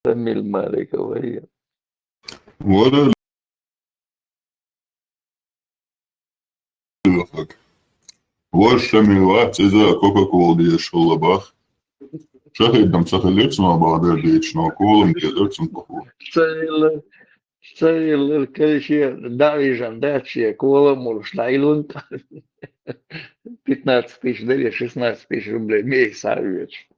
Шамиль Марик говорил. Вот это. Вот Шамила, Цеза, Кока-Кола, Диешула, Бах. Шахидам Сахалец, Мабада, Диешно, Колом, Дедерцем, Паху. Царил, короче, Давижан, дача, Кола, Мурштайлун. 15 тысяч, дали 16 тысяч рублей. Месяц, вечер.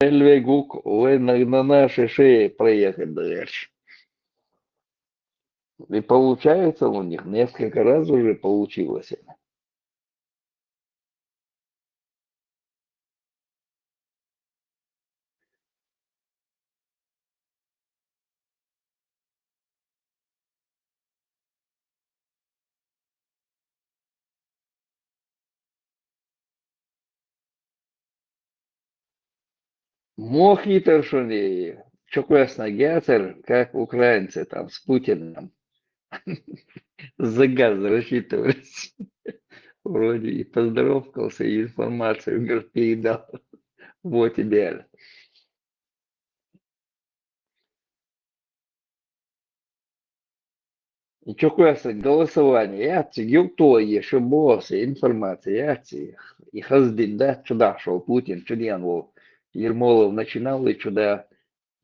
Эльвегук, вы на нашей шее проехать дальше. И получается у них, несколько раз уже получилось. Мохитер шуни, чоквесна гятер, как украинцы там с Путиным за газ рассчитывались. Вроде и поздоровкался, и информацию, говорит, передал. Вот идеально. И чоквесна голосование, яци, юкто еще боссы, информация, яци. И хаздин, да, чуда шел Путин, чуден был. Ермолов начинал, и чуда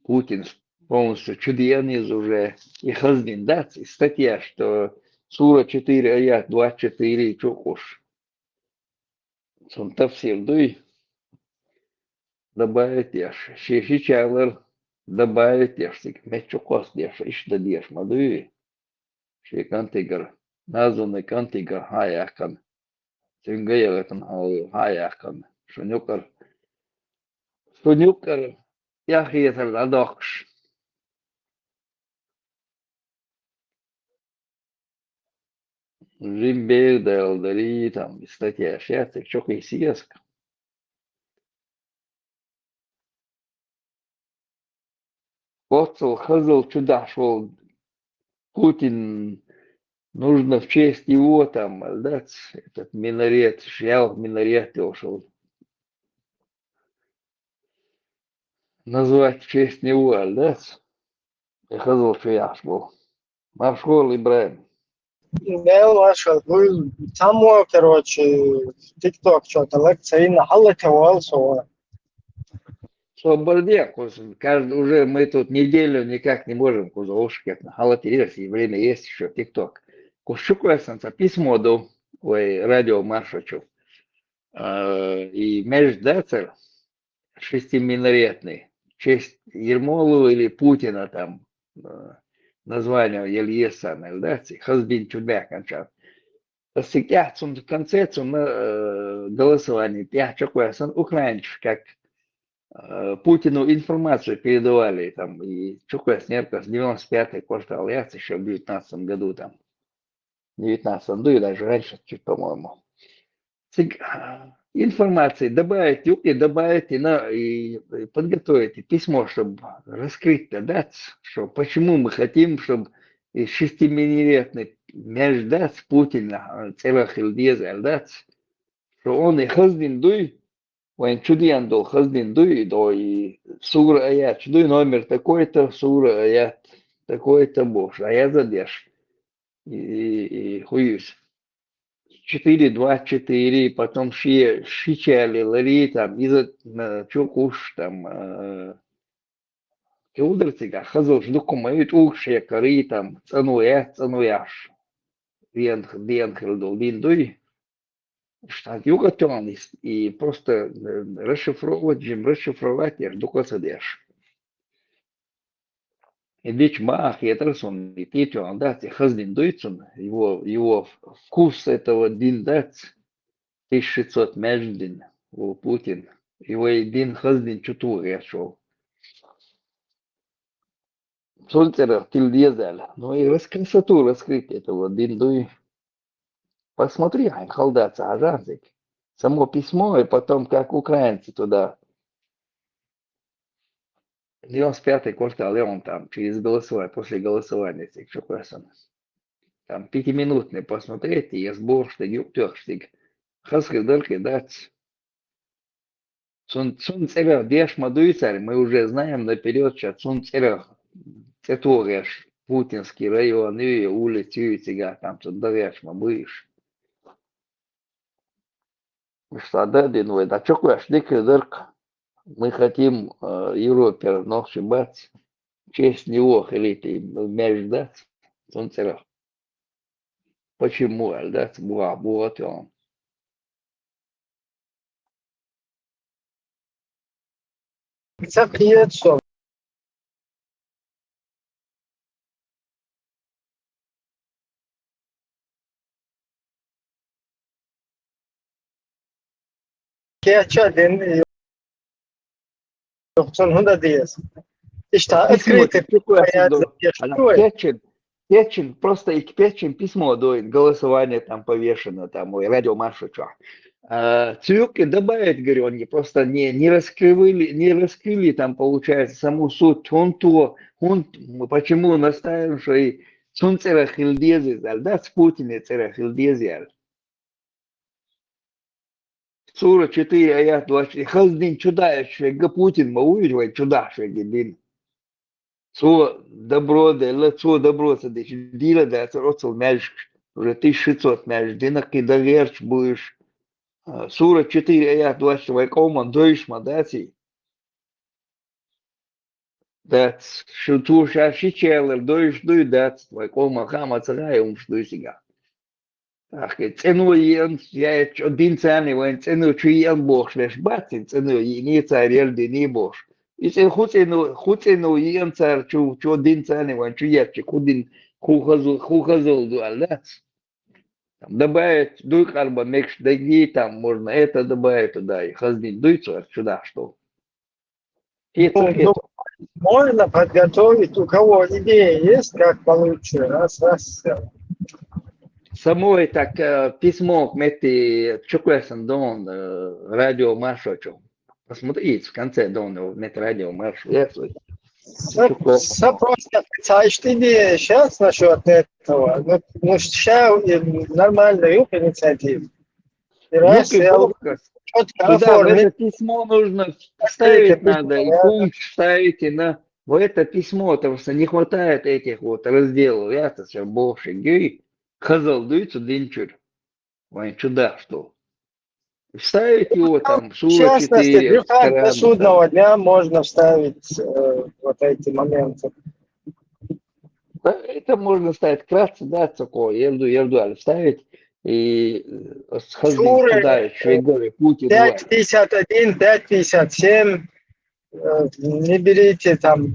Путин полностью чуден из уже. И хаздин, да, и статья, что Сура 4, аят 24, чукуш. Сон тафсир дуй, добавить еш. Шеши чайлер, добавить еш. Мечукос деш, ишда деш, мадуй. Ши кантигар, названный кантигар хаяхан. Цингаеватан хаяхан. Шунюкар, яхиетер ладокш. Жимбег дали там статья шятик, чок и сиеск. Коцел, хазл, чуда шел. Путин, нужно в честь его там, да, этот минарет, шьял минарет ушел. Назвать в честь него, да, и хазл шьяш был. Маршал Ибраим. Да, Машал, был там, короче, ТикТок что-то, лекция, на халате, Свободен, каждый уже мы тут неделю никак не можем кузовушки на халатирис, и время есть еще ТикТок. Кушукуэсенца письмо до радио маршачу. И междацер шестиминаретный, честь Ермолова или Путина там, название Ельесан, да, Хазбин Чудбек кончал. Всегда в конце голосования, я чукуэсен украинч, как Путину информацию передавали, там, и чукуэс нерка с 95-й квартал, я еще в 19 году там, 19 году и даже раньше, чуть, по-моему. Информации добавить, добавить и подготовить письмо, чтобы раскрыть, да, что почему мы хотим, чтобы шестиминеретный мяч, да, с Путина, целых Ильдеза, да, что он и хаздин дуй, он чуден дол хаздин дуй, и сура аят, чудуй номер такой-то, сура аят, такой-то бож, а я задержь, и хуюсь. 4-2-4, потом шичали, лари, там, из-за чукуш, там, кеудрцига, хазов, ждуку мают укши, кори, там, цануяш, диенхелдул, диндуй, штат югатон, и просто расшифровать, я ждуку садешь. И дичь мах, и он и тетю, он дать, и хаздин дуйцун, его вкус этого дин дать, 1600 междин, у Путин. Его и дин хаздин чуту решил. Сольтера тильдезаль. Ну и красоту раскрыть этого дин дуй. Посмотри, халдаться, ажазик. Само письмо, и потом, как украинцы туда. 95-й квартал, и он там через голосование, после голосования, этих чукасом. Там 5-минутный посмотреть, и сборштиг, юптёрштиг. Хаски дальше дать. Сун церер, деш мадуицарь, мы уже знаем наперед, что сун церер, цетореш, путинский район, и улицы, и сега, там тут дареш, мабыш. Что да, динвой, да чокуаш, дикий дырк. Мы хотим Европе ночи бать, честь него хотите мяч дать, сун церер. Почему, да, буа, он. Запрет, что Keçer den yoksun hunda diyorsun. İşte открытый Печин, просто их печин письмо дует, голосование там повешено, там, ой, радио Маша, что. Цюрки добавить, говорю, они просто не раскрыли там, получается, саму суть. Он почему настаиваем, что и сун церахилдези, да, с Путине церахилдези. Сура 4, аят 20. Хаздин чудающий, Путин, мауивай чудаший, гидин. Со добро, да, со добро, садись, дила, да, сороцел мяж, уже 1600 мяж, динак и доверч будешь. Сура 4, аят 20, вайкоман, дойшма, да, си. Да, шуту шаши челер, дойш, дуй, да, вайкоман, хама, царай, умшдуй сега. Ах, цену ен, я один цены, вайн цену чуен бог, лишь бацин, цену не царь, не бог. Если хуцену ен царь, чу один цены, вайн чуячи, худин, хухазол дуал, да? Добавить дуй карба, мекш даги, там можно это добавить туда, и хаздин дуй царь, сюда что. можно подготовить, у кого идея есть, как получше, раз. Самой так письмо к Мети Чукуэсан Дон, радио Маршочу. Посмотрите, в конце Дона, Мети радио Маршу. Просто отрицаешь идея сейчас насчет этого. Ну, сейчас нормально, юг инициатив. Туда в это письмо нужно вставить надо, и пункт вставить, на в это письмо, потому что не хватает этих вот разделов. Я-то все больше гей. Хазал дуется динчур. Вань чудак что. Вставить его там, в частности, до судного дня можно вставить вот эти моменты. Да, это можно ставить кратко, да, такое, ерду, вставить и сходить туда, Швейгоре, Путин. 5.51, 5.57. Не берите там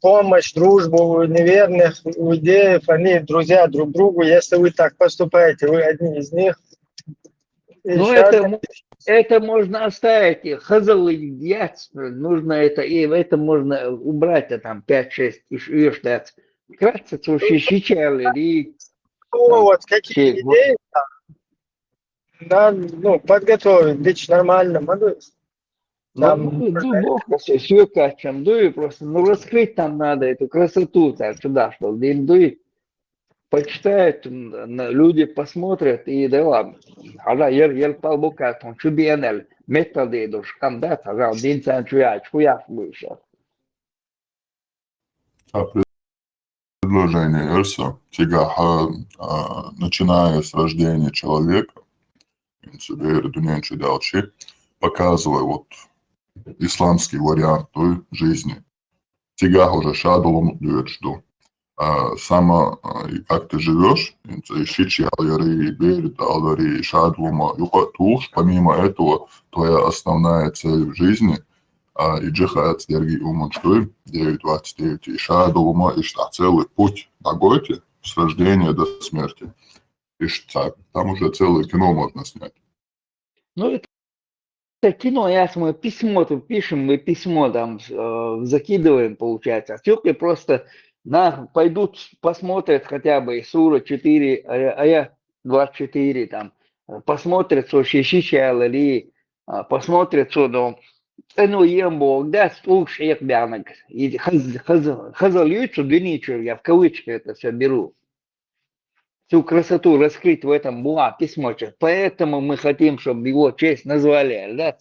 помощь, дружбу неверных иудеев, они друзья друг другу, если вы так поступаете, вы одни из них. Ну, это можно оставить, хазал яц, нужно это, и это можно убрать, а там 5-6, и ждать. Кратко, слушай, щичали, вот какие идеи, да, ну, подготовить, быть нормально, могу. Все качем, дуй просто, раскрыть там надо эту красоту, так сюда, что дуй, почитают, люди посмотрят, и да ладно. Ага, ел полбука, он чубенел, методы душ, кандат, ага, один цен чуяч, хуяк выше. Предложение Эльса, начиная с рождения человека, показывая вот исламский вариант той жизни. Тебя уже шадулом что сама, как ты живешь, помимо этого, твоя основная цель в жизни и джихад дерги умочтуй, 9-29, и шадума, и что целый путь нагойте с рождения до смерти. И что, там уже целое кино можно снять. Ну, это кино, ясно, мы письмо тут пишем, мы письмо там закидываем, получается. А тёпки просто пойдут, посмотрят хотя бы Сура 4, Ая 24, там, посмотрят, что Шишичал или посмотрят, что там, ну, ембо, да, стул шех бянок. И хазалют, что двиничу, я в кавычки это все беру. Всю красоту раскрыть в этом письмо. Поэтому мы хотим, чтобы его честь назвали, да?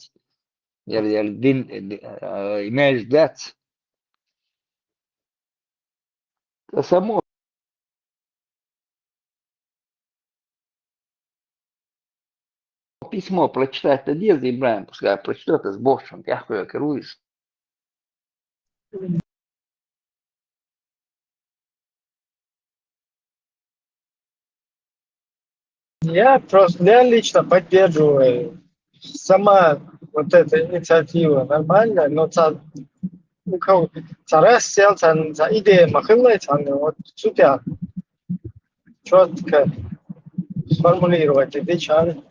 Имеешь дать. Само письмо прочитать Надежда Ибраим, пускай прочтет, с Богом, я керуюсь. Я лично поддерживаю. Сама вот эта инициатива нормальная, но раз сел, за идея махнула, вот супер, четко сформулировать отвечали.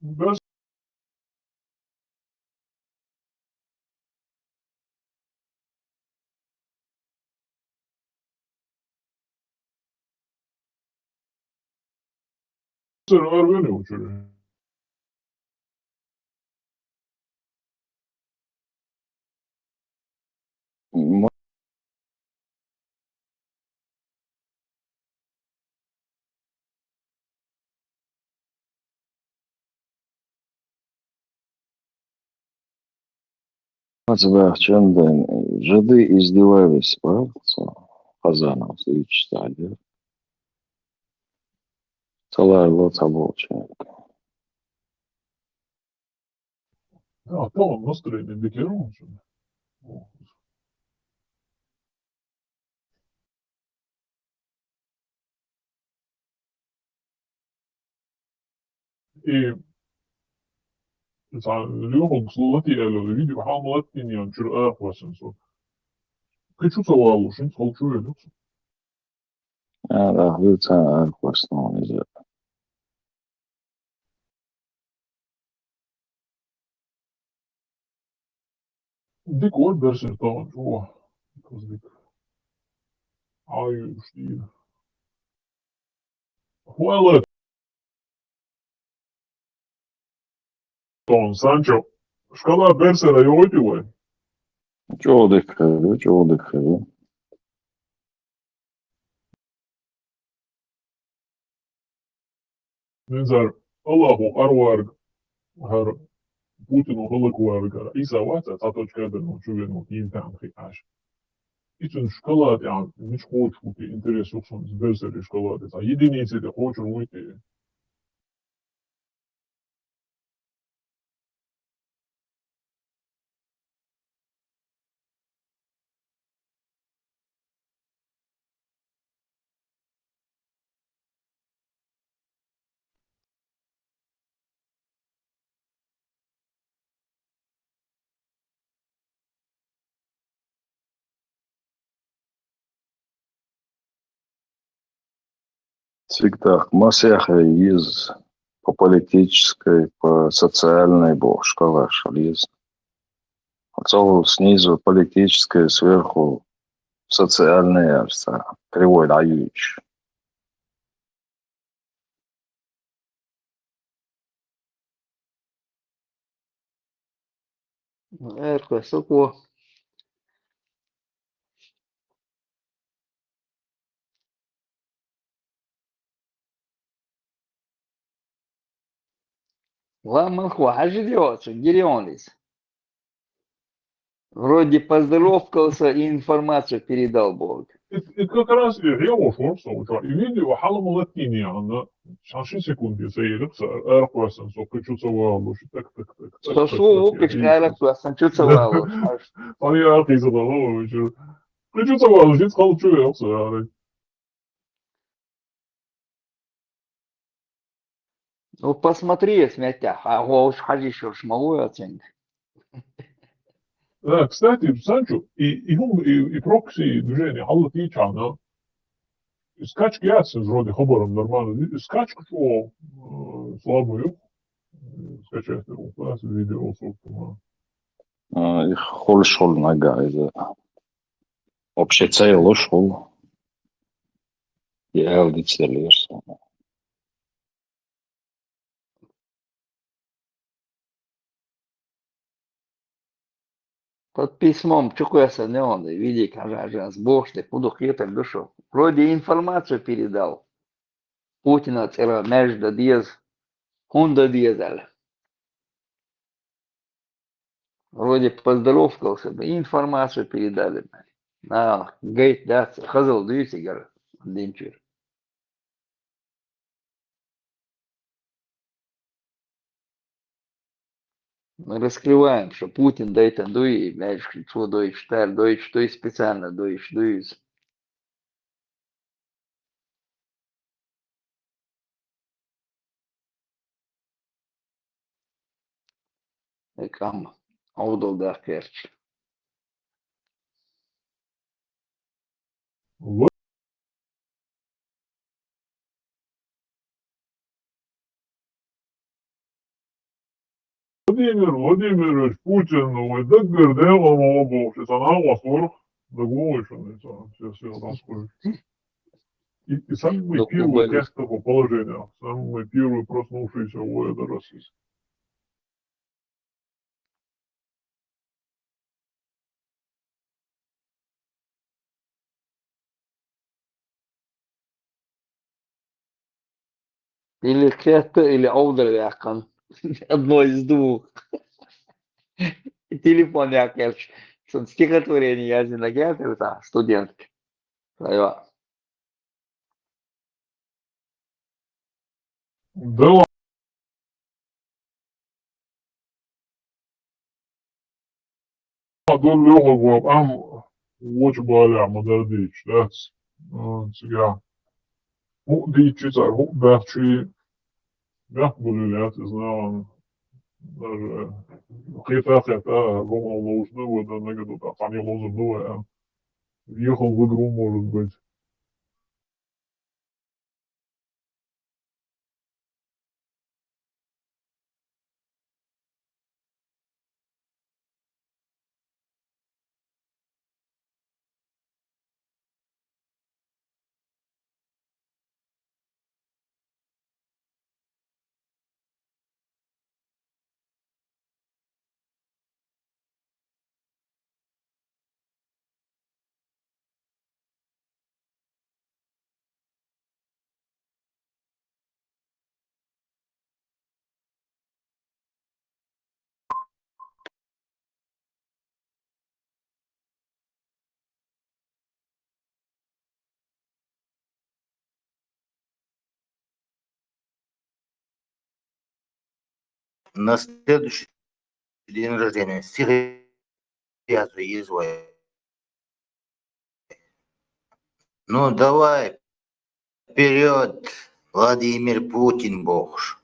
Без рвали учили. Çenden ciddi izdivayız var. Kazanım çitadi. Salarla tabu Да, там настроение декером. И اليوم صلتي على الفيديو حاملت إني أنشر أخوة سو. كيشو سوالو شن صلتشو يدوس. Yani ahlıca arkadaşlar bize. ديك ود درس طبعا شو قصدك عايش دي والله طبعا سانشو شكلها برسل يوتي وين Çok dikkat, çok dikkat. ننزل الله أروارق هر بوتين وغلق وارق إيسا واتا تاتوش كابل وشوفين وكين تعم خي عاش إيشن شكلها يعني مش خوش وكي إنتريس يوصل برسل شكلها يديني سيدي خوش ويتي Всегда масяха из по политической, по социальной шкала шализ. Отцов снизу политическая, сверху социальная, кривой дающий. Эрко, суко. Ламан хважи делаться, Гирионис. Вроде поздоровкался и информацию передал Бог. Это как раз я ушел, что и видео халам латини, она шанши секунды сейрится, эрквасан, so причуцовал, так. Сосу вукачка а санчуцевал. Они арки задало, причуцовал, жить сказал, что я, Ну посмотри, смятя, а уж хажишь уж малую оценить. Да, кстати, Санчо, и прокси движение, халла тичана, скачки ясен вроде хабаром нормально, скачку что слабую, скачать его, класс, видео, собственно. их хол шол нога, это вообще целый шол. Я аудиториерся. Под письмом чукуяса не он, види, кажа, с Бог, ты куду хитр душу. Вроде информацию передал. Путина цера между диез, хунда диезаль. Вроде поздоровкался, информацию передали. На, гейт, да, хазал, дюсигар, динчур. Мы раскрываем, что Путин дает дуи, знаешь, что дует штар, дует, что и специально дует, дует. Кам, аудал да керч. Владимир Владимирович Путин, ой, да гордела молодого, сейчас она у вас ворох, да глойшен, все раскроет. И самый первый тест такого положения, самый первый проснувшийся воин России. Или кета, или аудал якан. Одно из двух. Телефон я керч. Стихотворение я на гетер, да, студент. Твоё. Да ладно. Don Leo am watch bala model beach. That's yeah. Who beach is who battery да, гулять, знаю, даже хета, Рома Лоужного, да, на году, там не Лоужного, въехал в игру, может быть. На следующий день рождения серьезно есть. Ну давай, вперед, Владимир Путин, бог.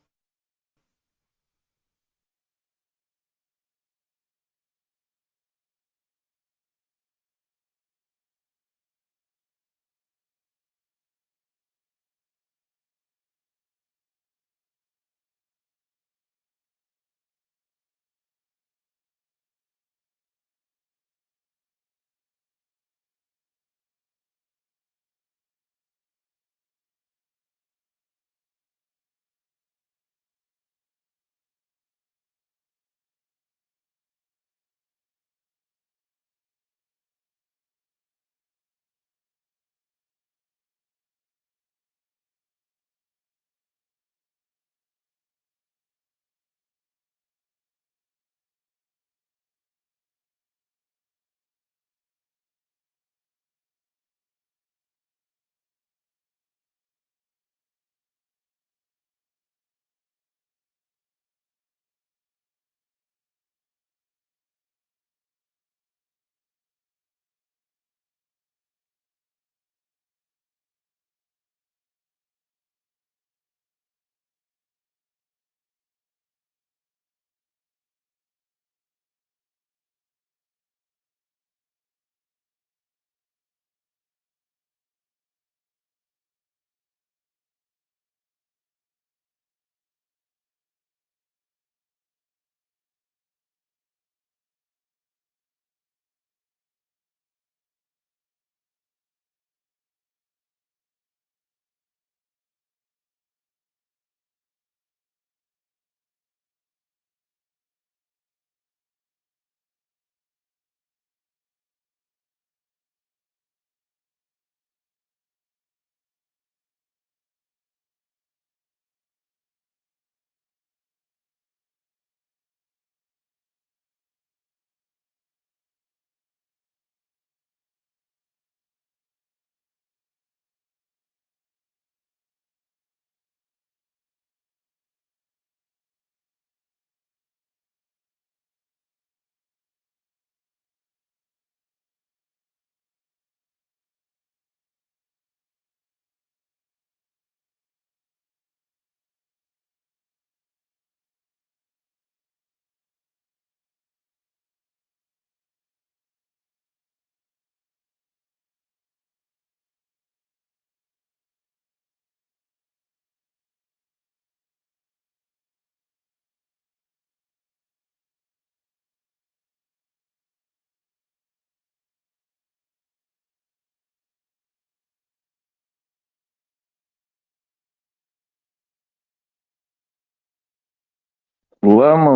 Лама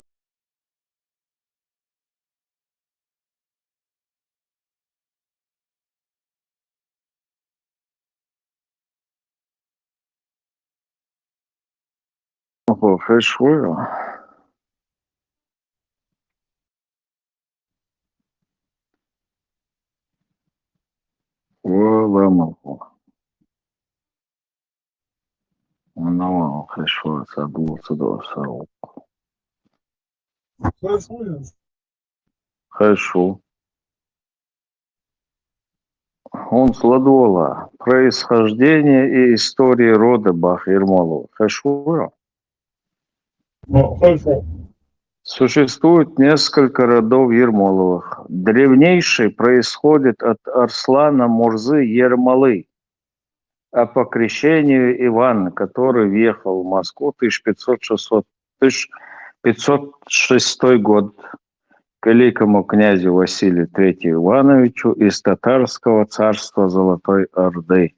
хорошо. Лама. Ну, хорошо, саду. Хорошо. Он сладола. Происхождение и история рода Бах-Ермолова. Хорошо. Хорошо. Существует несколько родов Ермоловых. Древнейший происходит от Арслана Мурзы Ермолы, а по крещению Ивана, который въехал в Москву в 1506 год к великому князю Василию III Ивановичу из татарского царства Золотой Орды.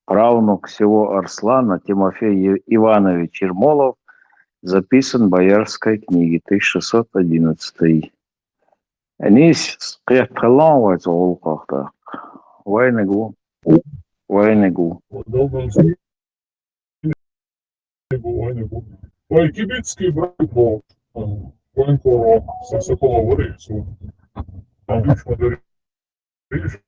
Правнук всего Арслана Тимофей Иванович Ермолов записан в Боярской книге 1611. Анис кехталан вайзолкахта. Вайнегу. Ой, кибитский брат был. Военкоро, Соколова рейсу. Там лично даришь,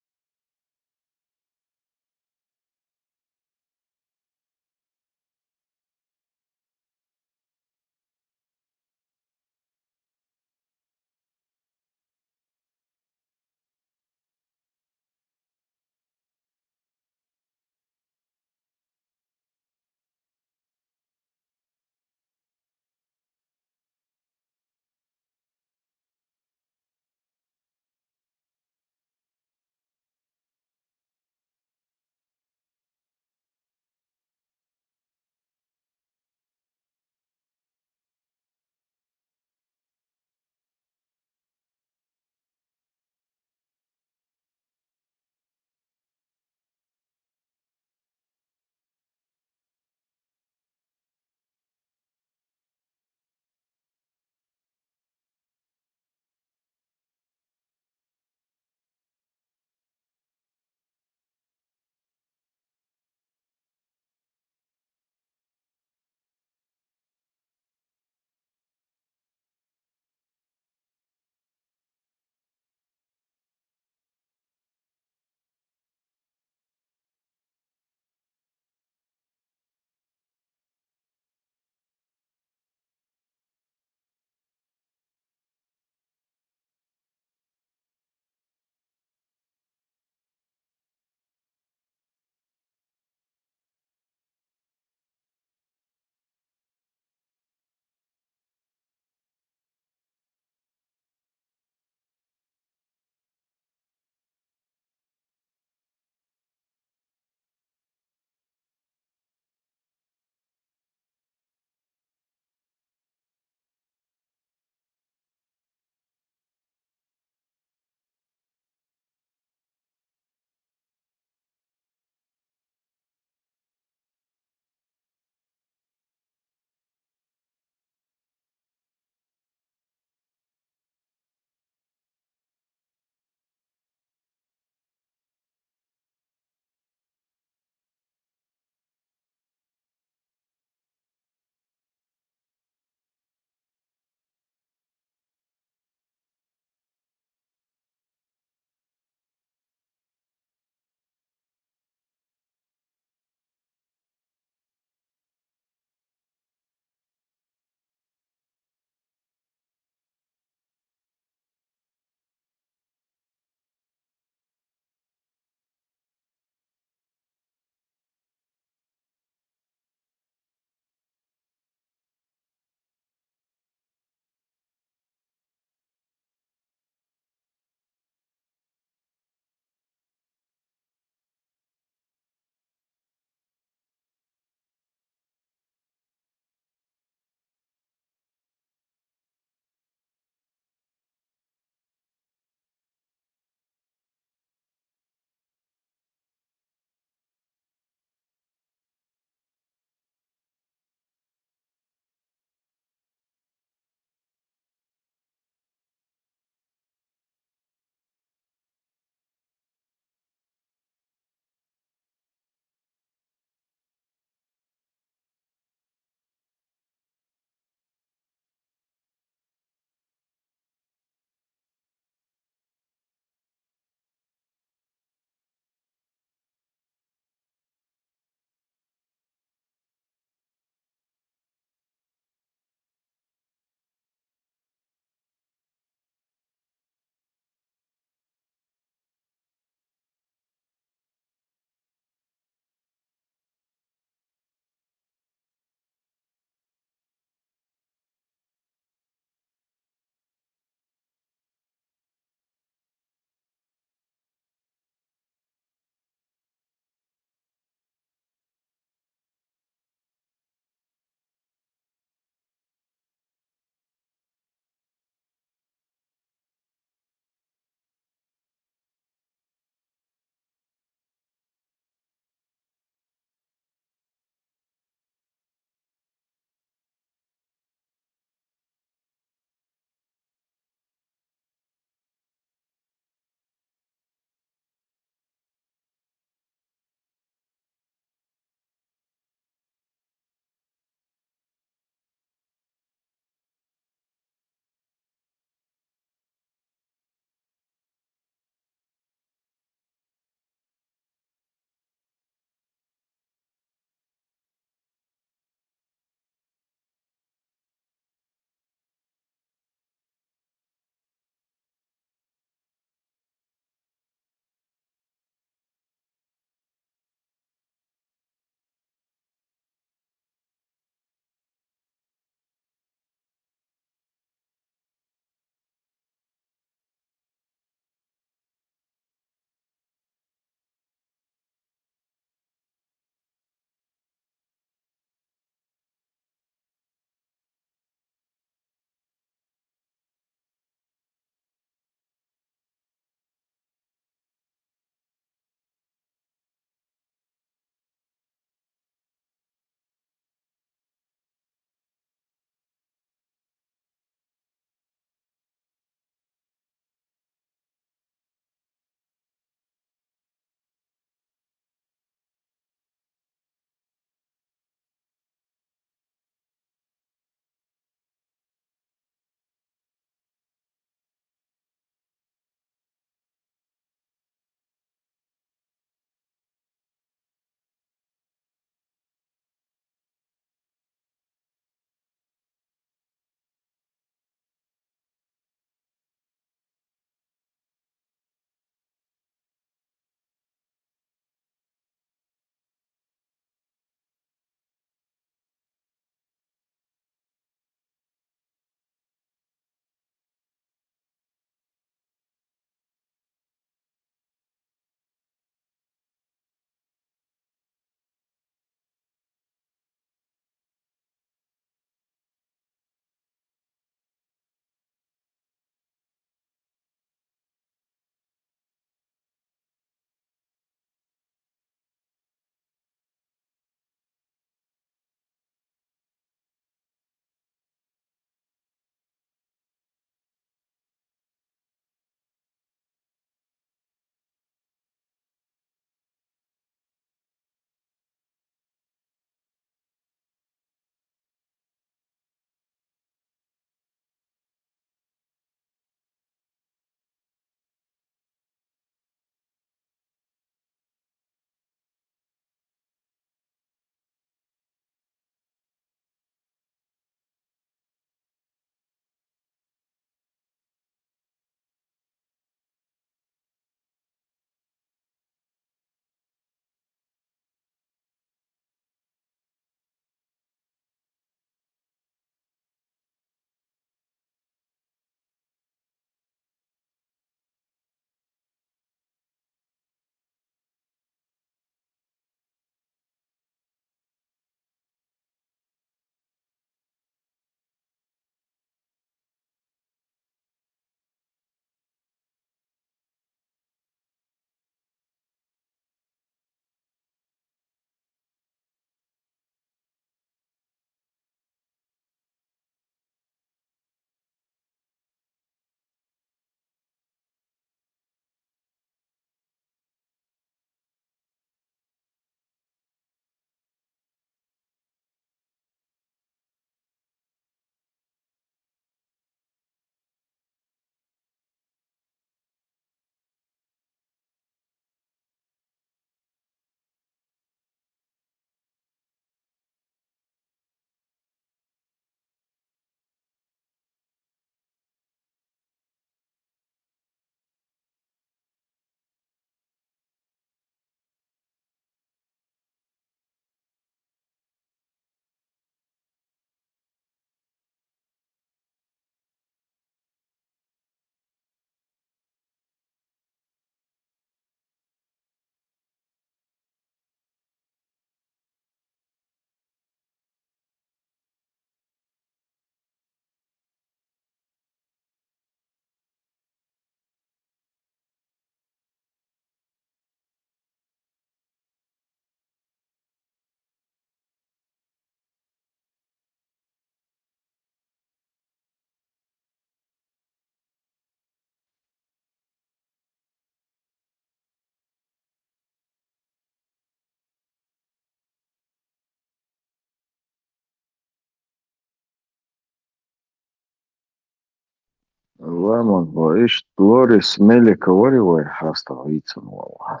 Lemon boyish Loris Melika var hastalığı والله.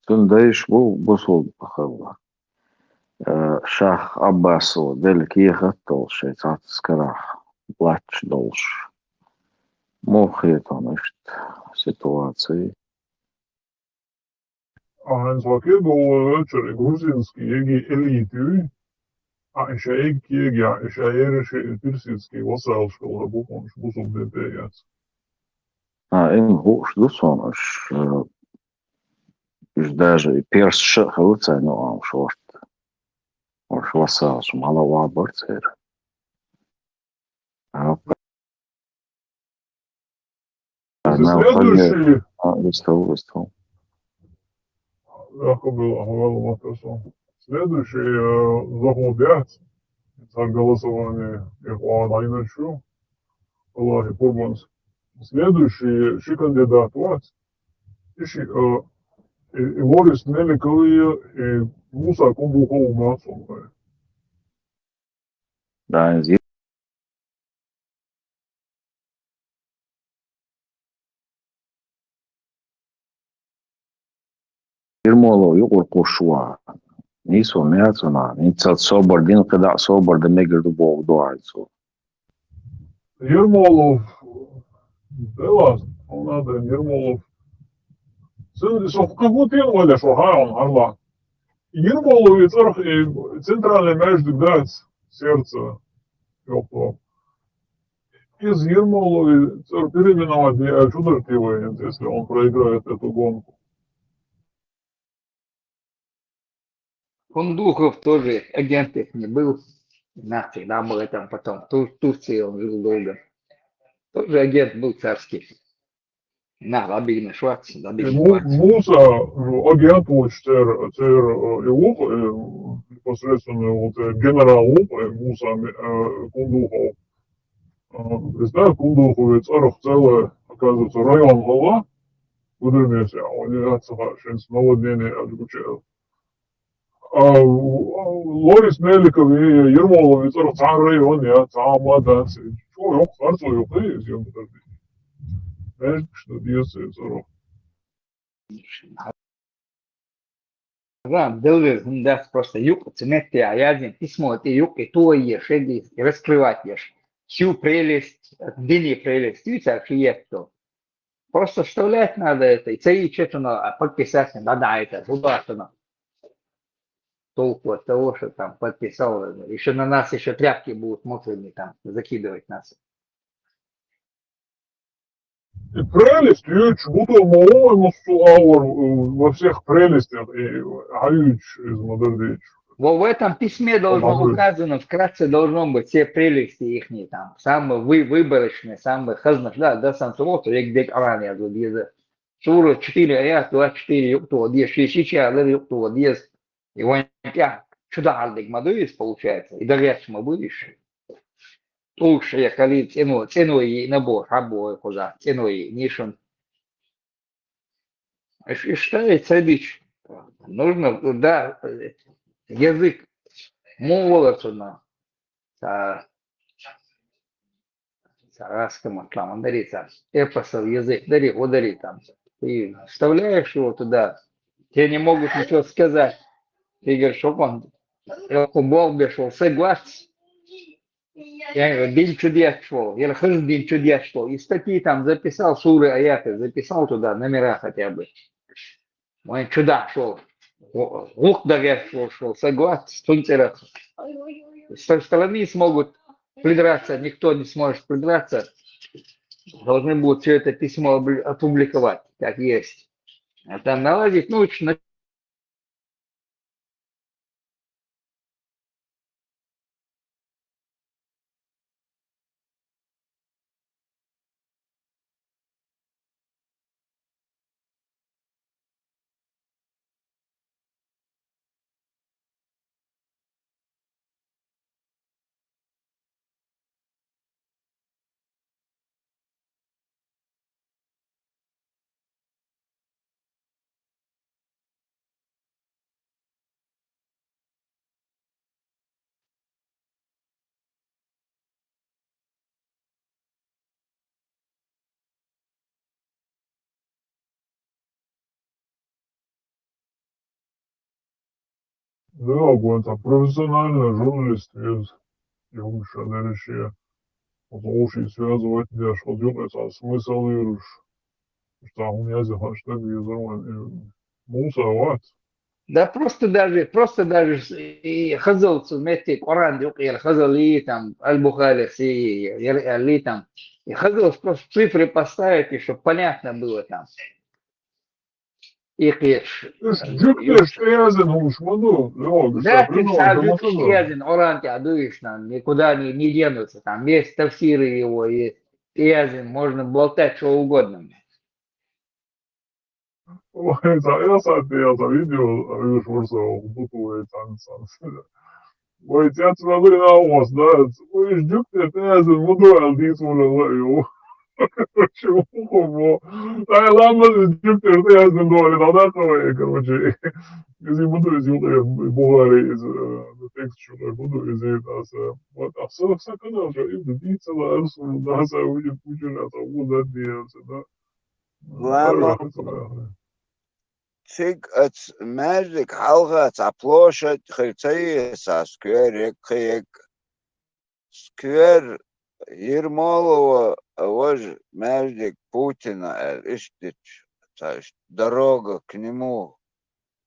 Tundayış bu sol bakılla. Şah Abbas o delik yıkat dol şey skara plaç dolş. Muhiyet onu işte ситуации. А свакебо вечер грузинский еги элитű, és egy és éres pirszicki vasszálskóra bukon, és buszok dépéját. Им хуш дусоныш. Уж даже и перс шахалца, ну, а шорт. Уж вассалш, малова борцер. Следующий, Выстал. легко было персон. Следующий заходят за голосование Ихуан Айначу, Аллахи Курбанс. Следующий кандидат вот, и Лорис Меликовые и Муса Кумбухов Мацун. Да, Irmolo yuqur qo'shua. Niso meatsuna. Intsat sober din qida sober de megir du bo doaitso. Ермолов, да, надо, Ермолов. В какую тему валишь, он Орла? Ермолов и центральный мяч дать сердце. Из Ермолова переименовать не чудо если он проиграет эту гонку. Кундухов тоже агент их не был. Навсегда был там потом. В Турции он жил долго. Тоже агент был царский. На, Лабигна Шварц, Лабигна Шварц. Муса, агент его непосредственно генерал Муса Кундухов. Представь, Кундуховец, целый, оказывается, район глава, Гудермесе, он является наводнение отключил. Лорис Меликов и Ермоловец, царь район, я царь младенец. Что, я царство юхы, я бы так знаешь, что действует царь. Да, Делвер, да, просто юг, цеметти, а я один письмо, это юг, и то и шеги, и раскрывать ешь. Всю прелесть, дни прелесть, и царь то. Просто вставлять надо это, и царь что-то подписать, надо это, туда-то. Толку от того, что там подписал, еще на нас еще тряпки будут мокрыми там закидывать нас. И прелесть, Юч, буду по-моему, во всех прелестях, и Аюч из Модердич. В этом письме должно указано, вкратце должно быть все прелести их, там, самые выборочные, самые хазнаш, да, сам слово, як дек арания, сура 4 аят, 24 юкту, 10, 6 юкту, 10, и вон чудо ардик мадуис получается, и доверчимо будешь. Лучше я коли цену и набор, рабой куда, цену и нишун. И что цадич? Нужно, да, язык молодцу царскому исламу дарится, эпосов язык, удари там. Ты вставляешь его туда, тебе не могут ничего сказать. Ты говоришь, что он, Бог бешел, согласен. Я говорю, день чудес шел, я хожу день чудес шел. И статьи там записал, суры, аяты, записал туда, номера хотя бы. Мой чудо шел. Лук доверь шел, согласен, тунцерах. Со стороны смогут придраться, никто не сможет придраться. Должны будут все это письмо опубликовать, как есть. А там наладить научно. Да, он там профессиональный журналист из Югша Дерещия. Вот лучше связывать дешь, вот югается смысл юж. Что у меня за хэштег юзерман. Муса, вот. Да просто даже и хазалцу мети Коран юк я хазали там Аль-Бухари си там и хазал просто цифры поставить, и чтобы понятно было там. Их Жүктер штеязен ушмаду, лёг, да, ты шаприну, сажут жамасаду. язин, Оран тядуешь там, никуда не денутся, там есть тафсиры его, и язин, можно болтать что угодно. Я за видео, видишь, вурса, бутует, Ой, тяц смотри на ос, да, ой, жүктер штеязен, муду, алдис, муду, Почему? Ай, ладно, жүктер штеязен, говорит, а да, короче, если буду из Bulgarии, из текст, что буду из этого, вот, а все канал, что им дебиться, арсу, да, будет учеляться, будет делаться, да. Lama Fig at magic halgat aplocha khirtaysa square square Ермолова вож magic Путина Иштич, дорога к нему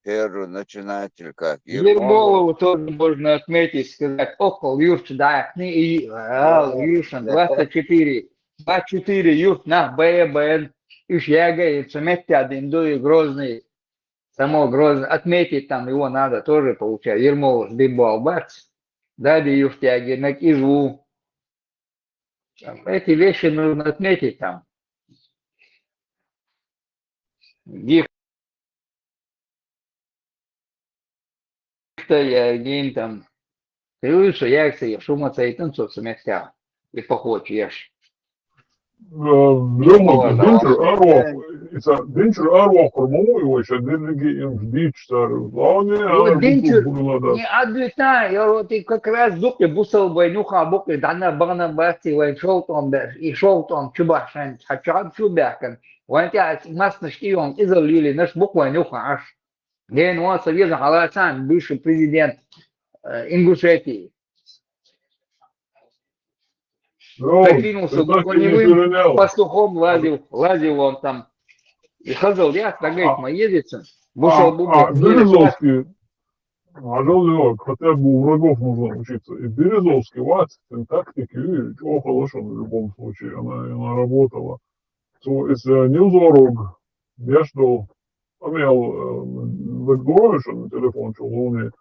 первый начинатель как Ермолов. Ермолову тоже можно отметить, сказать, около Юрч, да, и Юршан, 24 Юрч, на БН, Иш Яга, и Цеметти, Адинду и Грозный, само Грозный, отметить там его надо тоже, получается, Ермолов, Дыбал, бац, Дади Юртяги, на Кизу. Эти вещи нужно отметить там. Гихта, Ягин там, Крюша, Якси, Шума Цайтун, Соцметя, и похож, ешь. Лёма, Динчер Арвах, Кормовой, его еще деньги им дичь, Вот Динчер, не ответа, я вот и как раз дуки бусал войнуха, буки, дана бана басти, войн шел там, и шел там, чубашан, хачаб чубякан, войн тебя маснышки он изолили, наш бук войнуха аж. Ген он Советский Халасан, бывший президент Ингушетии. Прикинулся коневым пастухом, лазил он там. И хазал, я говорит, моедется. Бушал бубник. Березовский, хотя бы у врагов нужно учиться. И Березовский, вот, тактики, чего хорошего в любом случае, она работала. Если не узорог, я что, имел выговоришь на телефон, что луны,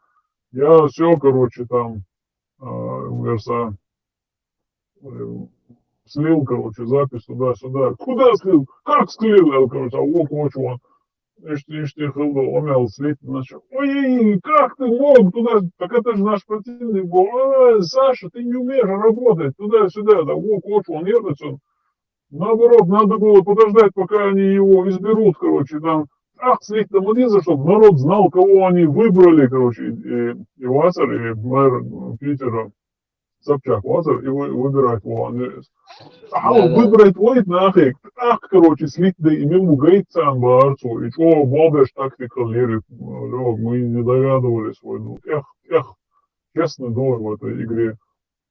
я все, короче, там, верса, слил, короче, запись туда-сюда. Куда слил? Как слил? Я, короче, а вот, он. Ишь ты, хылдо, умел слить, начал. Ой, как ты мог туда? Так это же наш противник был. Саша, ты не умеешь работать туда-сюда. Да, вот, он нервничал. Наоборот, надо было подождать, пока они его изберут, короче, там. Ах, слить там один, чтобы народ знал, кого они выбрали, короче, и Васер, и мэр Питера. Собчак, Лазар, и выбирать его. А он выбирает Войт нахик. Ах, короче, слить да имему Гейтсан Барцу. И что, бабеш тактика лерит. Мы не догадывались. Честно говорю в этой игре.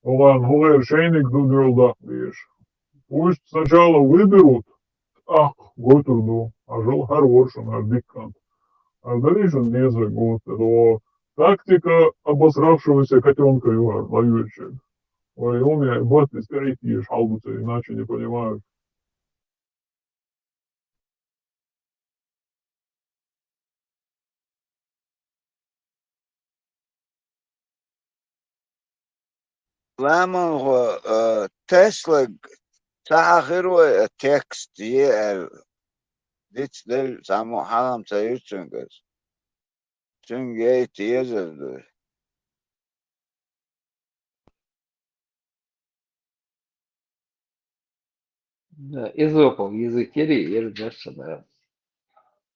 Ладно, решейник дудрил, видишь. Пусть сначала выберут. Ах, Готурду. А жил Харворшин, Ардиккан. А дальше не за год. Это тактика обосравшегося котенка воюющего. Ой, у меня баты старики шалбутся, иначе не понимают. Лама Тесла тахиру текст е дичдел само халам цаючунгас. Чунгей тиезерду. Да, изопов язык или да.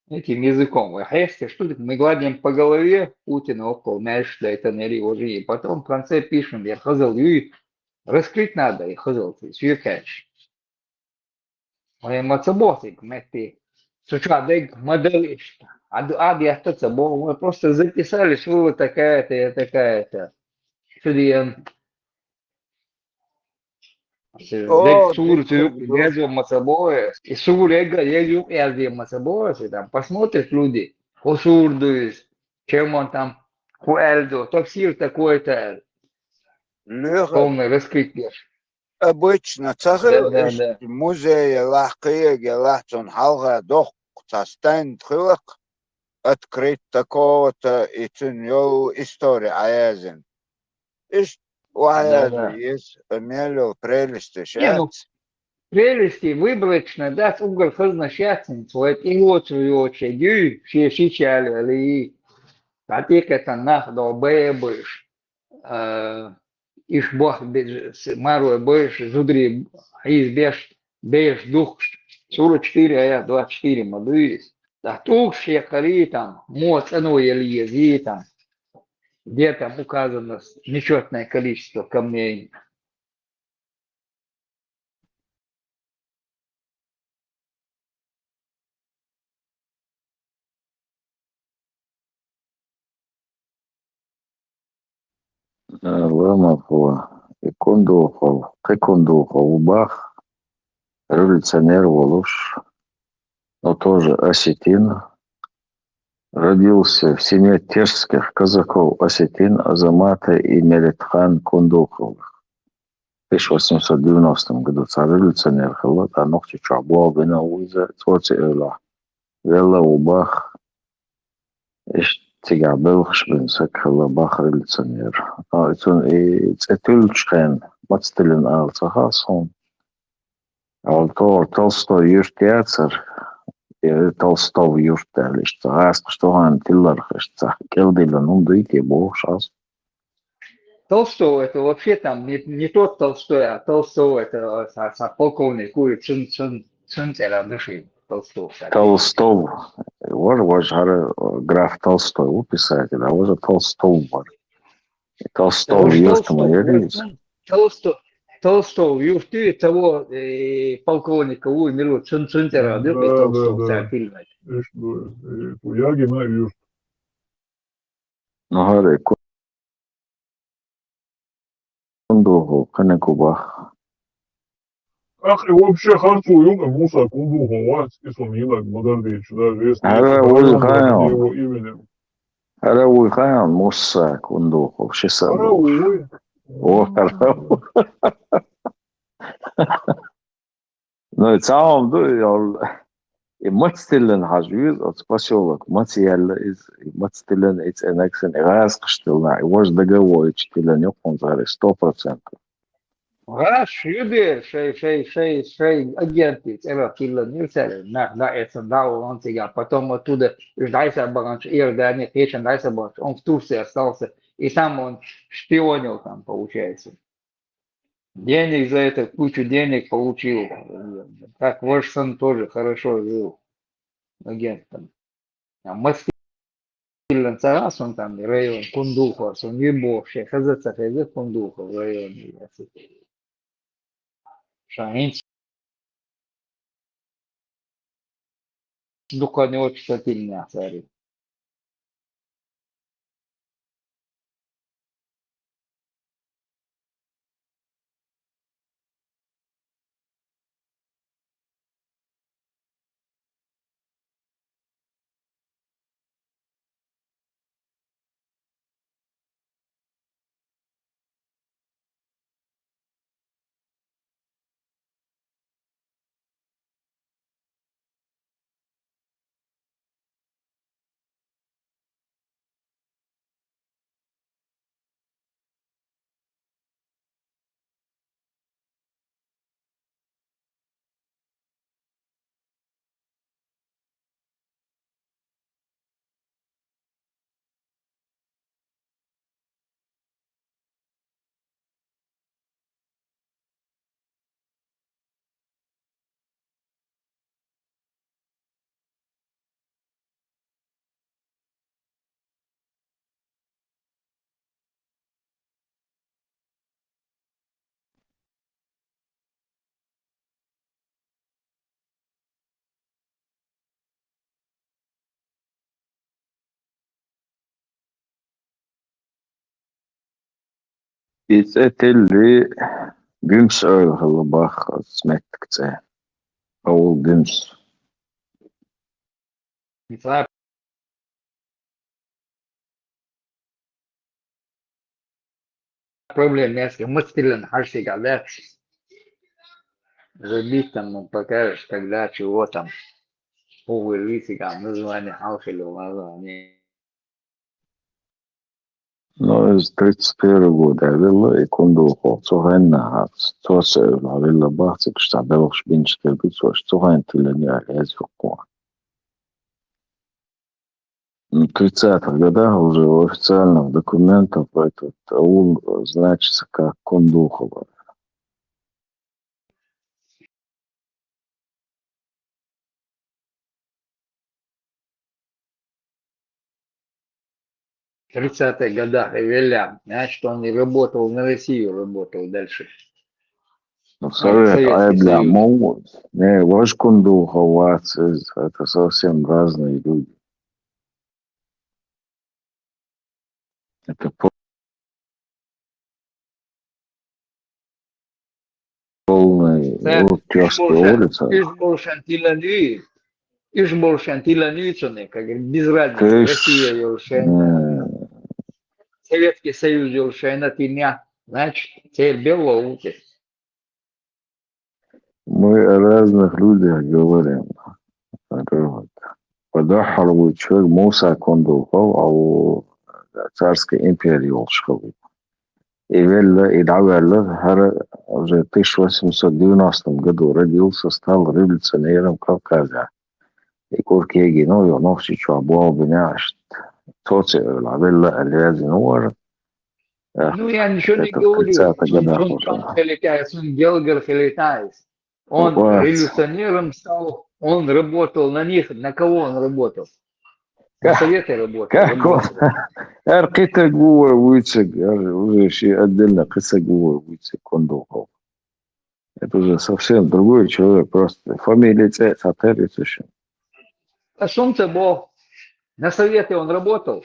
Этим языком. А если что мы гладим по голове Путина около мяш, да это не уже. И потом в конце пишем, я хазал, и раскрыть надо, и хазал, свекач. Моя мацаботик, мети, сучадек моделишта. Аби остаться, мы просто записали, что вы такая-то, я такая-то. Студент. О, Сур Дмитрий, тюк лезем масабое. И сур эга лезем и алдем масабое. Там посмотрят люди. Хусурдуюсь. Чем он там хуэльду. Топсир такой-то. Леха, Полное раскрытие. обычно Да, цахил да, иш да. музей лахкия лахтун халга дох цастайн тхилак открыть такого-то и цуньол история аязин. Иш Да, уаязи да. есть мелил прелести Не, ну, шац. прелести выборочно, да, угол хозначательниц, вот и вот свою очередь, все шичали, и копейка это нах до бэбыш, иш бог маруя бэш, зудри, избеж, беш дух, 44, а я 24 мадуис. Да тук шекари там, моц, ну, или ези там, где там указано нечетное количество камней. Ломакова, Икондухов, Кекондухов, Бах, революционер Волош, но тоже осетин, родился в семье тежских казаков осетин Азамата и Мелитхан Кундуховых. В 1890 году царь революционер Халат, а ногти Чабуа Бенауиза, Творцы Эла, Вела Убах, Тига Белхш Бенсек Хала Бах революционер. Цетюльчхен, Мацтелин Алцахасон, Толстой юртеатр, Толстов юртелиш, что он тиллархаш, келдила, ну дойти бог шас. Толстой это вообще там не тот Толстой, а Толстой это полковник Уи Цин дышит Толстой. Толстов, вот граф Толстой, у писателя, а уже Толстов. Толстов юртому явились. Толстой юрты того полковника Уи Миру Цин дышит Да, да, Толстой да. фильм. Иш, Яги на юж. Ну, говори, Кундуху, Канекубах. Ах, и вообще харцу юга Муса Кунду Ховац, и Сунилак Мадардич, даже если Ара есть район назван Уйхайон, его именем. Ара Уйхайон, Муса Кундуху, Шисабуш. Арауи. О, ну, и целом, и мацтилен хажуз, от спасёлок, мацьяла из, мацтилен из энексен, раз кштилна, и вож договор, чтилен, ёкон заре, 100%. Раш юбе шей агенты, это фильм нельзя, на это дал он тебя, потом оттуда ждайся баганч, Иордания, Печен, дайся баганч, он в Турции остался, и там он шпионил там, получается. Денег за это, кучу денег получил. Так Вошсон тоже хорошо жил агентом. А Мастилен Царас, он там район Кундухов, он не бог, Хазаца Кундухов в районе. Шаин Духовный очень сильный царь. اللي جيمس هلا باخ سمعت كتير أو جيمس مثال проблем если мысленно харси гадать, забить там, ну, покажешь, когда чего там, увеличить, там, название алхилу, название. Но из 31 года вилла يكون دوخو صهينا هات توسع вилла бахтик штабелш бинчтер битсош صهين تلني على يزفقون 30-х годах уже в официальных документах этот аул значится как Кондухово. В 30-х годах Эвеля, значит, он не работал на Россию, работал дальше. Ну, Совет Айбля могут. Не, ваш Кондухово, это совсем разные люди. Это полный Тёрская улица. Иж был шантиланюцаны, как без разницы, Россия Елшайна, Советский Союз Елшайна, Тиня, значит, теперь Белоуки. Мы о разных людях говорим. Подохал человек Муса Кондухов, а у царской империи Волшковой. И Даверлер уже в 1890 году родился, стал революционером Кавказа. И Куркеги, ну, и он все что обвал меня, тот Лавелла Алязинуар. Ну, я ничего не говорю. Он там хеликайс, он Гелгер хеликайс. Он революционером стал, он работал на них. На кого он работал? На Советы работал. Как он? Аркита Гуа Вуйцек, уже еще отдельно Киса Гуа Вуйцек Кондухов. Это уже совсем другой человек, просто фамилия Сатерицушин. А солнце был. На Советы он работал.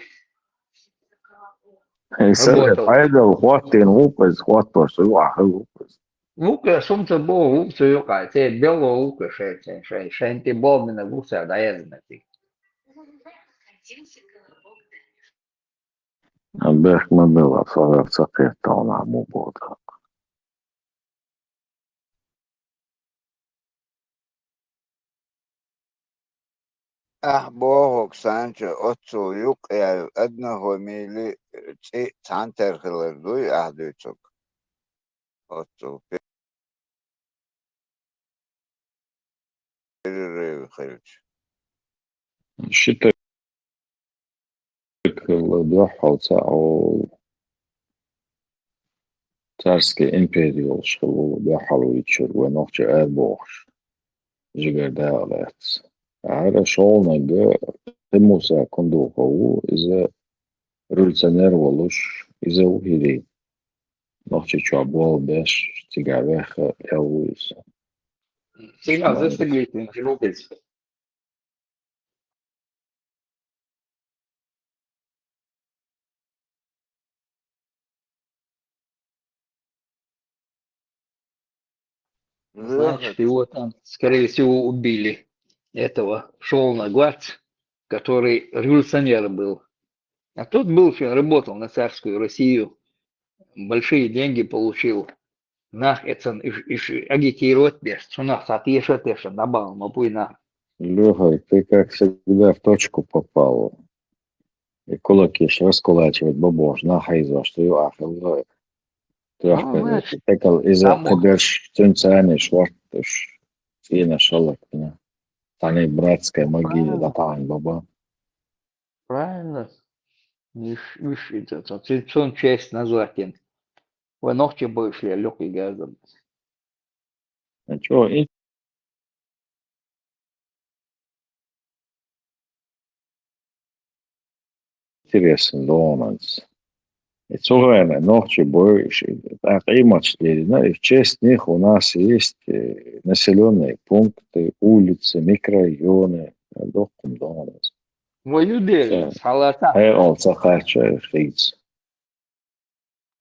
Айдал, хватин, упас, хватин, упас. Лука, солнце был, лука, юка, те бело лука, шенти бол на гуся, да я знаю. Бэх мы было, фарак сакета, он аму бода. بوهوك سانشو أتسو يوك يا أدنى هو ميلي تانتر خلردوي أهدوتوك أتسو بيري خلج Считай, владахал царской империи Волшкову, владахал вечер, вынохче Эрбохш, Жигардаалец. Хорошо, нога, Тимуса Кондухову из-за революционер Волош, из-за ухири. Нохче Чуабол, Беш, Тигавеха, Элвиса. Сильно застыгайте, Лукас. Значит, его там, скорее всего, убили. Этого шел на глаз, который революционер был. А тот был, работал на царскую Россию, большие деньги получил. Нах, это агитировать без, что нах, отъешь, набал, мапуй на. Леха, ты как всегда в точку попал. И кулаки раскулачивать бабош, нахай за что и ахал. Трохи текал из-за кудеш тюнцани швартыш. Фина шалак меня. Тани братская магия, да тань баба. Правильно. Вишь, это традиционная часть назвать. Вы ногти больше легкий газом. А чё, интересен доманс. И цугайна ногти больше. Так и мачтели. В честь них у нас есть населенные пункты, улицы, микрорайоны. Дохком доманс. Воюдели, халата. Он сахача фейц.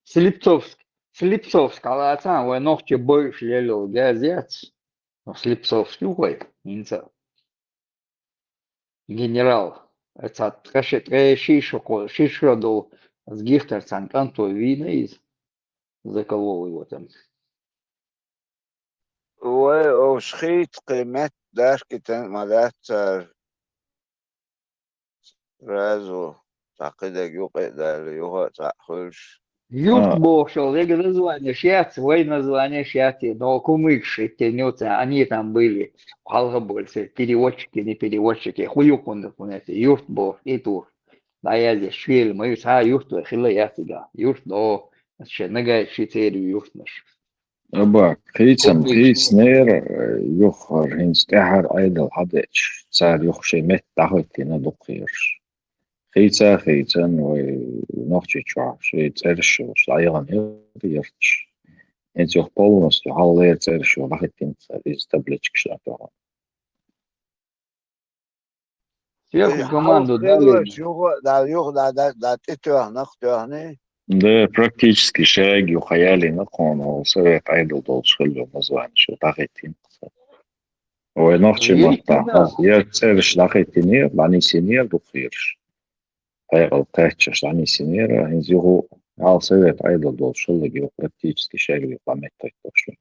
Слепцовск. Слепцовск, алацан, вы ногти больше лело газец. Слепцовск, ой, инца. Генерал. Это кашет, шишо до с гихтер канто вина из заколол его там. Ой, овшхит кемет дашкитен мадацар разу тақида юқи дали юха тахульш. Юрт бошел, я говорю, название шьяц, свой название шьяти, но кумыкши, тянется, они там были, халгабольцы, переводчики, не переводчики, хуюкунды, юрт бош, и тур. Да я здесь швель, мы юрт, хила я сюда, юрт, но, ще, нагай шицерию юрт наш. أباك خيتم خيت سنير يخر هنس تحر أيضا حدش صار يخشي مت تحوتنا دقيرش خيتن ونخشي شعر شي ترش وش عيغن هيرتش انت يخ بولنس تحاول ترش وبحثين إز تبلتش كشلاتوها Сверху команду Халф дали, юха, да тетуах, нахтуахни. ده практически شاقي وخيالي نقون وسويت أيضا دول شغل مزوان شو بحثين ونخشي مرتاح يرتش لحيتين لعني سينير دقيرش هيغل تاتشش لعني سينير هنزيغو على سويت أيضا دول شغل практически شاقي وقامت تشو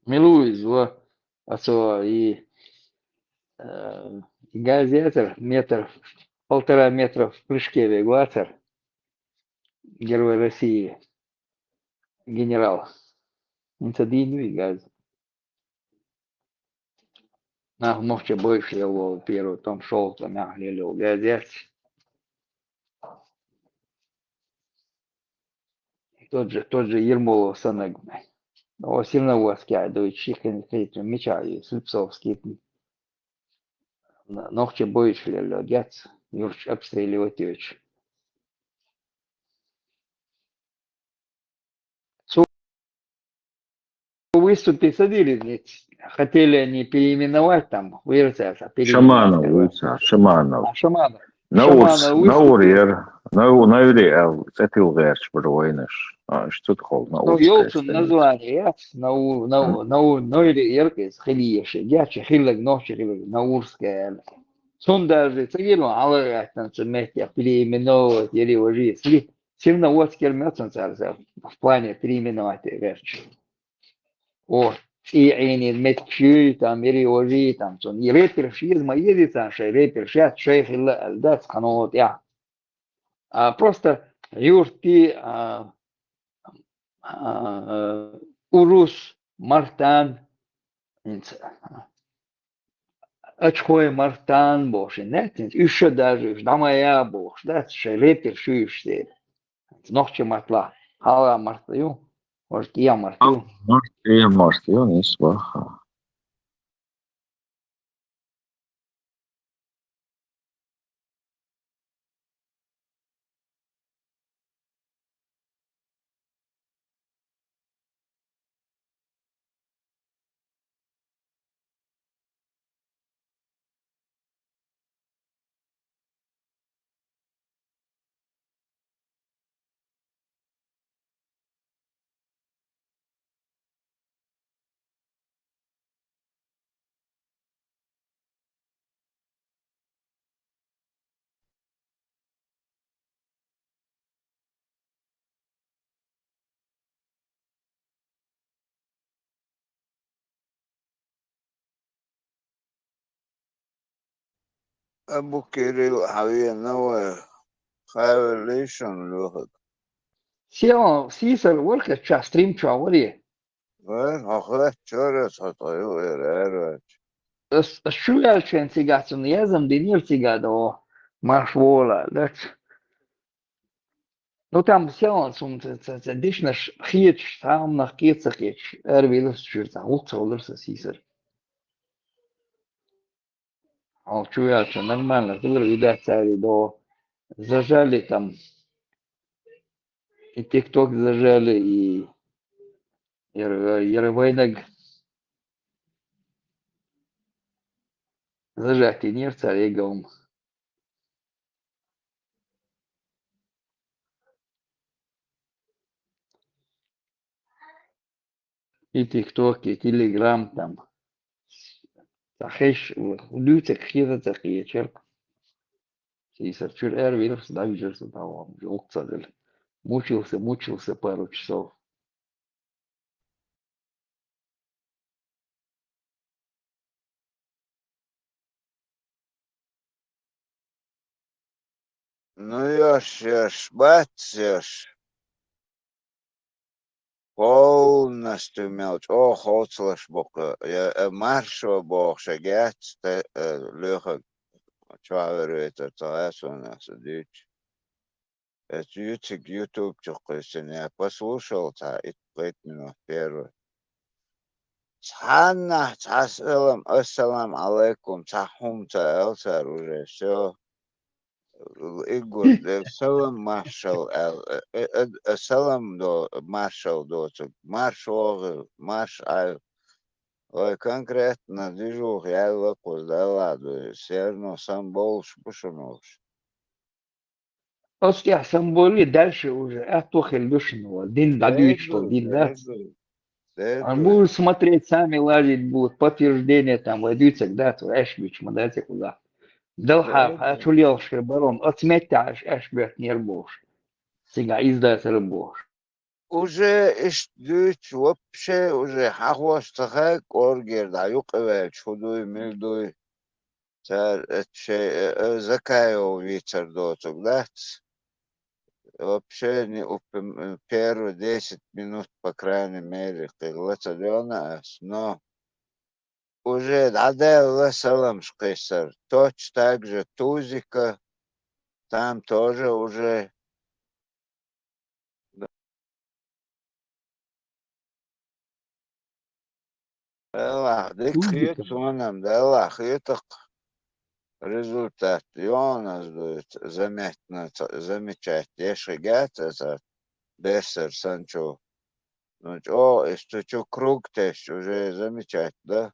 милуюсь, и газетер, полтора метра в прыжке вегуатер, герой России, генерал. Инцидину и газ. На ногте больше его первый там шел, там я глядел газет. Тот же Ермолов Санег. Но Сирноводский, а до Чихин, меча, и Слепцовский. Ногте больше глядел, Юрч обстреливать течь. Выступи садились, хотели они переименовать там, выразиться, переименовать. Шаманов. Шаманов. Наурьер, Наурьер, это уверш, броинеш. Что такое? Ну, Йолсон название, Наурьер, из Хилиеши, я Хилек, ночи Хилек, Наурская. Сон даже, цигилу, але, там, цемехи, переименовать, или уже, Сирноводский армяцин царзал, в плане переименовать верч. Вот. И они метчи, там, или там, сон. И рэпер шизма едется, что рэпер шят, шейх альдас, канот, я. Просто юрти, урус, мартан, очхой мартан, боши, нет, еще даже, дамая бош, да, что рэпер шуишься. Ночи матла, хала мартаю, может, я мартю. Может, я не сваха. أبو كيريو حبيبي نوى خايف ليشون لوحد. Сисар, ворка, стрим, чавари. وين أخذت شورة سطيو إيراد. Шо я чен цигацу, я зам денир цигадо, маш вола, да. Ну там сел, дишнаш хич, там на кицахич, эрвилус чурта, улцолерса сисар. Чуяча, нормально, было видать, цари до зажали там, и ТикТок зажали, и Ервайнаг зажатый нер царей гаум. и ТикТок, и Телеграм там. Тахеш, лютек хида тахечер. Сейсарчур эрвирс, да, видишься там, желтцадель. Мучился пару часов. Ну, ешь, бац, ешь. Полностью мелочь. О, хоцлаш бока. Я маршо бог шагет, леха. Чавер это у нас дичь. Это YouTube чокойся, я послушал, и 5 минут первый. Цанна, ассалам алейкум, цахум, цаэлцар уже все. Игор, салам маршал, салам до маршал до марш, ой, конкретно движух, я лакус, да ладно, все равно сам больше пошумовш. Оския самболи дальше уже, тухель душного. Дин дадут, что дин, да? Он будет смотреть, сами лазить будут, подтверждение там, войдутся, да, то эшбич, мадайте куда. Далхав, ачулелший барон, отсметяш, эшбет нербош. Сега издать рыбош. Уже ишдуть вообще уже хахваш тахак оргер да юкаве чудуй милдуй цар закаев ветер дотук, да? Вообще не первые 10 минут, по крайней мере, как но уже надо салам шкайсар. Точно так же Тузика, там тоже уже Тузика. да, это результат. И у нас будет замечать. Ешегат, это Бессер, Санчо. Ну, что круг тест уже замечать, да?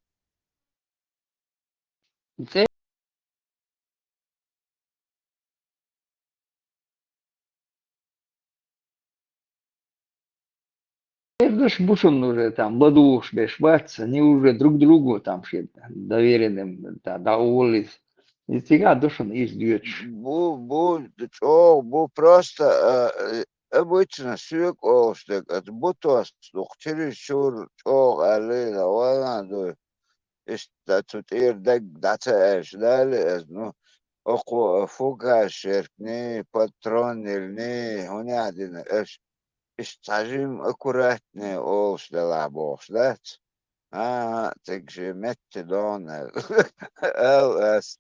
Эдгаш Бушин уже там, Ладуш, Бешвац, они уже друг другу там все доверенным, да, уволились. И сега Душин издет. Бу просто обычно сюк олштек, это бутос, чересчур, али, да, ладно, тут дата дали, ну, фугас, шерпни, патрон, не, он один, скажем, аккуратнее олшдала бошь, да? Так же метти дона, ЛС,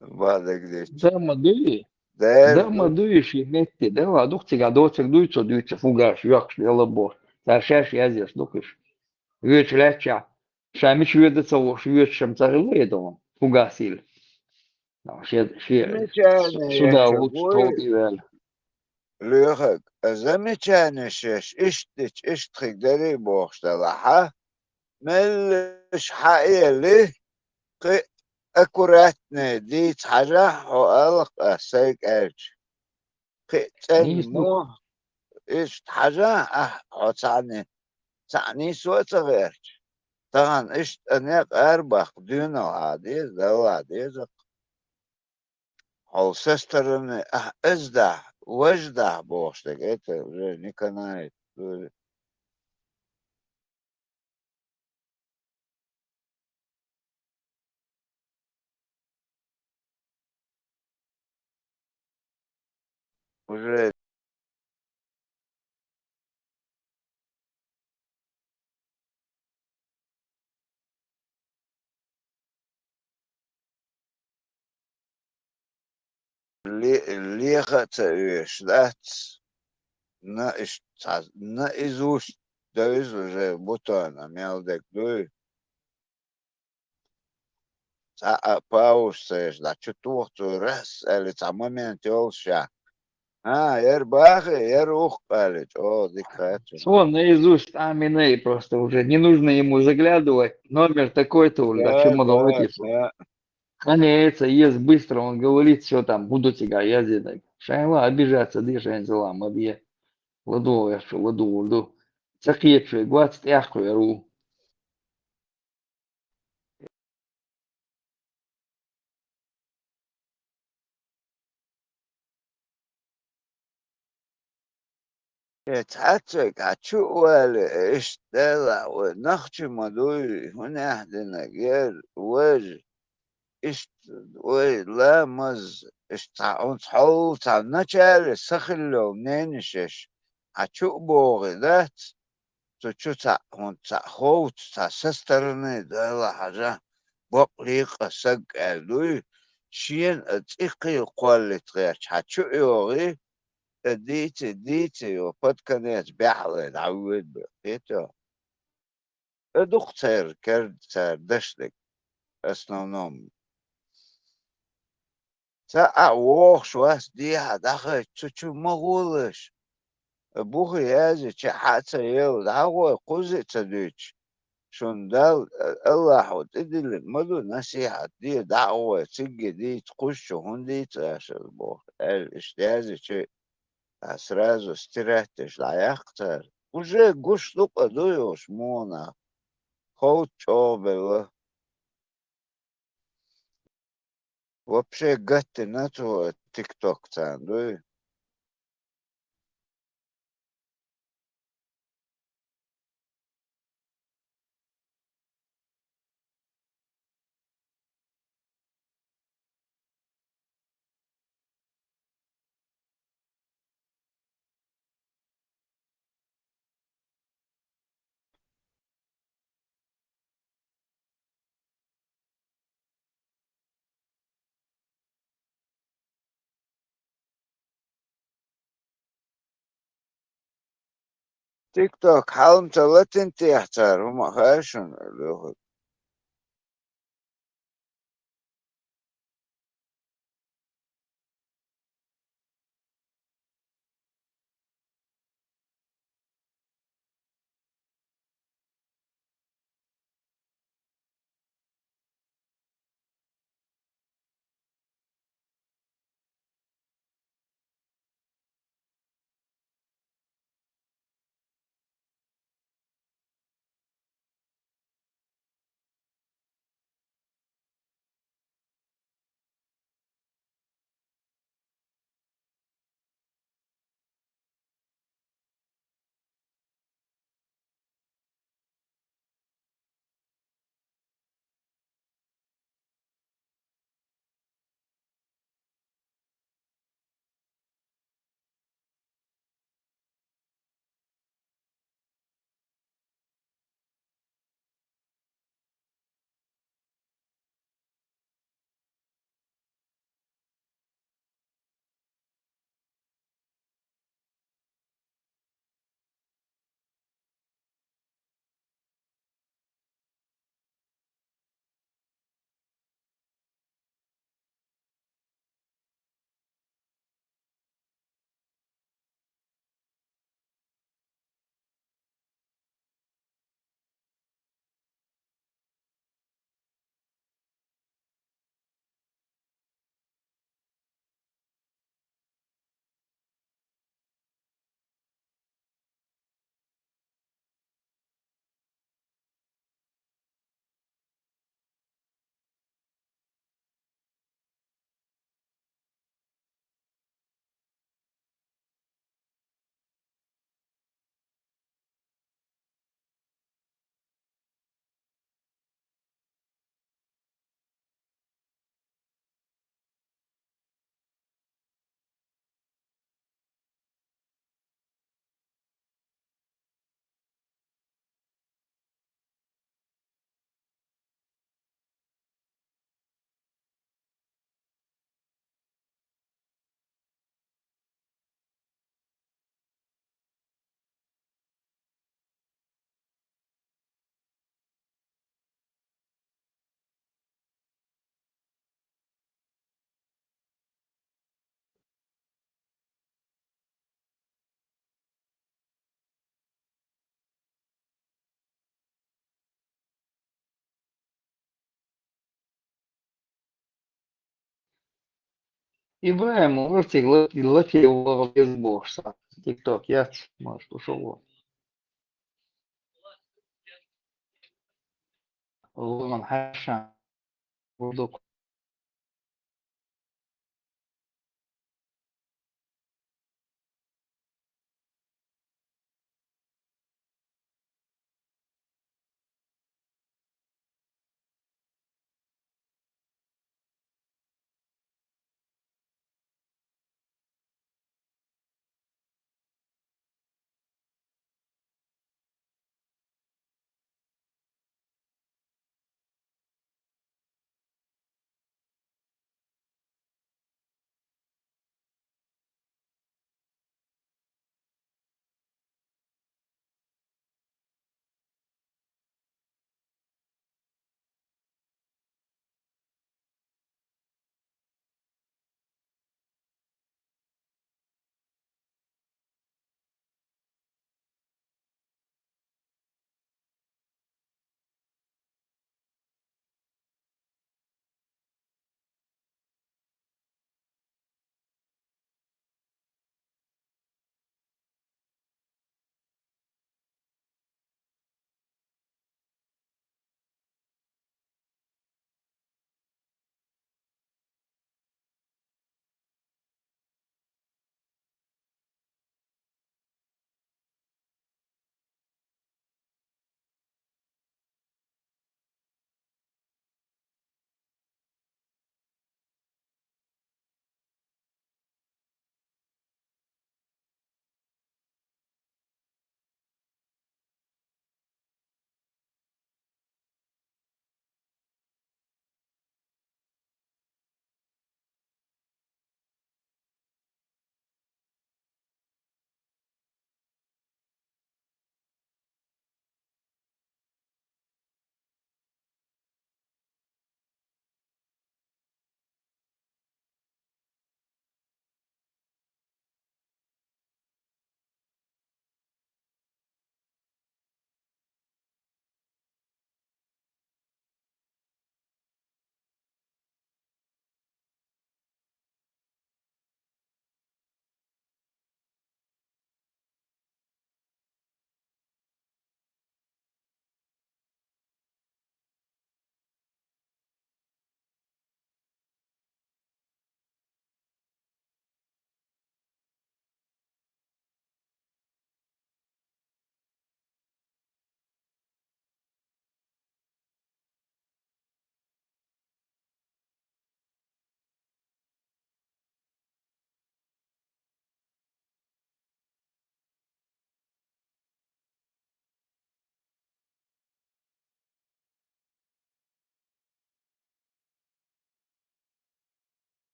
бадагдич. Да, модели. Да, модуешь и метти, да, ладух тебя доцик дуется, фугаш, якш, лелабор. Да, шаш я здесь, духиш. Веч ляча. Шамич ведется лош, веч шам царилы, это он, фугасил. Сюда лучше толпивали. Лехак, замечание шеш, иштхик дари бошдала, مش حقيقي аккуратно دي حاجة وقلق أسيك أرج مو إيش حاجة تعني سوى تغيرج طبعا إيش أنيق أربخ دينا عادي دو عادي أو سسترني أزدع وجدع بوشتك إنت نيكنايت уже лехаться вещь, наизусть, да из уже бутона, мелдек, дуй. Паузешь, да чутух, раз, или момент елша. Ербахи, ерух, палец, дикать. Он наизусть аминей просто уже. Не нужно ему заглядывать. Номер такой-то уже. Зачем он выписал? Конечно, ест быстро, он говорит, все там, буду тебя ездить. Шайла обижаться, дышать зла, мадье. Ладу, я что, ладу. ثقيف قوات تأخو يرو يتحتك عتشوال اشتلا ونخش مدوي هنا احدنا غير وج اشت لا مز اشتعون تحول تعنچال سخلو منينشش عتشو بوغي ذات تشو هون خوت سسترني دالا حاجة بقليق سق الدوي شين اتقي قولت غير عتشو يوغي ديتي وفد كانت بيحلى تعود بقيته دختر كرد سر دشتك اسنونوم تا ووخ شواس ديها داخل تشو مغولش بوخي يازي چه حتى يو دعوة قوزي تدوش شون دال الله وتدل مدو نصيحة دي دعوة تجي دي تخش هون دي تاشر بوخ الاشتيازي شيء сразу стирать лаяқтар. Уже гушлук адуюш мона. Хоу чо было. Вообще гатти на то тикток цандуй. تيك توك حاول تلاتين تيحتار وما خاشن اللي إبراهيم ورتي لتي وغليظ بورصة تيك توك يات ماش بشو والله ما حشا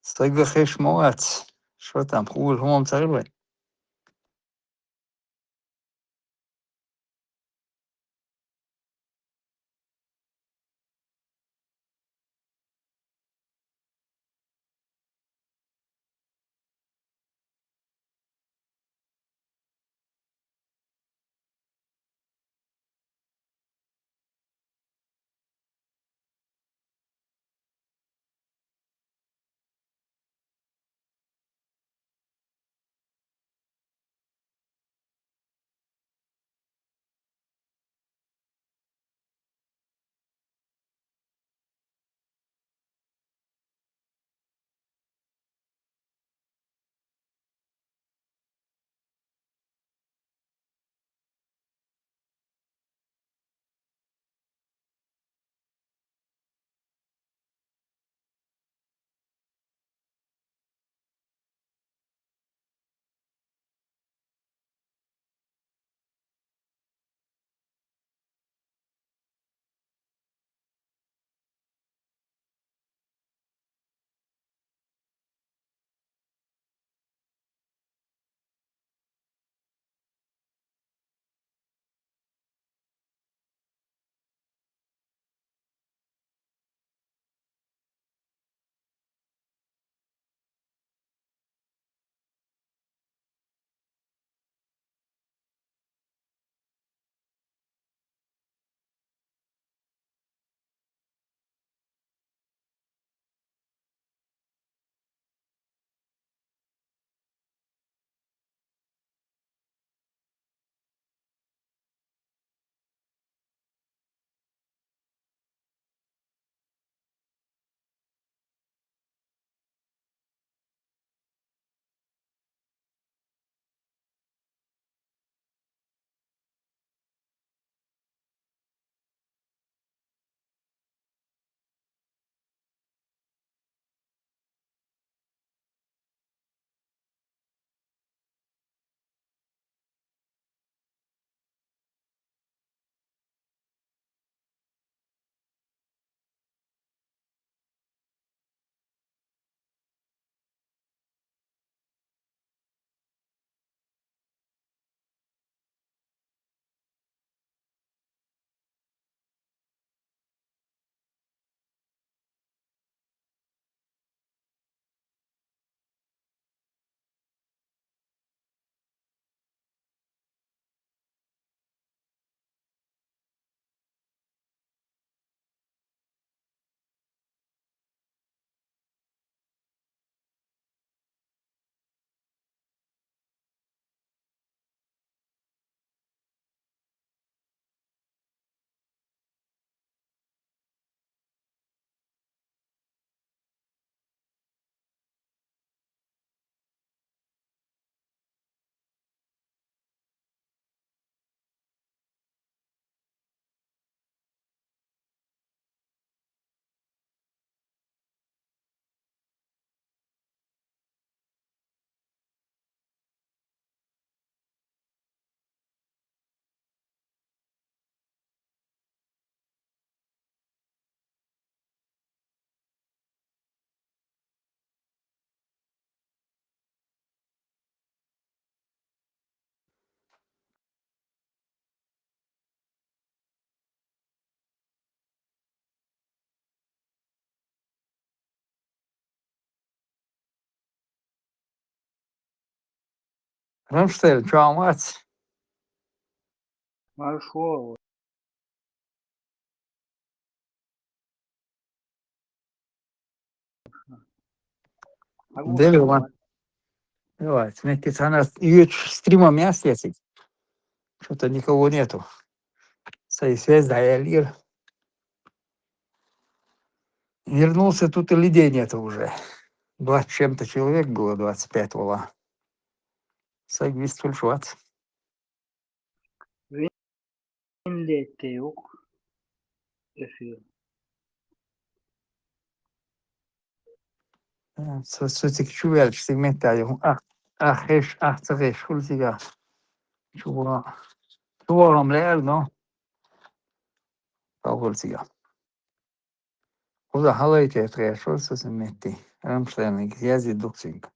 صدق خش موات شو تام خوب هم تقريبا رمشتل شو عمات Маршо. دلوا давай смотрите она ее стримом мясо что-то никого нету связь да я лир вернулся тут и людей нету уже 20 чем-то человек было 25 вола Sagvist Schwarz. Vindete yok. Efendim. Så tycker jag väl segment där ju. Hesh 80 schuldiga. Två om läl no. Schuldiga. Och då håller jag till 3 schuldiga som mitt i. Рамштайн, Грязи, Дуксинг.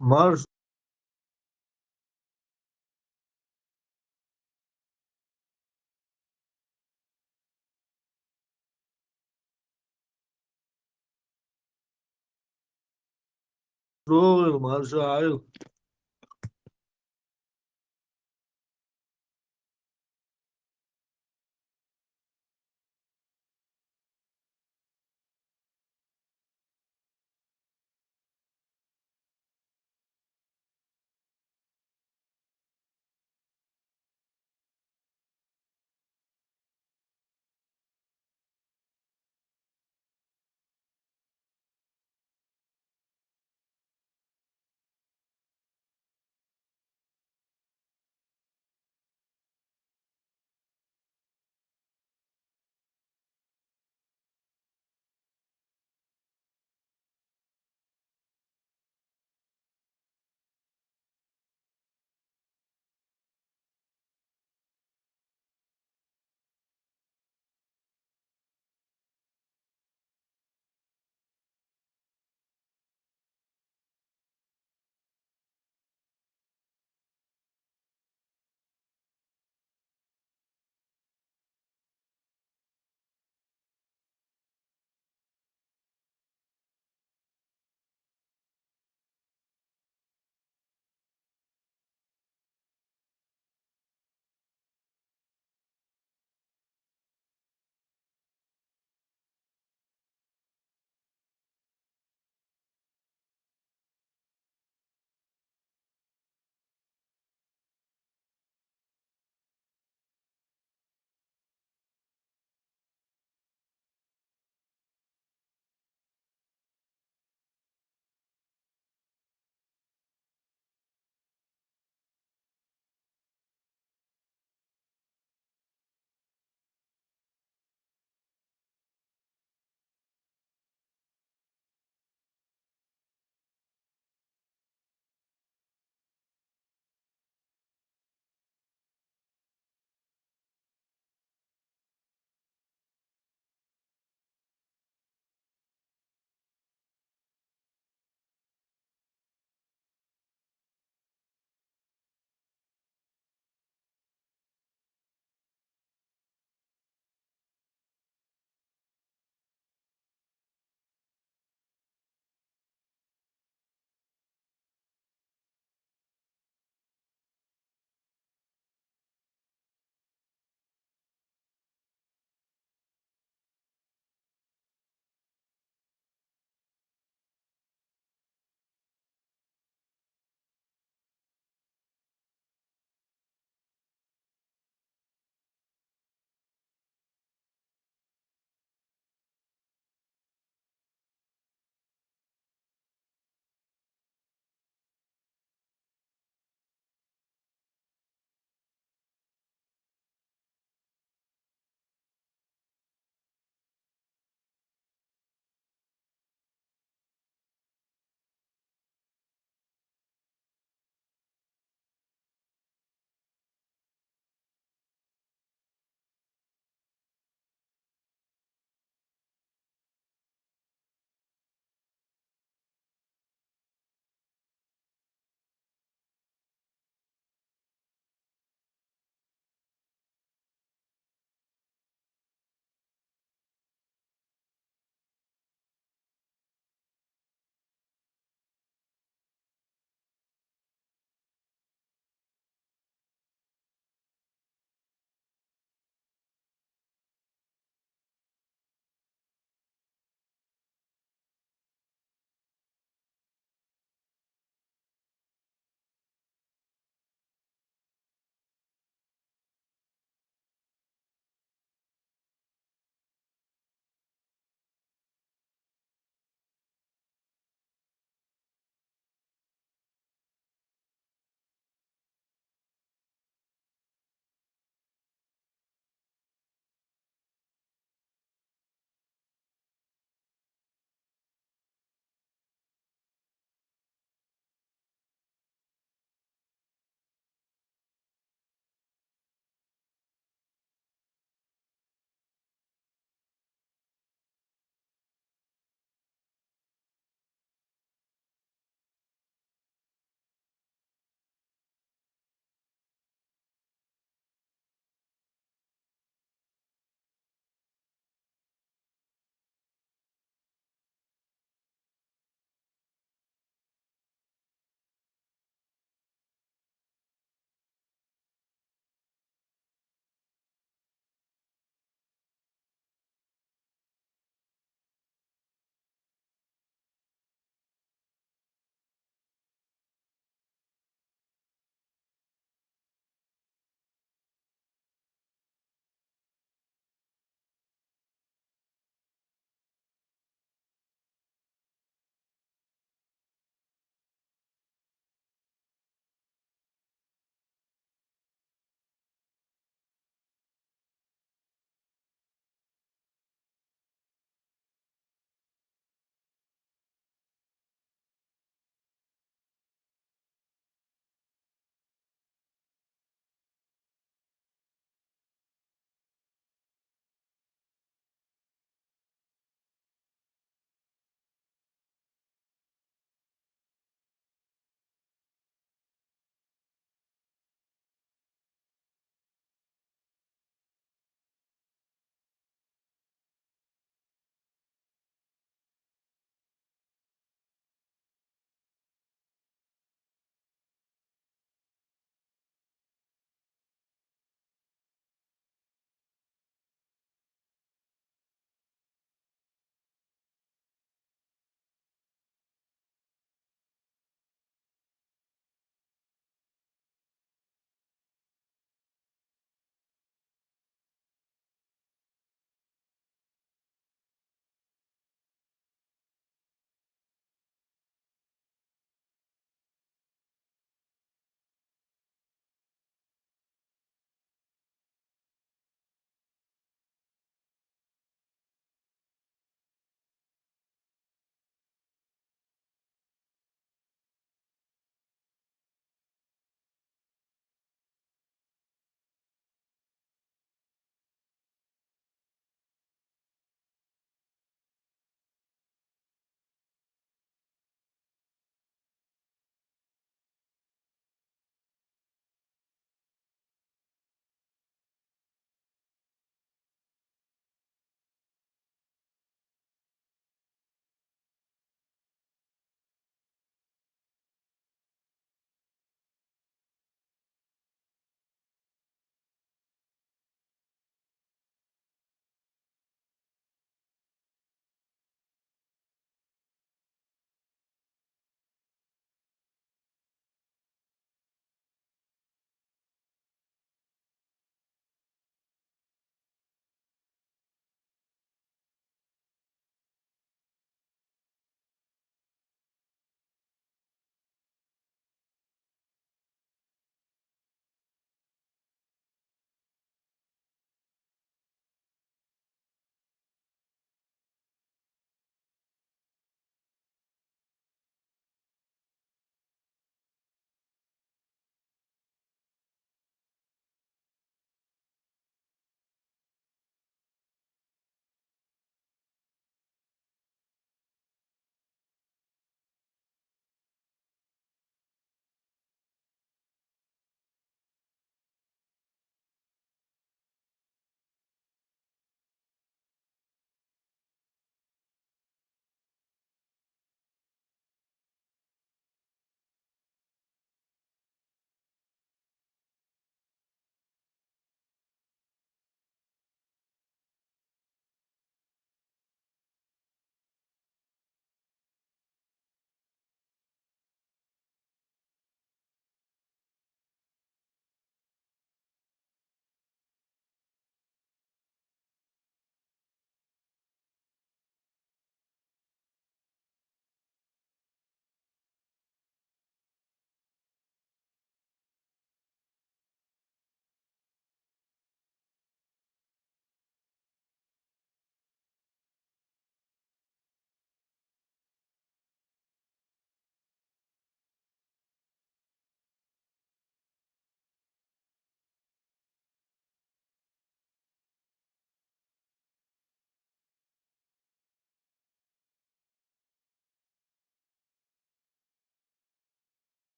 Марш. Марш.